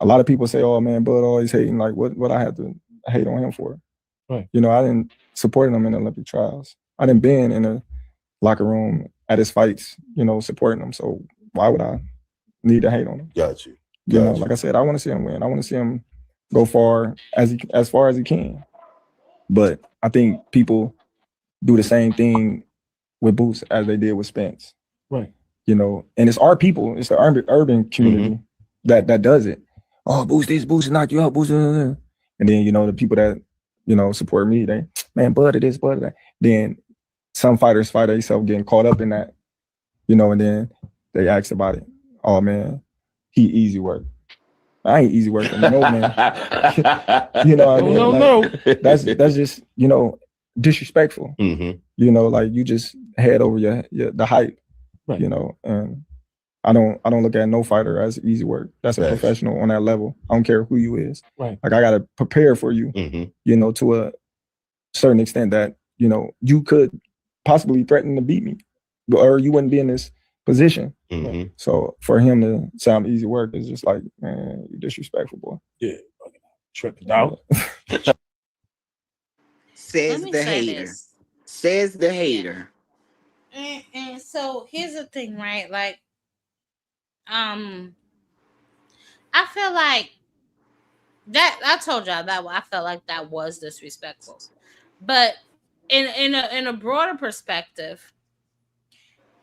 a lot of people say, "Oh man, Bud always hating." Like, what I had to hate on him for? Right. You know, I didn't support him in the Olympic trials. I didn't been in the locker room at his fights, you know, supporting him. So why would I need to hate on him? Got you. You know, like I said, I want to see him win. I want to see him go far as he can. But I think people do the same thing with Boots as they did with Spence. Right. You know, and it's our people, it's the urban community that does it. Oh, Boots this, Boots knock you out, Boots. And then, you know, the people that, you know, support me, they, man, Bud of this, Bud of that. Then some fighters find themselves getting caught up in that, you know, and then they ask about it. Oh man, he easy work. I ain't easy working, no man. You know what I mean? No. That's just, you know, disrespectful. You know, like you just head over the hype. Right. You know, and I don't look at no fighter as easy work. That's a professional on that level. I don't care who you is. Right. Like I gotta prepare for you. You know, to a certain extent that, you know, you could possibly threaten to beat me, or you wouldn't be in this position. So for him to sound easy work is just like, man, you disrespectful, boy. Yeah, tripping out. Says the hater. Says the hater. And so here's the thing, right? Like, I feel like that. I told y'all that I felt like that was disrespectful, but in a broader perspective,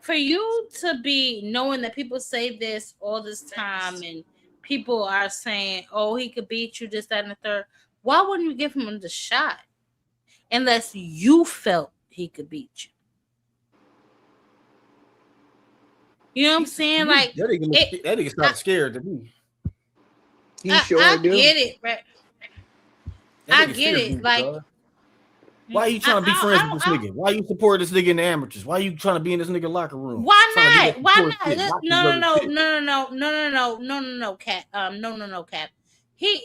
for you to be knowing that people say this all this time and people are saying, oh, he could beat you, this, that, and the third, why wouldn't you give him the shot unless you felt he could beat you? You know what I'm saying? Like that nigga sounded scared to me. I get it, right? I get it. Like, why are you trying to be friends with this nigga? Why you support this nigga in the amateurs? Why you trying to be in this nigga locker room? Why not? Why not? No, Cap. No, Cap.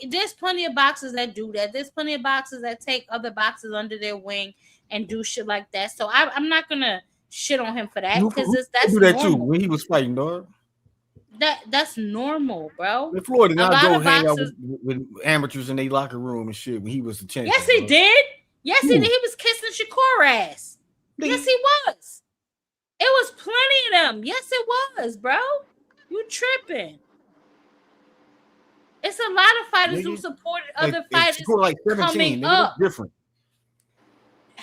There's plenty of boxers that do that. There's plenty of boxers that take other boxers under their wing and do shit like that. So I'm not gonna shit on him for that because that's do that normal. too when he was fighting, dog. That's normal, bro. In Florida, not go hang out with amateurs in their locker room and shit when he was the champion. Yes, he did. Yes, he did. He was kissing Shakur ass. Yes, he was. It was plenty of them. Yes, it was, bro. You tripping. It's a lot of fighters who supported other fighters like 17, coming nigga, up. That's different.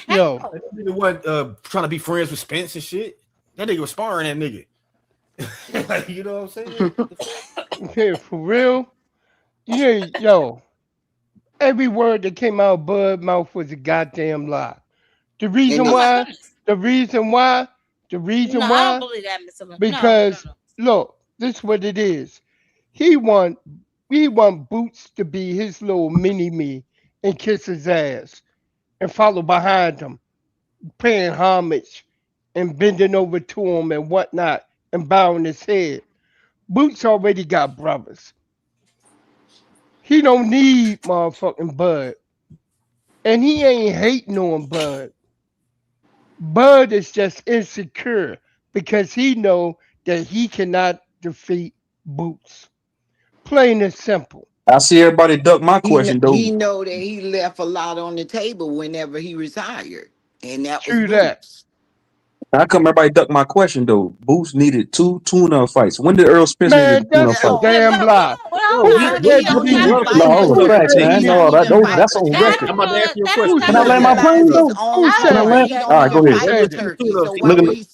Yo, that nigga wasn't trying to be friends with Spence and shit. That nigga was sparring that nigga. Like, you know what I'm saying? Okay, for real. Yeah, yo. Every word that came out of Bud's mouth was a goddamn lie. The reason why, No, I don't believe that, Mr. Lamont. because look, this is what it is. He want Boots to be his little mini me and kiss his ass and follow behind him, paying homage and bending over to him and whatnot and bowing his head. Boots already got brothers. He don't need motherfucking Bud. And he ain't hating on Bud. Bud is just insecure because he know that he cannot defeat Boots. Plain and simple. I see everybody duck my question, though. He know that he left a lot on the table whenever he retired. And that True was that. Boots. How come everybody duck my question, though? Boots needed 2 tune-up fights. When did Earl Spence need a tune-up That's a fight? damn lie. No, all the facts, man. No, that's on record. I'm about to ask you a question. Can I land my plane, though? Who Can I land? said? All right, go ahead. Look at me.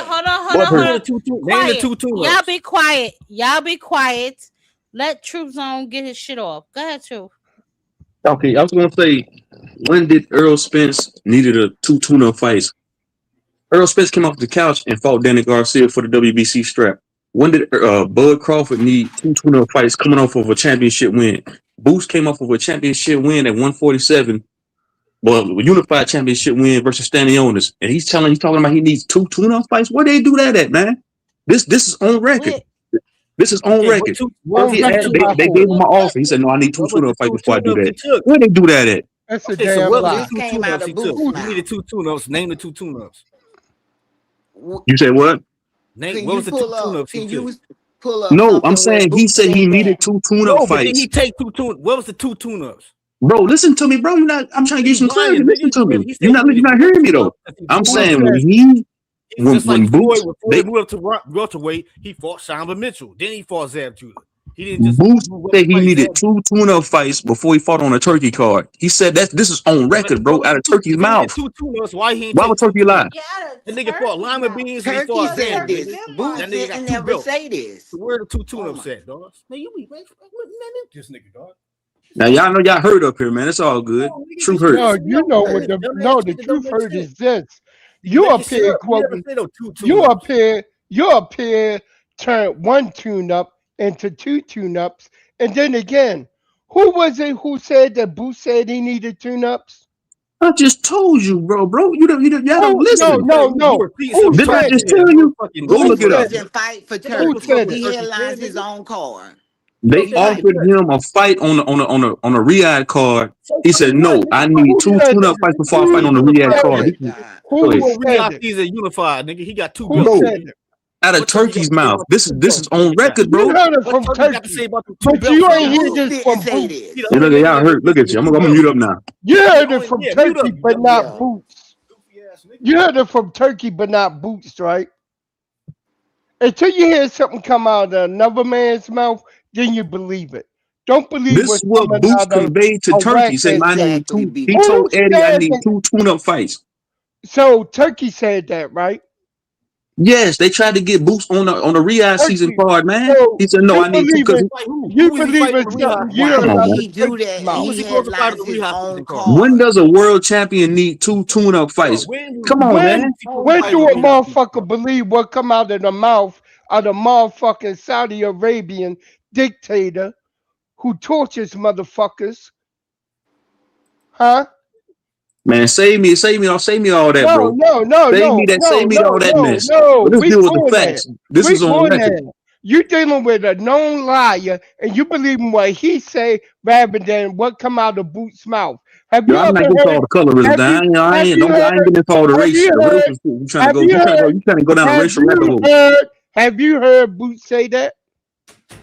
Hold on. Quiet. Y'all be quiet. Let Truth Zone get his shit off. Go ahead, Truth. Okay, I was gonna say, when did Errol Spence needed a 2 tune-up fights? Errol Spence came off the couch and fought Danny Garcia for the WBC strap. When did Bud Crawford need 2 tune-up fights coming off of a championship win? Boots came off of a championship win at 147. Well, a unified championship win versus Stanionis, and he's talking about he needs 2 tune-up fights. Where they do that at, man? This is on record. This is on record. They gave him an offer. He said, "No, I need 2 tune-up fights before I do that." Where they do that at? That's a Okay, so damn what lie. was the 2 Came out tune-ups of he took? Boots' He needed 2 tune-ups. Name the 2 tune-ups. You said what? Name Can what you was the 2 pull up? tune-ups he Can took? you pull up No, I'm something where saying he Boots said he said needed that? 2 tune-up No, but did fights. he take 2 tune? What was the 2 tune-ups? Bro, listen to me, bro. I'm trying to give you some clarity. Listen to me. He said You're not hearing me though. I'm saying just like when Boots Floyd, when Floyd moved up to welterweight, he fought Samba Mitchell. Then he fought Zab Judah. He didn't just Boots move up said to he fight needed Zab. 2 tune-up fights before he fought on a turkey card. He said that this is on record, bro, out of Turkey's If he mouth. needed 2 tune-ups, why he ain't Why take would 2 Turkey lie? tune-ups? That nigga fought lima beans and he Turkey fought said Zab. this. Boots That nigga got didn't 2 ever belts. say this. So where the 2 tune-ups at, dog? Man, you be man, this nigga, dog. Now y'all know y'all heard up here, man. It's all good. True hurt. No, you know what the truth hurt is this. You up here quoting. You up here turned 1 tune-up into 2 tune-ups, and then again, who was it who said that Boots said he needed tune-ups? I just told you, bro. Y'all don't listen. No. Who Did I said just it? tell you? Go Boots look it up. doesn't fight for Who Turkey. said He it? headlines his own card. They offered him a fight on a Riyadh card. He said, "No, I need 2 tune-up fights before I fight on the Riyadh card." Go ahead. Who said it? He's a unified nigga. He got 2 Who belts. said it? Out of Turkey's mouth. This is on record, You bro. heard it from What got to Turkey, say about the 2 but belts? you ain't hear Boots this from didn't say Boots. this. Look at y'all hurt. Look at you. I'm gonna mute up now. You heard it from Turkey, but not Boots. You heard it from Turkey, but not Boots, right? Until you hear something come out of another man's mouth, then you believe it. Don't believe This what's is what coming Boots out of conveyed to a Turkey. He said, "I need Exactly, 2." B. He Who told Eddie, "I said need that? 2 tune-up fights." So Turkey said that, right? Yes, they tried to get Boots on the Riyadh season Turkey. card, man. So He said, "No, you I need 2 believe because it? You believe it's something you Why heard come would on, out man. of he do Turkey's that? mouth? He headlines his own When card. does a world champion need 2 tune-up fights? Come on, man. When do a motherfucker believe what come out of the mouth of the motherfucking Saudi Arabian dictator who tortures motherfuckers? Huh? Man, save me all that, bro. Save me all that mess. But let's We deal with the going there. facts. This We is on going record. there. You dealing with a known liar, and you believing what he say rather than what come out of Boots' mouth. Have Yo, you I'm ever not getting heard? all the colorism. Have you I ain't getting into all the have race. you The heard? racial shit. You trying Have you heard? to go down a racial rabbit hole. Have you heard Boots say that?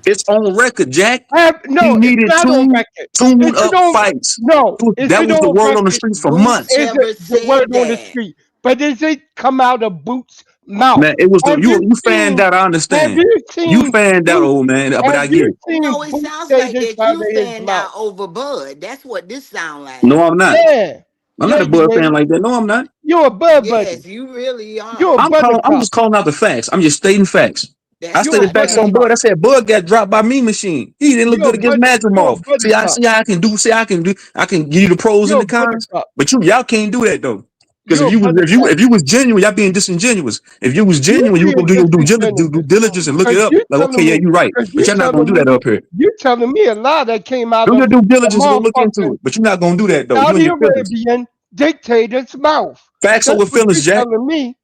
It's on record, Jack. No, He it's needed not on 2 record. tune-up fights. No, is That it was the on word on the record? streets for Boots months. Is never it the said word on the that. street? But is it come out of Boots' mouth? Man, it was Have you you fanned seen? out. I Have understand. you You seen fanned out, Boots? old man. But Have I get you it. seen No, it Boots sounds say like this that out you of his fanned mouth? out over Bud. That's what this sound like. No, I'm not. Yeah, I'm not a you Bud is. fan like that. No, I'm not. You're a bud buddy. Yes, you really You're are. a I'm buttercup. just calling out the facts. I'm just stating facts. I That's You're a stated not facts that. on buttercup. Bud. I said Bud got dropped by Mean Machine. He didn't look You're good against you're a Madrimov. buttercup. See, I can do. See, I can give you the pros and You're a the cons. buttercup. But y'all can't do that though. Because You're a buttercup. if you was genuine, y'all being disingenuous. If you was You genuine, you would being go do due disingenuous. diligence and look it Cause up. you Like, okay, telling yeah, me, you're right. cause But you you're not gonna telling do me, that up here. you telling me a lie that came out Do your of due the diligence and go look into motherfucking it. But you're not gonna do that though. You and Saudi your feelings. Arabian dictator's mouth. Facts That's over what you feelings, Jack. telling me.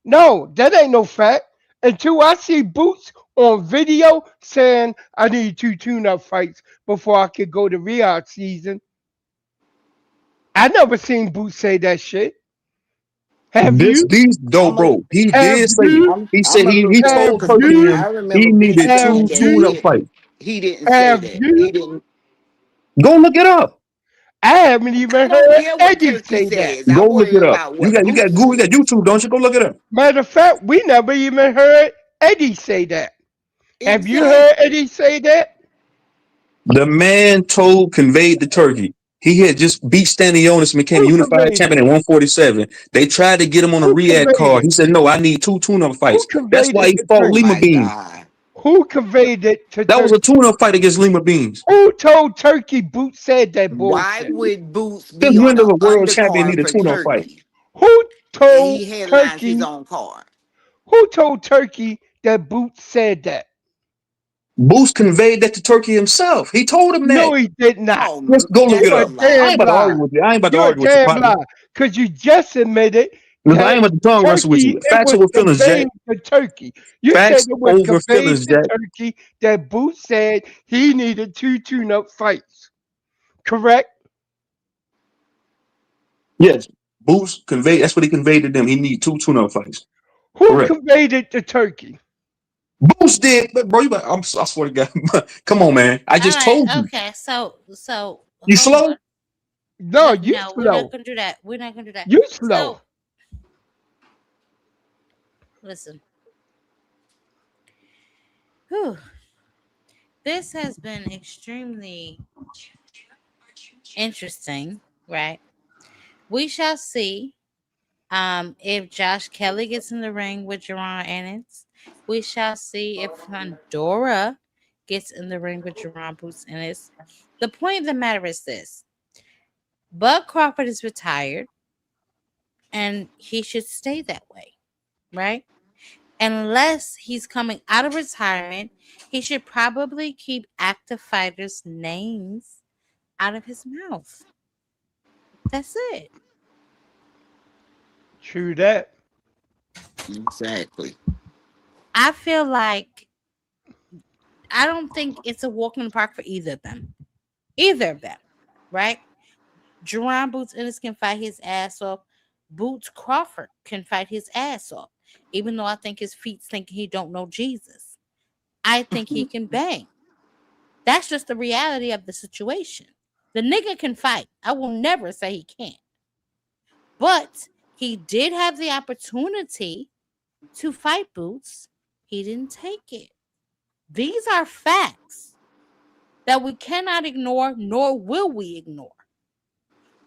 No, that ain't no fact. Until I see Boots on video saying I need 2 tune-up fights before I could go to Riyadh season. I never seen Boots say that shit. Have you? These dope, bro. He Have did say it. you? He said I'm a little he Have slow told because Turkey you? I remember he Boots needed Have 2 saying that tune-up you? fights. he didn't say Have that. you? He didn't. Go look it up. I haven't I even don't heard care what Eddie Turkey say that. says. I Go look worry it up. about You what got Boots Google, you got says. YouTube, don't you? Go look it up. Matter of fact, we never even heard Eddie say that. Have you heard Exactly. Eddie say that? The man conveyed the Turkey. He had just beat Stanionis and became a Who unified conveyed champion it? at 147. They tried to get him on a Who Riyadh conveyed card. it? He said, "No, I need 2 tune-up Who fights." That's conveyed why it he to fought Oh Turkey? Lima my Bean. God. Who conveyed it to That was a Turkey? tune-up fight against Lima Beans. Who told Turkey Boots said that Why bullshit? would Boots Since be when on does the a world champion undercard need a for tune-up fight? Turkey Who and told he headlines his Turkey? own card? Who told Turkey that Boots said that? Boost conveyed that to Turkey himself. He told him No, that. he did not. Oh Let's man, go look it that's You're a a up. I lie. ain't damn about to lie. argue with you. I ain't about to You're a argue with your damn partner. lie. Because you just admitted Listen, I that ain't about to tongue wrestle with Turkey, you. it Facts was over feelings, Jack. conveyed to Turkey. You said Facts it was over conveyed feelings, to Jack. Turkey that Boots said he needed 2 tune-up fights. Correct? Yes. Boost conveyed. That's what he conveyed to them. He need 2 tune-up fights. Who Correct. conveyed it to Turkey? Boost did, but bro, I swear to God. Come on, man. I All just right, told you. okay. So You hold slow? on. No, you No, we're not slow. gonna do that. We're not gonna do that. You slow. So listen. Whew. This has been extremely interesting, right? We shall see if Josh Kelly gets in the ring with Jaron Ennis. We shall see if Pandora gets in the ring with Jaron Boots Ennis. The point of the matter is this: Bud Crawford is retired, and he should stay that way, right? Unless he's coming out of retirement, he should probably keep active fighters' names out of his mouth. That's it. True that. Exactly. I feel like I don't think it's a walk in the park for either of them. Either of them, right? Jerron Boots Ennis can fight his ass off. Boots Crawford can fight his ass off. Even though I think his feet thinking he don't know Jesus. I think he can bang. That's just the reality of the situation. The nigga can fight. I will never say he can't. But he did have the opportunity to fight Boots. He didn't take it. These are facts that we cannot ignore, nor will we ignore.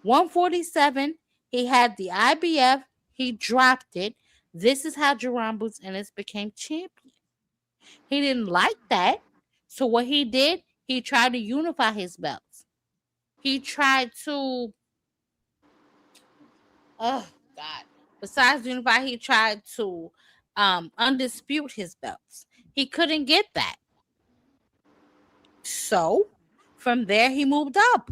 147, he had the IBF, he dropped it. This is how Jaron Boots Ennis became champion. He didn't like that. So what he did, he tried to unify his belts. He tried to, oh God. Besides unify, he tried to undispute his belts. He couldn't get that. So from there, he moved up.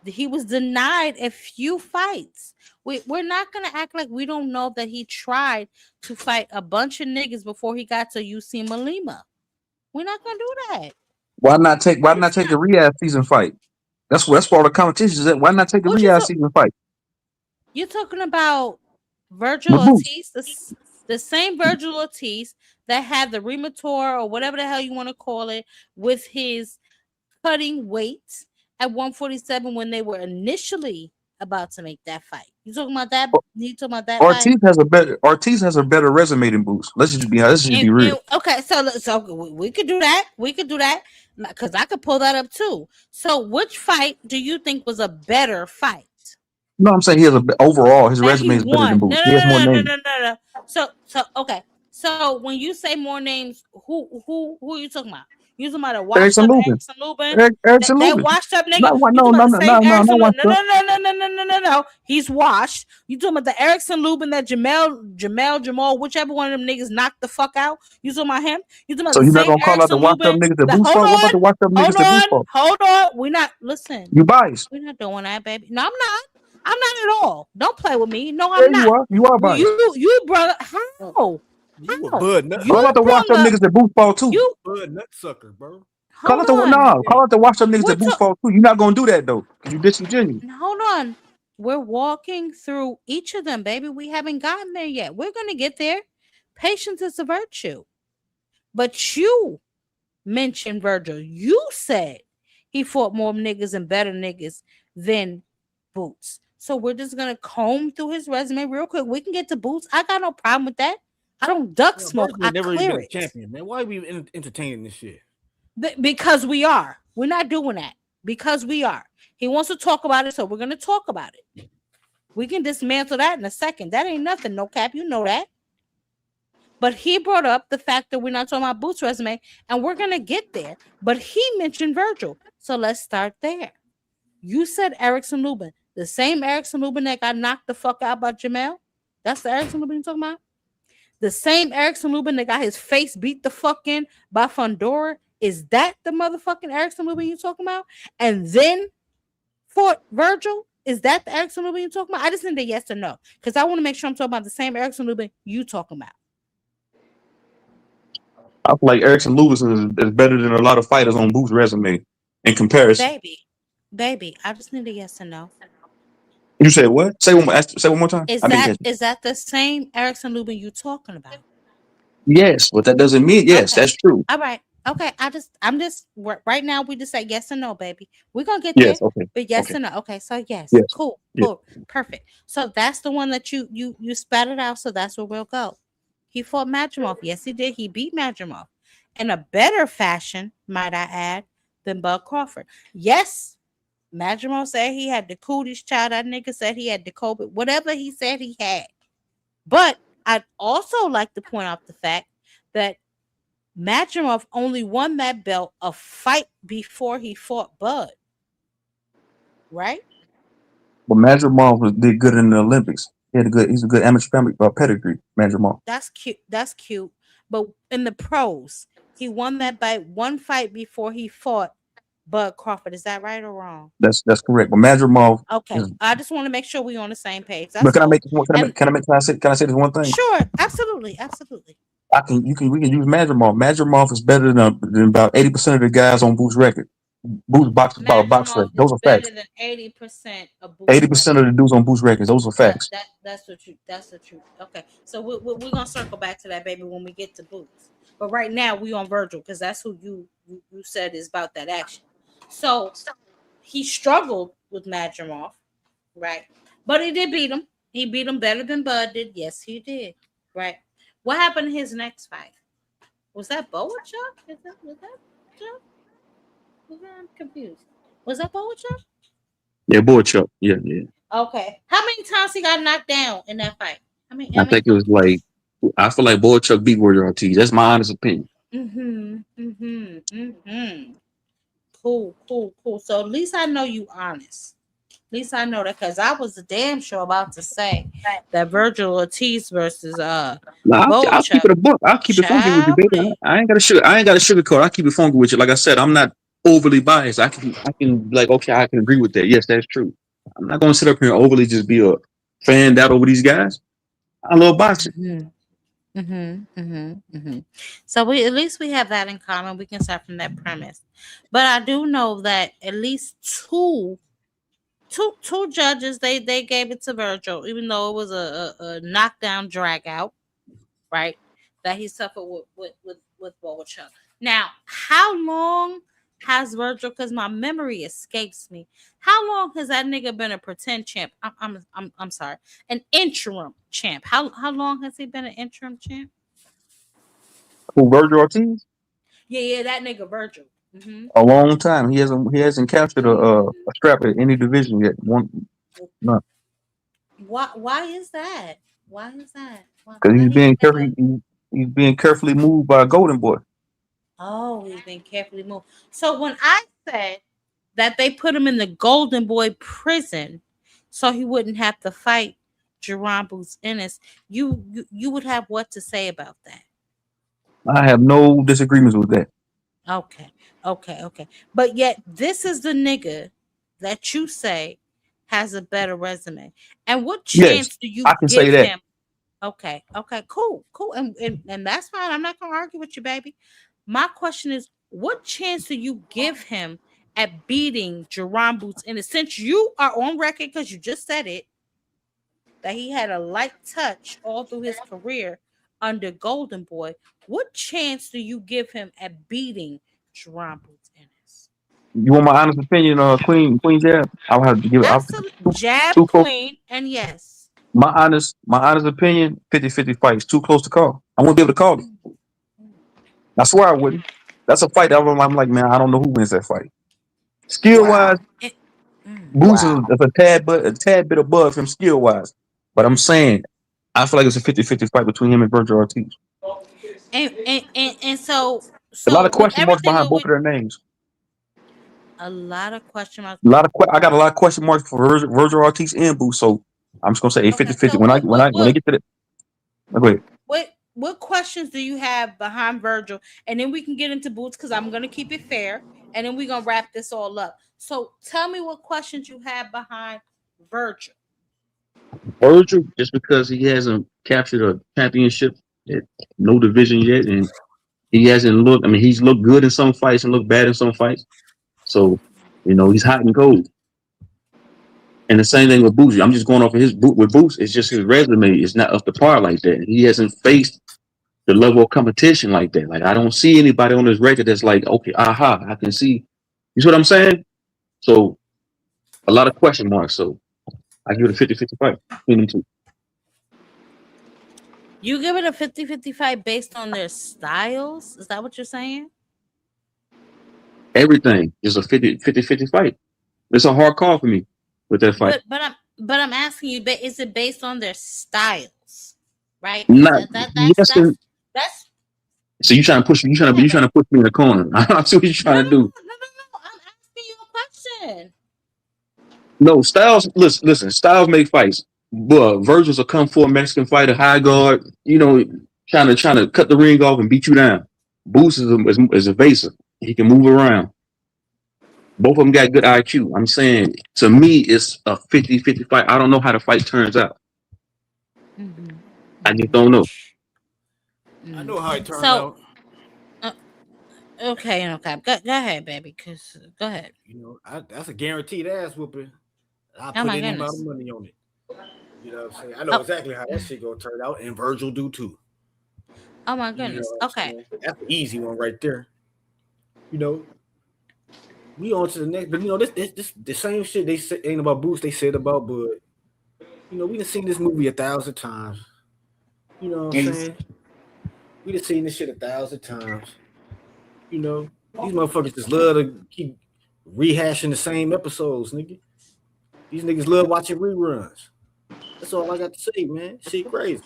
He was denied a few fights. We're not gonna act like we don't know that he tried to fight a bunch of niggas before he got to UC Malima. We're not gonna do that. Why not take a Riyadh season fight? That's where all the competition is at. Why not take a What you Riyadh talk? season fight? You're talking about Virgil With Boots. Ortiz, the same Virgil Ortiz that had the rheumatoid or whatever the hell you want to call it with his cutting weight at 147 when they were initially about to make that fight. You talking about that? You talking about that fight? Ortiz has a better resume than Boots. Let's just be real. Okay, so we could do that. We could do that because I could pull that up too. So, which fight do you think was a better fight? No, I'm saying he has overall his That resume he is better than won. Boots. He has more names. No. So okay. So when you say more names, who are you talking about? You talking about a washed Erickson up Lubin. Erickson Lubin? Erickson That Lubin. washed up nigga? No, You talking about the same Erickson not Lubin? watched up. No. He's washed. You talking about the Erickson Lubin that Jamal, whichever one of them niggas knocked the fuck out? You talking about him? You talking about So the you're not same gonna call out the Erickson washed up Lubin? niggas that Boots Hold fought? What about the on, washed up niggas that Boots fought? hold on. We're not listen. You biased. We're not doing that, baby. No, I'm not. I'm not at all. Don't play with me. No, Yeah, I'm you not. are. You are biased. You brother. How? You a bud nut. Call out the washed up niggas that Boots fought too. You bud nut sucker, bro. Call out the washed up niggas that Boots fought too. You're not gonna do that though, because you disingenuous. Hold on. We're walking through each of them, baby. We haven't gotten there yet. We're gonna get there. Patience is a virtue. But you mentioned Virgil. You said he fought more niggas and better niggas than Boots. So we're just gonna comb through his resume real quick. We can get to Boots. I got no problem with that. I don't duck smoke. I Never even clear been a it. champion, man. Why are we entertaining this shit? Because we are. We're not doing that. Because we are. He wants to talk about it, so we're gonna talk about it. We can dismantle that in a second. That ain't nothing, no cap. You know that. But he brought up the fact that we're not talking about Boots' resume, and we're gonna get there. But he mentioned Virgil, so let's start there. You said Erickson Lubin, the same Erickson Lubin that got knocked the fuck out by Jamel. That's the Erickson Lubin you're talking about. The same Erickson Lubin that got his face beat the fuck in by Fundora. Is that the motherfucking Erickson Lubin you talking about? And then for Virgil, is that the Erickson Lubin you talking about? I just need a yes or no, because I want to make sure I'm talking about the same Erickson Lubin you talking about. I feel like Erickson Lewis is better than a lot of fighters on Boots' resume in comparison. Baby, I just need a yes or no. You said what? Say one more time. Is I didn't catch it. that the same Erickson Lubin you talking about? Yes, but that doesn't mean yes. Okay. That's true. All right. Okay. I'm just right now. We just say yes or no, baby. We're gonna get Yes. there. Okay. But yes Okay. or no. Okay. So yes. Yes. Cool. Yes. Perfect. So that's the one that you spatted out. So that's where we'll go. He fought Madrimov. Yes, he did. He beat Madrimov in a better fashion, might I add, than Bud Crawford. Yes. Madrimov said he had the cooties child. That nigga said he had the COVID. Whatever he said he had. But I'd also like to point out the fact that Madrimov only won that belt a fight before he fought Bud. Right? But Madrimov did good in the Olympics. He's a good amateur pedigree. Madrimov. That's cute. That's cute. But in the pros, he won that one fight before he fought Bud Crawford. Is that right or wrong? That's correct. But Madrimov. Okay. I just want to make sure we're on the same page. But can I say this one thing? Sure. Absolutely. We can use Madrimov. Madrimov is better than about 80% of the guys on Boots' record. Boots box record. Those are facts. Better than 80% of Boots. 80% of the dudes on Boots records. Those are facts. That's the truth. That's the truth. Okay. So we're gonna circle back to that, baby, when we get to Boots. But right now we on Virgil because that's who you said is about that action. So he struggled with Madrimov, right? But he did beat him. He beat him better than Bud did. Yes, he did. Right. What happened in his next fight? Was that Boachuk? Was that Chuck? I'm confused. Was that Boachuk? Yeah, Boachuk. Yeah. Okay. How many times he got knocked down in that fight? I think it was like, I feel like Boachuk beat Warrior Ortiz. That's my honest opinion. Cool. So at least I know you honest. At least I know that because I was damn sure about to say that Virgil Ortiz versus I'll keep it a book. I'll keep it funky with you, baby. I ain't got a sugarcoat. I'll keep it funky with you. Like I said, I'm not overly biased. I can like, okay, I can agree with that. Yes, that's true. I'm not gonna sit up here and overly just be a fan out over these guys. I love boxing. So at least we have that in common. We can start from that premise. But I do know that at least two judges they gave it to Virgil, even though it was a knockdown drag out, right? That he suffered with Boachuk. Now, how long has Virgil? Because my memory escapes me. How long has that nigga been a pretend champ? I'm sorry, an interim champ. How long has he been an interim champ? Who, Virgil Ortiz? Yeah, that nigga Virgil. A long time. He hasn't captured a strap at any division yet. No. Why is that? Because he's being carefully moved by a Golden Boy. Oh, he's been carefully moved. So when I said that they put him in the Golden Boy prison so he wouldn't have to fight Jaron Boots Ennis, you would have what to say about that? I have no disagreements with that. Okay. But yet this is the nigga that you say has a better resume. And what chance do you give him? Okay, cool. And that's fine. I'm not gonna argue with you, baby. My question is, what chance do you give him at beating Jaron Boots Ennis? Since you are on record, because you just said it, that he had a light touch all through his career under Golden Boy, what chance do you give him at beating Jaron Boots Ennis? You want my honest opinion, Queen Jab? I'll have to give it. Jab Queen, and yes. My honest opinion, 50-50 fight. It's too close to call. I won't be able to call it. I swear I wouldn't. That's a fight that I'm like, man, I don't know who wins that fight. Skill wise, Boots is a tad bit above him skill wise. But I'm saying, I feel like it's a 50-50 fight between him and Virgil Ortiz. And so A lot of with question marks everything behind both with of their names. a lot of question marks. I got a lot of question marks for Virgil Ortiz and Boots. So I'm just gonna say Okay, 50-50. so When I get to the go ahead. what questions do you have behind Virgil? And then we can get into Boots because I'm gonna keep it fair, and then we're gonna wrap this all up. So tell me what questions you have behind Virgil. Virgil, just because he hasn't captured a championship at no division yet, and he hasn't looked. I mean, he's looked good in some fights and looked bad in some fights. So, he's hot and cold. And the same thing with Boots. I'm just going off of his boot with Boots. It's just his resume is not up to par like that. He hasn't faced the level of competition like that. Like I don't see anybody on his record that's like, okay, I can see. You see what I'm saying? So a lot of question marks. So I give it a 50-50 fight between them two. You give it a 50-50 fight based on their styles? Is that what you're saying? Everything is a 50-50 fight. It's a hard call for me with that fight. But I'm asking you, but is it based on their styles? Right? Not That's yes and that's so you trying to push me. You trying to push me in the corner. I see what you're trying to do. I'm asking you a question. No, Styles. Listen. Styles make fights. But Virgil's a come for Mexican fighter, high guard. Trying to cut the ring off and beat you down. Boots is evasive. He can move around. Both of them got good IQ. I'm saying to me, it's a 50-50 fight. I don't know how the fight turns out. I just don't know. I know how it turned So, out. Okay. Go ahead, baby. Go ahead. That's a guaranteed ass whooping. I Oh put my any amount goodness. of money on it. You know what I'm saying? I know exactly how that shit gonna turn out, and Virgil do too. Oh my goodness. Okay. That's the easy one right there. We on to the next, but this the same shit they said ain't about Boots. They said about Bud. We done seen this movie 1,000 times. You know what I'm saying? We done seen this shit 1,000 times. These motherfuckers just love to keep rehashing the same episodes, nigga. These niggas love watching reruns. That's all I got to say, man. Shit crazy.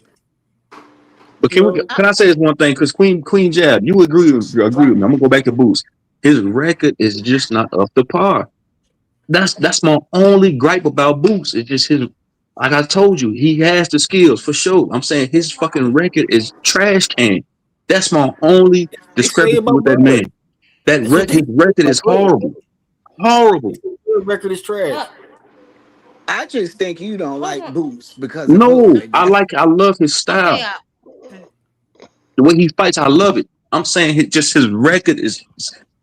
But can I say this one thing? Because Queen Jab, you agree with me. I'm gonna go back to Boots. His record is just not up to par. That's my only gripe about Boots. It's just his. Like I told you, he has the skills for sure. I'm saying his fucking record is trash can. That's my only They say discrepancy about with that Bud. man. His record is horrible. Horrible. His record is trash. I just think you don't like Boots because of No, Bud. I love his style. The way he fights, I love it. I'm saying his record is.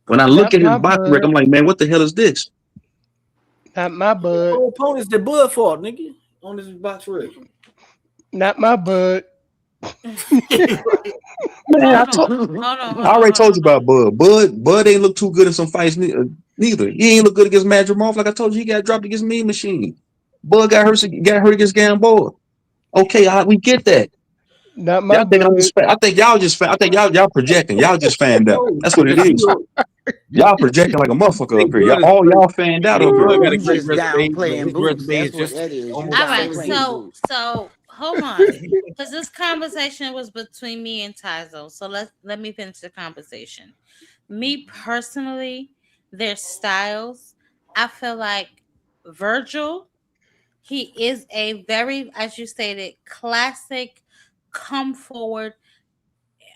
When I look Not at his my boxing record, Bud. I'm like, man, what the hell is this? Not my Bud. Opponents that Bud fought, nigga, on this box rig. Not my Bud. Man, I already told you about Bud. Bud ain't look too good in some fights neither. He ain't look good against Madrimov. Like I told you, he got dropped against Mean Machine. Bud got hurt against Gamboa. Okay, we get that. Not my Y'all think I'm Bud. just I think y'all projecting. Y'all just fanned out. That's what it is. Y'all projecting like a motherfucker up here. Y'all fanned out up here. Bud got a You great just resume, but downplaying his Boots. resume is That's what just that is. You All almost right. the same. So hold on, because this conversation was between me and Tsyzu. So let me finish the conversation. Me personally, their styles, I feel like Virgil, he is a very, as you stated, classic, come forward.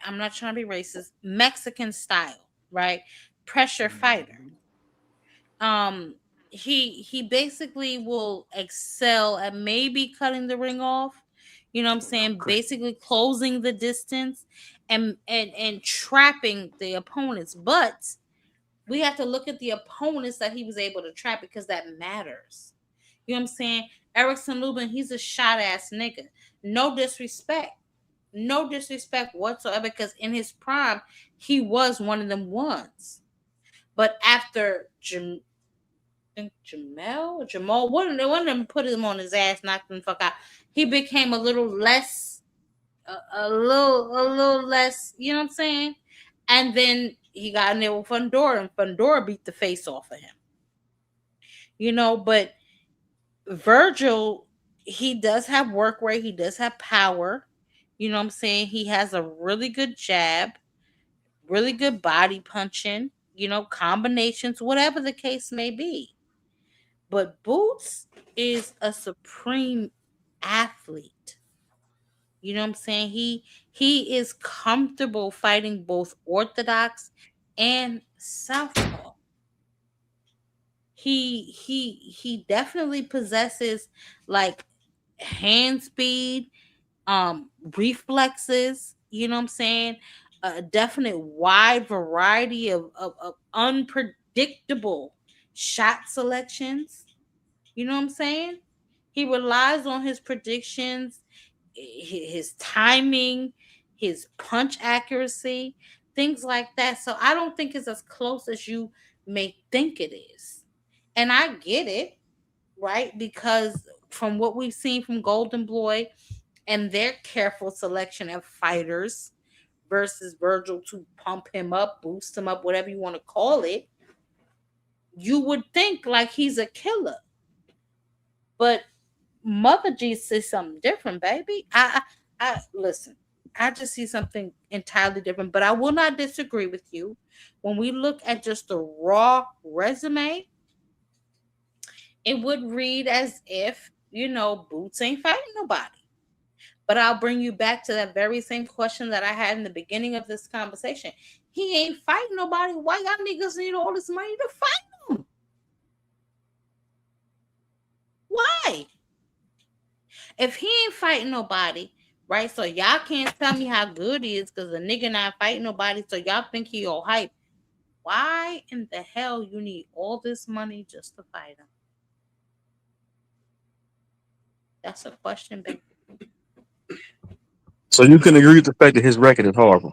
I'm not trying to be racist. Mexican style, right? Pressure fighter. He basically will excel at maybe cutting the ring off. You know what I'm saying? Basically closing the distance and trapping the opponents. But we have to look at the opponents that he was able to trap because that matters. You know what I'm saying? Erickson Lubin, he's a shot ass nigga. No disrespect. No disrespect whatsoever, because in his prime, he was one of them ones. But after Jamal, one of them put him on his ass, knocked him the fuck out. He became a little less, a little less. You know what I'm saying? And then he got in there with Fundora, and Fundora beat the face off of him. But Virgil, he does have work rate, he does have power. You know what I'm saying? He has a really good jab, really good body punching, combinations, whatever the case may be. But Boots is a supreme athlete. You know what I'm saying? He is comfortable fighting both orthodox and southpaw. He definitely possesses like hand speed, reflexes, you know what I'm saying? A definite wide variety of unpredictable shot selections. You know what I'm saying? He relies on his predictions, his timing, his punch accuracy, things like that. So I don't think it's as close as you may think it is. And I get it, right? Because from what we've seen from Golden Boy and their careful selection of fighters versus Virgil to pump him up, boost him up, whatever you want to call it, you would think like he's a killer. But Mother G says something different, baby. I listen. I just see something entirely different, but I will not disagree with you. When we look at just the raw resume, it would read as if, Boots ain't fighting nobody. But I'll bring you back to that very same question that I had in the beginning of this conversation. He ain't fighting nobody. Why y'all niggas need all this money to fight him? Why? If he ain't fighting nobody, right? So y'all can't tell me how good he is because the nigga not fighting nobody. So y'all think he all hype. Why in the hell you need all this money just to fight him? That's a question, baby. So you can agree with the fact that his record is horrible.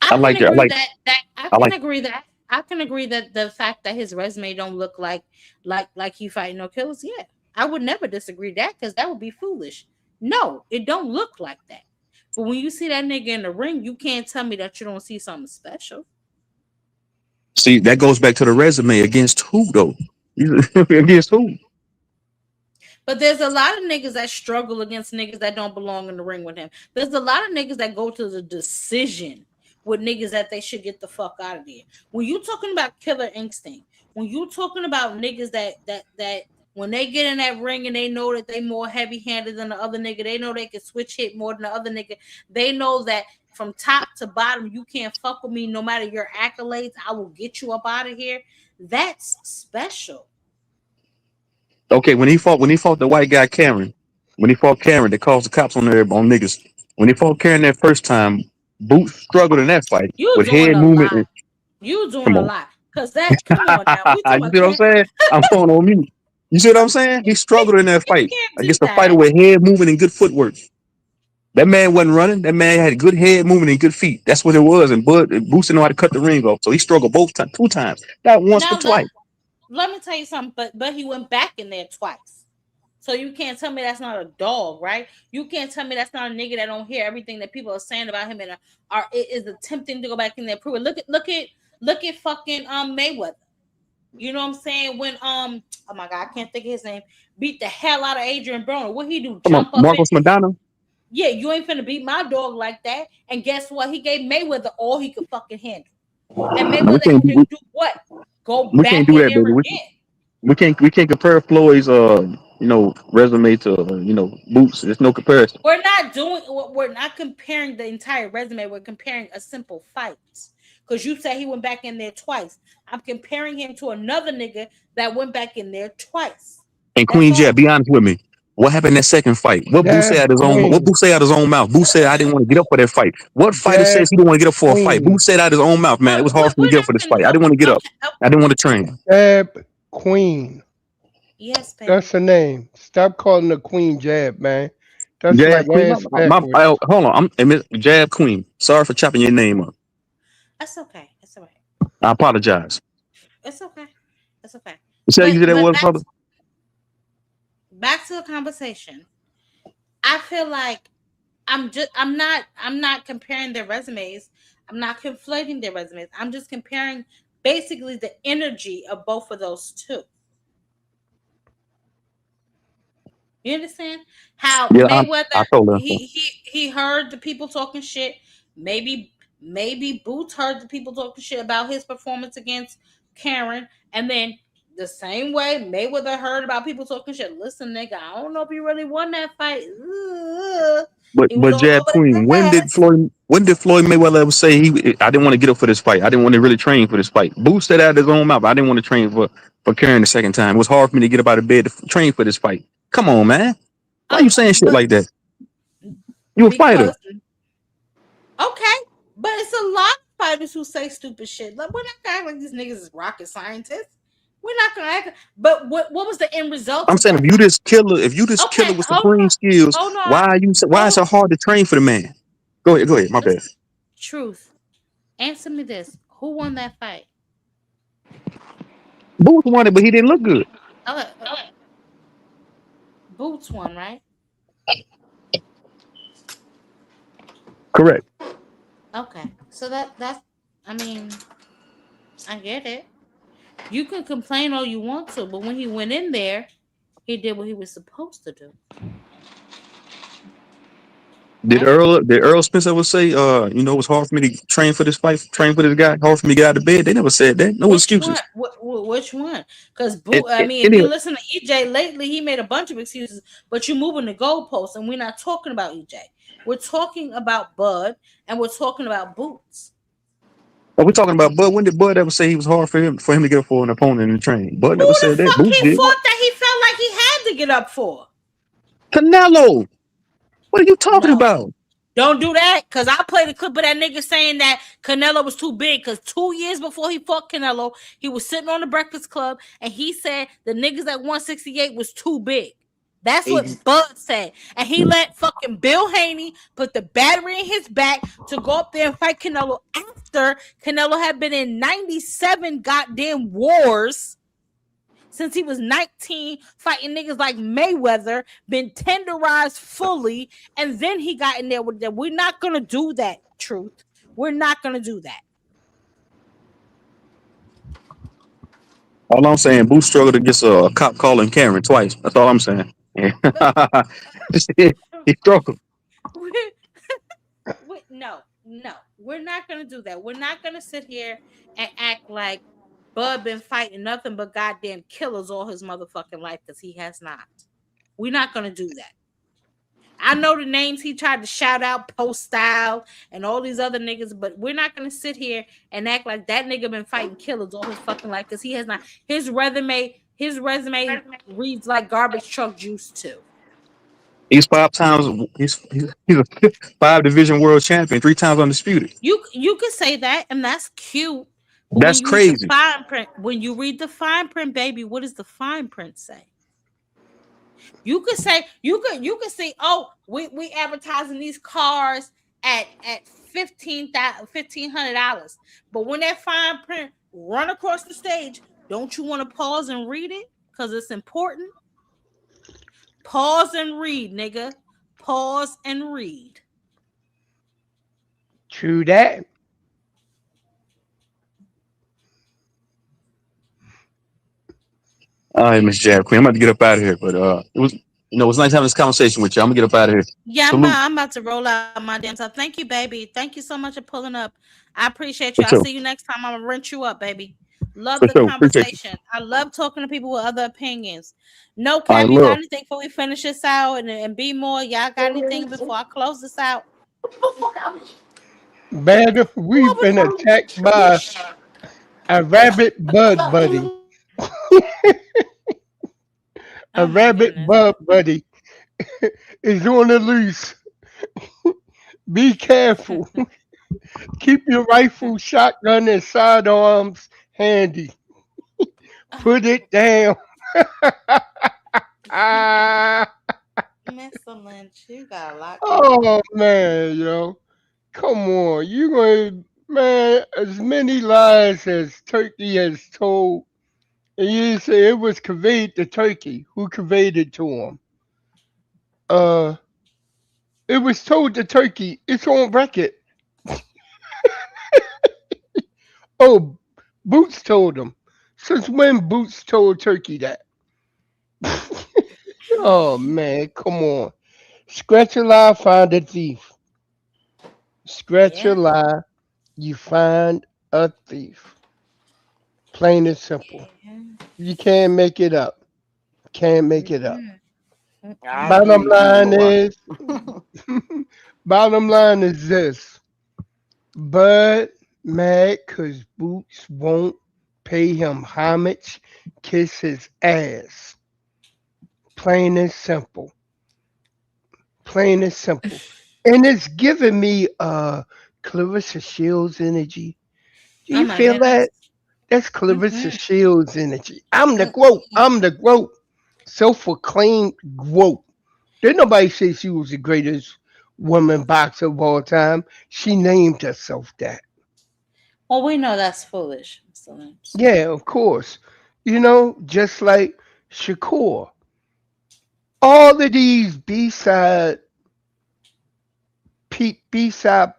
I like can that. agree that I I can like. agree that I can agree that the fact that his resume don't look like he fighting no killers. Yeah, I would never disagree that because that would be foolish. No, it don't look like that. But when you see that nigga in the ring, you can't tell me that you don't see something special. See, that goes back to the resume against who though? Against who? But there's a lot of niggas that struggle against niggas that don't belong in the ring with him. There's a lot of niggas that go to the decision with niggas that they should get the fuck out of there. When you talking about killer instinct, when you talking about niggas that when they get in that ring and they know that they more heavy handed than the other nigga, they know they can switch hit more than the other nigga. They know that from top to bottom, you can't fuck with me no matter your accolades. I will get you up out of here. That's special. Okay, when he fought the white guy Karen, when he fought Karen, they caused the cops on there on niggas. When he fought Karen that first time, Boots struggled in that fight You with doing head a movement. lot. You doing Come a on, lot. Cause that come on now. We talking you about see what I'm saying? I'm going on mute. You see what I'm saying? He struggled in that fight can't do against a fighter that. with head movement and good footwork. That man wasn't running. That man had good head movement and good feet. That's what it was. And Boots didn't know how to cut the ring off, so he struggled both times, two times, not once Now but twice. let me tell you something, but he went back in there twice. So you can't tell me that's not a dog, right? You can't tell me that's not a nigga that don't hear everything that people are saying about him and is attempting to go back in there and prove it. Look at fucking Mayweather. You know what I'm saying? When oh my god, I can't think of his name, beat the hell out of Adrian Broner. What he do? Come on, Jump up Marcos and Madonna. yeah, you ain't finna beat my dog like that. And guess what? He gave Mayweather all he could fucking handle. And No, Mayweather had to do what? Go we can't back do in that, there baby. again. We can't compare Floyd's resume to Boots. There's no comparison. We're not comparing the entire resume. We're comparing a simple fight. Because you say he went back in there twice. I'm comparing him to another nigga that went back in there twice. And That's Queen all. Jet, be honest with me. What happened in that second fight? What Boots say Jab out his own? What Queen. Boots say out his own mouth? Boots said I didn't want to get up for that fight. What fighter Jab says he didn't want to get up for a fight? Queen. Boots said out his own mouth, man. It was hard for me to get up for this fight. I didn't want to get up. I didn't want to train. Jab Queen. Yes, baby. That's her name. Stop calling her Queen Jab, man. That's Jab like Queen. ass backwards. Hold on. Jab Queen. Sorry for chopping your name up. That's okay. It's all right. I apologize. It's okay. It's okay. You see how easy that But was, brother? back to the conversation. I feel like I'm not comparing their resumes. I'm not conflating their resumes. I'm just comparing basically the energy of both of those two. You understand how Yeah, Mayweather I totally understand. he heard the people talking shit. Maybe Boots heard the people talking shit about his performance against Karen, and then the same way Mayweather heard about people talking shit. Listen, nigga, I don't know if he really won that fight. He was But all Jab over the Queen, glass. when did Floyd Mayweather ever say I didn't want to get up for this fight? I didn't want to really train for this fight. Boots said out of his own mouth, I didn't want to train for Karen the second time. It was hard for me to get up out of bed to train for this fight. Come on, man. Why you saying shit But like that? You a fighter. because okay, but it's a lot of fighters who say stupid shit. Like we're not gonna act like these niggas is rocket scientists. We're not gonna act. But what was the end result I'm of saying that if you fight? this killer Okay, with hold supreme on, skills, hold on, why is hold. it hard to train for the man? Go ahead, my bad. Listen, truth. Answer me this: who won that fight? Boots won it, but he didn't look good. Boots won, right? Correct. Okay, so that's. I mean, I get it. You can complain all you want to, but when he went in there, he did what he was supposed to do. Right? Did Earl Spence ever say, it was hard for me to train for this fight, train for this guy, hard for me to get out of bed? They never said that. No Which one? excuses. Which one? Because And, I mean, if you anyway, listen to EJ lately, he made a bunch of excuses, but you're moving the goalposts, and we're not talking about EJ. We're talking about Bud, and we're talking about Boots. are we talking about Bud? When did Bud ever say he was hard for him to get up for an opponent in the train? Bud Who never the said that. fuck Boots he did. fought that he felt like he had to get up for? Canelo. What are you talking No. about? Don't do that, because I played a clip of that nigga saying that Canelo was too big, because 2 years before he fought Canelo, he was sitting on the Breakfast Club, and he said the niggas at 168 was too big. That's what Bud said. And he let fucking Bill Haney put the battery in his back to go up there and fight Canelo after Canelo had been in 97 goddamn wars since he was 19, fighting niggas like Mayweather, been tenderized fully, and then he got in there with them. We're not gonna do that, truth. We're not gonna do that. All I'm saying, Boots struggled against a cop calling Karen twice. That's all I'm saying. He struggled. No, we're not gonna do that. We're not gonna sit here and act like Bud been fighting nothing but goddamn killers all his motherfucking life, because he has not. We're not gonna do that. I know the names he tried to shout out, Post Style, and all these other niggas, but we're not gonna sit here and act like that nigga been fighting killers all his fucking life, because he has not. His resume reads like garbage truck juice too. He's he's a 5 division world champion, 3 times undisputed. You could say that, and that's cute. But That's when you read the crazy. fine print, baby, what does the fine print say? You could say you could say, oh, we advertising these cars at $1,500. But when that fine print run across the stage, don't you want to pause and read it? Because it's important. Pause and read, nigga. Pause and read. True that. All right, Miss Jab Queen, I'm about to get up out of here, but it was nice having this conversation with you. I'm gonna get up out of here. Yeah, Salute. I'm about to roll out my damn stuff. Thank you, baby. Thank you so much for pulling up. I appreciate you. For I'll sure. see you next time. I'm gonna rent you up, baby. Love For the sure. Appreciate you. conversation. I love talking to people with other opinions. No I cap, you got love. anything before we finish this out and be more? Y'all got anything before I close this out? Better, we've been attacked by a rabbit bud buddy. A rabbit bud buddy is on the loose. Be careful. Keep your rifle, shotgun, and sidearms handy. Put it down. Mr. Lynch, you got a lot going on. Oh man, yo. Come on. You gonna man, as many lies as Turkey has told, and you say it was conveyed to Turkey. Who conveyed it to him? It was told to Turkey. It's on record. Oh, Boots told him. Since when Boots told Turkey that? Oh man, come on. Scratch a lie, find a thief. Scratch a Yeah. lie, you find a thief. Plain and simple. Yeah. You can't make it up. Can't make it up. Mm-mm. I Mm-mm. Bottom agree with you, line Laura. is, bottom line is this. Bud mad cause Boots won't pay him homage, kiss his ass. Plain and simple. Plain and simple. And it's giving me Clarissa Shields energy. Do Oh you my feel that? goodness. That's Clarissa Mm-mm. Shields energy. I'm the GOAT. Mm-mm. I'm the GOAT. Self-proclaimed GOAT. Did nobody say she was the greatest woman boxer of all time? She named herself that. Well, we know that's foolish, Mr. Lynch. Yeah, of course. Just like Shakur. All of these B-side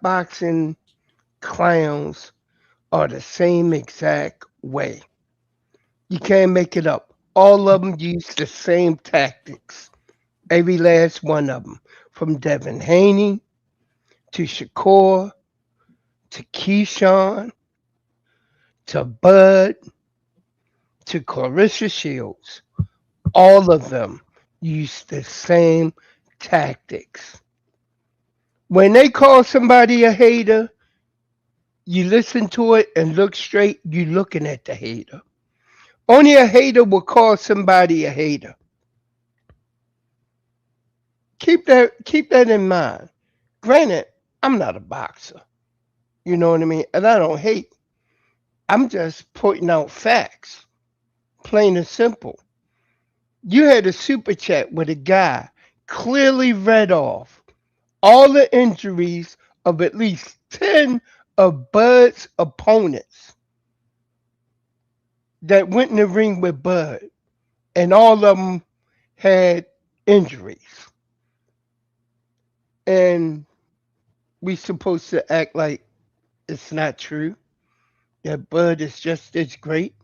boxing clowns are the same exact way. You can't make it up. All of them use the same tactics. Every last one of them. From Devin Haney to Shakur to Keyshawn to Bud to Clarissa Shields. All of them use the same tactics. When they call somebody a hater, you listen to it and look straight, you looking at the hater. Only a hater will call somebody a hater. Keep that in mind. Granted, I'm not a boxer. You know what I mean? And I don't hate. I'm just pointing out facts. Plain and simple. You had a super chat with a guy clearly read off all the injuries of at least 10 of Bud's opponents that went in the ring with Bud, and all of them had injuries. And we supposed to act like it's not true, that Bud is just as great.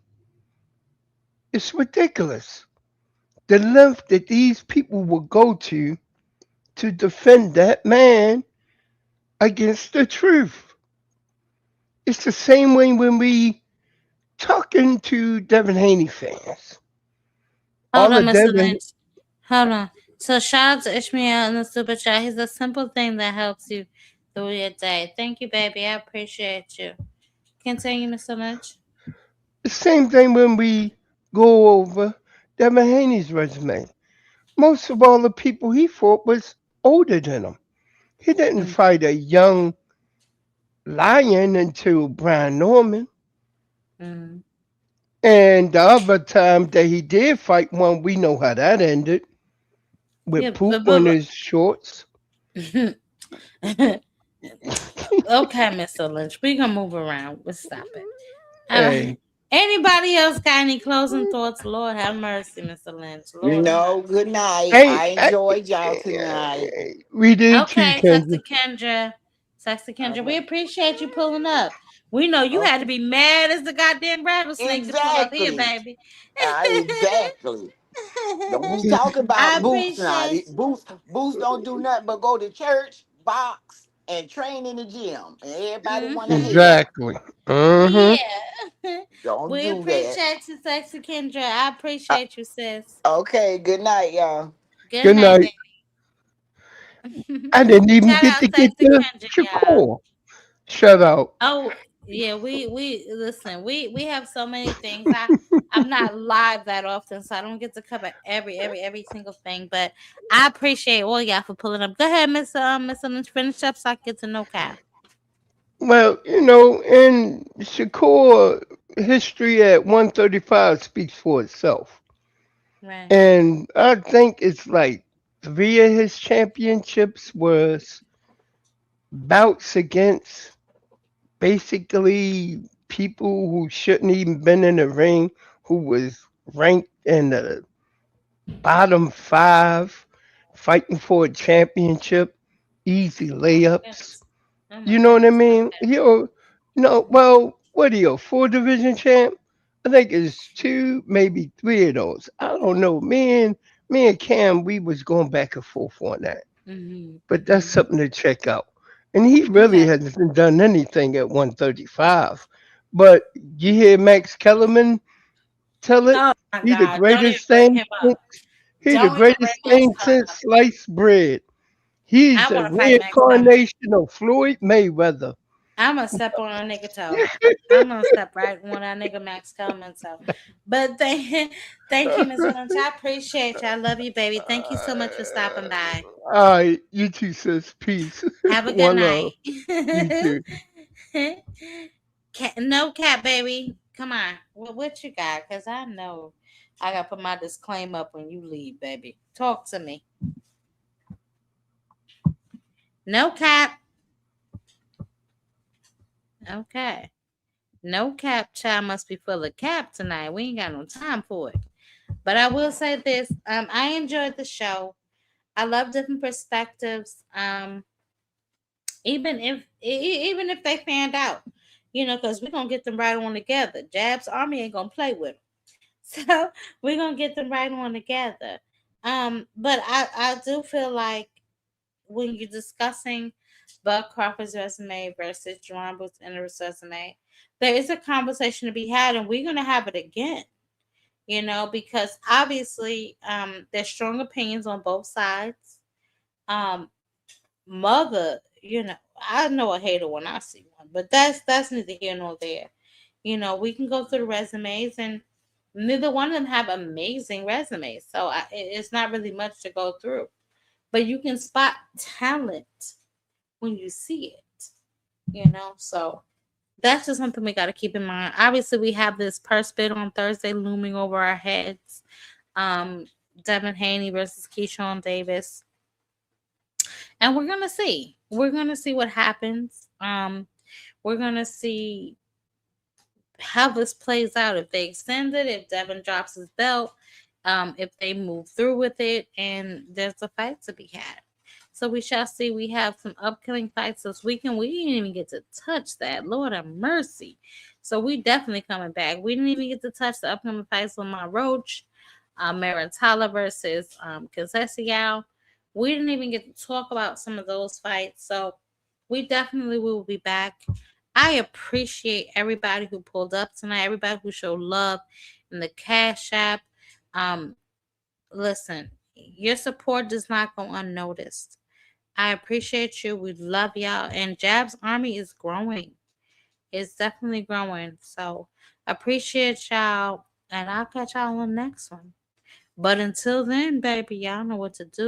It's ridiculous. The length that these people will go to defend that man against the truth. It's the same way when we talking to Devin Haney fans. Hold All on, the Mr. Devin, Lynch. Hold on. So shout out to Ishmael in the super chat. He's a simple thing that helps you through your day. Thank you, baby. I appreciate you. Continue, Mr. Lynch. the same thing when we go over Devin Haney's resume. Most of all the people he fought was older than him. He didn't Mm. fight a young lion until Brian Norman. Mm. And the other time that he did fight one, we know how that ended Yeah, with poop on but his shorts. okay, Mr. Lynch. We gonna move around. Let's stop it. Hey, Anybody else got any closing thoughts? Lord have mercy, Mr. Lynch. Lord have No, mercy. good night. hey, I enjoyed y'all tonight. we did too, Okay, Sexy Kendra. Kendra. Sexy All Kendra, we right. appreciate you pulling up. We know you had to Okay. be mad as the goddamn rattlesnake to pull up here, Exactly. baby. Exactly. Don't be talking I about Boots now. appreciate Boots don't do nothing but go to church, box, and train in the gym. And everybody want to hate on him. Exactly. Mm-hmm. Yeah. Don't We do that. appreciate you, Sexy Kendra. I Uh, appreciate you, sis. okay, good night, y'all. Good Good night, night. baby. I didn't even Shout get out to get Sexy the Kendra, y'all. Shakur. Shut out. Oh yeah, we listen. We have so many things. I'm not live that often, so I don't get to cover every single thing. But I appreciate all y'all for pulling up. Go ahead, Mr. Lynch, finish up so I get to know Cal. Well, in Shakur, history at 135 speaks for itself. Right. And I think it's like three of his championships was bouts against basically people who shouldn't even been in the ring, who was ranked in the bottom five, fighting for a championship, easy Oh my layups. goodness. Oh You my know what I goodness. mean? Okay. Well, what are you, four division champ? I think it's two, maybe three of those. I don't know. Me and Me and Cam, we was going back and forth on that. But that's something to check out. And he really Okay. hasn't done anything at 135. But you hear Max Kellerman tell it? Oh my He the God. Don't even greatest bring thing him since up. he the Don't even bring greatest Max thing Kellerman since up. sliced bread. He's I a want to fight Max Kellerman. reincarnation of Floyd Mayweather. I'm gonna step on a nigga toe. I'm gonna step right on that nigga Max Kellerman toe. But thank you, Miss Lynch. I appreciate you. I love you, baby. Thank you so much for stopping by. All right, you too, sis. Peace. Have a good One love. night. You too. No cat, baby. Come on. What you got? Cause I know I gotta put my disclaimer up when you leave, baby. Talk to me. No cap. Okay. No cap child must be full of cap tonight. We ain't got no time for it. But I will say this. I enjoyed the show. I love different perspectives. Even if they fanned out, because we're gonna get them right on together. Jab's army ain't gonna play with them. So we're gonna get them right on together. But I do feel like when you're discussing Bud Crawford's resume versus Jerron Booth's resume, there is a conversation to be had, and we're gonna have it again. Because obviously there's strong opinions on both sides. Mother, I know a hater when I see one, but that's neither here nor there. We can go through the resumes, and neither one of them have amazing resumes, so it's not really much to go through. But you can spot talent when you see it, so that's just something we got to keep in mind. Obviously, we have this purse bid on Thursday looming over our heads. Devin Haney versus Keyshawn Davis. And we're going to see. We're going to see what happens. We're going to see how this plays out. If they extend it, if Devin drops his belt, if they move through with it, and there's a fight to be had. So we shall see. We have some upcoming fights this weekend. We didn't even get to touch that. Lord have mercy. So we definitely coming back. We didn't even get to touch the upcoming fights with my Roach, Maritala versus Conceição. We didn't even get to talk about some of those fights. So we definitely will be back. I appreciate everybody who pulled up tonight, everybody who showed love in the Cash App. Listen, your support does not go unnoticed. I appreciate you. We love y'all. And Jab's army is growing. It's definitely growing. So appreciate y'all. And I'll catch y'all on the next one. But until then, baby, y'all know what to do.